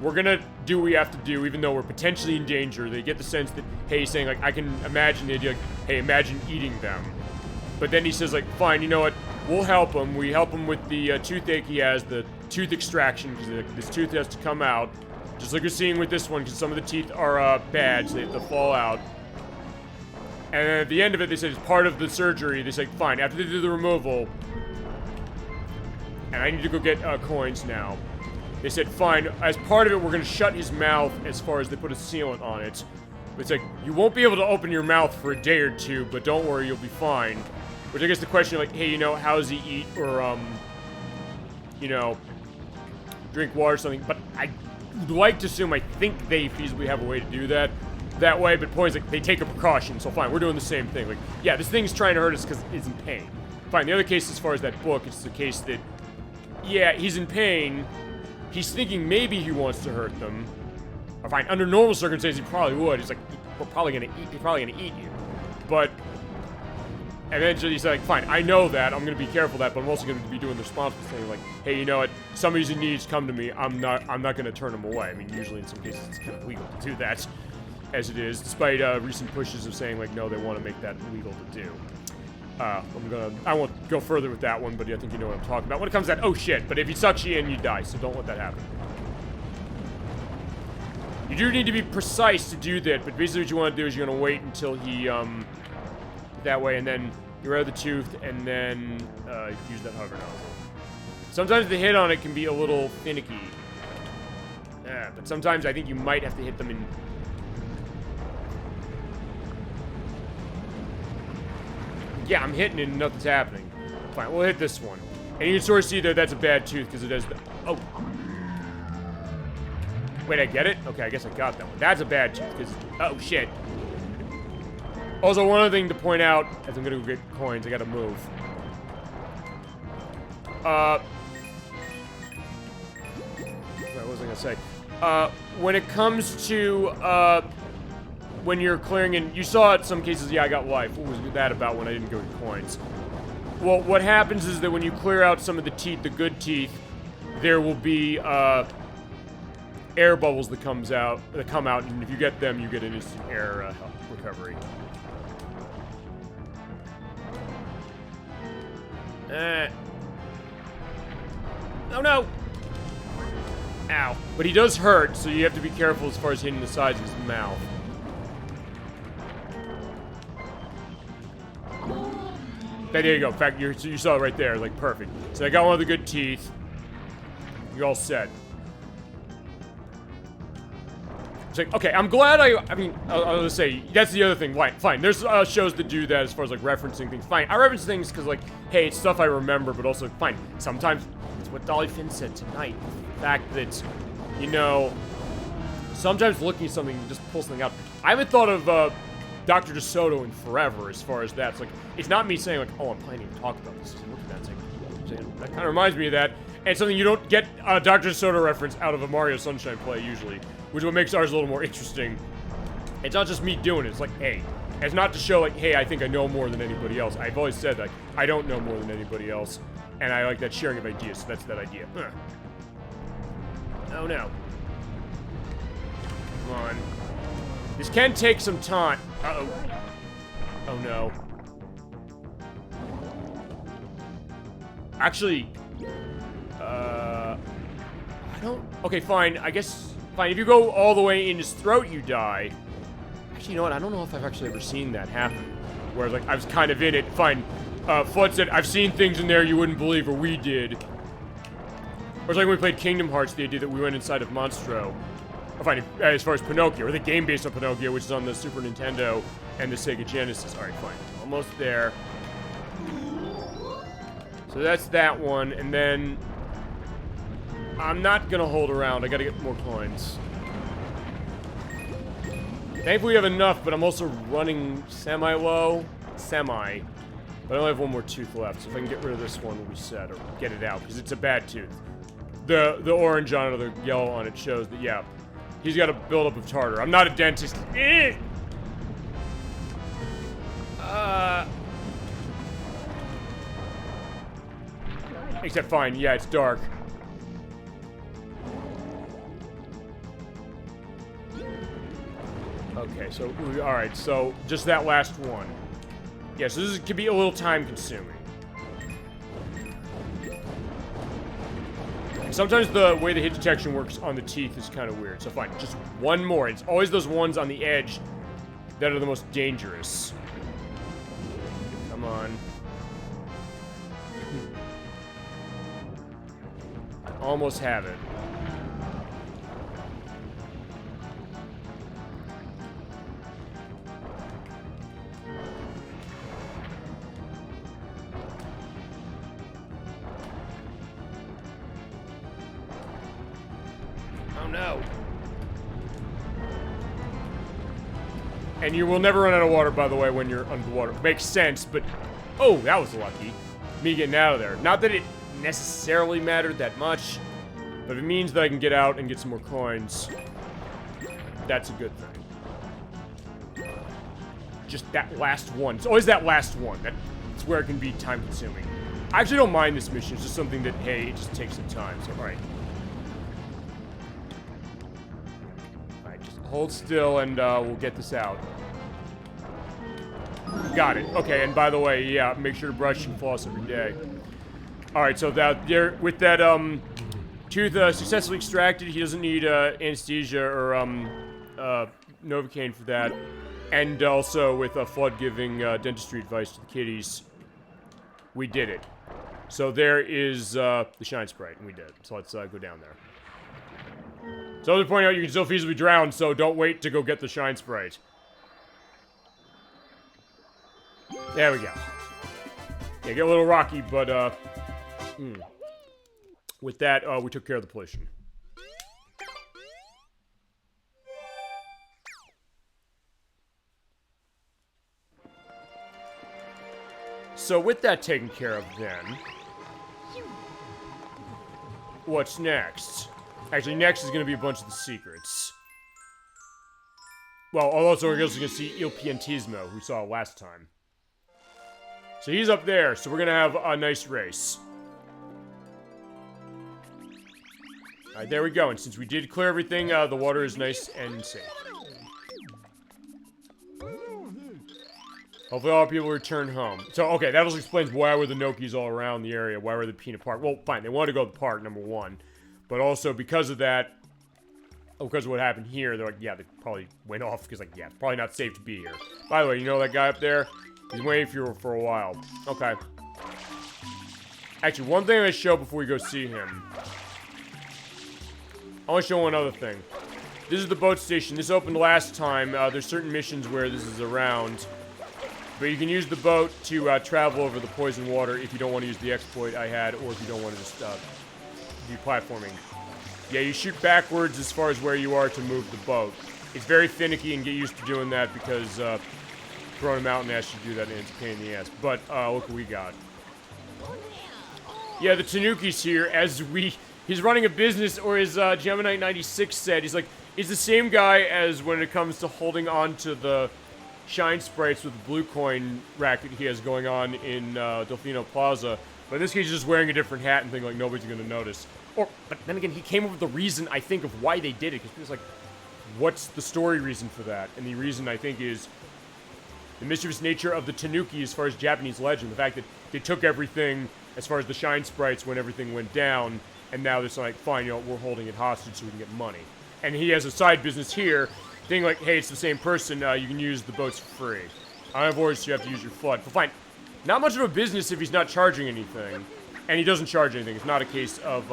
We're going to do what we have to do, even though we're potentially in danger. They get the sense that, hey, he's saying, like, I can imagine the idea, like, hey, imagine eating them. But then he says, like, fine, you know what? We'll help him. We help him with the toothache he has, the tooth extraction, because this tooth has to come out. Just like you're seeing with this one, because some of the teeth are bad, so they have to fall out. And then at the end of it, they said, as part of the surgery, they said, fine, after they do the removal, and I need to go get coins now. They said, fine, as part of it, we're going to shut his mouth as far as they put a sealant on it. It's like, you won't be able to open your mouth for a day or two, but don't worry, you'll be fine. Which I guess the question, like, hey, you know, how does he eat or, you know, drink water or something? But I would like to assume, I think they feasibly have a way to do that way, but point is, like, they take a precaution, so fine, we're doing the same thing. Like, yeah, this thing's trying to hurt us because it's in pain. Fine, the other case, as far as that book, it's the case that, yeah, he's in pain, he's thinking maybe he wants to hurt them. Or fine, under normal circumstances, he probably would. He's like, he's probably gonna eat you. But eventually he's like, fine, I know that, I'm gonna be careful of that, but I'm also gonna be doing the responsible thing, like, hey, you know what, somebody's in need, come to me, I'm not gonna turn them away. I mean, usually in some cases it's kind of legal to do that, as it is, despite recent pushes of saying, like, no, they want to make that illegal to do. I won't go further with that one, but I think you know what I'm talking about. When it comes to that, oh shit, but if he sucks you in, you die, so don't let that happen. You do need to be precise to do that, but basically what you want to do is you're going to wait until he, that way, and then you out of the tooth, and then, use that hover nozzle. Sometimes the hit on it can be a little finicky. But sometimes I think you might have to hit them in... Yeah, I'm hitting it and nothing's happening. Fine, we'll hit this one. And you can sort of see that that's a bad tooth, because it has the... Oh. Wait, I get it? Okay, I guess I got that one. That's a bad tooth, because... Oh, shit. Also, one other thing to point out, as I'm gonna go get coins, I gotta move. What was I gonna say? When it comes to, when you're clearing in... You saw in some cases, yeah, I got life. What was that about when I didn't go get coins? Well, what happens is that when you clear out some of the teeth, the good teeth, there will be, air bubbles that come out, and if you get them, you get an instant air recovery. Oh no! Ow. But he does hurt, so you have to be careful as far as hitting the sides of his mouth. There you go. In fact, you saw it right there, like, perfect. So I got one of the good teeth. You're all set. It's like, okay, I'm glad I mean, I'll just say, that's the other thing. Fine, there's shows that do that as far as, like, referencing things. Fine, I reference things because, like, hey, it's stuff I remember, but also, fine, sometimes, it's what Dolly Finn said tonight. The fact that, you know, sometimes looking at something, you just pull something out. I haven't thought of, Dr. DeSoto in forever as far as that. It's like, it's not me saying, like, oh, I'm planning to talk about this. Look at that. It's like, that kind of reminds me of that. And it's something you don't get a Dr. DeSoto reference out of a Mario Sunshine play, usually. Which is what makes ours a little more interesting. It's not just me doing it. It's like, hey, it's not to show, like, hey, I think I know more than anybody else. I've always said, like, I don't know more than anybody else. And I like that sharing of ideas, so that's that idea. Oh, no. Come on. This can take some time. Uh-oh. Oh, no. Actually, I don't... Okay, fine. I guess... Fine, if you go all the way in his throat, you die. Actually, you know what? I don't know if I've actually ever seen that happen. Where, like, I was kind of in it. Fine. Flood said, I've seen things in there you wouldn't believe, or we did. Or it's like when we played Kingdom Hearts, the idea that we went inside of Monstro. Or fine, as far as Pinocchio, or the game based on Pinocchio, which is on the Super Nintendo and the Sega Genesis. Alright, fine. Almost there. So that's that one, and then... I'm not gonna hold around. I gotta get more coins. Thankfully we have enough, but I'm also running semi-low. Semi. But I only have one more tooth left, so if I can get rid of this one, we'll be set, or get it out, because it's a bad tooth. The orange on it, or the yellow on it shows that, yeah, he's got a buildup of tartar. I'm not a dentist. Except fine, yeah, it's dark. Okay, so, alright, so just that last one. Yeah, so this could be a little time-consuming. And sometimes the way the hit detection works on the teeth is kind of weird, so fine, just one more. It's always those ones on the edge that are the most dangerous. Come on. I almost have it. Oh no. And you will never run out of water, by the way, when you're underwater. Makes sense, but... Oh, that was lucky. Me getting out of there. Not that it necessarily mattered that much, but if it means that I can get out and get some more coins, that's a good thing. Just that last one. It's always that last one. That's where it can be time-consuming. I actually don't mind this mission. It's just something that, hey, it just takes some time. So, alright. Alright, just hold still and we'll get this out. Got it. Okay, and by the way, yeah, make sure to brush and floss every day. Alright, so that there with that tooth successfully extracted, he doesn't need anesthesia or Novocaine for that. And also with Flood giving dentistry advice to the kiddies, we did it. So there is the Shine Sprite, and we did. So let's go down there. So to point out, you can still feasibly drown, so don't wait to go get the Shine Sprite. There we go. Yeah, get a little rocky, but with that, we took care of the pollution. So with that taken care of then, what's next? Actually, next is going to be a bunch of the secrets. Well, also we're also going to see Il Piantismo, who we saw last time. So he's up there, so we're going to have a nice race. Alright, there we go, and since we did clear everything, the water is nice and safe. Hopefully all people return home. So, okay, that also explains why were the Nokis all around the area, why were the Peanut Park. Well, fine, they wanted to go to the park, number one. But also, because of that, because of what happened here, they're like, yeah, they probably went off, because, like, yeah, it's probably not safe to be here. By the way, you know that guy up there? He's waiting for you for a while. Okay. Actually, one thing I'm going to show before we go see him. I want to show one other thing. This is the boat station. This opened last time. There's certain missions where this is around. But you can use the boat to travel over the poison water if you don't want to use the exploit I had, or if you don't want to just do platforming. Yeah, you shoot backwards as far as where you are to move the boat. It's very finicky, and get used to doing that because throwing a mountain asks you to do that, and it's a pain in the ass. But look what we got. Yeah, the Tanuki's here as he's running a business, or as Gemini96 said, he's like, he's the same guy as when it comes to holding on to the Shine Sprites with the blue coin racket he has going on in Delfino Plaza. But in this case, he's just wearing a different hat and thinking like nobody's going to notice. But then again, he came up with the reason, I think, of why they did it. Because he was like, what's the story reason for that? And the reason, I think, is the mischievous nature of the Tanuki as far as Japanese legend. The fact that they took everything as far as the Shine Sprites when everything went down. And now they're like, fine, you know, we're holding it hostage so we can get money. And he has a side business here. Thing like, hey, it's the same person, you can use the boats for free. I have orders, so you have to use your flood. But fine, not much of a business if he's not charging anything. And he doesn't charge anything. It's not a case of,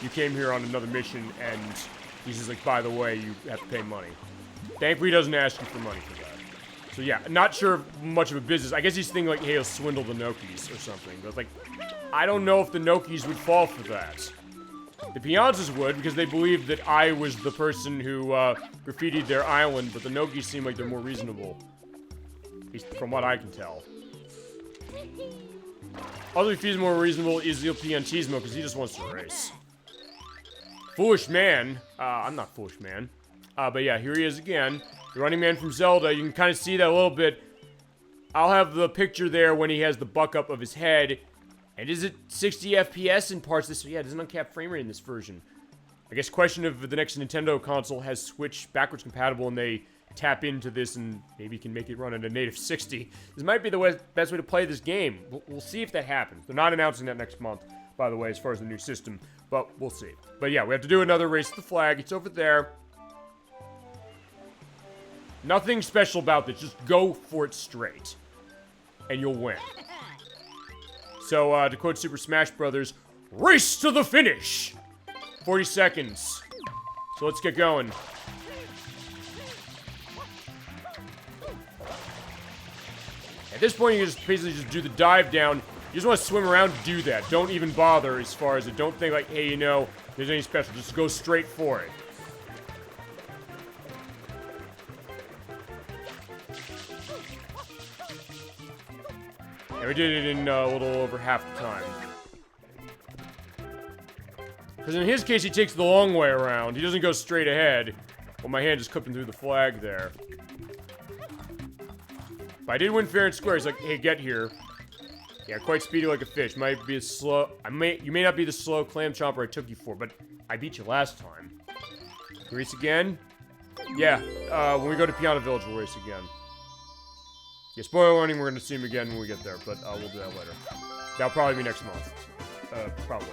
you came here on another mission and he's just like, by the way, you have to pay money. Thankfully, he doesn't ask you for money for that. So yeah, not sure much of a business. I guess he's thinking like, hey, he'll swindle the Nokis or something. But like, I don't know if the Nokis would fall for that. The Pianzas would, because they believed that I was the person who graffitied their island, but the Nokis seem like they're more reasonable. At least from what I can tell. Although if he's more reasonable is Il Piantismo, because he just wants to race. Foolish man. I'm not foolish man. But yeah, here he is again. The running man from Zelda. You can kind of see that a little bit. I'll have the picture there when he has the buck up of his head. And is it 60 FPS in parts this? Yeah, there's an uncapped frame rate in this version. I guess question of the next Nintendo console has Switch backwards compatible and they tap into this and maybe can make it run at a native 60. This might be the best way to play this game. We'll see if that happens. They're not announcing that next month, by the way, as far as the new system, but we'll see. But yeah, we have to do another race to the flag. It's over there. Nothing special about this. Just go for it straight, and you'll win. So, to quote Super Smash Brothers, race to the finish! 40 seconds. So let's get going. At this point, you just basically just do the dive down. You just want to swim around to do that. Don't even bother as far as it. Don't think like, hey, you know, there's any special. Just go straight for it. And we did it in a little over half the time. Because in his case, he takes the long way around. He doesn't go straight ahead. Well, my hand just clipped him through the flag there. But I did win fair and square. He's like, hey, get here. Yeah, quite speedy like a fish. Might be a slow... You may not be the slow clam chomper I took you for, but I beat you last time. Race again? Yeah, when we go to Piano Village, we'll race again. Yeah, spoiler warning, we're gonna see him again when we get there, but we'll do that later. That'll probably be next month. Probably.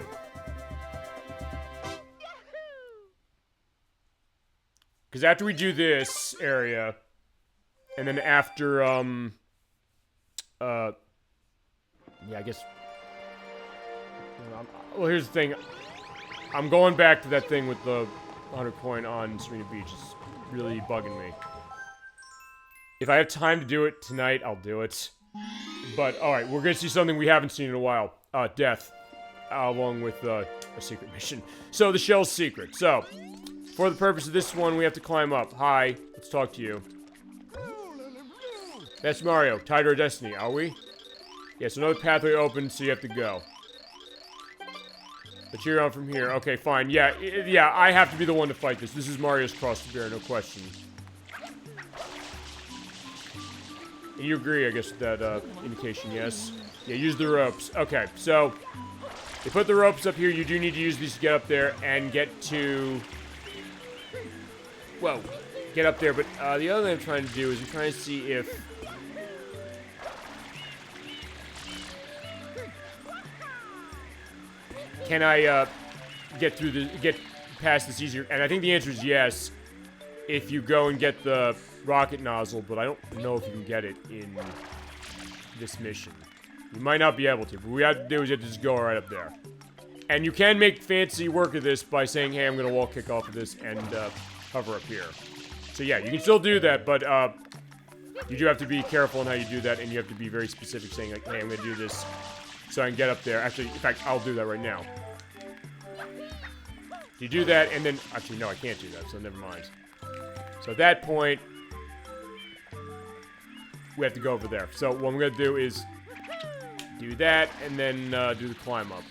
Because after we do this area, and then after, yeah, I guess... Well, here's the thing. I'm going back to that thing with the 100 coin on Serena Beach. It's really bugging me. If I have time to do it tonight, I'll do it. But, alright, we're gonna see something we haven't seen in a while. Death. Along with, a secret mission. So, the shell's secret. So, for the purpose of this one, we have to climb up. Hi, let's talk to you. That's Mario. Tied to our destiny, are we? Yeah, so another pathway open, so you have to go. But you're on from here. Okay, fine. Yeah, yeah, I have to be the one to fight this. This is Mario's cross to bear, no question. You agree, I guess, with that indication, yes? Yeah, use the ropes. Okay, so they put the ropes up here. You do need to use these to get up there and get to... Whoa. Get up there, but the other thing I'm trying to do is I'm trying to see if... Can I get past this easier? And I think the answer is yes. If you go and get the rocket nozzle, but I don't know if you can get it in this mission. You might not be able to, but what we have to do is you have to just go right up there. And you can make fancy work of this by saying, hey, I'm going to wall kick off of this and hover up here. So yeah, you can still do that, but you do have to be careful in how you do that, and you have to be very specific, saying like, hey, I'm going to do this so I can get up there. Actually, in fact, I'll do that right now. You do that, and then... Actually, no, I can't do that, so never mind. So at that point, we have to go over there. So what I'm going to do is do that, and then do the climb up.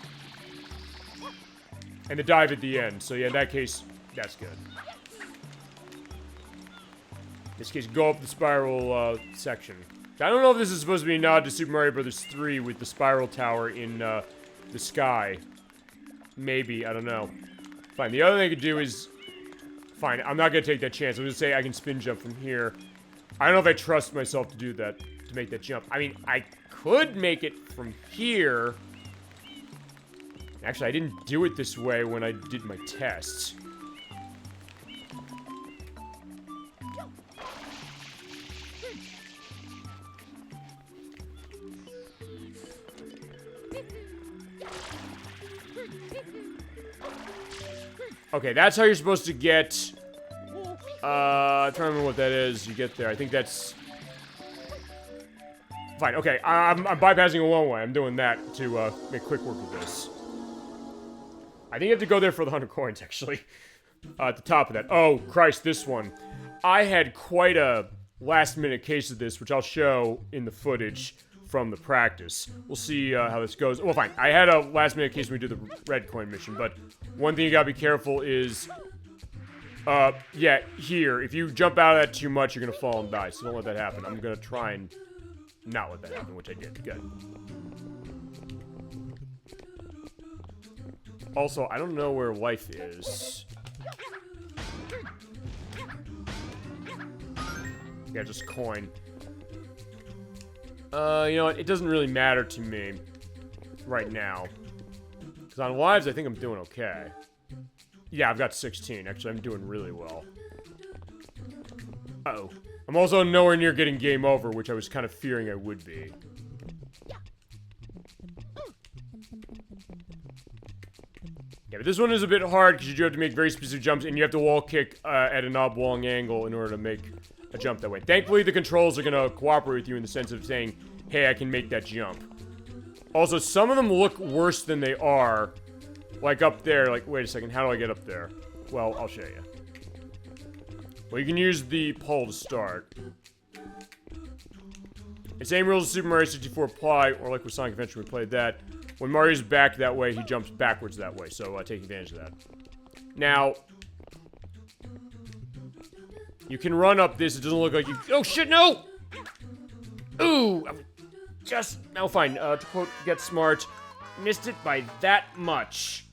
And the dive at the end. So yeah, in that case, that's good. In this case, go up the spiral section. I don't know if this is supposed to be a nod to Super Mario Bros. 3 with the spiral tower in the sky. Maybe, I don't know. Fine, the other thing I could do is... Fine, I'm not going to take that chance. I'm going to say I can spin jump from here. I don't know if I trust myself to do that, to make that jump. I mean, I could make it from here. Actually, I didn't do it this way when I did my tests. Okay, that's how you're supposed to get... I'm trying to remember what that is. You get there. I think that's... Fine, okay. I'm bypassing a long way. I'm doing that to make quick work of this. I think you have to go there for the 100 coins, actually. At the top of that. Oh, Christ, this one. I had quite a last-minute case of this, which I'll show in the footage from the practice. We'll see how this goes. Well, fine. I had a last-minute case when we did the red coin mission, but one thing you gotta be careful is... yeah, here. If you jump out of that too much, you're gonna fall and die, so don't let that happen. I'm gonna try and not let that happen, which I did. Good. Also, I don't know where life is. Yeah, just coin. You know what? It doesn't really matter to me right now. Because on lives, I think I'm doing okay. Yeah, I've got 16. Actually, I'm doing really well. Uh-oh. I'm also nowhere near getting game over, which I was kind of fearing I would be. Yeah, but this one is a bit hard because you do have to make very specific jumps, and you have to wall kick at an oblong angle in order to make a jump that way. Thankfully, the controls are going to cooperate with you in the sense of saying, hey, I can make that jump. Also, some of them look worse than they are. Like up there, like, wait a second, how do I get up there? Well, I'll show you. Well, you can use the pole to start. The same rules as Super Mario 64 apply, or like with Sonic Adventure, we played that. When Mario's back that way, he jumps backwards that way, so take advantage of that. Now, you can run up this, it doesn't look like you- Oh shit, no! Ooh! Just- no, fine. To quote Get Smart, missed it by that much.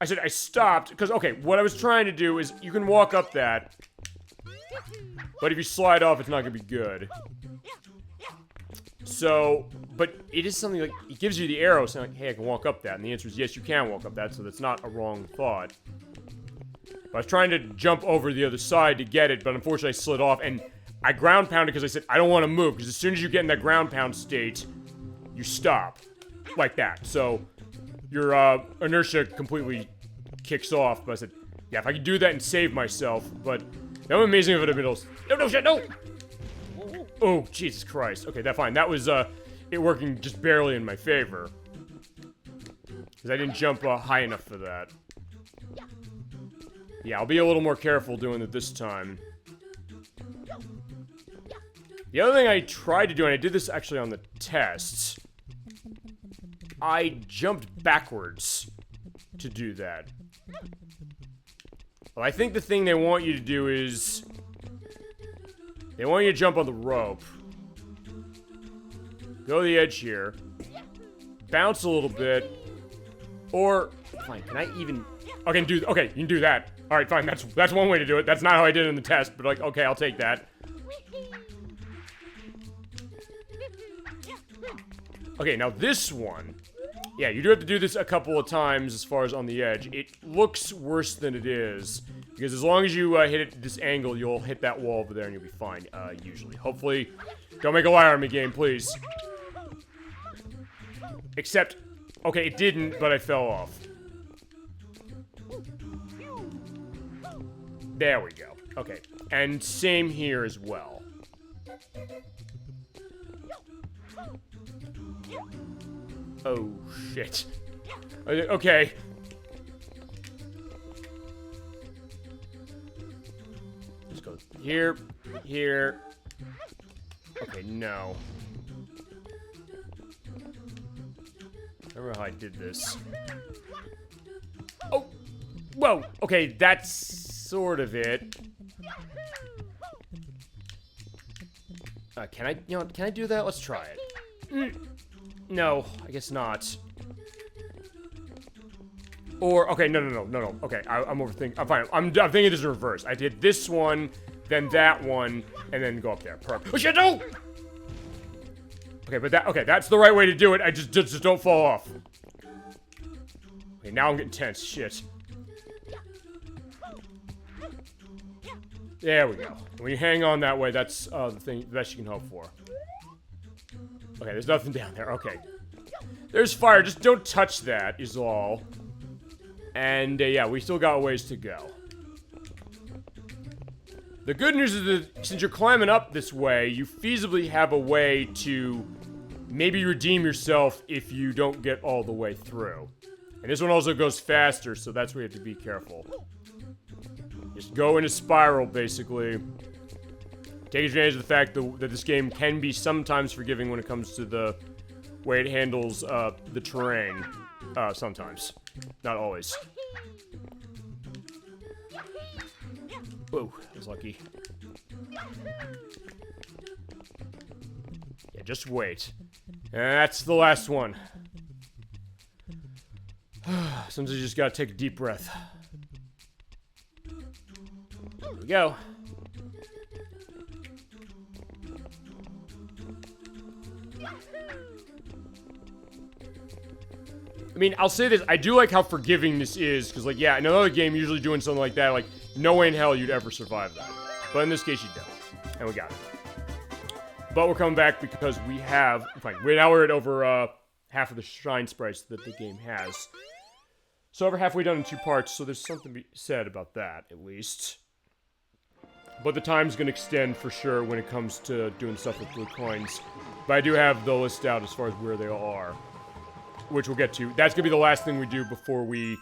I said I stopped, because, okay, what I was trying to do is, you can walk up that, but if you slide off, it's not gonna be good. So, but it is something like, it gives you the arrow saying like, hey, I can walk up that, and the answer is yes, you can walk up that, so that's not a wrong thought. But I was trying to jump over the other side to get it, but unfortunately I slid off, and I ground pounded because I said, I don't want to move, because as soon as you get in that ground pound state, you stop. Like that. So, your inertia completely kicks off, but I said, yeah, if I could do that and save myself, but that would be amazing if it had been able to- No, no, shit, no! Oh, Jesus Christ. Okay, that's fine. That was, it working just barely in my favor. Because I didn't jump high enough for that. Yeah, I'll be a little more careful doing it this time. The other thing I tried to do, and I did this actually on the tests, I jumped backwards to do that. Well, I think the thing they want you to do is... They want you to jump on the rope. Go to the edge here. Bounce a little bit. Or... Fine, can I even... Okay, you can do that. Alright, fine, that's one way to do it. That's not how I did it in the test, but like, okay, I'll take that. Okay, now this one... Yeah, you do have to do this a couple of times as far as on the edge. It looks worse than it is. Because as long as you hit it at this angle, you'll hit that wall over there and you'll be fine, usually. Hopefully, don't make a liar on me, game, please. Except, okay, it didn't, but I fell off. There we go. Okay, and same here as well. Oh, shit. Okay. Just go here, here. Okay, no. I remember how I did this. Oh! Whoa! Okay, that's sort of it. Can I, you know, can I do that? Let's try it. No, I guess not. Or, okay, no. Okay, I'm overthinking. I'm fine. I'm thinking this in reverse. I did this one, then that one, and then go up there. Perfect. Oh shit, no! Okay, but that's the right way to do it. I just don't fall off. Okay, now I'm getting tense. Shit. There we go. When you hang on that way, that's the best you can hope for. Okay, there's nothing down there. Okay. There's fire. Just don't touch that, is all. And, yeah, we still got a ways to go. The good news is that since you're climbing up this way, you feasibly have a way to maybe redeem yourself if you don't get all the way through. And this one also goes faster, so that's where you have to be careful. Just go in a spiral, basically. Take advantage of the fact that this game can be sometimes forgiving when it comes to the way it handles the terrain. Sometimes. Not always. Whoa, I was lucky. Yeah, just wait. And that's the last one. Sometimes you just gotta take a deep breath. There we go. I mean, I'll say this, I do like how forgiving this is, because, like, yeah, in another game, usually doing something like that, like, no way in hell you'd ever survive that. But in this case, you don't. And we got it. But we're coming back because we have, fine, now we're at over, half of the shine sprites that the game has. So over halfway done in 2 parts, so there's something to be said about that, at least. But the time's gonna extend for sure when it comes to doing stuff with blue coins. But I do have the list out as far as where they all are, which we'll get to. That's gonna be the last thing we do before we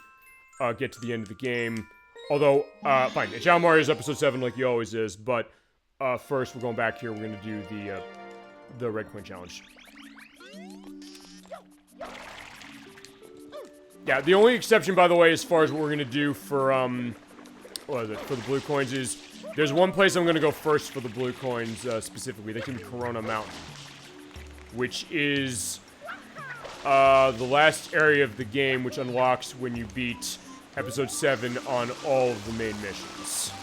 get to the end of the game. Although, fine, Shadow Mario's episode 7 like he always is, but first we're going back here, we're gonna do the red coin challenge. Yeah, the only exception, by the way, as far as what we're gonna do for, what is it, for the blue coins is, there's one place I'm gonna go first for the blue coins, specifically. That's gonna be Corona Mountain, which is, the last area of the game, which unlocks when you beat episode 7 on all of the main missions.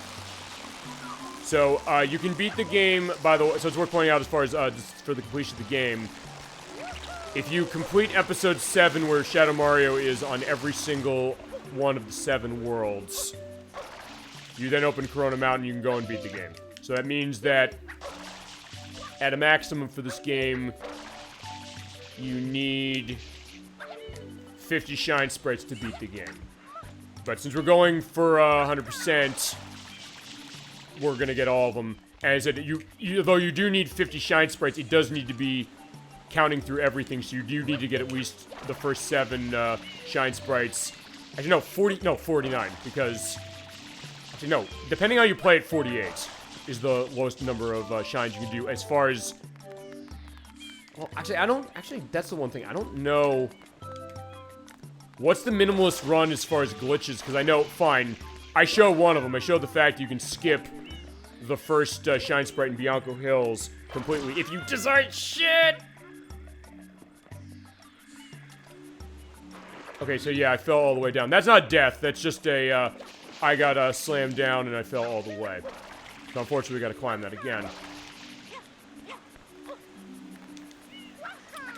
So, you can beat the game, by the way, so it's worth pointing out as far as, just for the completion of the game. If you complete episode 7, where Shadow Mario is on every single one of the 7 worlds, you then open Corona Mountain, you can go and beat the game. So that means that, at a maximum for this game, you need 50 shine sprites to beat the game. But since we're going for 100%, we're gonna get all of them. And I said, though you do need 50 shine sprites, it does need to be counting through everything, so you do need to get at least the first 7 shine sprites. Actually, no, 49, because... Actually, no, depending on how you play it, 48 is the lowest number of shines you can do, as far as... Well, actually, that's the one thing. I don't know... What's the minimalist run as far as glitches? Because I know, fine, I show one of them. I show the fact you can skip the first shine sprite in Bianco Hills completely if you desire shit! Okay, so yeah, I fell all the way down. That's not death, that's just a, I got slammed down and I fell all the way. So unfortunately, we gotta climb that again.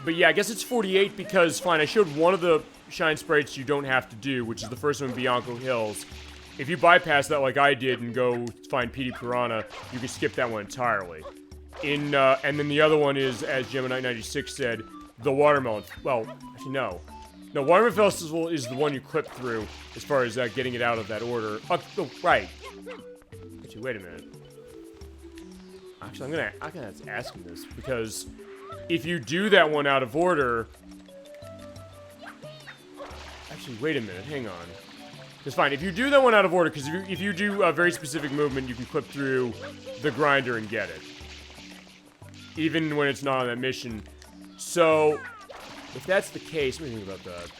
But yeah, I guess it's 48 because, fine, I showed one of the shine sprites you don't have to do, which is the first one in Bianco Hills. If you bypass that like I did and go find PD Piranha, you can skip that one entirely. And then the other one is, as Gemini96 said, the Watermelon. Well, actually, no. No, Watermelon Festival is the one you clip through as far as getting it out of that order. Oh, right. Actually, wait a minute. Actually, I'm gonna ask him this, because if you do that one out of order... Actually, wait a minute, hang on. It's fine, if you do that one out of order, because if you do a very specific movement, you can clip through the grinder and get it. Even when it's not on that mission. So, if that's the case, what do you think about that?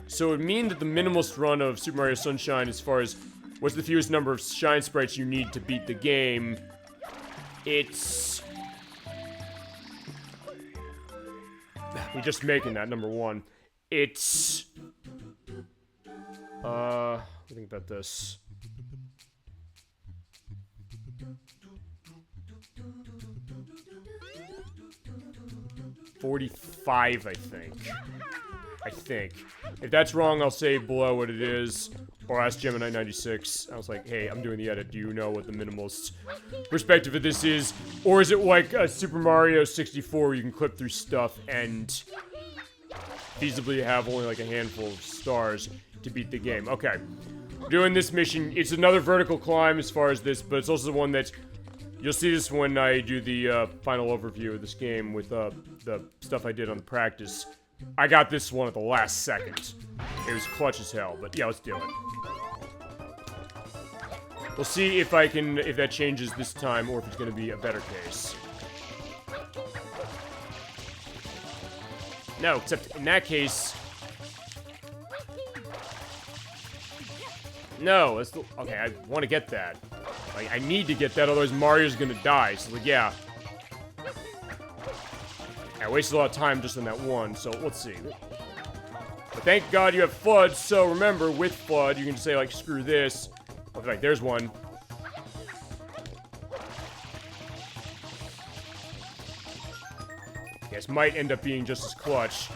So it would mean that the minimalist run of Super Mario Sunshine, as far as what's the fewest number of shine sprites you need to beat the game, it's... We're just making that, number 1. It's... what do you think about this? $45, I think. If that's wrong, I'll say below what it is, or ask Gemini96. I was like, hey, I'm doing the edit. Do you know what the minimalist perspective of this is? Or is it like Super Mario 64 where you can clip through stuff and feasibly have only like a handful of stars to beat the game? Okay. Doing this mission, it's another vertical climb as far as this, but it's also the one that... You'll see this when I do the final overview of this game with the stuff I did on the practice. I got this one at the last second. It was clutch as hell, but yeah, let's do it. We'll see if that changes this time, or if it's gonna be a better case. No, except in that case... No, that's the... Okay, I want to get that. Like, I need to get that, otherwise Mario's gonna die. So, like, yeah. I wasted a lot of time just on that one, so let's see. But thank God you have FUD, so remember, with FUD, you can just say, like, screw this. Oh, right, there's one. Yes, might end up being just as clutch.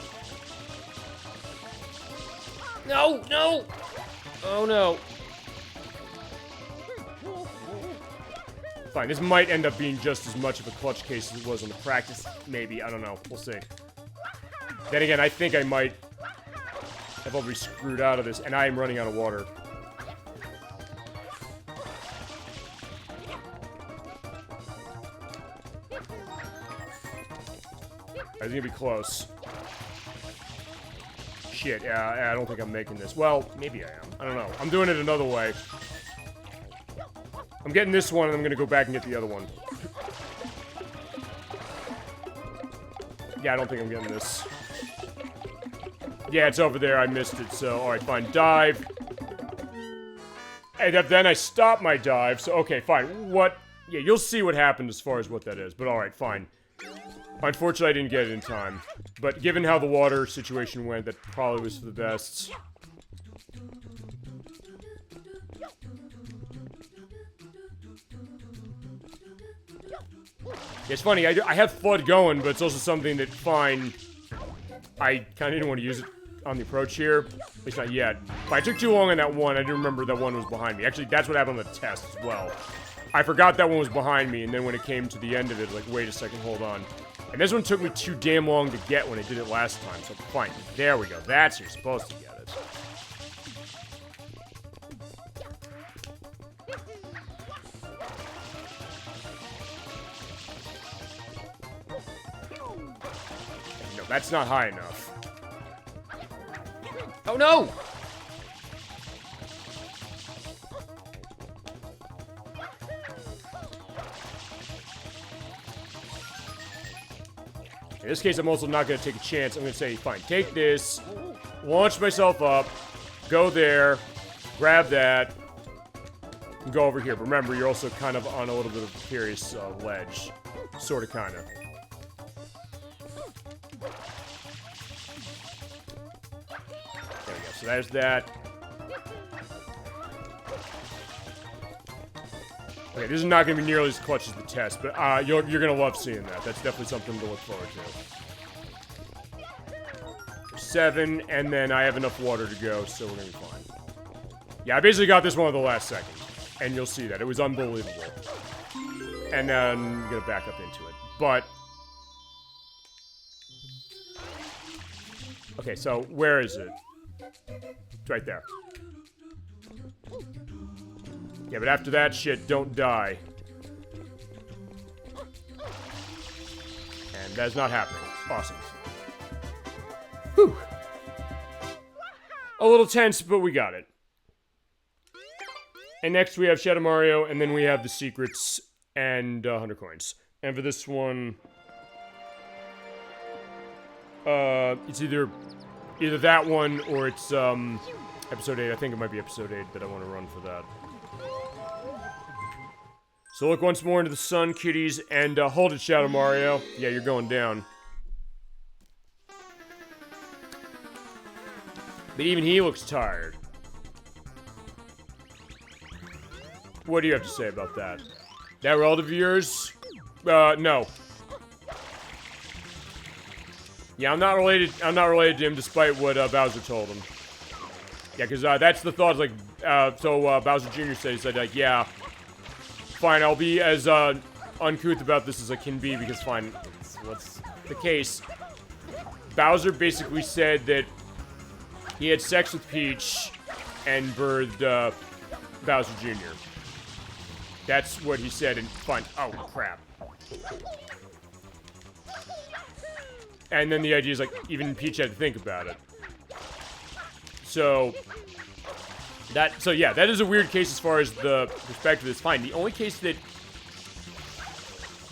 No, no! Oh, no. Fine, this might end up being just as much of a clutch case as it was on the practice. Maybe, I don't know. We'll see. Then again, I think I might have already screwed out of this, and I am running out of water. I think it'll be close. Shit, yeah, I don't think I'm making this. Well, maybe I am. I don't know. I'm doing it another way. I'm getting this one, and I'm gonna go back and get the other one. Yeah, I don't think I'm getting this. Yeah, it's over there. I missed it, so... Alright, fine. Dive. And then I stop my dive, so... Okay, fine. What... Yeah, you'll see what happened as far as what that is. But alright, fine. Unfortunately, I didn't get it in time. But given how the water situation went, that probably was for the best. It's funny, I have FUD going, but it's also something that, fine, I kind of didn't want to use it on the approach here. At least not yet. But I took too long on that one. I didn't remember that one was behind me. Actually, that's what happened on the test as well. I forgot that one was behind me, and then when it came to the end of it, like, wait a second, hold on. And this one took me too damn long to get when I did it last time, so fine. There we go. That's how you're supposed to get it. No, that's not high enough. Oh no! In this case, I'm also not going to take a chance. I'm going to say, fine, take this, launch myself up, go there, grab that, and go over here. But remember, you're also kind of on a little bit of a precarious ledge. Sort of, kind of. There we go. So there's that. Okay, this is not going to be nearly as clutch as the test, but you're going to love seeing that. That's definitely something to look forward to. 7, and then I have enough water to go, so we're going to be fine. Yeah, I basically got this one at the last second, and you'll see that. It was unbelievable. And then I'm going to back up into it. But... Okay, so where is it? It's right there. Yeah, but after that shit, don't die. And that is not happening. Awesome. Whew. A little tense, but we got it. And next we have Shadow Mario, and then we have the secrets and 100 coins. And for this one... it's either that one or it's, episode 8. I think it might be episode 8 that I want to run for that. So look once more into the sun, kitties, and hold it, Shadow Mario. Yeah, you're going down. But even he looks tired. What do you have to say about that? That relative of yours? No. Yeah, I'm not related to him, despite what Bowser told him. Yeah, because that's the thought. Like, Bowser Jr. said, like, yeah. Fine, I'll be as uncouth about this as I can be, because fine, what's the case? Bowser basically said that he had sex with Peach and birthed Bowser Jr. That's what he said, and fine. Oh, crap. And then the idea is, like, even Peach had to think about it. So... yeah, that is a weird case as far as the perspective is fine. The only case that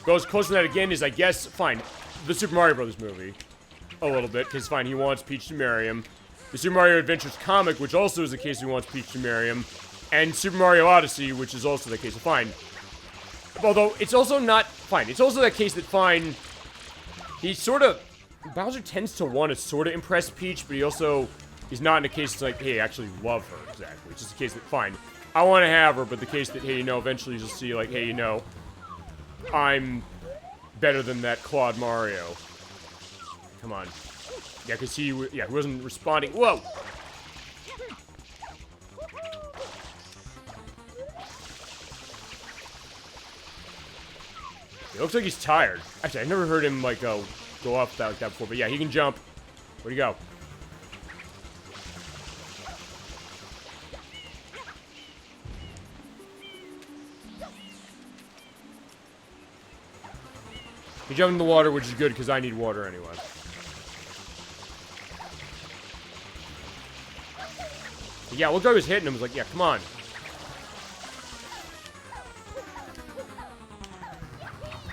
goes close to that again is, I guess, fine, the Super Mario Brothers movie. A little bit, because fine, he wants Peach to marry him. The Super Mario Adventures comic, which also is the case he wants Peach to marry him. And Super Mario Odyssey, which is also the case of fine. Although, it's also not fine. It's also that case that fine, he sort of... Bowser tends to want to sort of impress Peach, but he also He's not in a case that's like, hey, I actually love her, exactly. It's just a case that, fine, I want to have her, but the case that, hey, you know, eventually you'll see, like, hey, you know, I'm better than that Claude Mario. Come on. Yeah, because he wasn't responding. Whoa! It looks like he's tired. Actually, I've never heard him, like, go up like that before. But yeah, he can jump. Where'd he go? He jumped in the water, which is good, because I need water anyway. Yeah, look how he was hitting him. I was like, yeah, come on.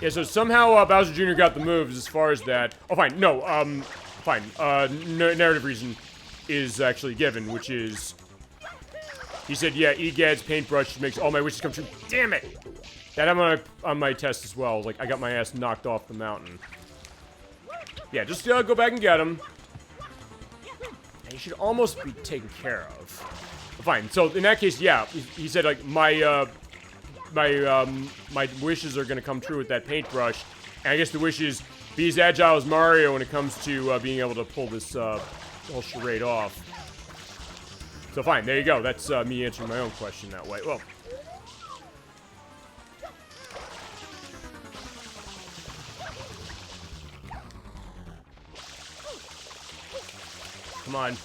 Yeah, so somehow Bowser Jr. got the moves as far as that. Oh, fine. No, fine. Narrative reason is actually given, which is... He said, yeah, EGAD's paintbrush makes all my wishes come true. Damn it! That I'm on my test as well. Like, I got my ass knocked off the mountain. Yeah, just go back and get him. And he should almost be taken care of. Fine. So, in that case, yeah, he said, like, my wishes are gonna come true with that paintbrush. And I guess the wish is be as agile as Mario when it comes to being able to pull this whole charade off. So fine, there you go. That's me answering my own question that way. Well, come on.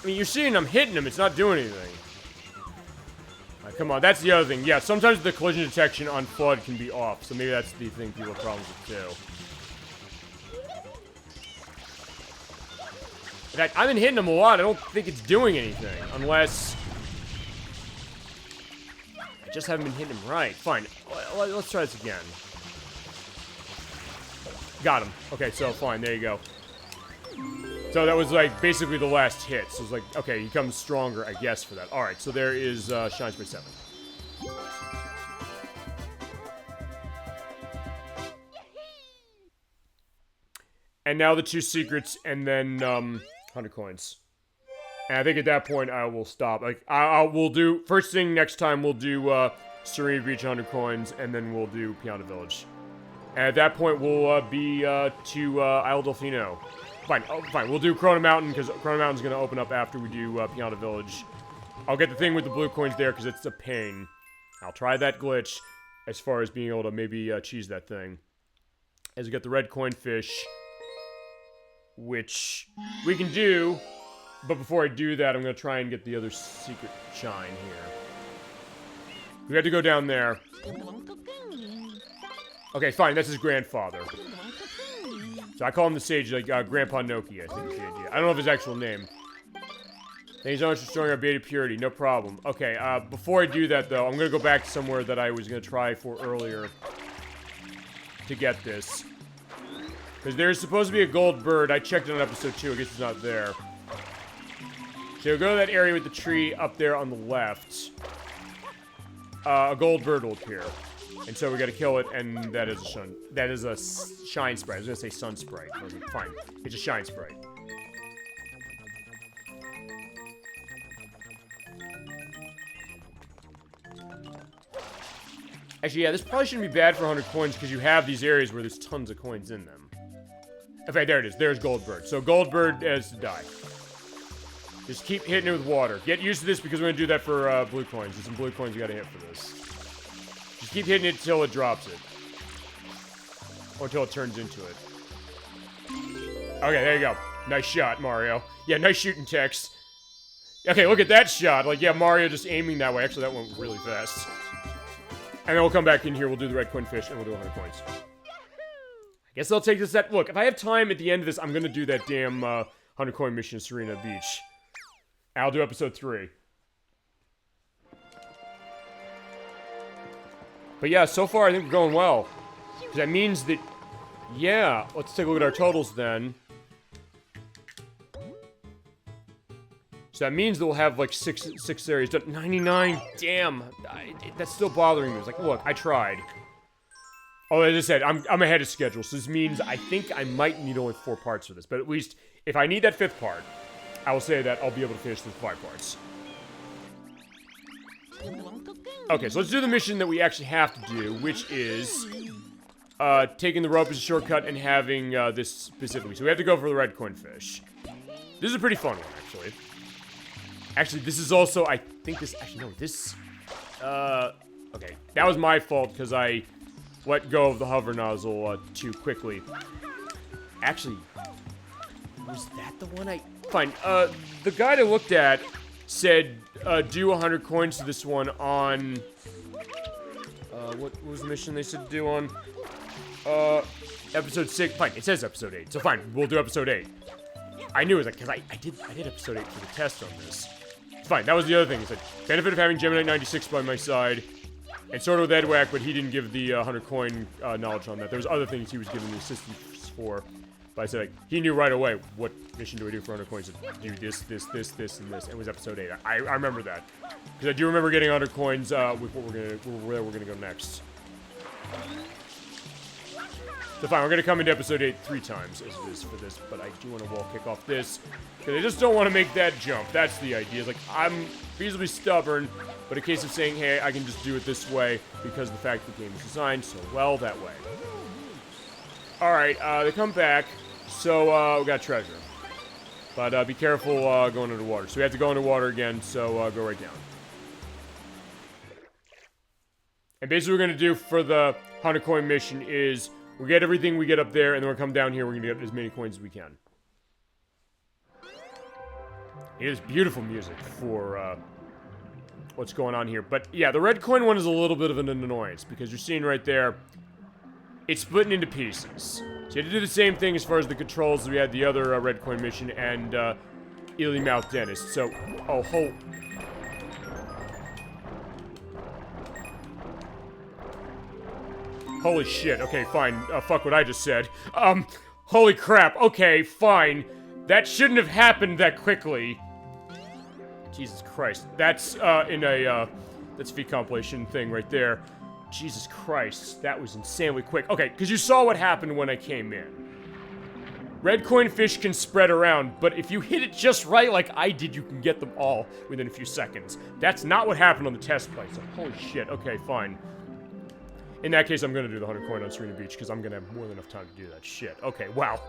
I mean, you're seeing I'm hitting him. It's not doing anything. Come on, that's the other thing. Yeah, sometimes the collision detection on FUD can be off, so maybe that's the thing people have problems with too. In fact, I've been hitting him a lot. I don't think it's doing anything, unless I just haven't been hitting him right. Fine, let's try this again. Got him. Okay, so fine, there you go. So that was, like, basically the last hit. So it's like, okay, he comes stronger, I guess, for that. Alright, so there is Shine Spray 7. And now the 2 secrets, and then, 100 coins. And I think at that point, I will stop. Like, we'll do, first thing next time, we'll do, Serena Beach 100 coins, and then we'll do Piano Village. And at that point, we'll, be, to, Isle Delfino. Fine, fine. We'll do Corona Mountain, because Corona Mountain's going to open up after we do Piano Village. I'll get the thing with the blue coins there, because it's a pain. I'll try that glitch, as far as being able to maybe cheese that thing. As we get the red coin fish, which we can do, but before I do that, I'm going to try and get the other secret shine here. We have to go down there. Okay, fine. That's his grandfather. So I call him the sage, like, Grandpa Noki, I think is the idea. I don't know if his actual name. Thank you so much for showing our beta purity, no problem. Okay, before I do that, though, I'm gonna go back to somewhere that I was gonna try for earlier to get this. Because there's supposed to be a gold bird. I checked it on episode 2, I guess it's not there. So go to that area with the tree up there on the left. A gold bird will appear. And so we gotta kill it, and that is a shine sprite. I was gonna say sun sprite. I was like, fine. It's a shine sprite. Actually, yeah, this probably shouldn't be bad for 100 coins, because you have these areas where there's tons of coins in them. In fact, there it is. There's Goldbird. So Goldbird has to die. Just keep hitting it with water. Get used to this, because we're gonna do that for blue coins. There's some blue coins you gotta hit for this. Just keep hitting it until it drops it. Or until it turns into it. Okay, there you go. Nice shot, Mario. Yeah, nice shooting, Tex. Okay, look at that shot. Like, yeah, Mario just aiming that way. Actually, that went really fast. And then we'll come back in here, we'll do the red coin fish, and we'll do 100 coins. I guess I'll take this at... Look, if I have time at the end of this, I'm gonna do that damn 100 coin mission in Serena Beach. I'll do episode 3. But yeah, so far I think we're going well. Because that means that... Yeah, let's take a look at our totals then. So that means that we'll have like six areas done. 99, damn. That's still bothering me. It's like, look, I tried. Oh, as I said, I'm ahead of schedule, so this means I think I might need only 4 parts for this. But at least, if I need that 5th part, I will say that I'll be able to finish the 5 parts. Okay, so let's do the mission that we actually have to do, which is taking the rope as a shortcut and having this specifically. So we have to go for the red coin fish. This is a pretty fun one, actually. Actually, this is also, I think this, actually, no, this, okay. That was my fault, because I let go of the hover nozzle too quickly. Actually, was that the one fine, the guide I looked at said, do 100 coins to this one on, what was the mission they said to do on, episode 6, fine, it says episode 8, so fine, we'll do episode 8. I knew it was like, because I did episode 8 for the test on this. Fine, that was the other thing, it's like, benefit of having Gemini 96 by my side, and sort of with Edwack, but he didn't give the 100 coin knowledge on that. There was other things he was giving the assistance for. But I said, like, he knew right away, what mission do we do for 100 coins? Do this, and this. And it was episode 8. I remember that. Because I do remember getting 100 coins with where we're gonna go next. So fine, we're gonna come into episode 8 3 times as it is for this, but I do want to wall kick off this. Because I just don't want to make that jump. That's the idea. It's like, I'm reasonably stubborn, but a case of saying, hey, I can just do it this way because of the fact the game is designed so well that way. Alright, they come back, so we got treasure. But be careful going underwater. So we have to go underwater again, so go right down. And basically what we're going to do for the 100 coin mission is we get everything we get up there, and then we'll come down here, we're going to get as many coins as we can. It is beautiful music for what's going on here. But yeah, the red coin one is a little bit of an annoyance, because you're seeing right there, it's splitting into pieces. So you had to do the same thing as far as the controls as we had the other red coin mission and Ely Mouth Dentist. So, holy shit, okay, fine, fuck what I just said. Holy crap, okay, fine. That shouldn't have happened that quickly. Jesus Christ, that's in a, that's V compilation thing right there. Jesus Christ, that was insanely quick. Okay, because you saw what happened when I came in. Red coin fish can spread around, but if you hit it just right like I did, you can get them all within a few seconds. That's not what happened on the test play, so holy shit, okay, fine. In that case, I'm gonna do the 100 coin on Serena Beach, because I'm gonna have more than enough time to do that shit. Okay, wow.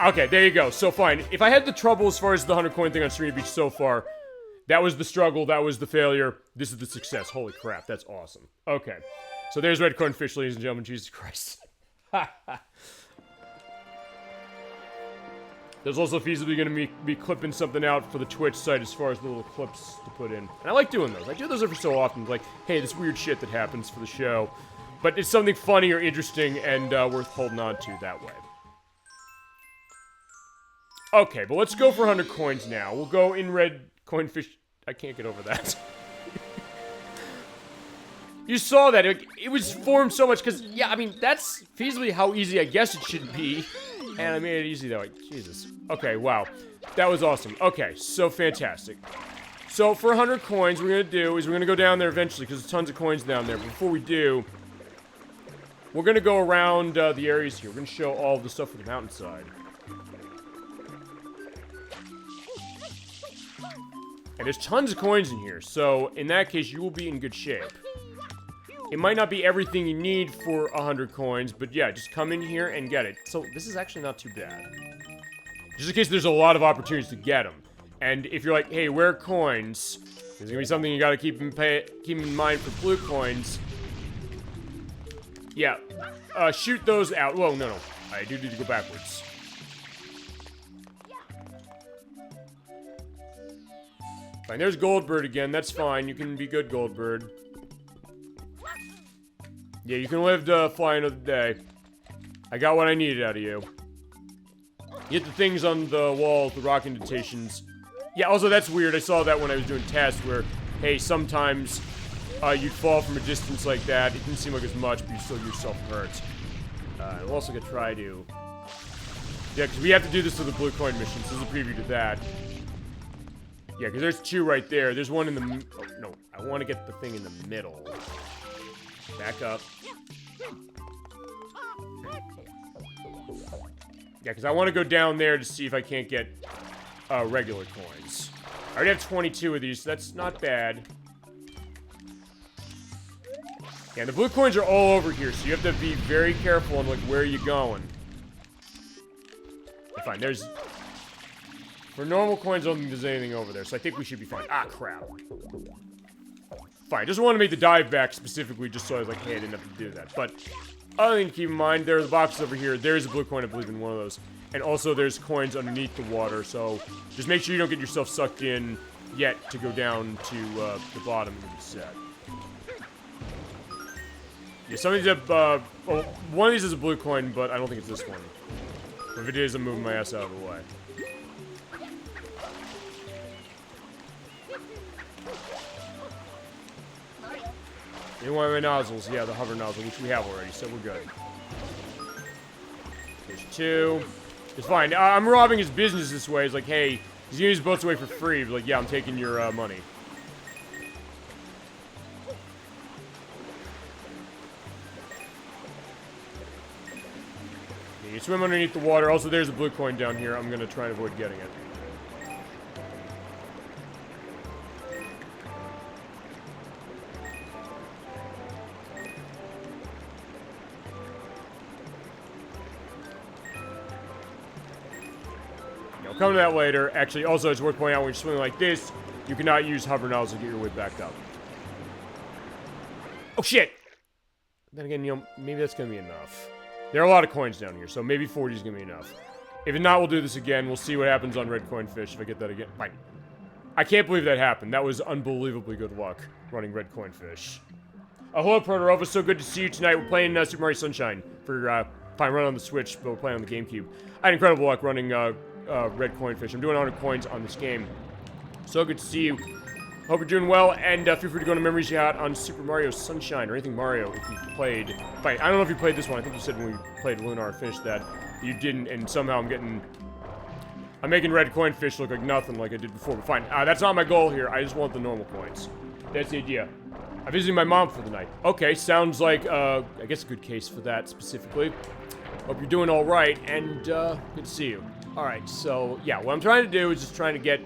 Okay, there you go, so fine. If I had the trouble as far as the 100 coin thing on Serena Beach so far, that was the struggle, that was the failure, this is the success. Holy crap, that's awesome. Okay, so there's red coin fish, ladies and gentlemen, Jesus Christ. There's also feasibly gonna be clipping something out for the Twitch site as far as little clips to put in. And I like doing those. I do those every so often, like, hey, this weird shit that happens for the show. But it's something funny or interesting and worth holding on to that way. Okay, but let's go for 100 coins now. We'll go in red coin fish. I can't get over that. You saw that. It was formed so much because, yeah, I mean, that's feasibly how easy I guess it should be. And I made it easy that way. Jesus. Okay, wow. That was awesome. Okay, so fantastic. So for 100 coins, what we're going to do is we're going to go down there eventually because there's tons of coins down there. But before we do, we're going to go around the areas here. We're going to show all the stuff for the mountainside. And there's tons of coins in here, so in that case, you will be in good shape. It might not be everything you need for 100 coins, but yeah, just come in here and get it. So this is actually not too bad. Just in case there's a lot of opportunities to get them. And if you're like, hey, where are coins? There's gonna be something you gotta keep in mind for blue coins. Yeah, shoot those out. Whoa, no. I do need to go backwards. Fine, there's Goldbird again, that's fine, you can be good, Goldbird. Yeah, you can live to fly another day. I got what I needed out of you. You hit the things on the walls, the rock indentations. Yeah, also that's weird, I saw that when I was doing tests where, hey, sometimes you'd fall from a distance like that. It didn't seem like as much, but you still get yourself hurt. We'll also gonna try to Yeah, because we have to do this to the blue coin mission. So this is a preview to that. Yeah, because there's 2 right there. There's one in the... Oh, no, I want to get the thing in the middle. Back up. Yeah, because I want to go down there to see if I can't get regular coins. I already have 22 of these, so that's not bad. Yeah, the blue coins are all over here, so you have to be very careful on, like, where you're going. Fine, there's... For normal coins, I don't think there's anything over there, so I think we should be fine. Ah, crap. Fine, just want to make the dive back specifically, just so I was like, hey, I didn't have to do that. But, other thing to keep in mind, there are the boxes over here. There's a blue coin, I believe, in one of those. And also, there's coins underneath the water, so just make sure you don't get yourself sucked in yet to go down to the bottom of the set. Yeah, some of these have, well, one of these is a blue coin, but I don't think it's this one. If it is, I'm moving my ass out of the way. You want my nozzles? Yeah, the hover nozzle, which we have already, so we're good. There's 2. It's fine. I'm robbing his business this way. It's like, hey, he's giving his boats away for free. But like, yeah, I'm taking your money. You swim underneath the water. Also, there's a blue coin down here. I'm going to try and avoid getting it. I'll come to that later. Actually, also, it's worth pointing out when you're swimming like this, you cannot use hover nozzle to get your way back up. Oh, shit! Then again, you know, maybe that's going to be enough. There are a lot of coins down here, so maybe 40 is going to be enough. If not, we'll do this again. We'll see what happens on red coin fish if I get that again. Fine. I can't believe that happened. That was unbelievably good luck, running red coin fish. Hello, Protorova. So good to see you tonight. We're playing Super Mario Sunshine for, fine, run on the Switch, but we're playing on the GameCube. I had incredible luck running, red coin fish. I'm doing 100 coins on this game. So good to see you. Hope you're doing well, and feel free to go to Memories You Had on Super Mario Sunshine, or anything Mario if you played. Fine, I don't know if you played this one. I think you said when we played Lunar Fish that you didn't, and somehow I'm making red coin fish look like nothing like I did before, but fine. That's not my goal here. I just want the normal coins. That's the idea. I'm visiting my mom for the night. Okay, sounds like, I guess a good case for that specifically. Hope you're doing all right, and good to see you. All right, so, yeah, what I'm trying to do is just trying to get,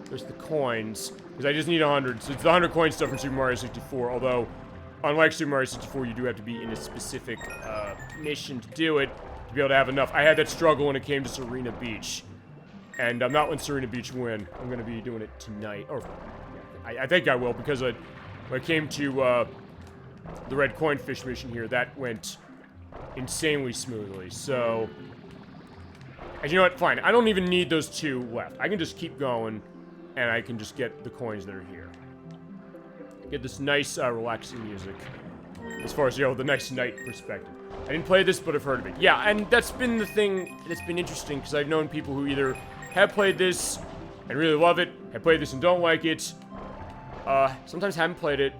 there's the coins, because I just need 100. So it's the 100 coin stuff from Super Mario 64, although, unlike Super Mario 64, you do have to be in a specific mission to do it, to be able to have enough. I had that struggle when it came to Serena Beach, and I'm not letting Serena Beach win. I'm going to be doing it tonight, or I think I will, because when it came to the red coin fish mission here, that went insanely smoothly, so... And you know what? Fine. I don't even need those 2 left. I can just keep going, and I can just get the coins that are here. Get this nice, relaxing music. As far as, you know, the nice night perspective. I didn't play this, but I've heard of it. Yeah, and that's been the thing that's been interesting, because I've known people who either have played this and really love it, have played this and don't like it, sometimes haven't played it,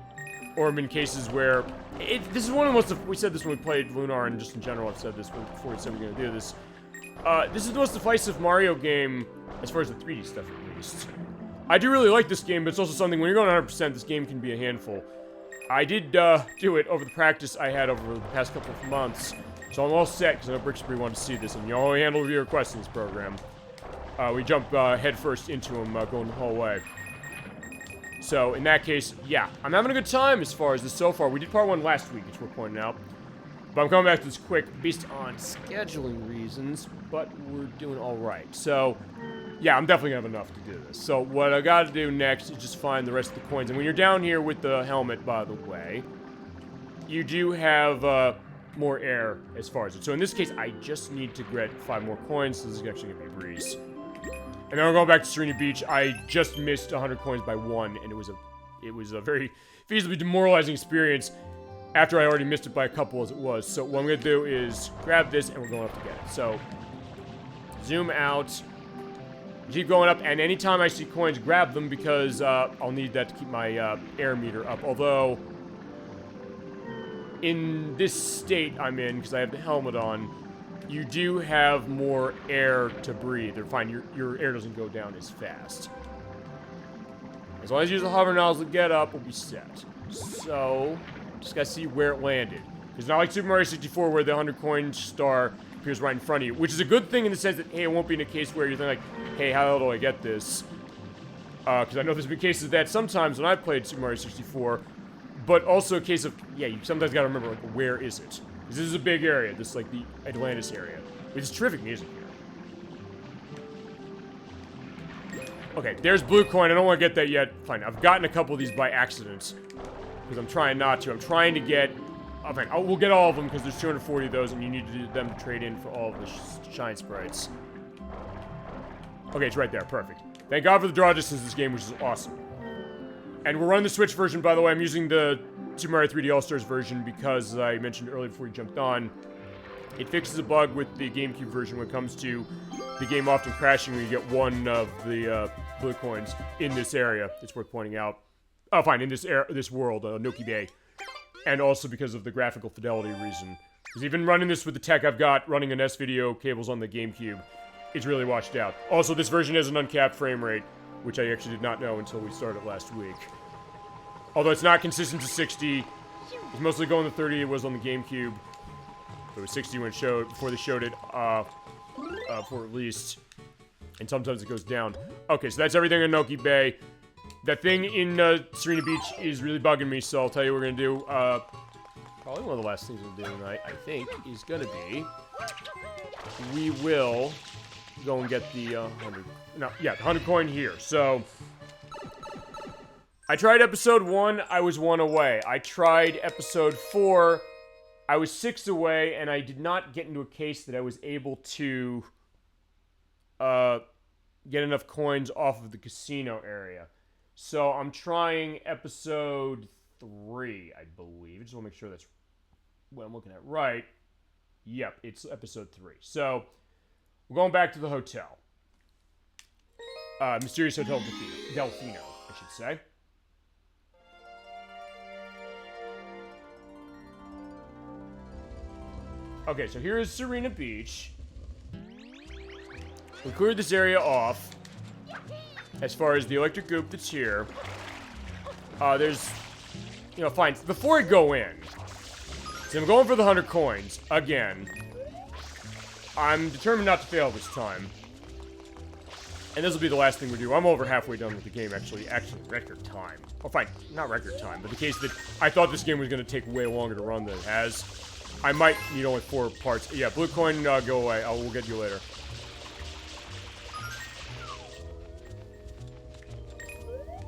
or in cases where... this is one of the most... We said this when we played Lunar, and just in general I've said this before we said we're going to do this. This is the most divisive Mario game, as far as the 3D stuff at least. I do really like this game, but it's also something, when you're going 100%, this game can be a handful. I did, do it over the practice I had over the past couple of months, so I'm all set, because I know Brixbury wanted to see this, and you only handle your requests in this program. We jump, headfirst into him, going the whole way. So, in that case, yeah, I'm having a good time as far as this so far. We did part 1 last week, which we're pointing out. But I'm coming back to this quick, based on scheduling reasons, but we're doing alright. So, yeah, I'm definitely gonna have enough to do this. So, what I gotta do next is just find the rest of the coins. And when you're down here with the helmet, by the way, you do have, more air as far as it. So in this case, I just need to get 5 more coins, so this is actually gonna be a breeze. And then we're going back to Serena Beach. I just missed 100 coins by 1, and it was a very feasibly demoralizing experience. After I already missed it by a couple as it was. So what I'm going to do is grab this, and we're going up to get it. So, zoom out, keep going up, and anytime I see coins, grab them, because I'll need that to keep my air meter up. Although, in this state I'm in, because I have the helmet on, you do have more air to breathe. Or fine, your air doesn't go down as fast. As long as you use the hover nozzle to get up, we'll be set. So, just gotta see where it landed. It's not like Super Mario 64 where the 100 coin star appears right in front of you, which is a good thing in the sense that, hey, it won't be in a case where you're thinking like, hey, how the hell do I get this? Because I know there's been cases of that sometimes when I played Super Mario 64, but also a case of, yeah, you sometimes gotta remember, like, where is it? Because this is a big area, this is like the Atlantis area, which is terrific music here. Okay, there's blue coin. I don't want to get that yet. Fine, I've gotten a couple of these by accident. Because I'm trying not to. I'm trying to get... Oh, fine, we'll get all of them because there's 240 of those and you need to do them to trade in for all of the shine sprites. Okay, it's right there. Perfect. Thank God for the draw distance in this game, which is awesome. And we're running the Switch version, by the way. I'm using the Super Mario 3D All-Stars version because I mentioned earlier before you jumped on. It fixes a bug with the GameCube version when it comes to the game often crashing when you get one of the blue coins in this area. It's worth pointing out. Oh, fine, in this world, Noki Bay. And also because of the graphical fidelity reason. Because even running this with the tech I've got, running an S-video cables on the GameCube, it's really washed out. Also, this version has an uncapped frame rate, which I actually did not know until we started last week. Although it's not consistent to 60. It's mostly going to 30, it was on the GameCube. It was 60 when it showed, before they showed it, for release. And sometimes it goes down. Okay, so that's everything in Noki Bay. That thing in Serena Beach is really bugging me, so I'll tell you what we're gonna do. Probably one of the last things we'll do tonight, I think, is gonna be... We will go and get the 100... No, yeah, the 100 coin here. So... I tried episode 1, I was 1 away. I tried episode 4... I was 6 away, and I did not get into a case that I was able to get enough coins off of the casino area. So I'm trying episode 3, I believe. I just want to make sure that's what I'm looking at right. Yep, it's episode 3. So we're going back to the hotel. Mysterious Hotel Delfino, I should say. Okay, so here is Serena Beach. We cleared this area off. As far as the electric goop that's here. There's... You know, fine. Before I go in... So I'm going for the 100 coins. Again. I'm determined not to fail this time. And this will be the last thing we do. I'm over halfway done with the game, actually. Actually, record time. Oh, fine. Not record time, but the case that I thought this game was going to take way longer to run than it has. I might need only 4 parts. Yeah, blue coin, go away. We'll get you later.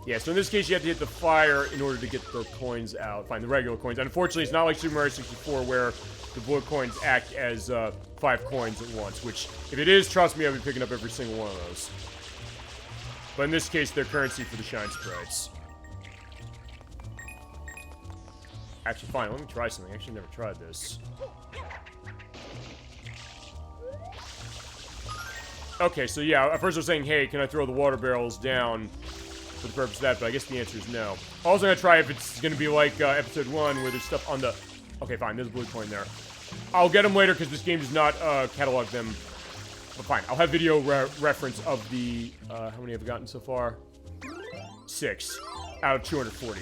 Yeah, so in this case, you have to hit the fire in order to get the coins out. Fine, the regular coins. Unfortunately, it's not like Super Mario 64 where the blue coins act as 5 coins at once, which, if it is, trust me, I'll be picking up every single one of those. But in this case, they're currency for the shine sprites. Actually, fine, let me try something. I actually never tried this. Okay, so yeah, at first I was saying, hey, can I throw the water barrels down for the purpose of that, but I guess the answer is no. Also, I'm gonna try if it's gonna be like episode 1, where there's stuff on the... Okay, fine, there's a blue coin there. I'll get them later, because this game does not catalog them. But fine, I'll have video reference of the... how many have I gotten so far? 6 out of 240.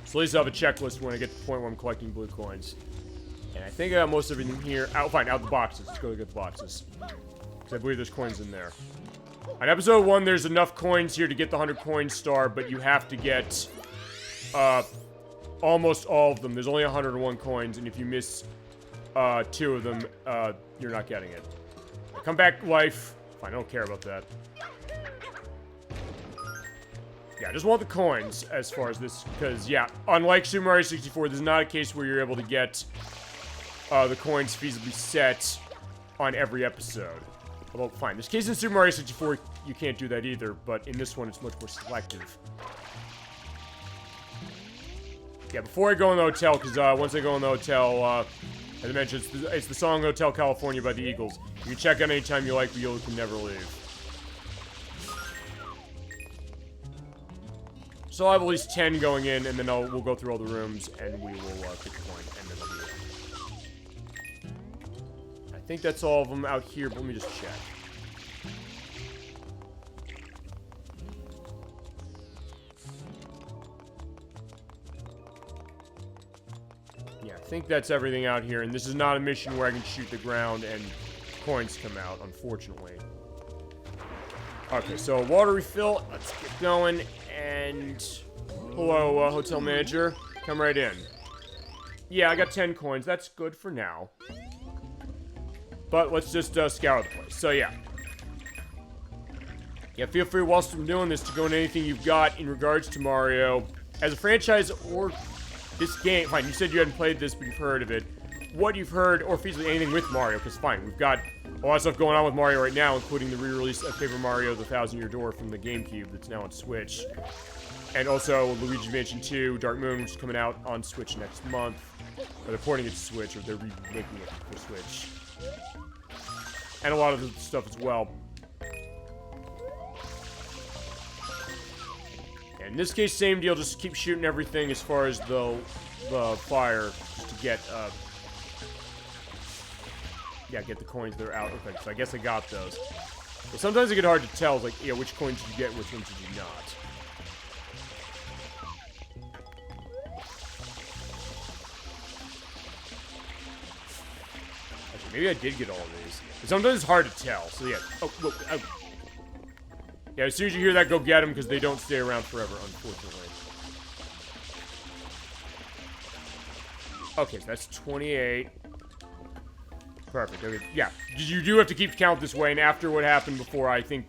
So at least I'll have a checklist when I get to the point where I'm collecting blue coins. And I think I got most everything here. Fine, out the boxes. Let's go get the boxes. Because I believe there's coins in there. On episode 1, there's enough coins here to get the 100 coin star, but you have to get almost all of them. There's only 101 coins, and if you miss 2 of them, you're not getting it. Come back life. Fine, I don't care about that. Yeah, I just want the coins as far as this, because, yeah, unlike Super Mario 64, this is not a case where you're able to get the coins feasibly set on every episode. Although, fine, this case in Super Mario 64, you can't do that either, but in this one, it's much more selective. Yeah, before I go in the hotel, because once I go in the hotel, as I mentioned, it's the song Hotel California by the Eagles. You can check out anytime you like, but you can never leave. So I'll have at least 10 going in, and then we'll go through all the rooms, and we will pick a point, and then we'll do think that's all of them out here, but let me just check. Yeah, I think that's everything out here, and this is not a mission where I can shoot the ground and coins come out, unfortunately. Okay, so water refill. Let's get going, and... Hello, hotel manager. Come right in. Yeah, I got 10 coins. That's good for now. But let's just scour the place. So, yeah. Yeah, feel free whilst I'm doing this to go into anything you've got in regards to Mario. As a franchise or this game... Fine, you said you hadn't played this, but you've heard of it. What you've heard, or feasibly anything with Mario, because fine, we've got a lot of stuff going on with Mario right now, including the re-release of Paper Mario The Thousand Year Door from the GameCube that's now on Switch. And also Luigi Mansion 2, Dark Moon, which is coming out on Switch next month. Or they're porting it to Switch, or they're remaking it for Switch. And a lot of the stuff as well. And in this case, same deal, just keep shooting everything as far as the fire, just to get, yeah, get the coins that are out. Okay, so I guess I got those. But sometimes it get hard to tell, like, yeah, which coins did you get and which ones did you not. Maybe I did get all of these. But sometimes it's hard to tell. So yeah. Oh, look. Oh. Yeah, as soon as you hear that, go get them because they don't stay around forever, unfortunately. Okay, so that's 28. Perfect. Okay. Yeah, you do have to keep count this way, and after what happened before, I think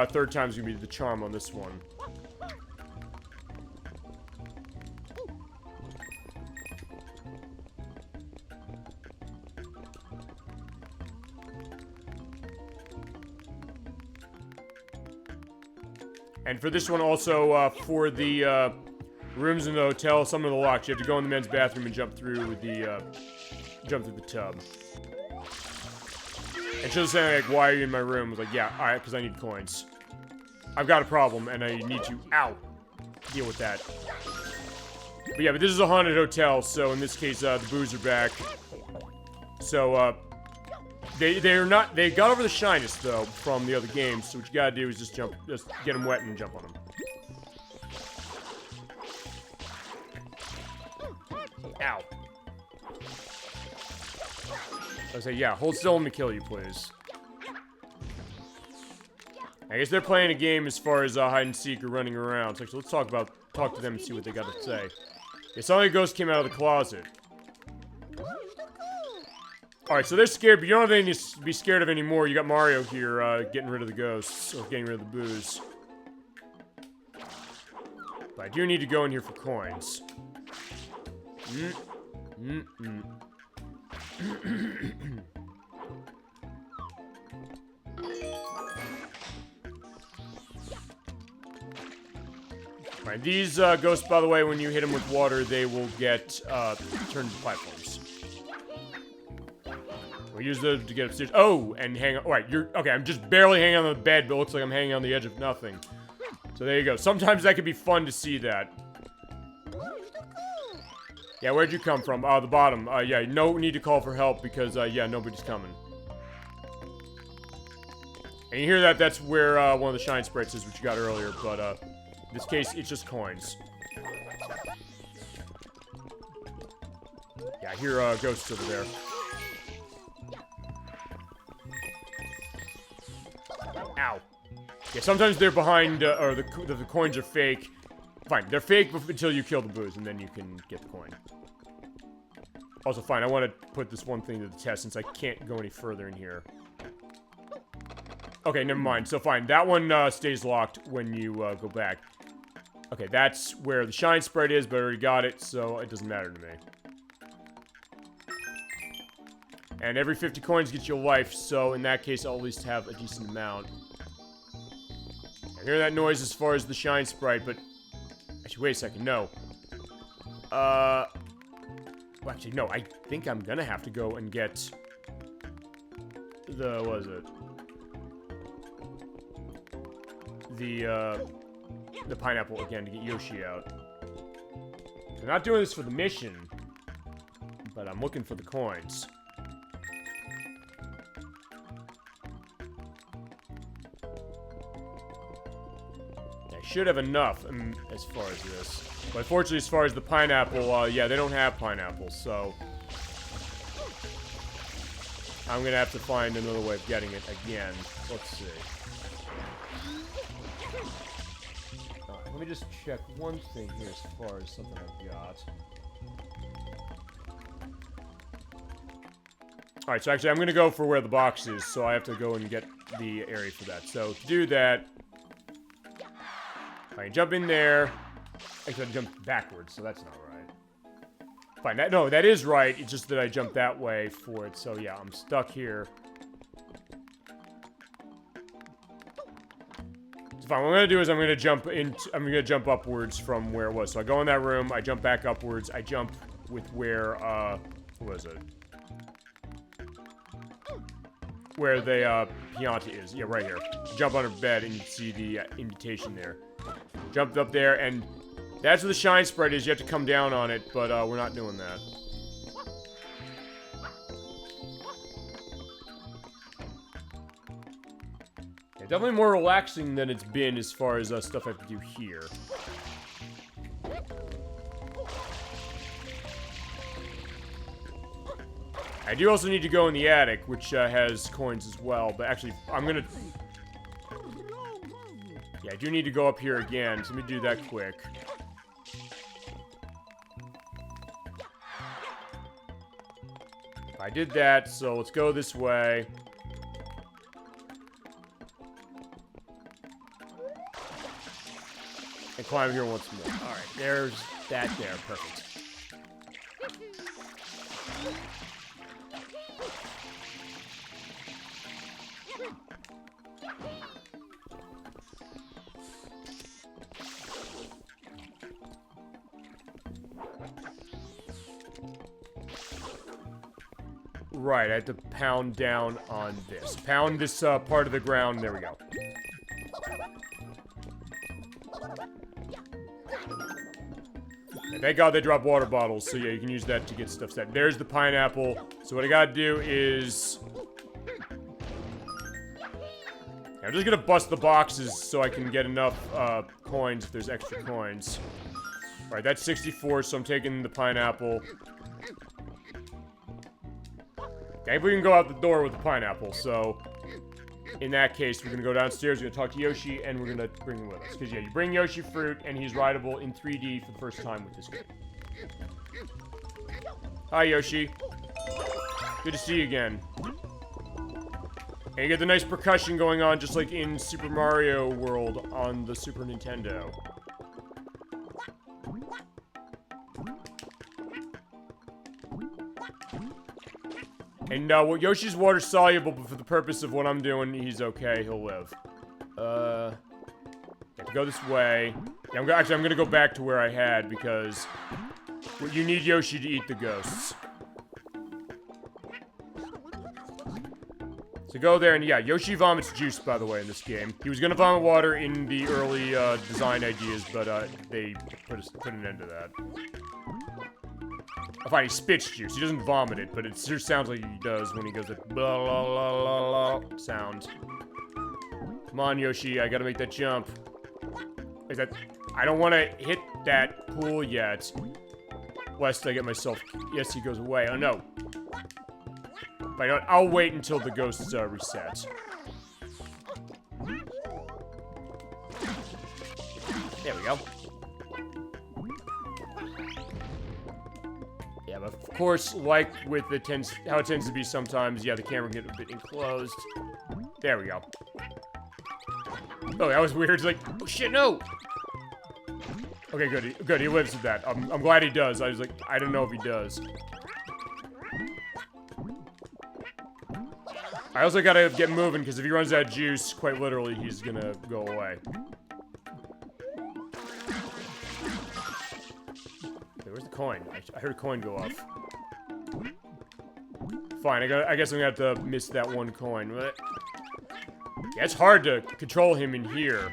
third time's gonna be the charm on this one. And for this one also, for the rooms in the hotel, some of the locks, you have to go in the men's bathroom and jump through the tub. And she'll say, like, why are you in my room? I was like, yeah, alright, because I need coins. I've got a problem, and I need to, ow, deal with that. But yeah, but this is a haunted hotel, so in this case, the boos are back. So, they're not, they got over the shyness, though, from the other games, so what you gotta do is just get them wet and jump on them. Ow. I say, yeah, hold still and me kill you, please. I guess they're playing a game as far as hide and seek or running around. So let's talk to them and see what they got to say. Yeah, some of the ghosts came out of the closet. Alright, so they're scared, but you don't have anything to be scared of anymore. You got Mario here, getting rid of the ghosts, or getting rid of the boos. But I do need to go in here for coins. Alright, these ghosts, by the way, when you hit them with water, they will get turned into platforms. We'll use those to get upstairs. Oh, and hang on. Alright, okay, I'm just barely hanging on the bed, but it looks like I'm hanging on the edge of nothing. So there you go. Sometimes that can be fun to see that. Yeah, where'd you come from? The bottom. Yeah, no need to call for help because, yeah, nobody's coming. And you hear that, that's where, one of the shine sprites is, which you got earlier, but, in this case, it's just coins. Yeah, I hear, ghosts over there. Ow. Yeah, sometimes they're behind, or the coins are fake. Fine, they're fake until you kill the boos, and then you can get the coin. Also, fine, I want to put this one thing to the test since I can't go any further in here. Okay, never mind. So, fine, that one stays locked when you go back. Okay, that's where the shine sprite is, but I already got it, so it doesn't matter to me. And every 50 coins gets you a life, so in that case, I'll at least have a decent amount. I hear that noise as far as the shine sprite, but... Actually, wait a second, no. Well, actually, no, I think I'm gonna have to go and get... the... what is it? The pineapple again to get Yoshi out. I'm not doing this for the mission, but I'm looking for the coins. I should have enough as far as this. But unfortunately, as far as the pineapple, yeah, they don't have pineapples, so... I'm gonna have to find another way of getting it again. Let's see. Let me just check one thing here as far as something I've got. Alright, so actually I'm gonna go for where the box is, so I have to go and get the area for that. So to do that, I can jump in there. Actually, I jumped backwards, so that's not right. Fine, no, that is right. It's just that I jumped that way for it. So yeah, I'm stuck here. So fine, what I'm gonna do is I'm gonna jump upwards from where it was. So I go in that room, I jump back upwards, I jump with where what was it? Where the Pianta is. Yeah, right here. Jump on her bed and you see the invitation there. Jumped up there, and that's where the shine spread is. You have to come down on it, but we're not doing that. Yeah, definitely more relaxing than it's been as far as stuff I have to do here. I do also need to go in the attic, which has coins as well, but actually, I'm gonna... Yeah, I do need to go up here again, so let me do that quick. I did that, so let's go this way. And climb here once more. Alright, there's that there. Perfect. Right, I have to pound down on this. Pound this part of the ground. There we go. And thank God they drop water bottles, so yeah, you can use that to get stuff set. There's the pineapple. So what I gotta do is... I'm just gonna bust the boxes so I can get enough coins if there's extra coins. Alright, that's 64, so I'm taking the pineapple. Okay, we can go out the door with the pineapple, so... In that case, we're gonna go downstairs, we're gonna talk to Yoshi, and we're gonna bring him with us. Because, yeah, you bring Yoshi fruit, and he's rideable in 3D for the first time with this game. Hi, Yoshi. Good to see you again. And you get the nice percussion going on, just like in Super Mario World on the Super Nintendo. And, well, Yoshi's water soluble, but for the purpose of what I'm doing, he's okay, he'll live. Have to go this way. Yeah, I'm gonna go back to where I had, because you need Yoshi to eat the ghosts. So go there, and yeah, Yoshi vomits juice, by the way, in this game. He was gonna vomit water in the early, design ideas, but, they put an end to that. I find he spits juice. He doesn't vomit it, but it sure sounds like he does when he goes that blah, blah, blah, blah, blah sound. Come on, Yoshi, I gotta make that jump. Is that... I don't want to hit that pool yet. Lest I get myself... Yes, he goes away. Oh, no. But I'll wait until the ghosts reset. There we go. Yeah, but of course, like with how it tends to be sometimes, yeah, the camera can get a bit enclosed. There we go. Oh, that was weird. It's like, oh shit, no! Okay, good, he lives with that. I'm glad he does. I was like, I don't know if he does. I also gotta get moving, because if he runs out of juice, quite literally, he's gonna go away. Where's the coin? I heard a coin go off. Fine, I guess I'm gonna have to miss that one coin. Yeah, it's hard to control him in here.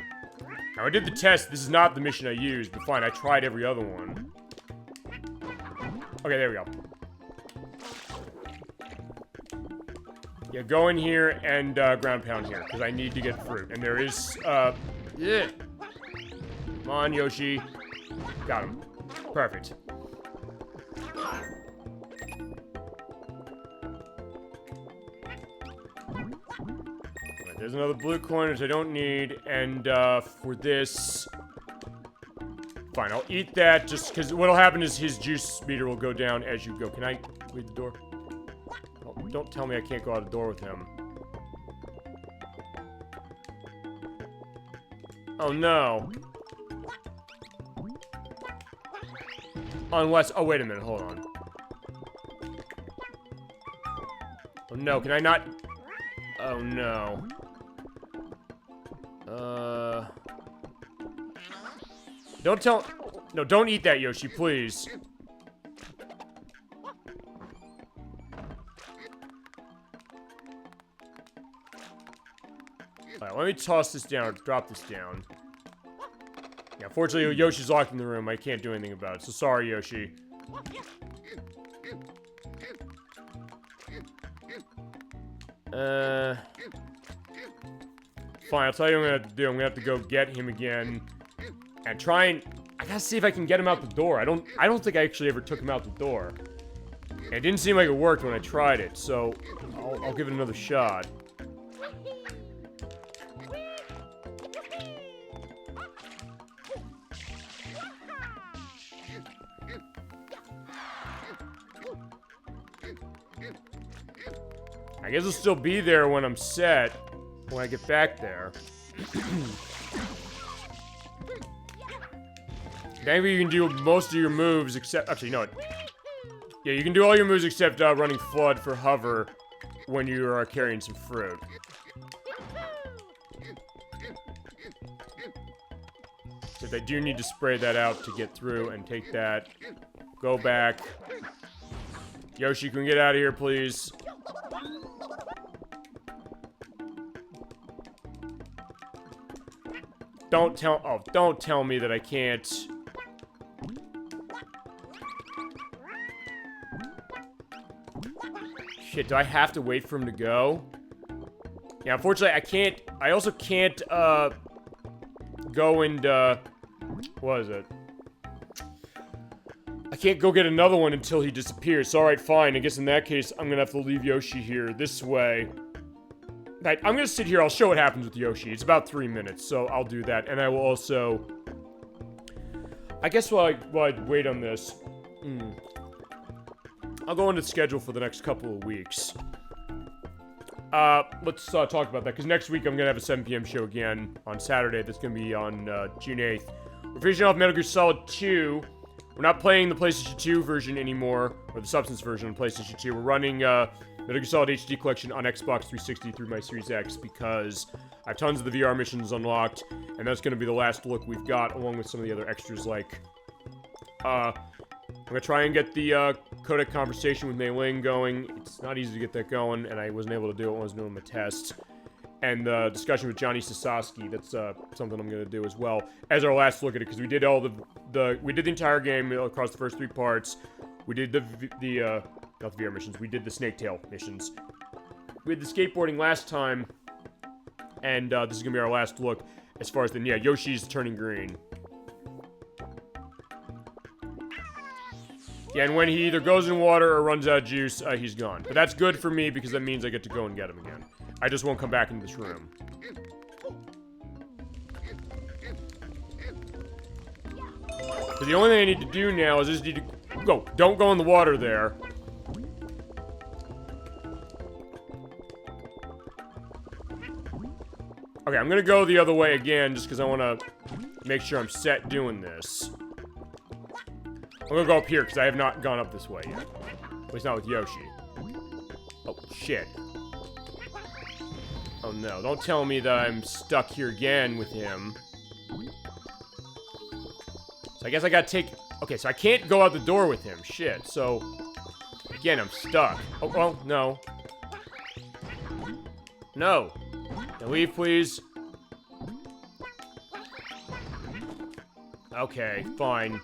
Now, I did the test. This is not the mission I used, but fine, I tried every other one. Okay, there we go. Yeah, go in here and ground pound here, because I need to get fruit. And there is, yeah. Come on, Yoshi. Got him. Perfect. Right, there's another blue coin, which I don't need. And for this... Fine, I'll eat that just because what'll happen is his juice meter will go down as you go. Can I read the door? Oh, don't tell me I can't go out the door with him. Oh no. Unless, oh wait a minute, hold on. Oh no, can I not? Oh no. Don't tell, no, don't eat that, Yoshi, please. Alright, let me toss this down, drop this down. Yeah, fortunately, Yoshi's locked in the room. I can't do anything about it, so sorry, Yoshi. Fine, I'll tell you what I'm gonna have to do. I'm gonna have to go get him again. And try and... I gotta see if I can get him out the door. I don't think I actually ever took him out the door. And it didn't seem like it worked when I tried it, so... I'll give it another shot. I guess it'll still be there when I'm set, when I get back there. Maybe you can do most of your moves except... Actually, no. Yeah, you can do all your moves except running Flood for hover when you are carrying some fruit. Except I do need to spray that out to get through and take that. Go back. Yoshi, can we get out of here, please? Don't tell me that I can't. Shit, do I have to wait for him to go? Yeah, unfortunately, I can't. I also can't, go and, what is it? I can't go get another one until he disappears. So, alright, fine. I guess in that case, I'm gonna have to leave Yoshi here this way. Right, I'm gonna sit here. I'll show what happens with Yoshi. It's about 3 minutes, so I'll do that. And I will also... I guess while I wait on this... I'll go into the schedule for the next couple of weeks. Let's talk about that, because next week I'm gonna have a 7 p.m. show again on Saturday. That's gonna be on June 8th. We're finishing off Metal Gear Solid 2. We're not playing the PlayStation 2 version anymore, or the Substance version of PlayStation 2. We're running Metal Gear Solid HD Collection on Xbox 360 through my Series X, because I have tons of the VR missions unlocked, and that's gonna be the last look we've got, along with some of the other extras, like, I'm gonna try and get the codec conversation with Mei Ling going. It's not easy to get that going, and I wasn't able to do it when I was doing my test. And the discussion with Johnny Sasaki, that's something I'm gonna do as well as our last look at it, because we did all we did the entire game across the first 3 parts. We did not the VR missions. We did the Snake Tail missions. We did the skateboarding last time, and this is gonna be our last look as far as the Yoshi's turning green. Yeah, and when he either goes in water or runs out of juice, he's gone. But that's good for me, because that means I get to go and get him again. I just won't come back into this room. But the only thing I need to do now is just need to go. Don't go in the water there. Okay, I'm gonna go the other way again, just because I want to make sure I'm set doing this. I'm gonna go up here, because I have not gone up this way yet. At least not with Yoshi. Oh, shit. Oh no, don't tell me that I'm stuck here again with him. So I guess I gotta take... Okay, so I can't go out the door with him. Shit, so... Again, I'm stuck. Oh, well, no. No. Now leave, please. Okay, fine.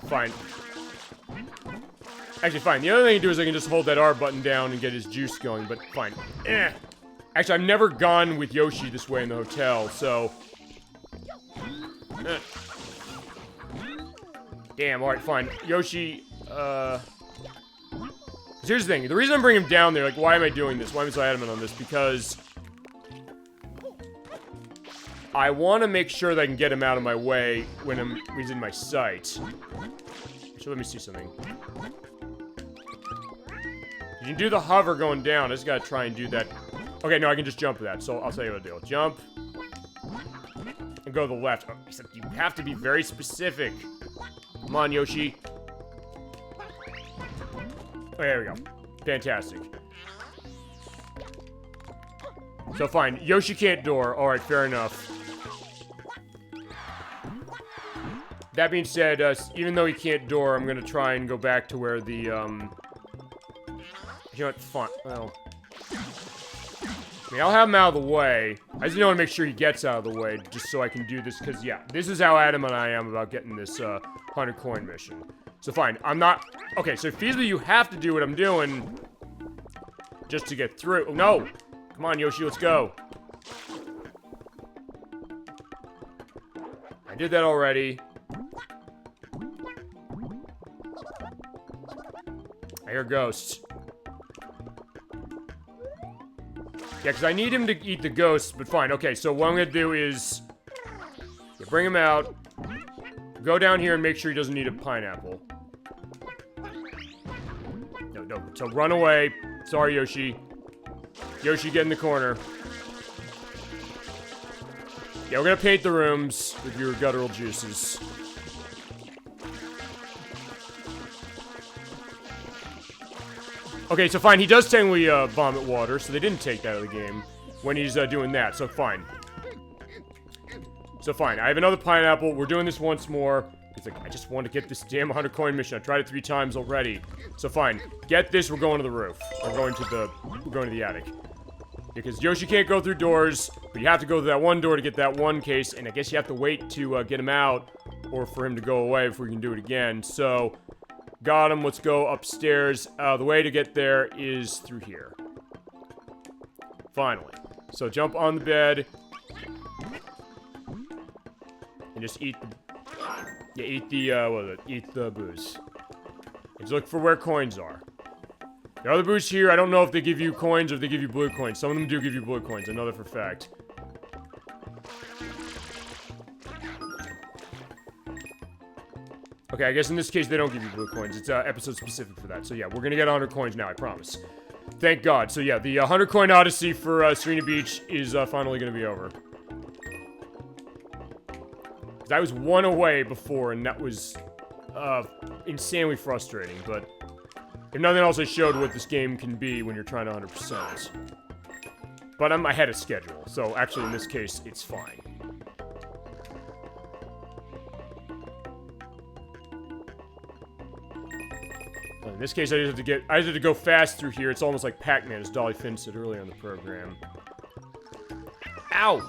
Fine. Actually, fine. The other thing I can do is I can just hold that R button down and get his juice going, but fine. Actually, I've never gone with Yoshi this way in the hotel, so... Damn, alright, fine. Yoshi, here's the thing. The reason I'm bringing him down there, like, why am I doing this? Why am I so adamant on this? Because... I want to make sure that I can get him out of my way when he's in my sight. So let me see something. You can do the hover going down. I just gotta try and do that. Okay, no, I can just jump that. So I'll tell you what I'll do. Jump. And go to the left. Oh, except you have to be very specific. Come on, Yoshi. Oh, there we go. Fantastic. So fine. Yoshi can't door. Alright, fair enough. That being said, even though he can't door, I'm gonna try and go back to where the, You know what? Fine. Well... I mean, I'll have him out of the way. I just want to make sure he gets out of the way, just so I can do this, because, yeah, this is how adamant I am about getting this, 100 coin mission. So fine, I'm not... Okay, so feasibly you have to do what I'm doing just to get through. Oh, no! Come on, Yoshi, let's go. I did that already. I hear ghosts. Yeah, because I need him to eat the ghosts, but fine. Okay, so what I'm going to do is... Yeah, bring him out. Go down here and make sure he doesn't need a pineapple. No. So run away. Sorry, Yoshi. Yoshi, get in the corner. Yeah, we're going to paint the rooms with your guttural juices. Okay, so fine, he does technically vomit water, so they didn't take that out of the game when he's doing that, so fine. So fine, I have another pineapple, we're doing this once more. He's like, I just want to get this damn 100 coin mission, I tried it 3 times already. So fine, get this, we're going to the roof. We're going to the attic. Because Yoshi can't go through doors, but you have to go through that one door to get that one case, and I guess you have to wait to get him out, or for him to go away before you can do it again, so... Got him, let's go upstairs. The way to get there is through here. Finally. So jump on the bed. And just eat the... Yeah, eat the booze. And just look for where coins are. The other booze here, I don't know if they give you coins or if they give you blue coins. Some of them do give you blue coins, I know that for a fact. Okay, I guess in this case they don't give you blue coins. It's episode specific for that. So yeah, we're gonna get 100 coins now, I promise. Thank God. So yeah, the 100 coin odyssey for Serena Beach is finally gonna be over. I was 1 away before, and that was insanely frustrating. But if nothing else, I showed what this game can be when you're trying to 100%. But I'm ahead of schedule, so actually in this case, it's fine. In this case, I just had to go fast through here. It's almost like Pac-Man, as Dolly Finn said earlier in the program. Ow!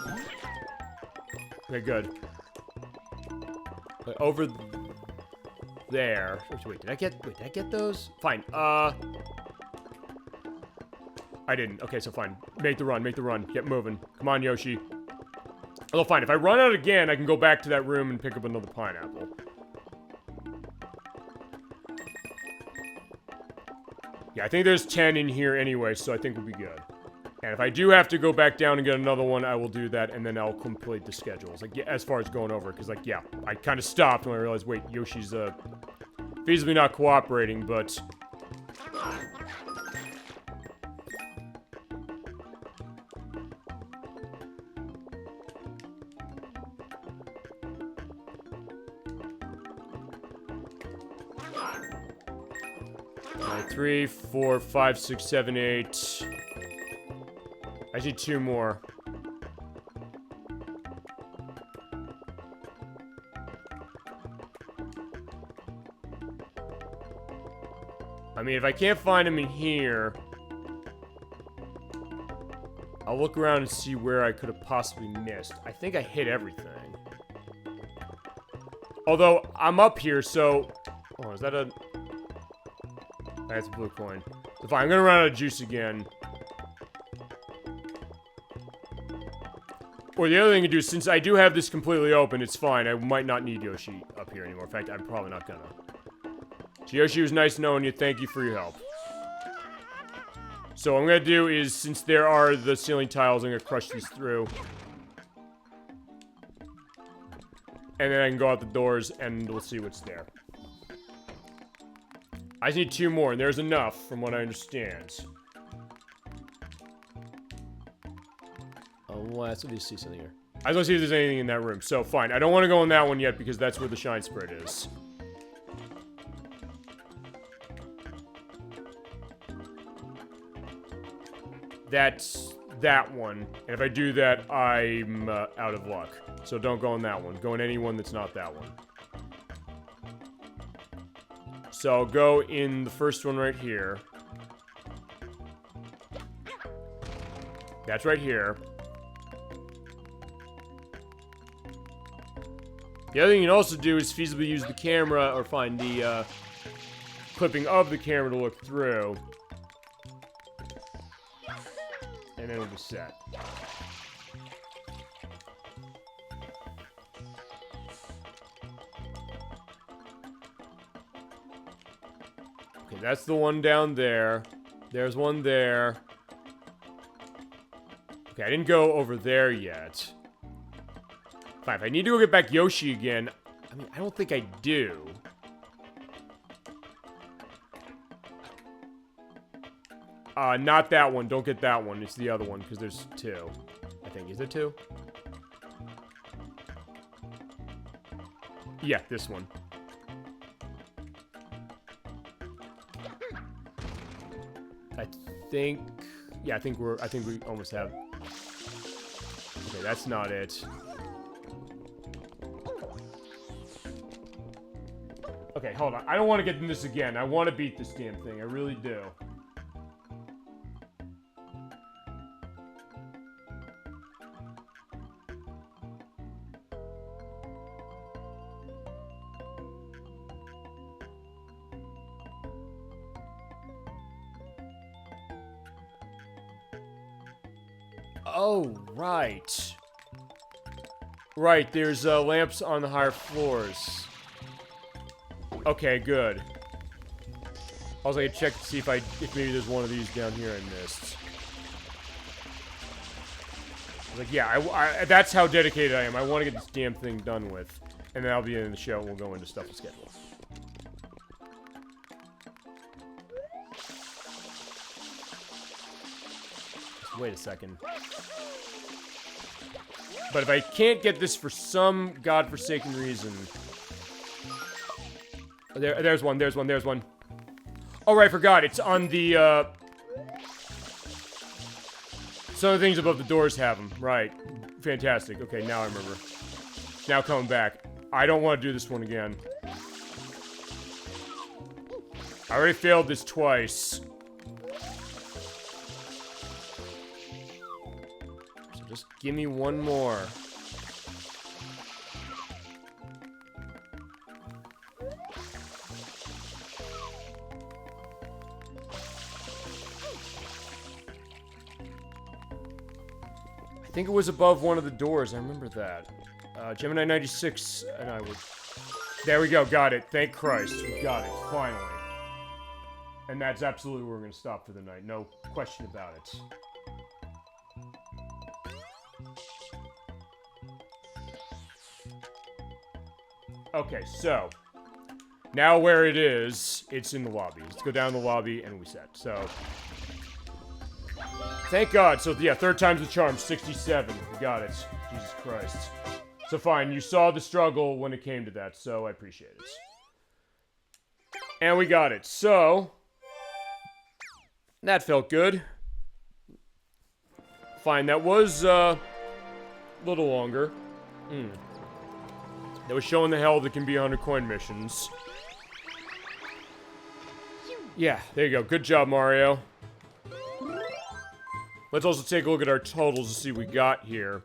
Okay, good. Over there. Wait, did I get those? Fine. I didn't. Okay, so fine. Make the run. Get moving. Come on, Yoshi. Although, fine. If I run out again, I can go back to that room and pick up another pineapple. Yeah, I think there's 10 in here anyway, so I think we'll be good. And if I do have to go back down and get another one, I will do that, and then I'll complete the schedules. Like, yeah, as far as going over, because, like, yeah, I kind of stopped when I realized, wait, Yoshi's, feasibly not cooperating, but... Alright, 3, 4, 5, 6, 7, 8... I need 2 more. I mean, if I can't find him in here, I'll look around and see where I could have possibly missed. I think I hit everything. Although, I'm up here, so... Oh, is that a... That's a blue coin. So fine, I'm gonna run out of juice again. Or the other thing to do, since I do have this completely open, it's fine. I might not need Yoshi up here anymore. In fact, I'm probably not gonna. So Yoshi, was nice knowing you. Thank you for your help. So what I'm gonna do is, since there are the ceiling tiles, I'm gonna crush these through. And then I can go out the doors, and we'll see what's there. I just need 2 more, and there's enough, from what I understand. Let's see something here. I just want to see if there's anything in that room. So, fine. I don't want to go in that one yet, because that's where the shine spread is. That's that one. And if I do that, I'm out of luck. So don't go in that one. Go in any one that's not that one. So I'll go in the first one right here. That's right here. The other thing you can also do is feasibly use the camera, or find the clipping of the camera to look through. And then it'll be set. Okay, that's the one down there. There's one there. Okay, I didn't go over there yet. Fine, if I need to go get back Yoshi again, I mean, I don't think I do. Not that one. Don't get that one. It's the other one, because there's 2. I think. Is it 2? Yeah, this one. I think... Yeah, I think we almost have... Okay, that's not it. Okay, hold on. I don't want to get in this again. I want to beat this damn thing. I really do. Oh, right. Right, there's lamps on the higher floors. Okay, good. I was like, check to see if maybe there's one of these down here I missed. I was like, yeah, that's how dedicated I am. I want to get this damn thing done with. And then I'll be in the show and we'll go into stuff to schedule. Just wait a second. But if I can't get this for some godforsaken reason... There's one. Oh, right, I forgot. It's on the, some of the things above the doors have them. Right. Fantastic. Okay, now I remember. Now coming back. I don't want to do this one again. I already failed this twice. So just give me one more. I think it was above one of the doors. I remember that. Gemini 96, and I would... There we go. Got it. Thank Christ. We got it. Finally. And that's absolutely where we're going to stop for the night. No question about it. Okay, so... Now where it is, it's in the lobby. Let's go down the lobby and we set. So... Thank God. So, yeah, 3rd time's the charm. 67. We got it. Jesus Christ. So, fine. You saw the struggle when it came to that, so I appreciate it. And we got it. So, that felt good. Fine. That was, a little longer. That was showing the hell that can be 100 coin missions. Yeah, there you go. Good job, Mario. Let's also take a look at our totals to see what we got here.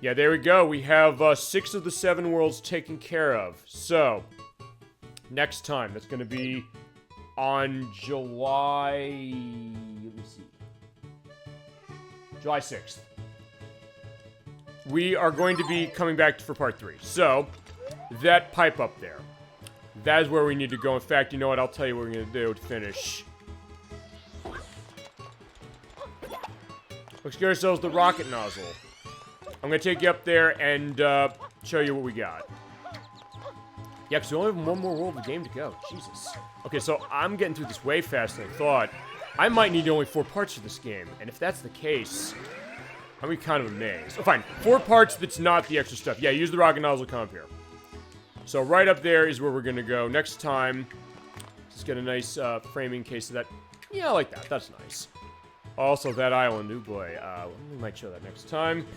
Yeah, there we go. We have 6 of the 7 worlds taken care of. So, next time, that's going to be on July... Let me see. July 6th. We are going to be coming back for part 3. So, that pipe up there. That is where we need to go. In fact, you know what? I'll tell you what we're going to do to finish. Let's get ourselves the rocket nozzle. I'm going to take you up there and show you what we got. Yeah, because we only have one more world of the game to go. Jesus. Okay, so I'm getting through this way faster than I thought. I might need only 4 parts for this game. And if that's the case, I'm be kind of amazed. Oh, fine. 4 parts that's not the extra stuff. Yeah, use the rocket nozzle, come up here. So right up there is where we're going to go. Next time, just get a nice framing case of that. Yeah, I like that. That's nice. Also, that island. Oh, boy. We might show that next time.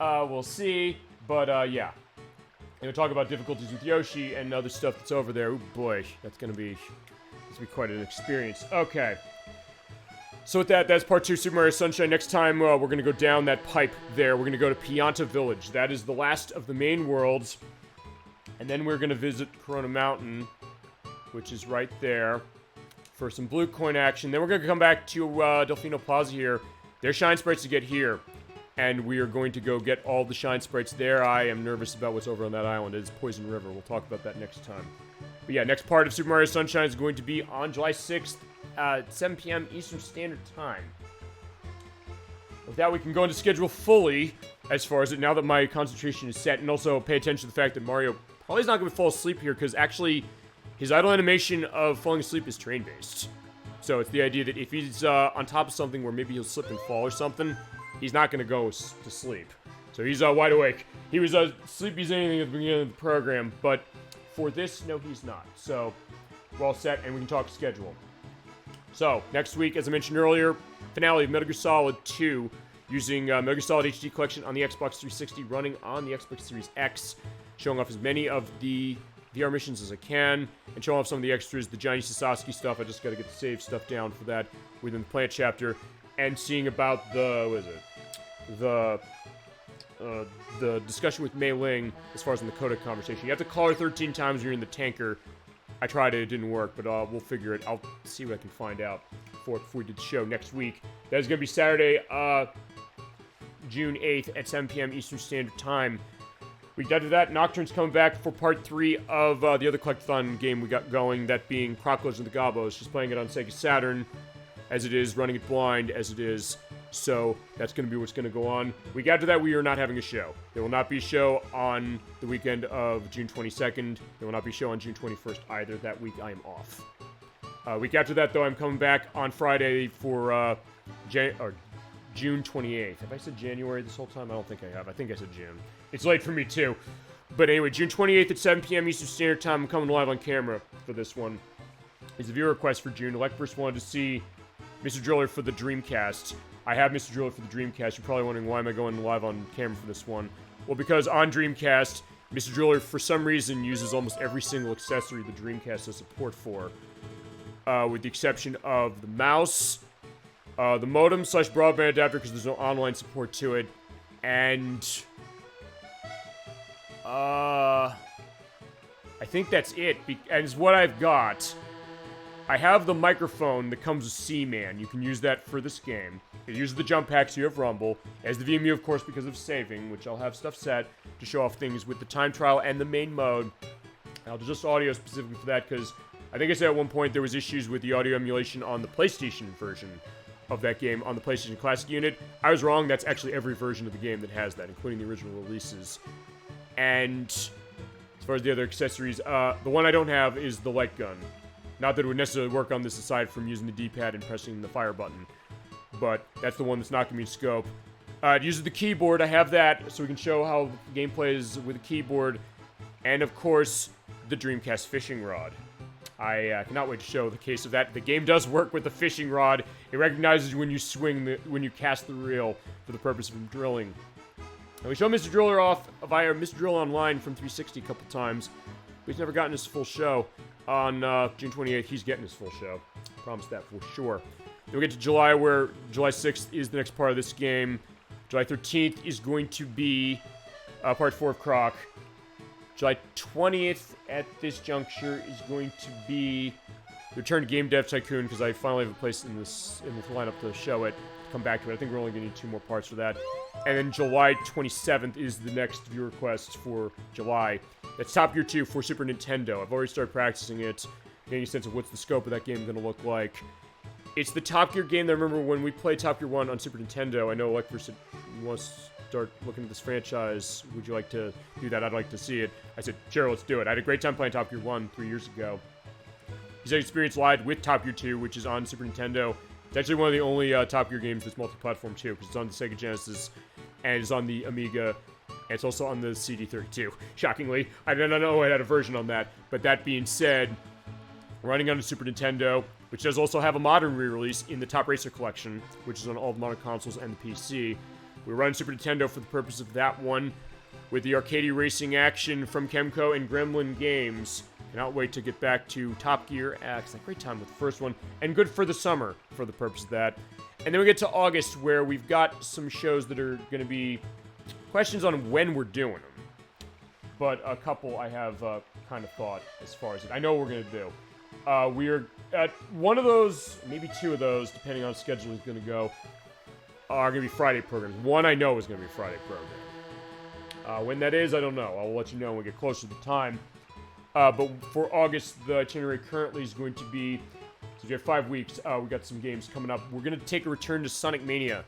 We'll see. But, yeah. We'll talk about difficulties with Yoshi and other stuff that's over there. Oh, boy. That's going to be quite an experience. Okay. So with that, that's part 2 Super Mario Sunshine. Next time, we're going to go down that pipe there. We're going to go to Pianta Village. That is the last of the main worlds. And then we're going to visit Corona Mountain, which is right there, for some blue coin action. Then we're going to come back to Delfino Plaza here. There's shine sprites to get here. And we are going to go get all the shine sprites there. I am nervous about what's over on that island. It's Poison River. We'll talk about that next time. But yeah, next part of Super Mario Sunshine is going to be on July 6th at 7 p.m. Eastern Standard Time. With that, we can go into schedule fully as far as it, now that my concentration is set. And also pay attention to the fact that Mario probably is not going to fall asleep here, because actually his idle animation of falling asleep is train-based. So it's the idea that if he's on top of something where maybe he'll slip and fall or something, he's not going to go to sleep. So he's wide awake. He was sleepy as anything at the beginning of the program, but for this, no, he's not. So we're all set, and we can talk schedule. So next week, as I mentioned earlier, finale of Metal Gear Solid 2 using Metal Gear Solid HD Collection on the Xbox 360, running on the Xbox Series X, showing off as many of the VR missions as I can, and showing off some of the extras, the Johnny Sasaki stuff. I just got to get the save stuff down for that within the plant chapter, and seeing about the, the discussion with Mei Ling as far as in the Coda conversation. You have to call her 13 times when you're in the tanker. I tried it, it didn't work, but we'll figure it. I'll see what I can find out before we do the show next week. That is going to be Saturday, June 8th at 7 p.m. Eastern Standard Time. We got to that. Nocturne's coming back for part 3 of the other collectathon game we got going, that being Crocos and the Gobos. She's playing it on Sega Saturn, as it is, running it blind, as it is. So that's going to be what's going to go on. Week after that, we are not having a show. There will not be a show on the weekend of June 22nd. There will not be a show on June 21st either. That week, I am off. Week after that, though, I'm coming back on Friday for June 28th. Have I said January this whole time? I don't think I have. I think I said June. It's late for me, too. But anyway, June 28th at 7 p.m. Eastern Standard Time. I'm coming live on camera for this one. It's a viewer request for June. Electverse wanted to see Mr. Driller for the Dreamcast. I have Mr. Driller for the Dreamcast. You're probably wondering, why am I going live on camera for this one? Well, because on Dreamcast, Mr. Driller, for some reason, uses almost every single accessory the Dreamcast has support for. With the exception of the mouse, the modem / broadband adapter, because there's no online support to it, and I think that's it, and it's what I've got. I have the microphone that comes with C-Man. You can use that for this game. It uses the jump pack, so you have Rumble. It has the VMU, of course, because of saving, which I'll have stuff set to show off things with the time trial and the main mode. I'll do just audio specifically for that, because I think I said at one point there was issues with the audio emulation on the PlayStation version of that game, on the PlayStation Classic unit. I was wrong. That's actually every version of the game that has that, including the original releases. And as far as the other accessories, the one I don't have is the light gun. Not that it would necessarily work on this aside from using the D-pad and pressing the fire button. But that's the one that's not going to be scope. It uses the keyboard. I have that, so we can show how the gameplay is with the keyboard. And, of course, the Dreamcast fishing rod. I cannot wait to show the case of that. The game does work with the fishing rod. It recognizes when you when you cast the reel for the purpose of drilling. And we showed Mr. Driller off via Mr. Driller Online from 360 a couple times. But he's never gotten his full show. On June 28th, he's getting his full show. Promise that for sure. Then we get to July, where July 6th is the next part of this game. July 13th is going to be part 4 of Croc. July 20th at this juncture is going to be Return to Game Dev Tycoon, because I finally have a place in the lineup to show it, to come back to it. I think we're only going to need 2 more parts for that. And then July 27th is the next view request for July. That's Top Gear 2 for Super Nintendo. I've already started practicing it, getting a sense of what's the scope of that game going to look like. It's the Top Gear game that I remember when we played Top Gear 1 on Super Nintendo. I know Electver said he wants to start looking at this franchise. Would you like to do that? I'd like to see it. I said, sure, let's do it. I had a great time playing Top Gear 1 3 years ago. He's had experience live with Top Gear 2, which is on Super Nintendo. It's actually one of the only Top Gear games that's multi-platform too, because it's on the Sega Genesis, and it's on the Amiga, and it's also on the CD32. Shockingly, I don't know I had a version on that. But that being said, running on the Super Nintendo, which does also have a modern re-release in the Top Racer collection, which is on all the modern consoles and the PC. We're running Super Nintendo for the purpose of that one, with the arcade racing action from Kemco and Gremlin Games. Cannot wait to get back to Top Gear X. A great time with the first one, and good for the summer for the purpose of that. And then we get to August, where we've got some shows that are going to be questions on when we're doing them. But a couple I have kind of thought as far as it. I know what we're going to do. We're at one of those, maybe 2 of those, depending on how schedule is going to go, are going to be Friday programs. One I know is going to be a Friday program. When that is, I don't know. I'll let you know when we get closer to the time. But for August, the itinerary currently is going to be, so we have 5 weeks. We got some games coming up. We're going to take a return to Sonic Mania.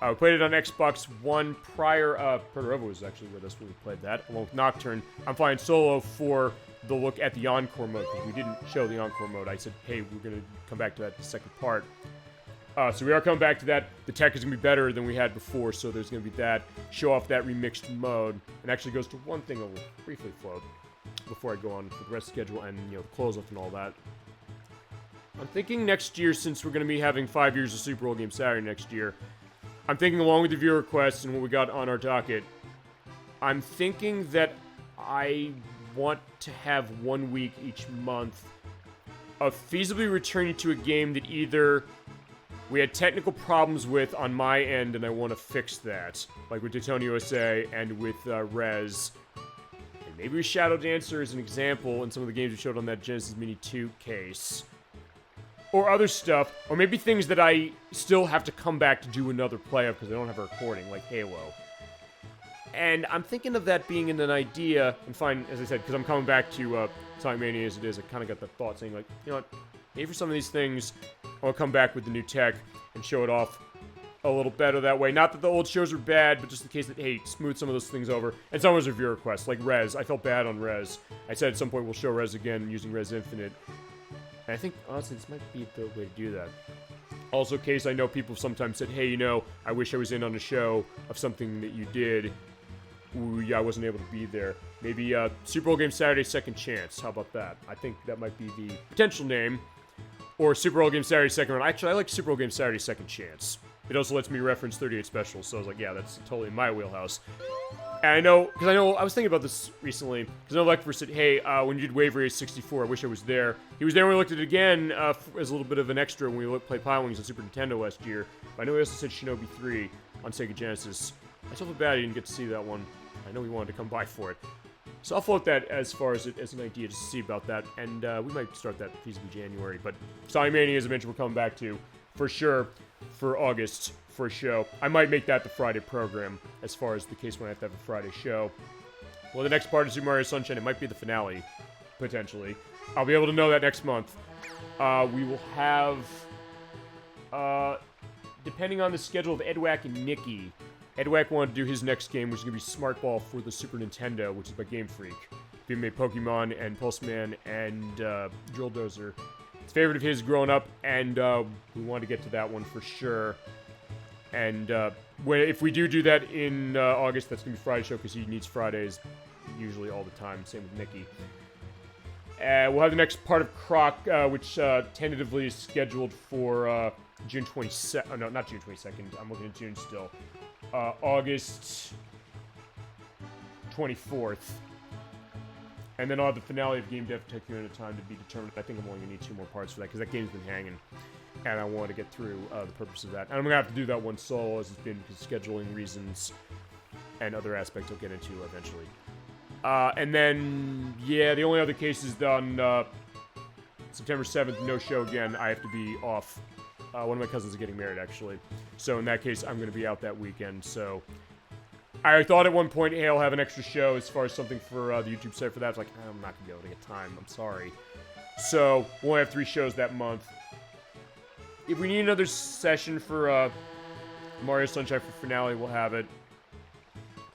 We played it on Xbox One prior. Proto was actually with us when we played that, along with Nocturne. I'm flying solo for the look at the Encore mode, because we didn't show the Encore mode. I said, hey, we're going to come back to that in the second part. So we are coming back to that. The tech is going to be better than we had before, so there's going to be that. Show off that remixed mode. And actually goes to one thing I'll briefly float before I go on for the rest of the schedule and, the close-up and all that. I'm thinking next year, since we're going to be having 5 years of Super Bowl Game Saturday next year, I'm thinking along with the viewer requests and what we got on our docket, I'm thinking that I want to have 1 week each month of feasibly returning to a game that either we had technical problems with on my end and I want to fix that, like with Daytona USA and with Rez. And maybe with Shadow Dancer as an example in some of the games we showed on that Genesis Mini 2 case. Or other stuff, or maybe things that I still have to come back to do another play of because I don't have a recording, like Halo. And I'm thinking of that being an idea, and fine, as I said, because I'm coming back to Sonic Mania as it is, I kind of got the thought saying, like, you know what, maybe for some of these things, I'll come back with the new tech and show it off a little better that way. Not that the old shows are bad, but just in case that, hey, smooth some of those things over. And some of those are viewer requests, like Rez. I felt bad on Rez. I said at some point we'll show Rez again using Rez Infinite. And I think, honestly, this might be the way to do that. Also, case I know people sometimes said, hey, I wish I was in on a show of something that you did. Ooh, yeah, I wasn't able to be there. Maybe Super Bowl Game Saturday Second Chance. How about that? I think that might be the potential name. Or Super Bowl Game Saturday Second Round. Actually, I like Super Bowl Game Saturday Second Chance. It also lets me reference 38 Special, so I was like, yeah, that's totally in my wheelhouse. And I know, I was thinking about this recently, because I know Lecter said, hey, when you did Wave Race 64, I wish I was there. He was there when we looked at it again as a little bit of an extra when we played Pilewings on Super Nintendo last year. But I know he also said Shinobi 3 on Sega Genesis. I feel bad I didn't get to see that one. I know he wanted to come by for it. So I'll float that as far as as an idea just to see about that, and we might start that feasibly January. But Sonic Mania, as I mentioned, we're coming back to, for sure, for August, for a show. I might make that the Friday program, as far as the case when I have to have a Friday show. Well, the next part of Super Mario Sunshine, it might be the finale, potentially. I'll be able to know that next month. We will have, depending on the schedule of Edwack and Nikki, Edwack wanted to do his next game, which is going to be Smart Ball for the Super Nintendo, which is by Game Freak. He made Pokemon and Pulseman and Drill Dozer. It's a favorite of his growing up, and we want to get to that one for sure. And if we do that in August, that's going to be Friday show, because he needs Fridays usually all the time. Same with Nikki. We'll have the next part of Croc, which tentatively is scheduled for June 22nd. No, not June 22nd. I'm looking at June still. August 24th. And then I'll have the finale of Game Dev Tycoon at a time to be determined. I think I'm only going to need 2 more parts for that, because that game's been hanging. And I want to get through the purpose of that. And I'm going to have to do that one solo, as it's been, because scheduling reasons and other aspects I'll get into eventually. And then, yeah, the only other case is on September 7th, no show again. I have to be off. One of my cousins is getting married, actually. So in that case, I'm going to be out that weekend. So I thought at one point, hey, I'll have an extra show as far as something for the YouTube site for that. I was like, I'm not going to be able to get time. I'm sorry. So we'll have 3 shows that month. If we need another session for Mario Sunshine for finale, we'll have it.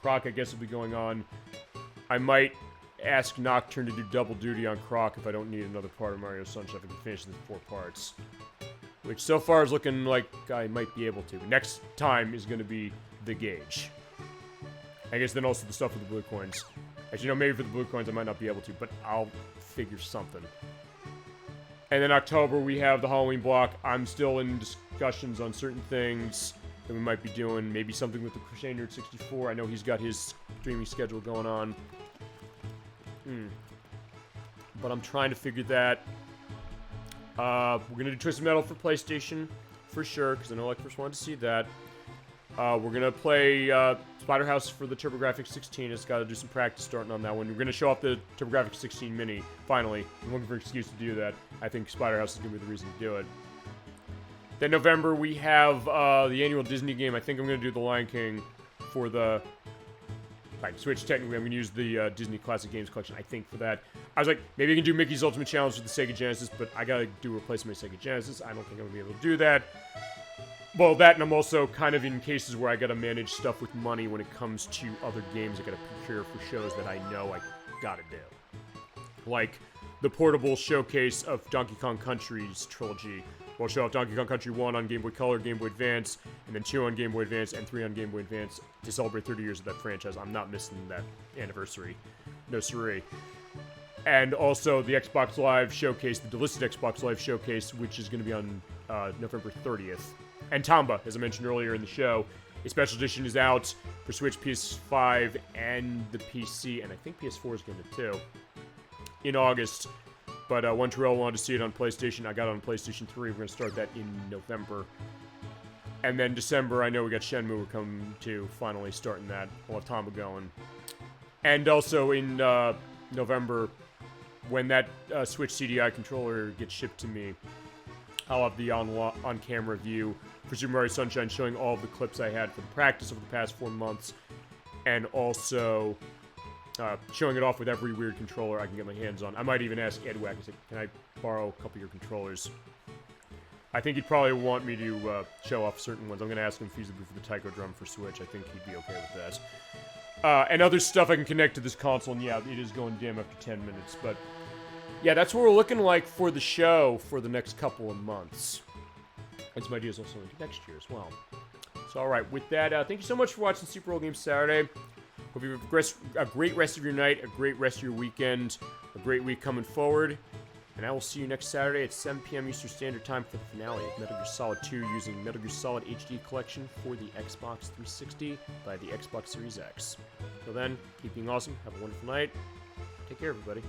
Croc, I guess, will be going on. I might ask Nocturne to do double duty on Croc if I don't need another part of Mario Sunshine. If I can finish the 4 parts. Which so far is looking like I might be able to. Next time is going to be the Gauge. I guess then also the stuff with the blue coins. Actually, no, maybe for the blue coins I might not be able to, but I'll figure something. And then October we have the Halloween block. I'm still in discussions on certain things that we might be doing. Maybe something with the Crochet Nerd 64. I know he's got his streaming schedule going on. But I'm trying to figure that. We're gonna do Twisted Metal for PlayStation, for sure, because I know Electors wanted to see that. We're gonna play Spider-House for the TurboGrafx 16. It's gotta do some practice starting on that one. We're gonna show off the TurboGrafx 16 Mini, finally. I'm looking for an excuse to do that. I think Spider-House is gonna be the reason to do it. Then November, we have the annual Disney game. I think I'm gonna do The Lion King for the Switch. Technically, I'm going to use the Disney Classic Games Collection, I think, for that. I was like, maybe I can do Mickey's Ultimate Challenge with the Sega Genesis, but I got to do a replacement of Sega Genesis. I don't think I'm going to be able to do that. Well, that, and I'm also kind of in cases where I got to manage stuff with money when it comes to other games I got to procure for shows that I know I got to do. Like the portable showcase of Donkey Kong Country's trilogy. We'll show off Donkey Kong Country 1 on Game Boy Color, Game Boy Advance, and then 2 on Game Boy Advance, and 3 on Game Boy Advance to celebrate 30 years of that franchise. I'm not missing that anniversary. No siree. And also the Xbox Live Showcase, the delisted Xbox Live Showcase, which is going to be on November 30th. And Tamba, as I mentioned earlier in the show, a special edition is out for Switch, PS5, and the PC, and I think PS4 is going to too, in August. But One Terrell wanted to see it on PlayStation. I got it on PlayStation 3. We're going to start that in November. And then December, I know we got Shenmue. We're coming to finally starting that. We'll have Tamba going. And also in November, when that Switch CDI controller gets shipped to me, I'll have the on-camera view for Super Mario Sunshine showing all of the clips I had for the practice over the past 4 months. And also showing it off with every weird controller I can get my hands on. I might even ask Edwack, I said, can I borrow a couple of your controllers? I think he'd probably want me to show off certain ones. I'm going to ask him feasibly for the Taiko drum for Switch. I think he'd be okay with that. And other stuff I can connect to this console, and yeah, it is going dim after 10 minutes. But yeah, that's what we're looking like for the show for the next couple of months. And some ideas also into next year as well. So alright, with that, thank you so much for watching Super Bowl Game Saturday. Hope you have a great rest of your night, a great rest of your weekend, a great week coming forward. And I will see you next Saturday at 7 p.m. Eastern Standard Time for the finale of Metal Gear Solid 2 using Metal Gear Solid HD Collection for the Xbox 360 by the Xbox Series X. Till then, keep being awesome, have a wonderful night, take care everybody.